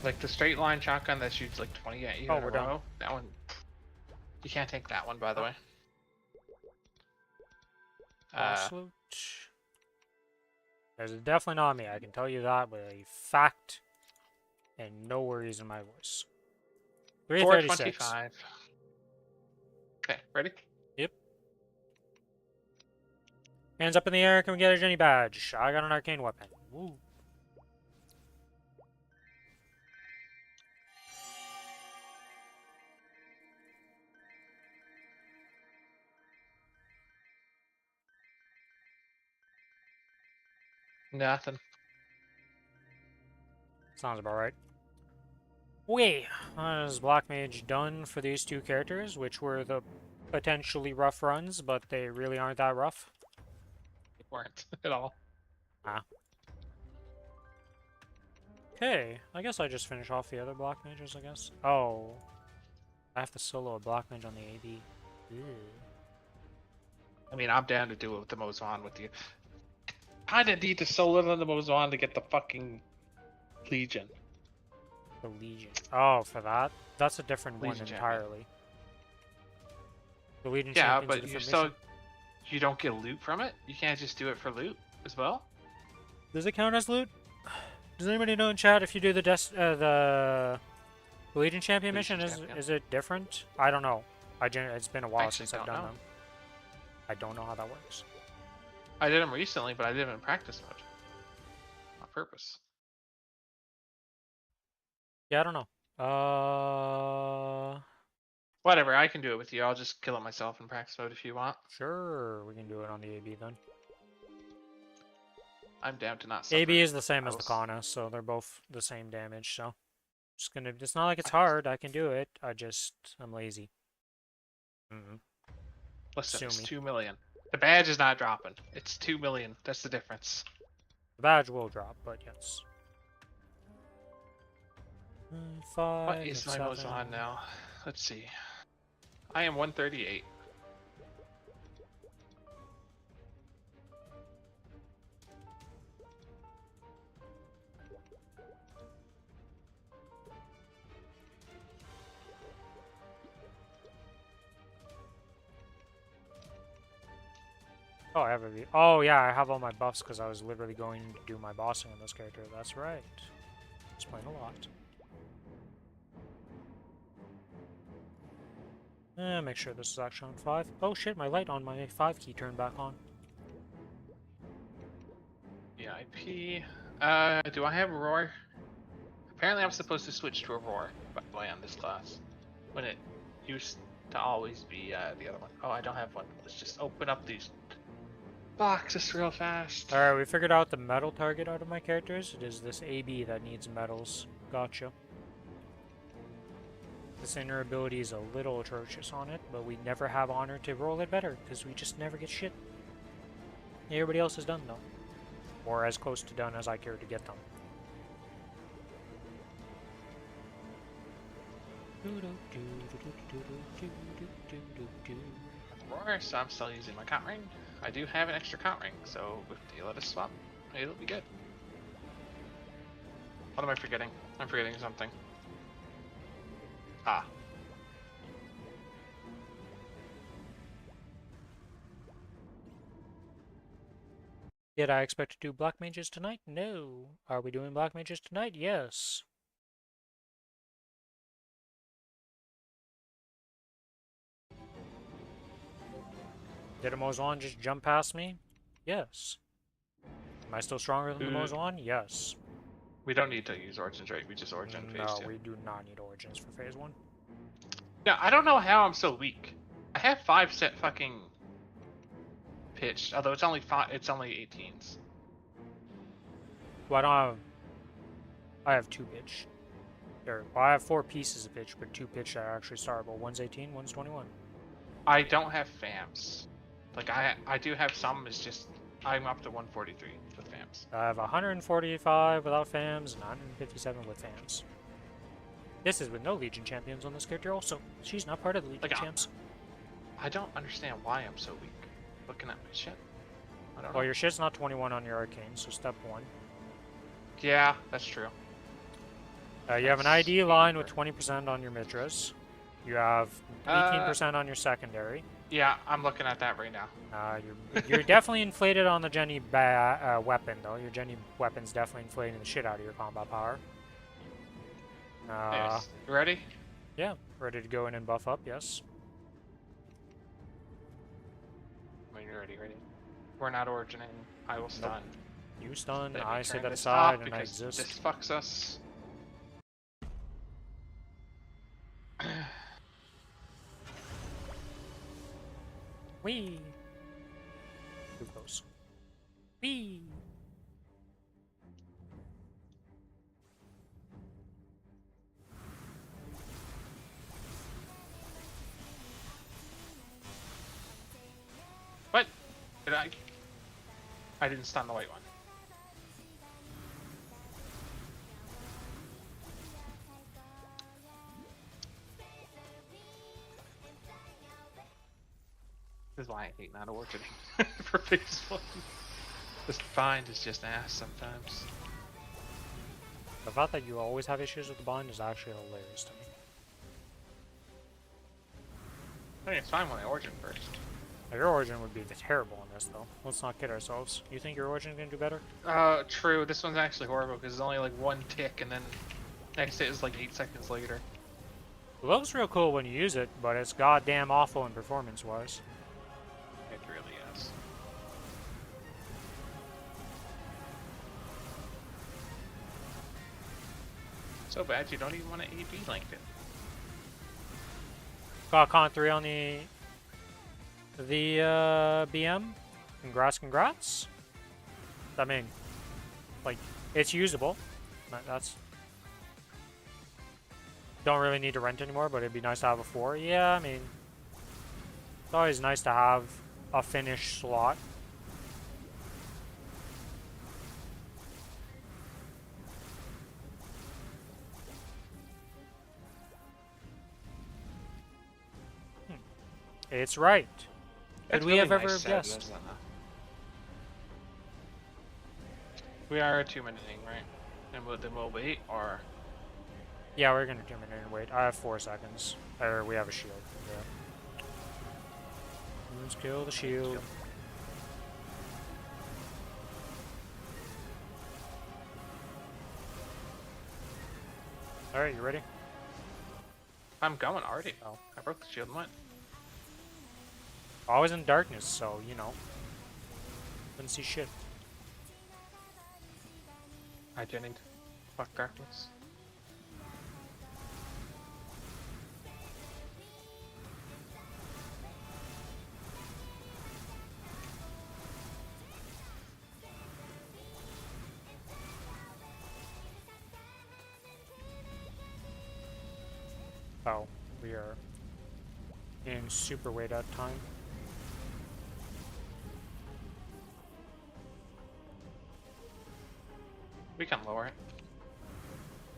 Like the straight line shotgun that shoots like 20 at you in a row. That one, you can't take that one, by the way. Absolute. There's definitely not me. I can tell you that with a fact and no worries in my voice. 336. 425. Okay, ready? Yep. Hands up in the air. Can we get a Jenny badge? I got an arcane weapon. Woo. Nothing. Sounds about right. Wait, is Black Mage done for these 2 characters, which were the potentially rough runs, but they really aren't that rough? They weren't at all. Ah. Okay, I guess I just finish off the other Black Mages, I guess. Oh. I have to solo a Black Mage on the AB. Ew. I mean, I'm down to do it with the Mozan with you. I didn't need to solo the Mozan to get the fucking Legion. The Legion. Oh, for that? That's a different Legion one champion. entirely. The Legion Yeah, champion's a but you different still, mission. you don't get loot from it? You can't just do it for loot as well? Does it count as loot? Does anybody know in chat if you do the The Legion Champion mission, is it different? I don't know. It's been a while since I've done them. I don't know how that works. I did them recently, but I did them in practice mode. On purpose. Yeah, I don't know. Whatever, I can do it with you. I'll just kill it myself in practice mode if you want. Sure, we can do it on the AB then. I'm down to not suffer. AB is the same as the Kronos, so they're both the same damage, so... It's not like it's hard, I can do it. I'm lazy. Listen, it's 2 million. The badge is not dropping. It's 2 million. That's the difference. The badge will drop, but yes. 5, what is my most on now? Let's see. I am 138. Oh, I have oh yeah, I have all my buffs because I was literally going to do my bossing on this character. That's right. Explain a lot. Make sure this is actually on 5. Oh shit, my light on my 5 key turned back on. VIP. Do I have Roar? Apparently I'm supposed to switch to a Roar, by the way, on this class. When it used to always be the other one. Oh, I don't have one. Let's just open up these boxes real fast. Alright, we figured out the metal target out of my characters. It is this AB that needs metals. Gotcha. This inner ability is a little atrocious on it, but we never have honor to roll it better, because we just never get shit. Everybody else is done, though. Or as close to done as I care to get them. Roar, so I'm still using my count ring. I do have an extra count ring, so if they let us swap, it'll be good. What am I forgetting? I'm forgetting something. Ah. Did I expect to do Black Mages tonight? No. Are we doing Black Mages tonight? Yes. Did a Mozwan just jump past me? Yes. Am I still stronger than the Mozwan? Yes. We don't need to use Origins, right? We just Origin phase 2. No, we do not need Origins for phase 1. Yeah, I don't know how I'm so weak. I have 5 set fucking pitched, although it's only 18s. Well, I don't have... I have 2 pitch. Well, I have 4 pieces of pitch, but 2 pitch that are actually startable. One's 18, one's 21. I don't have FAMs. Like, I do have some, it's just... I'm up to 143 with FAMs. I have 145 without FAMs and 157 with FAMs. This is with no Legion champions on this character also. She's not part of the Legion champs. I don't understand why I'm so weak. Looking at my shit. I don't know. Well, your shit's not 21 on your arcane, so step 1. Yeah, that's true. You have an ID line with 20% on your Mitras. You have 18% on your secondary. Yeah, I'm looking at that right now. You're definitely inflated on the Jenny weapon, though. Your Jenny weapon's definitely inflating the shit out of your combat power. Yes. You ready? Yeah, ready to go in and buff up, yes. When you're ready. We're not origining. I will stun. You stun, I set that aside, and I exist. This fucks us. Whee! Too close. Whee! What? Did I didn't stun the white one. This is why I hate not orcharding for phase 1. This bind is just ass sometimes. The fact that you always have issues with the bind is actually hilarious to me. I think it's fine when I origin first. Your origin would be terrible in this, though. Let's not kid ourselves. You think your origin is going to do better? True. This one's actually horrible because it's only like 1 tick and then next hit is like 8 seconds later. It looks real cool when you use it, but it's goddamn awful in performance-wise. It really is. So bad you don't even want to AB link it. Got Con 3 on the BM. Congrats. I mean, like, it's usable. That's... Don't really need to rent anymore, but it'd be nice to have a 4. Yeah, I mean, it's always nice to have a finished slot. It's right. Could we have ever guessed? We are 2-minuting, right? And then we'll wait, or... Yeah, we're gonna 2-minute and wait. I have 4 seconds. Or we have a shield. Yeah. Let's kill the shield. Alright, you ready? I'm going already. Oh, I broke the shield and went. Always in darkness, so, you know. Couldn't see shit. Hi, Jenny. Fuck darkness. Oh, we are in super wait out time. We can lower it.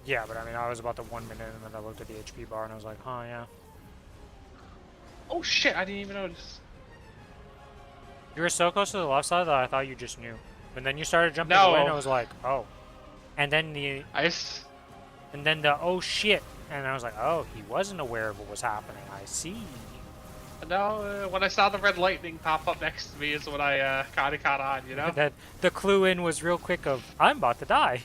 Yeah, but I mean, I was about to 1 minute, and then I looked at the HP bar, and I was like, huh, yeah. Oh shit, I didn't even notice. You were so close to the left side that I thought you just knew. And then you started jumping away, and I was like, oh. And then and then the, oh shit. And I was like, oh, he wasn't aware of what was happening. I see. No, when I saw the red lightning pop up next to me is when I kind of caught on, you know? That the clue in was real quick of, I'm about to die.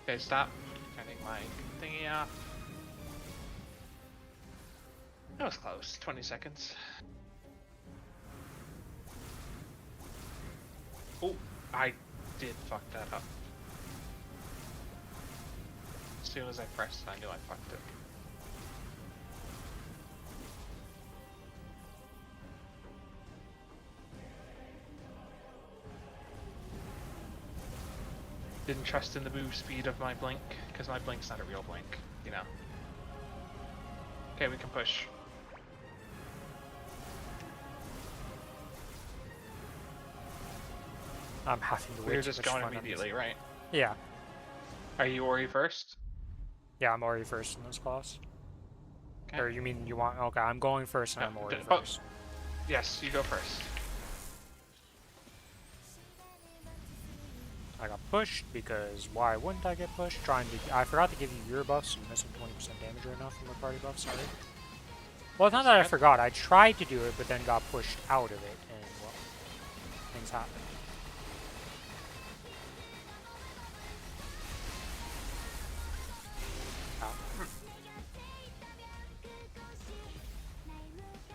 Okay, stop turning my thingy off. That was close. 20 seconds. Oh, I did fuck that up. As soon as I pressed, I knew I fucked it. Didn't trust in the move speed of my blink, because my blink's not a real blink, you know. Okay, we can push. I'm having to wait. We're just going immediately, right? Yeah. Are you Ori first? Yeah, I'm Ori first in this class. Okay. Or you mean you want... Okay, I'm going first and I'm Ori first. Yes, you go first. I got pushed because why wouldn't I get pushed? I forgot to give you your buffs, so you're missing 20% damage right now from the party buff, sorry. Well, it's not that I forgot. I tried to do it, but then got pushed out of it, and, well, things happen.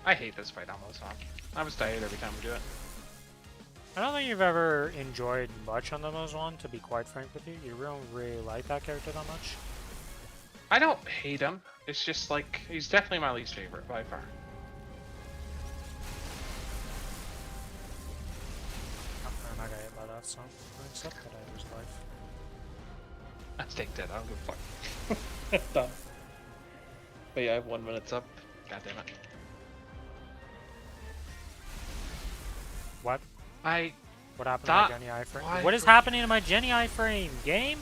I hate this fight almost on. I was tired every time we do it. I don't think you've ever enjoyed much on the Mozwan, to be quite frank with you. You don't really like that character that much. I don't hate him. It's just like, he's definitely my least favorite by far. I'm not gonna hit by that, so I accept that I lose life. Let's take that, I don't give a fuck. Done. But yeah, I have 1 minute up. God damn it. What? What happened to my Jenny iframe? What is happening to my Jenny iframe? Game?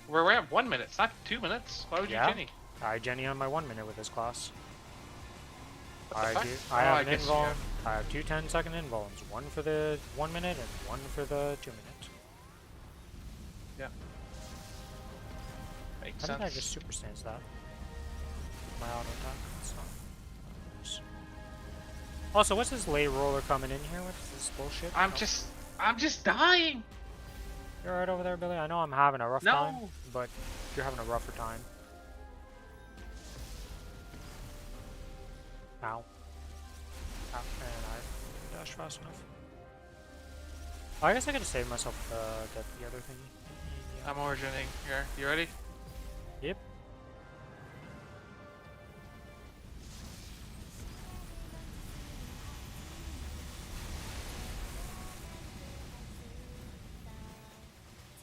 We're at 1 minute, it's not 2 minutes. Why would you Jenny? I Jenny on my 1 minute with this class. I have an invuln. I have 2 10-second invulns. One for the 1 minute and one for the 2 minute. Yeah. Makes sense. I think I just super stance that. My auto attack. That's not nice. Also, what's this lay roller coming in here? What's this bullshit? I'm just dying. You alright over there, Billy? I know I'm having a rough time, No. but you're having a rougher time. Ow. Ow. And I dashed fast enough. Oh, I guess I could have saved myself get the other thing. I'm origining here. You ready? Yep.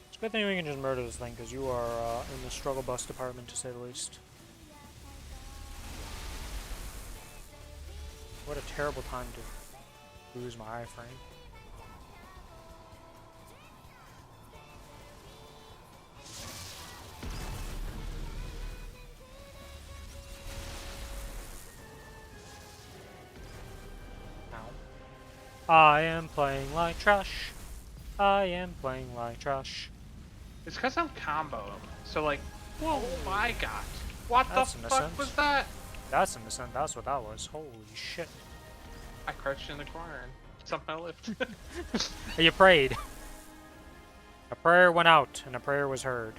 It's a good thing we can just murder this thing, because you are in the struggle bus department, to say the least. What a terrible time to lose my iframe. Ow. I am playing like trash. I am playing like trash. It's because I'm comboed. So like, whoa, my god. What That's the innocent. fuck was that? That's innocent, that's what that was. Holy shit. I crouched in the corner and somehow lived. You prayed. A prayer went out, and a prayer was heard.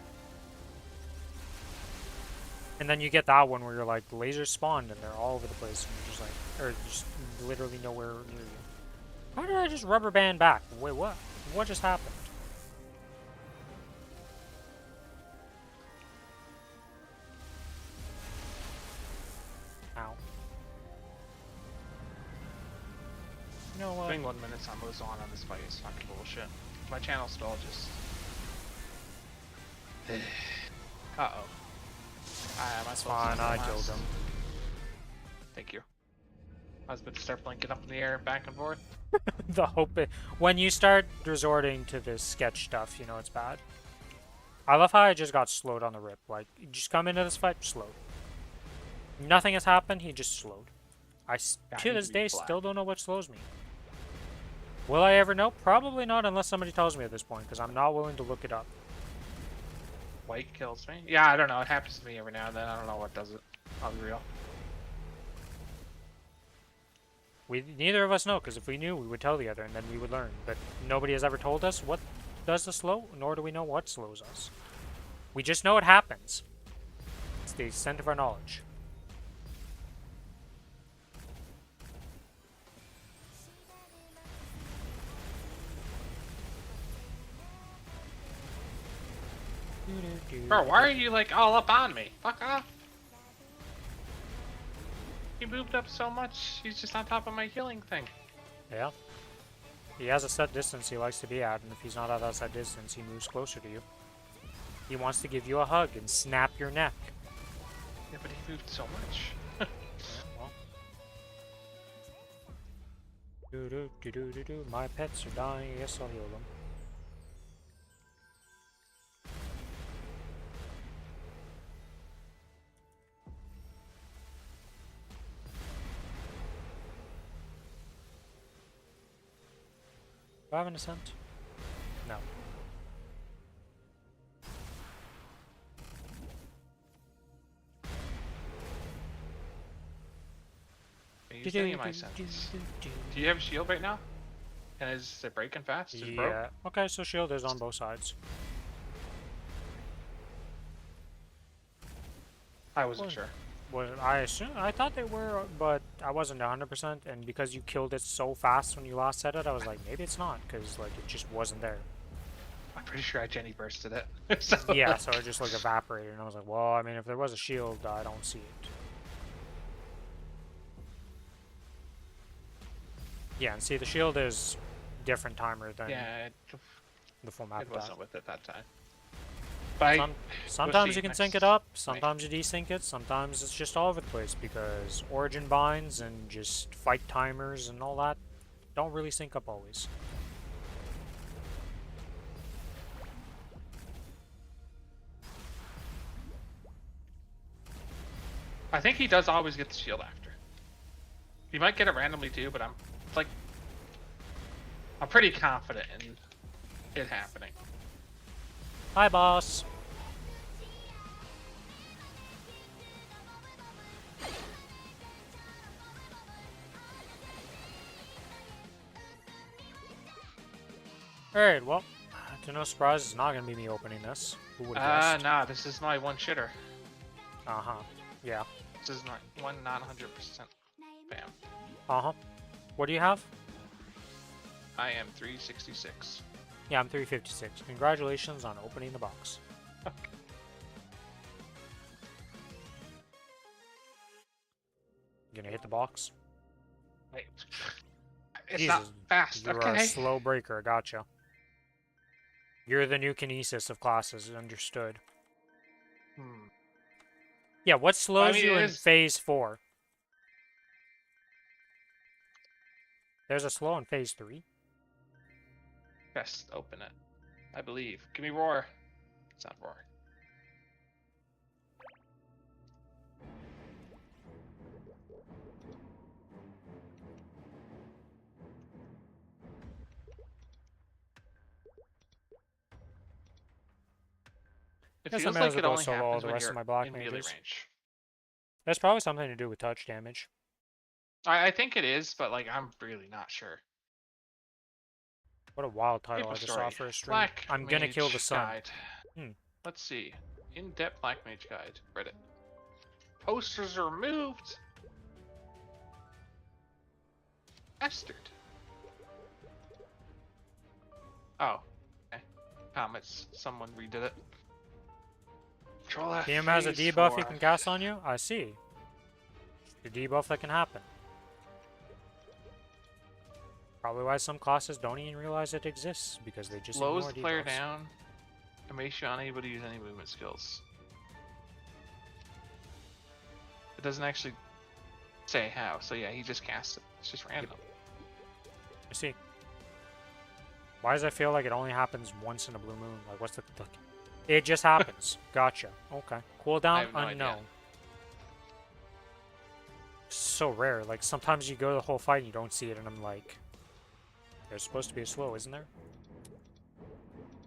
And then you get that one where you're like, the lasers spawned, and they're all over the place, and you're just like, or just literally nowhere near you. How did I just rubber band back? Wait, what? What just happened? Ow. You know what? 21 minutes on moves on this fight is fucking bullshit. My channel's still just. Uh oh. That's fine, I killed him. Thank you. I was about to start blinking up in the air, back and forth. The hope when you start resorting to this sketch stuff, you know it's bad. I love how I just got slowed on the rip. Like, you just come into this fight, slowed. Nothing has happened, he just slowed. To this day, still don't know what slows me. Will I ever know? Probably not unless somebody tells me at this point, because I'm not willing to look it up. White kills me? Yeah, I don't know. It happens to me every now and then. I don't know what does it. I'll be real. Neither of us know, because if we knew, we would tell the other, and then we would learn. But nobody has ever told us what does the slow, nor do we know what slows us. We just know it happens. It's the extent of our knowledge. Bro, why are you like all up on me? Fuck off. He moved up so much, he's just on top of my healing thing. Yeah. He has a set distance he likes to be at, and if he's not at that set distance, he moves closer to you. He wants to give you a hug and snap your neck. Yeah, but he moved so much. Yeah, well. Do. My pets are dying. I guess I'll heal them. Do I have an ascent? No. Use any of my senses. Do you have a shield right now? And is it breaking fast? Is it broke? Yeah. Okay, so shield is on both sides. I wasn't sure. I thought they were, but I wasn't 100%, and because you killed it so fast when you last said it, I was like, maybe it's not, because like it just wasn't there. I'm pretty sure I Jenny bursted it. So yeah, so it just like evaporated, and I was like, well, I mean, if there was a shield, I don't see it. Yeah, and see, the shield is different timer than the full map. It wasn't with it that time. But sometimes you can sync it up, sometimes you desync it, sometimes it's just all over the place because origin binds and just fight timers and all that don't really sync up always. I think he does always get the shield after. He might get it randomly too, but I'm pretty confident in it happening. Hi, boss. Alright, well, To no surprise, it's not gonna be me opening this. Who would have guessed? Nah, this is my one shitter. Uh-huh. Yeah. This is my one non 100% spam. Uh-huh. What do you have? I am 366. Yeah, I'm 356. Congratulations on opening the box. Gonna hit the box? Wait. It's Jesus, not fast, you're okay? a slow breaker, gotcha. You're the new kinesis of classes, understood. Yeah, what slows you in phase 4? There's a slow in phase 3? Best open it. I believe. Give me roar. It's not roar. It Guess I feels may like as well it go only solo all happens the when rest you're of my black in melee mages. range. That's probably something to do with touch damage. I think it is, but like I'm really not sure. What a wild title I just saw Maplestory. for a stream. Black I'm gonna kill the Mage sun. Guide. Hmm. Let's see. In-depth Black Mage Guide. Reddit. Posters are removed. Bastard. Oh. Okay. Comments. Someone redid it. Control F. PM has a phase debuff 4. he can cast on you? I see. The debuff that can happen. Probably why some classes don't even realize it exists, because they just Slows ignore the player debuffs. down and makes you unable to use any movement skills. It doesn't actually say how, so yeah, he just casts it. It's just random. I see. Why does I feel like it only happens once in a blue moon? Like, what's the... It just happens. Gotcha. Okay. Cooldown? no Unknown. idea. So rare. Like, sometimes you go the whole fight and you don't see it, and I'm like... There's supposed to be a slow, isn't there?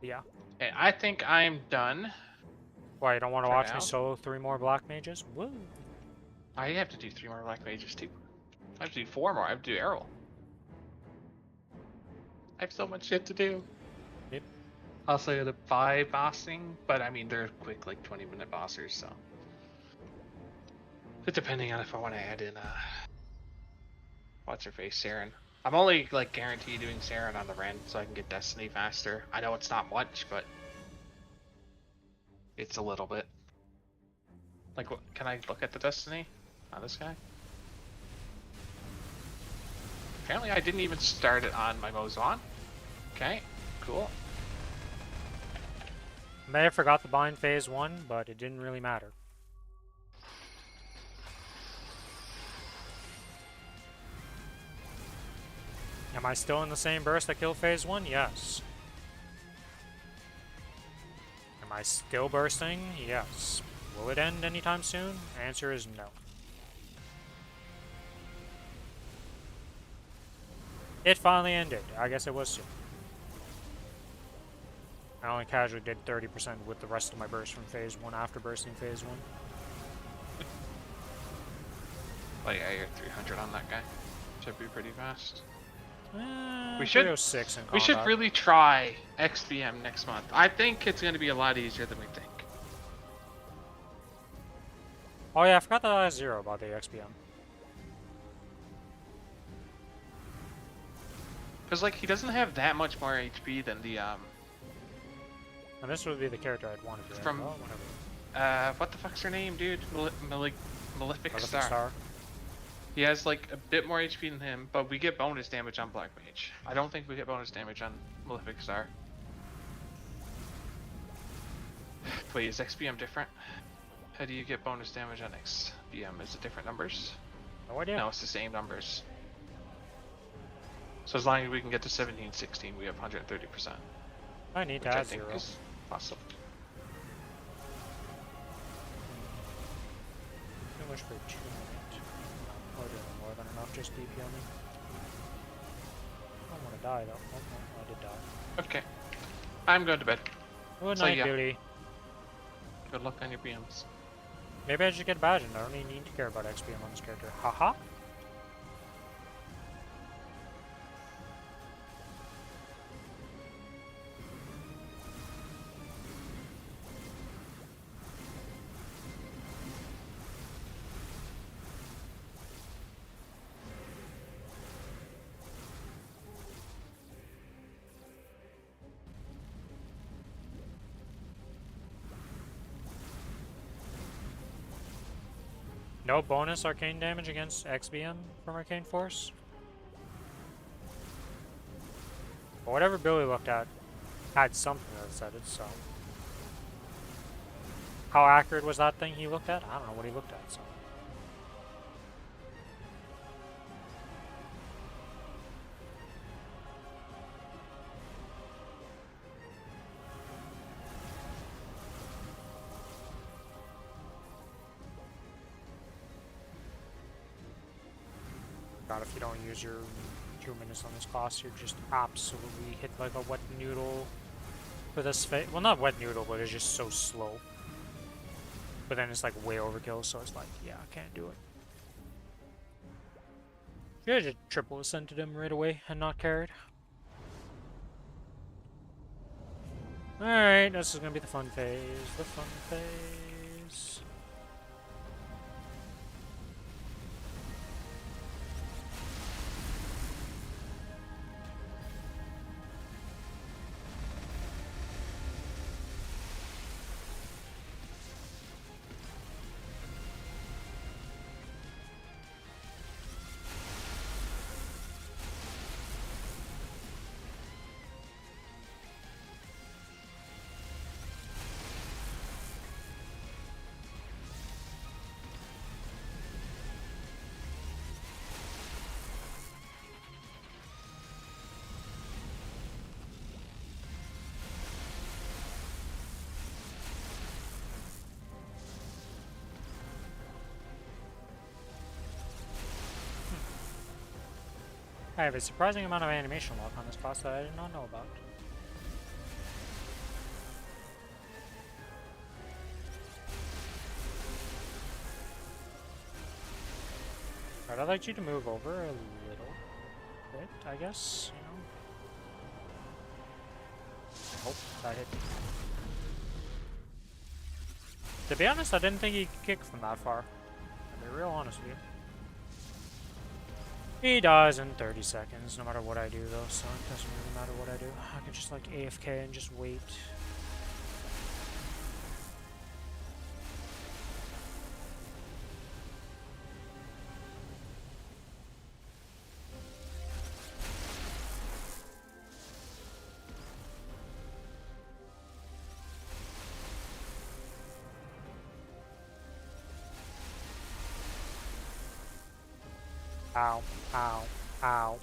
Yeah. Okay, I think I'm done. Why, you don't want to For watch now? me solo 3 more black mages? Woo! I have to do 3 more Black Mages too. I have to do 4 more. I have to do Errol. I have so much shit to do. Yep. Also the 5 bossing, but I mean they're quick, like 20-minute bossers, so. But depending on if I want to add in what's her face, Saren. I'm only like guaranteed doing Saren on the Ren, so I can get Destiny faster. I know it's not much, but it's a little bit. Like, what, can I look at the Destiny on this guy? Apparently, I didn't even start it on my Mozon. Okay, cool. May have forgot to bind phase 1, but it didn't really matter. Am I still in the same burst that killed phase 1? Yes. Am I still bursting? Yes. Will it end anytime soon? Answer is no. It finally ended. I guess it was soon. I only casually did 30% with the rest of my burst from phase 1 after bursting phase 1. Oh yeah, you're 300 on that guy. Should be pretty fast. We should- 306 in combat. We should really try XBM next month. I think it's going to be a lot easier than we think. Oh yeah, I forgot that I had 0 about the XPM. Because, like, he doesn't have that much more HP than the, And this would be the character I'd want to do. From- Well, whatever. what the fuck's her name, dude? Malefic Malefic Star. Star. He has, like, a bit more HP than him, but we get bonus damage on Black Mage. I don't think we get bonus damage on Malefic Star. Wait, is XBM different? How do you get bonus damage on XBM? Is it different numbers? No idea. No, it's the same numbers. So as long as we can get to 17, 16, we have 130%. I need to Which I add think 0. is awesome. Too much for 2 minutes. We're doing more than enough just DP on me. I don't want to die though. Oh, no, I did die. Okay. I'm going to bed. Good So, night, yeah. duty. Good luck on your BMs. Maybe I should get a badge and I don't even need to care about XPM on this character. Haha. No bonus arcane damage against XBM from Arcane Force? But whatever Billy looked at had something that said it, so. How accurate was that thing he looked at? I don't know what he looked at, so. God, if you don't use your 2 minutes on this class, you're just absolutely hit like a wet noodle for this phase. Well, not wet noodle, but it's just so slow. But then it's like way overkill, so it's like, yeah, I can't do it. Should have just triple ascended him right away and not carried. Alright, this is gonna be the fun phase. The fun phase. I have a surprising amount of animation lock on this class that I did not know about. Alright, I'd like you to move over a little bit, I guess, you know. Oh, that hit me. To be honest, I didn't think he could kick from that far. I'll be real honest with you. He dies in 30 seconds, no matter what I do though, so it doesn't really matter what I do. I can just like AFK and just wait. Ow, ow, ow.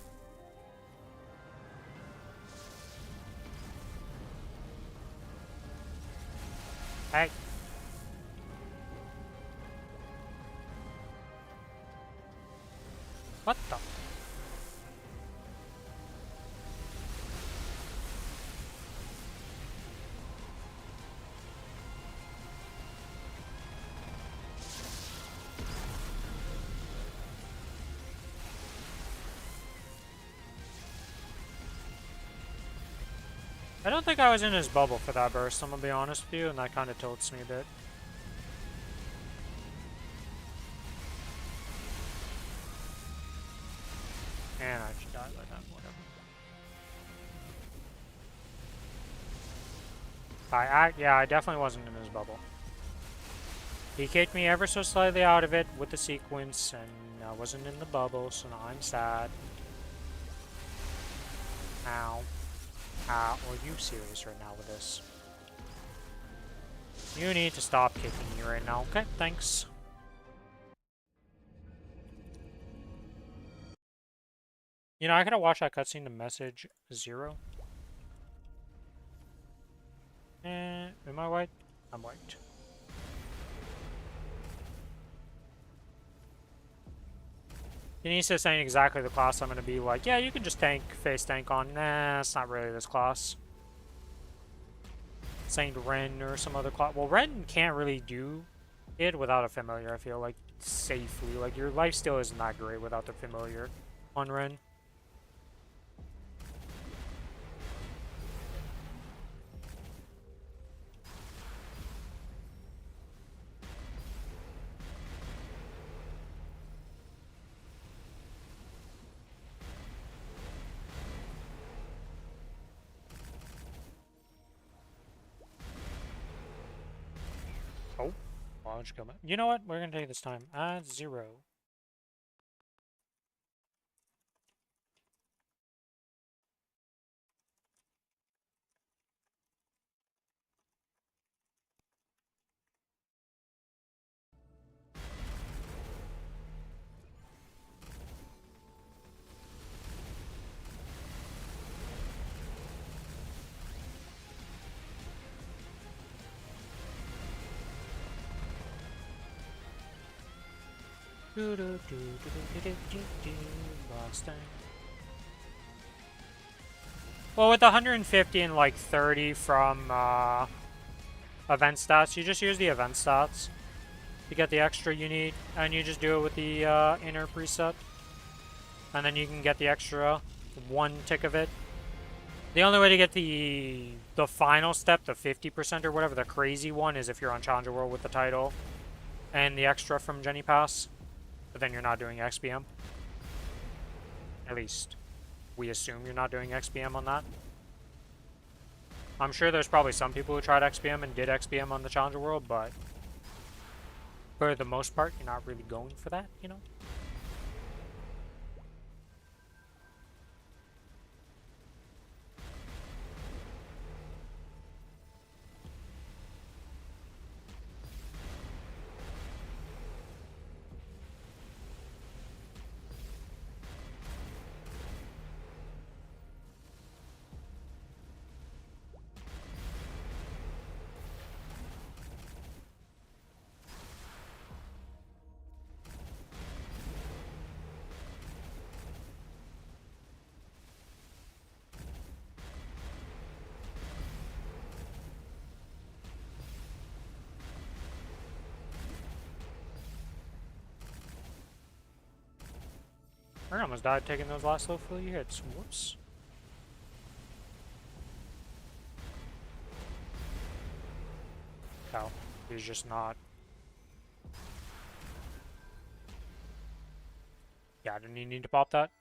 Hey. What the? I don't think I was in his bubble for that burst, I'm gonna be honest with you, and that kind of tilts me a bit. And I just died like that, whatever. Yeah, I definitely wasn't in his bubble. He kicked me ever so slightly out of it with the sequence, and I wasn't in the bubble, so now I'm sad. Ow. Are you serious right now with this? You need to stop kicking me right now. Okay, thanks. You know, I gotta watch that cutscene to message 0. Am I white? I'm white. Denise saying exactly the class I'm gonna be like, yeah, you can just face tank on. Nah, it's not really this class. Saying Ren or some other class. Well, Ren can't really do it without a familiar, I feel like, safely. Like, your life still isn't that great without the familiar on Ren. knowledge go. You know what? We're gonna take this time. Add 0. Well, with 150 and like 30 from event stats, you just use the event stats to get the extra you need, and you just do it with the inner preset, and then you can get the extra 1 tick of it. The only way to get the final step, the 50% or whatever, the crazy one, is if you're on Challenger World with the title and the extra from Jenny Pass. But then you're not doing XPM. At least, we assume you're not doing XPM on that. I'm sure there's probably some people who tried XPM and did XPM on the Challenger World, but for the most part, you're not really going for that, you know? I almost died taking those last little few hits. Whoops. Oh, he's just not. Yeah, didn't he need to pop that?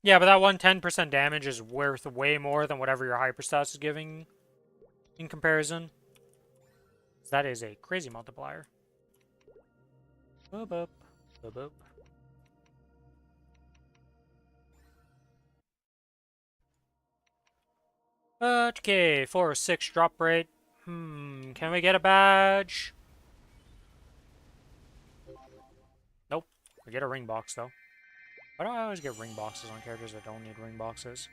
Yeah, but that 110% damage is worth way more than whatever your hyperstats is giving in comparison. That is a crazy multiplier. Boop, boop, boop, boop. Okay, 4 or 6 drop rate. Can we get a badge? Nope. We get a ring box, though. Why do I always get ring boxes on characters that don't need ring boxes?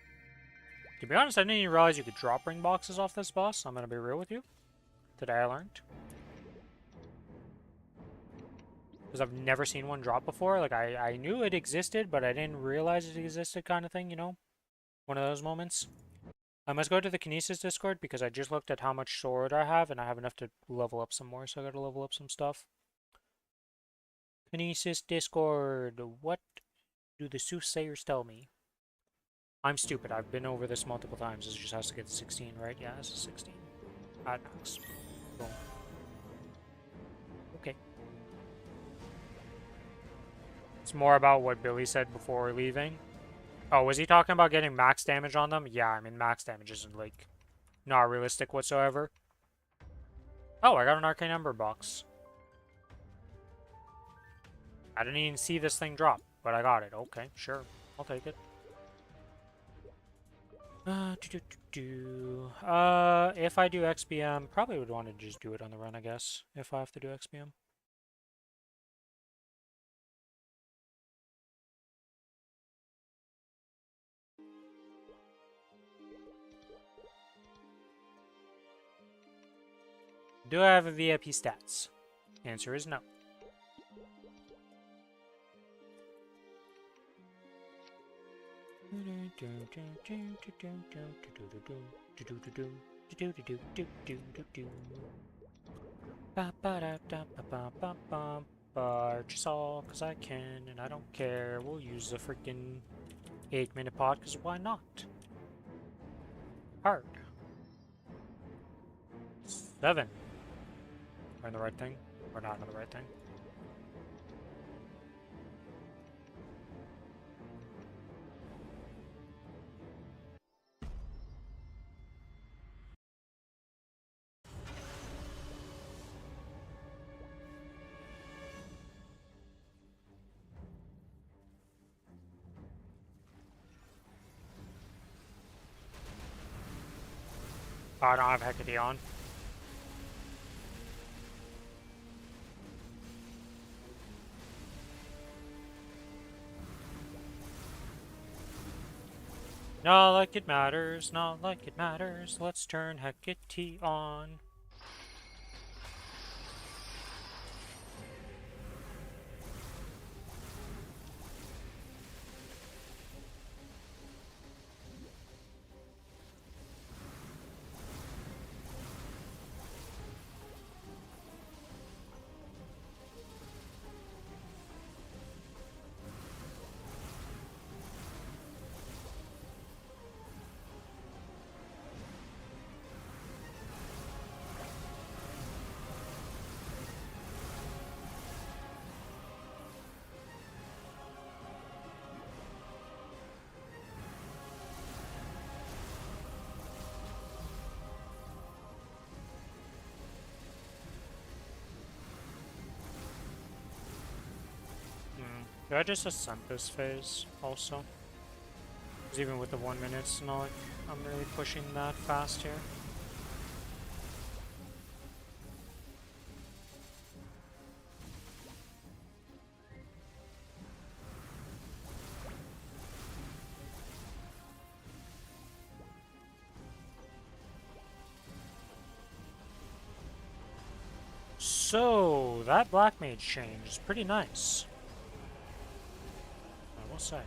To be honest, I didn't even realize you could drop ring boxes off this boss. I'm gonna be real with you. Today I learned. Because I've never seen one drop before. Like, I knew it existed, but I didn't realize it existed kind of thing, you know? One of those moments. I must go to the Kinesis Discord because I just looked at how much sword I have, and I have enough to level up some more, so I gotta level up some stuff. Kinesis Discord, what do the soothsayers tell me? I'm stupid, I've been over this multiple times. This just has to get to 16, right? Yeah, this is 16. At max. Boom. Okay. It's more about what Billy said before leaving. Oh, was he talking about getting max damage on them? Yeah, I mean, max damage isn't, like, not realistic whatsoever. Oh, I got an Arcane Ember box. I didn't even see this thing drop, but I got it. Okay, sure. I'll take it. If I do XPM, probably would want to just do it on the run, I guess, if I have to do XPM. Do I have a VIP stats? Answer is no. Just all because I can, and I don't care. We'll use the freaking 8-minute pod, because why not? Hard. 7. We're in the right thing? We're not in the right thing. I don't have Hecate on. Not like it matters, not like it matters. Let's turn Hecate on. Did I just ascent this phase also? Because even with the 1 minute, it's not like I'm really pushing that fast here. So, that Black Mage change is pretty nice. I will say.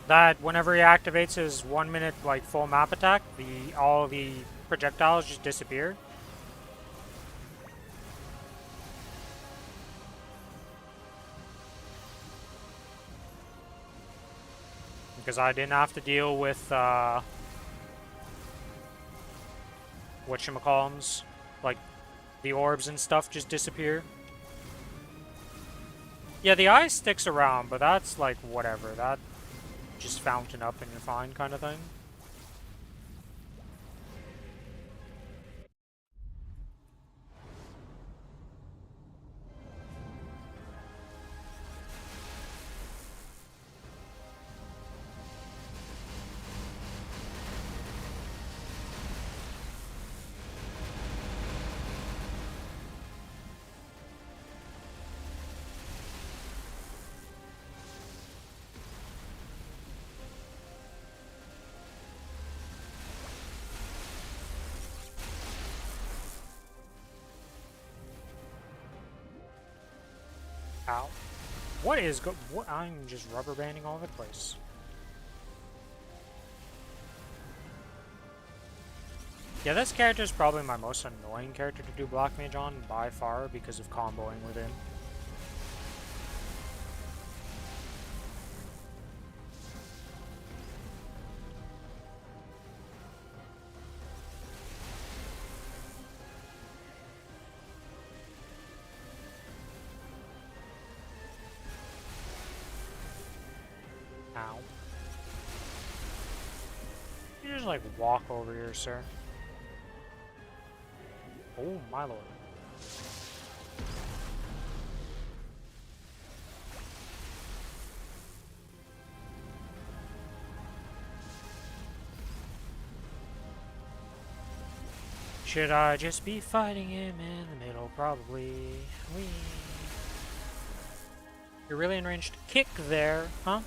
That whenever he activates his 1 minute like full map attack, all the projectiles just disappear. Because I didn't have to deal with whatchamacallums, like the orbs and stuff just disappear. Yeah, the eye sticks around, but that's like whatever. That just fountain up and you're fine kind of thing. Ow. What is what? I'm just rubber banding all over the place. Yeah, this character is probably my most annoying character to do Black Mage on by far because of comboing with him. Ow. You just like walk over here, sir. Oh my lord. Should I just be fighting him in the middle? Probably. Whee. You're really in range to kick there, huh?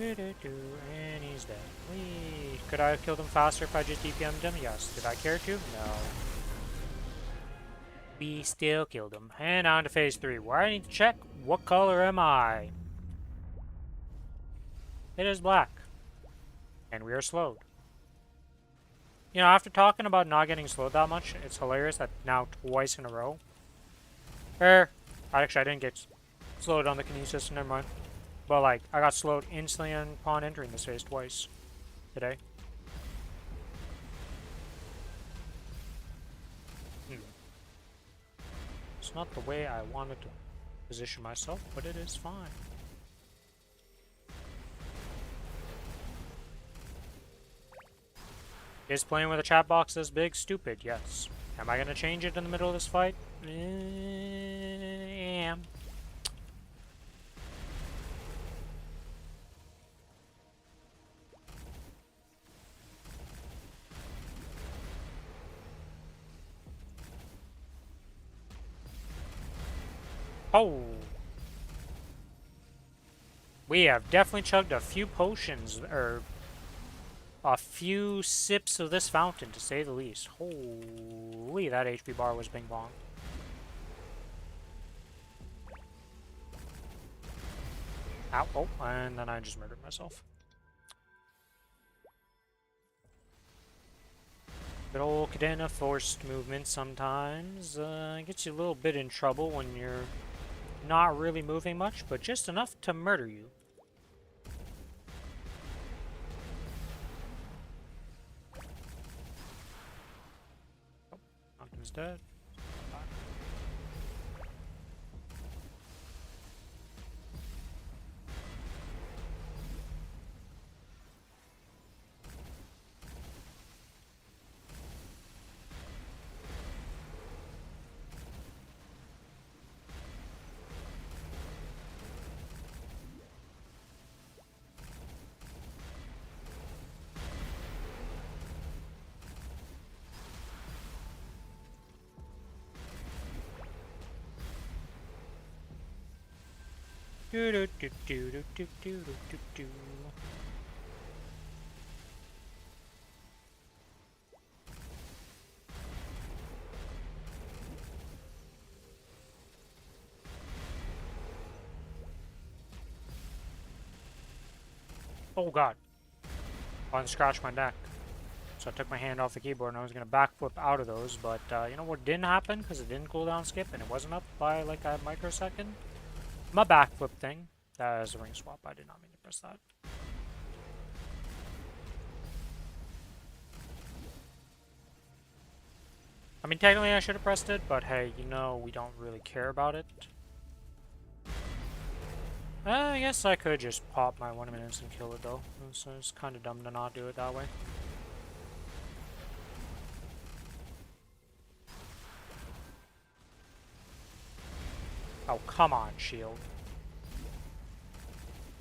And he's dead. Whee. Could I have killed him faster if I just DPM'd him? Yes. Did I care to? No. We still killed him. And on to phase 3, where I need to check what color am I? It is black. And we are slowed. You know, after talking about not getting slowed that much, it's hilarious that now twice in a row. Actually, I didn't get slowed on the kinesis, never mind. But, like, I got slowed instantly upon entering this phase twice today. It's not the way I wanted to position myself, but it is fine. Is playing with a chat box this big stupid? Yes. Am I gonna change it in the middle of this fight? Am. Oh! We have definitely chugged a few potions, or a few sips of this fountain, to say the least. Holy, that HP bar was bing bong. Ow, oh, and then I just murdered myself. Good old Cadena forced movement sometimes gets you a little bit in trouble when you're not really moving much, but just enough to murder you. Oh, Mountain's dead. Do do do do do do do do do. Oh god. I unscratched my neck. So I took my hand off the keyboard and I was going to backflip out of those, but you know what didn't happen? Because it didn't cooldown skip and it wasn't up by like a microsecond? My backflip thing. That is a ring swap. I did not mean to press that. I mean, technically I should have pressed it, but hey, you know, we don't really care about it. I guess I could just pop my 1 minute and kill it though. So it's kind of dumb to not do it that way. Oh, come on, shield.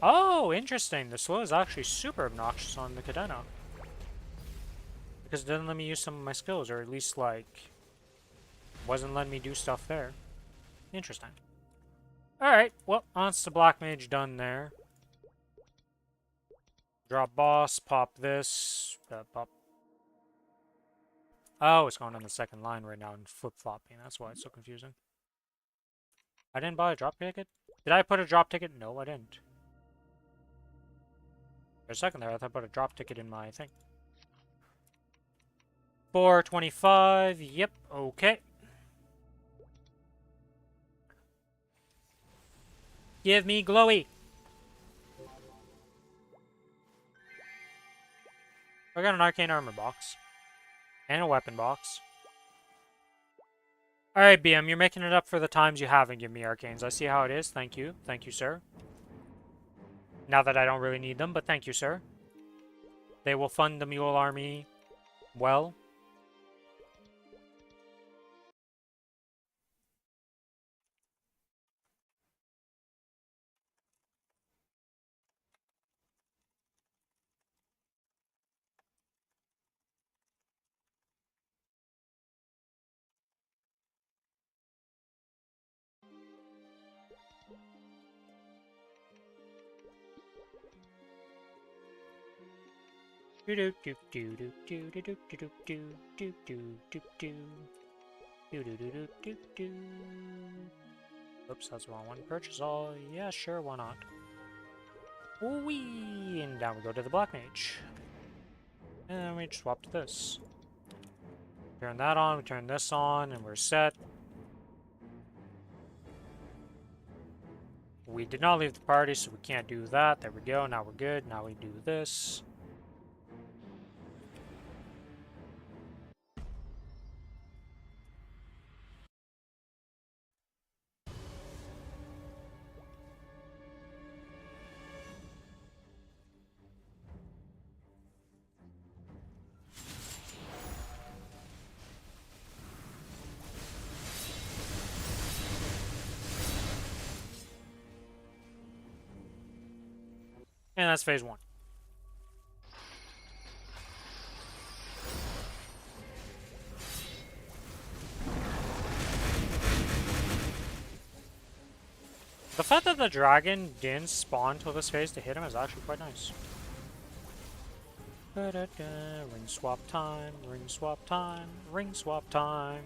Oh, interesting. The slow is actually super obnoxious on the Cadena. Because it doesn't let me use some of my skills, or at least, like, wasn't letting me do stuff there. Interesting. Alright, well, that's the Black Mage done there. Drop boss, pop this, pop. Oh, it's going on the second line right now and flip-flopping. That's why it's so confusing. I didn't buy a drop ticket? Did I put a drop ticket? No, I didn't. For a second there, I thought I put a drop ticket in my thing. 425, yep, okay. Give me glowy! I got an arcane armor box. And a weapon box. Alright, BM, you're making it up for the times you haven't given me arcanes. I see how it is. Thank you. Thank you, sir. Now that I don't really need them, but thank you, sir. They will fund the mule army well. Do do do do do do do do do do do do do do do do do do do. Oops, that's the wrong one. Purchase all. Yeah, sure, why not? Wee! And down we go to the Black Mage. And then we swap to this. Turn that on, we turn this on, and we're set. we did not leave the party, so we can't do that. There we go. Now we're good. Now we do this. And that's phase 1. The fact that the dragon didn't spawn till this phase to hit him is actually quite nice. Ring swap time, ring swap time, ring swap time.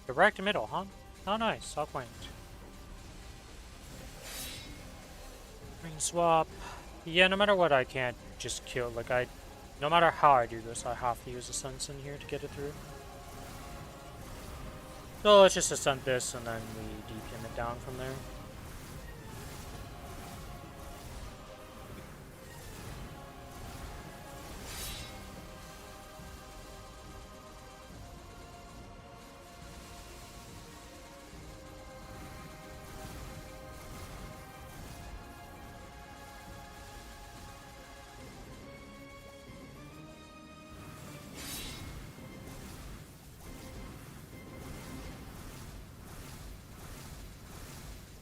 Direct middle, huh? Oh, nice. How quaint. Ring swap. Yeah, no matter what, I can't just kill. Like, no matter how I do this, I have to use a sense in here to get it through. So let's just ascend this, and then we DPM it down from there.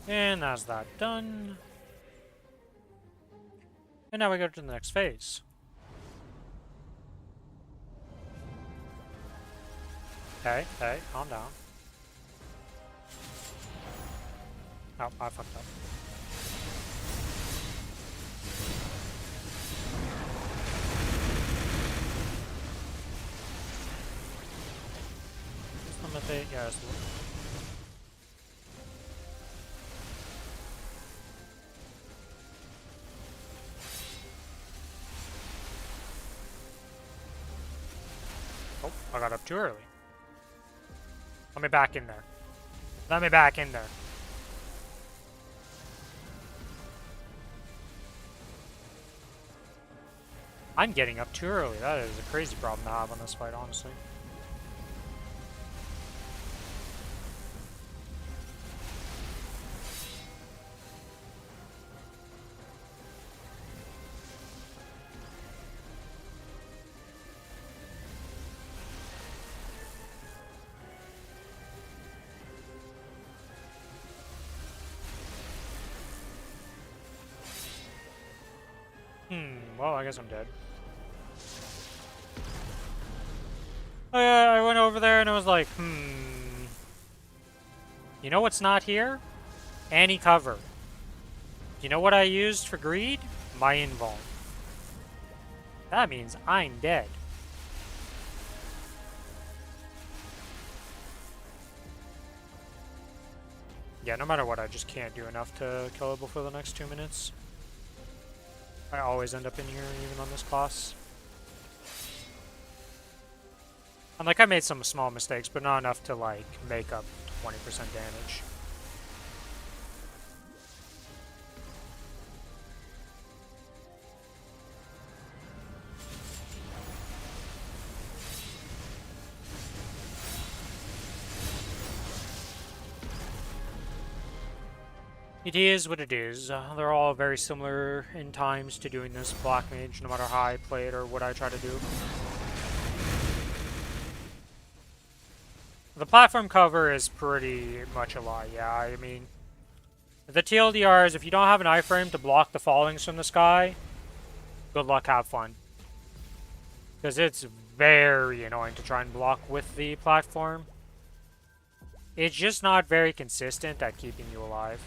And that's that done. And now we go to the next phase. Hey, calm down. Oh, I fucked up. Yeah, it's oh, I got up too early. Let me back in there. Let me back in there. I'm getting up too early. That is a crazy problem to have on this fight, honestly. Well, I guess I'm dead. Oh yeah, I went over there and I was like, you know what's not here? Any cover. You know what I used for greed? My invuln. That means I'm dead. Yeah, no matter what, I just can't do enough to kill it before the next 2 minutes. I always end up in here, even on this class. And like, I made some small mistakes, but not enough to like make up 20% damage. It is what it is. They're all very similar in times to doing this Black Mage, no matter how I play it or what I try to do. The platform cover is pretty much a lie, yeah. I mean, the TLDR is if you don't have an iframe to block the fallings from the sky, good luck, have fun. Because it's very annoying to try and block with the platform. It's just not very consistent at keeping you alive.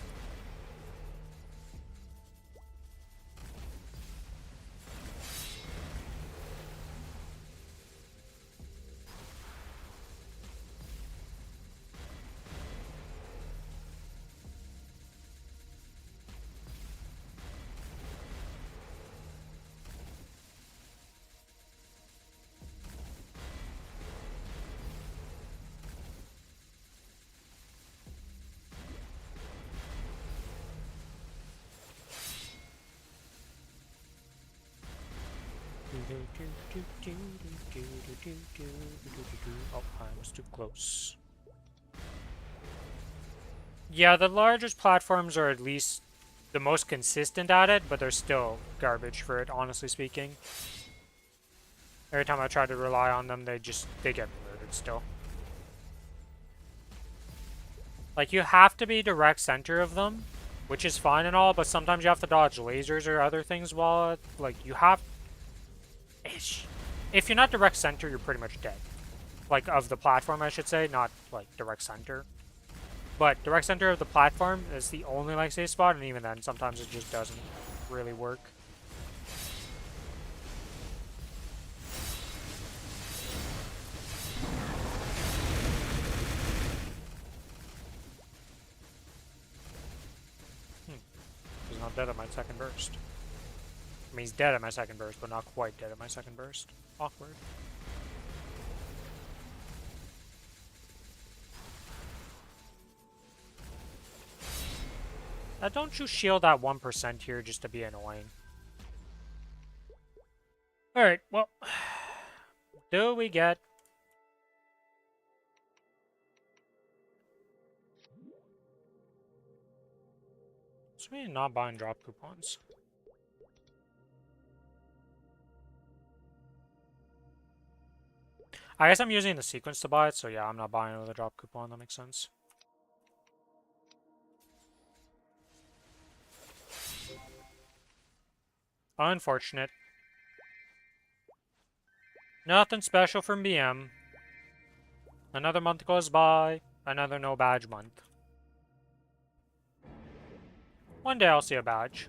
Oh, I was too close. Yeah, the largest platforms are at least the most consistent at it, but they're still garbage for it, honestly speaking. Every time I try to rely on them, they get murdered still. Like, you have to be direct center of them, which is fine and all, but sometimes you have to dodge lasers or other things while, like, you have... If you're not direct center, you're pretty much dead. Like, of the platform, I should say, not, like, direct center. But direct center of the platform is the only, like, safe spot, and even then, sometimes it just doesn't really work. He's not dead at my second burst. I mean, he's dead at my second burst, but not quite dead at my second burst. Awkward. Don't you shield that 1% here just to be annoying? Alright, well... Do we get... So we not buying drop coupons. I guess I'm using the sequence to buy it, so yeah, I'm not buying another drop coupon, that makes sense. Unfortunate. Nothing special from BM. Another month goes by, another no badge month. One day I'll see a badge.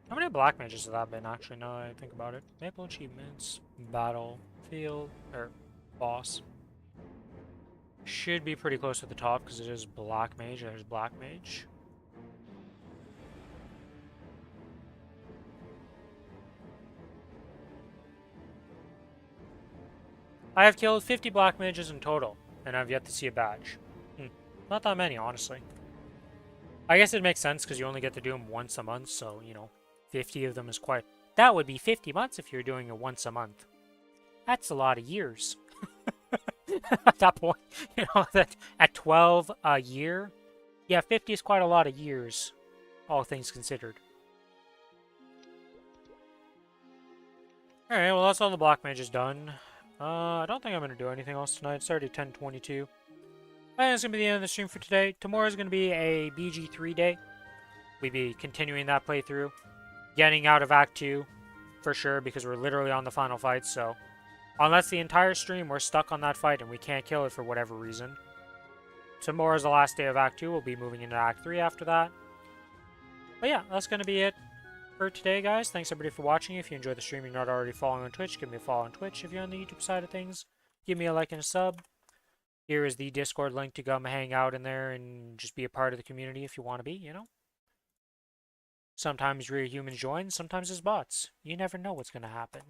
How many black mages have that been, actually, now that I think about it? Maple achievements, battlefield, or boss. Should be pretty close to the top because it is black mage. There's black mage. I have killed 50 black mages in total, and I've yet to see a badge. Not that many, honestly. I guess it makes sense because you only get to do them once a month, so, you know, 50 of them is quite... That would be 50 months if you're doing it once a month. That's a lot of years. At that point, you know, that at 12 a year, yeah, 50 is quite a lot of years, all things considered. Alright, well, that's all the black mages done. I don't think I'm going to do anything else tonight. It's already 10:22. I think that's going to be the end of the stream for today. Tomorrow's going to be a BG3 day. We'll be continuing that playthrough. Getting out of Act 2, for sure, because we're literally on the final fight, so... Unless the entire stream we're stuck on that fight and we can't kill it for whatever reason. Tomorrow's the last day of Act 2. We'll be moving into Act 3 after that. But yeah, that's going to be it for today, guys. Thanks everybody for watching. If you enjoyed the stream and you're not already following on Twitch, give me a follow on Twitch. If you're on the YouTube side of things, give me a like and a sub. Here is the Discord link to come hang out in there and just be a part of the community if you want to be, you know? Sometimes real humans join, sometimes it's bots. You never know what's going to happen.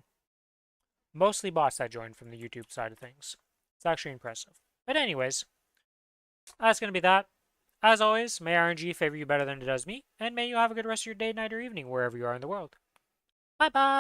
Mostly bots that join from the YouTube side of things. It's actually impressive. But anyways, that's going to be that. As always, may RNG favor you better than it does me, and may you have a good rest of your day, night, or evening, wherever you are in the world. Bye-bye!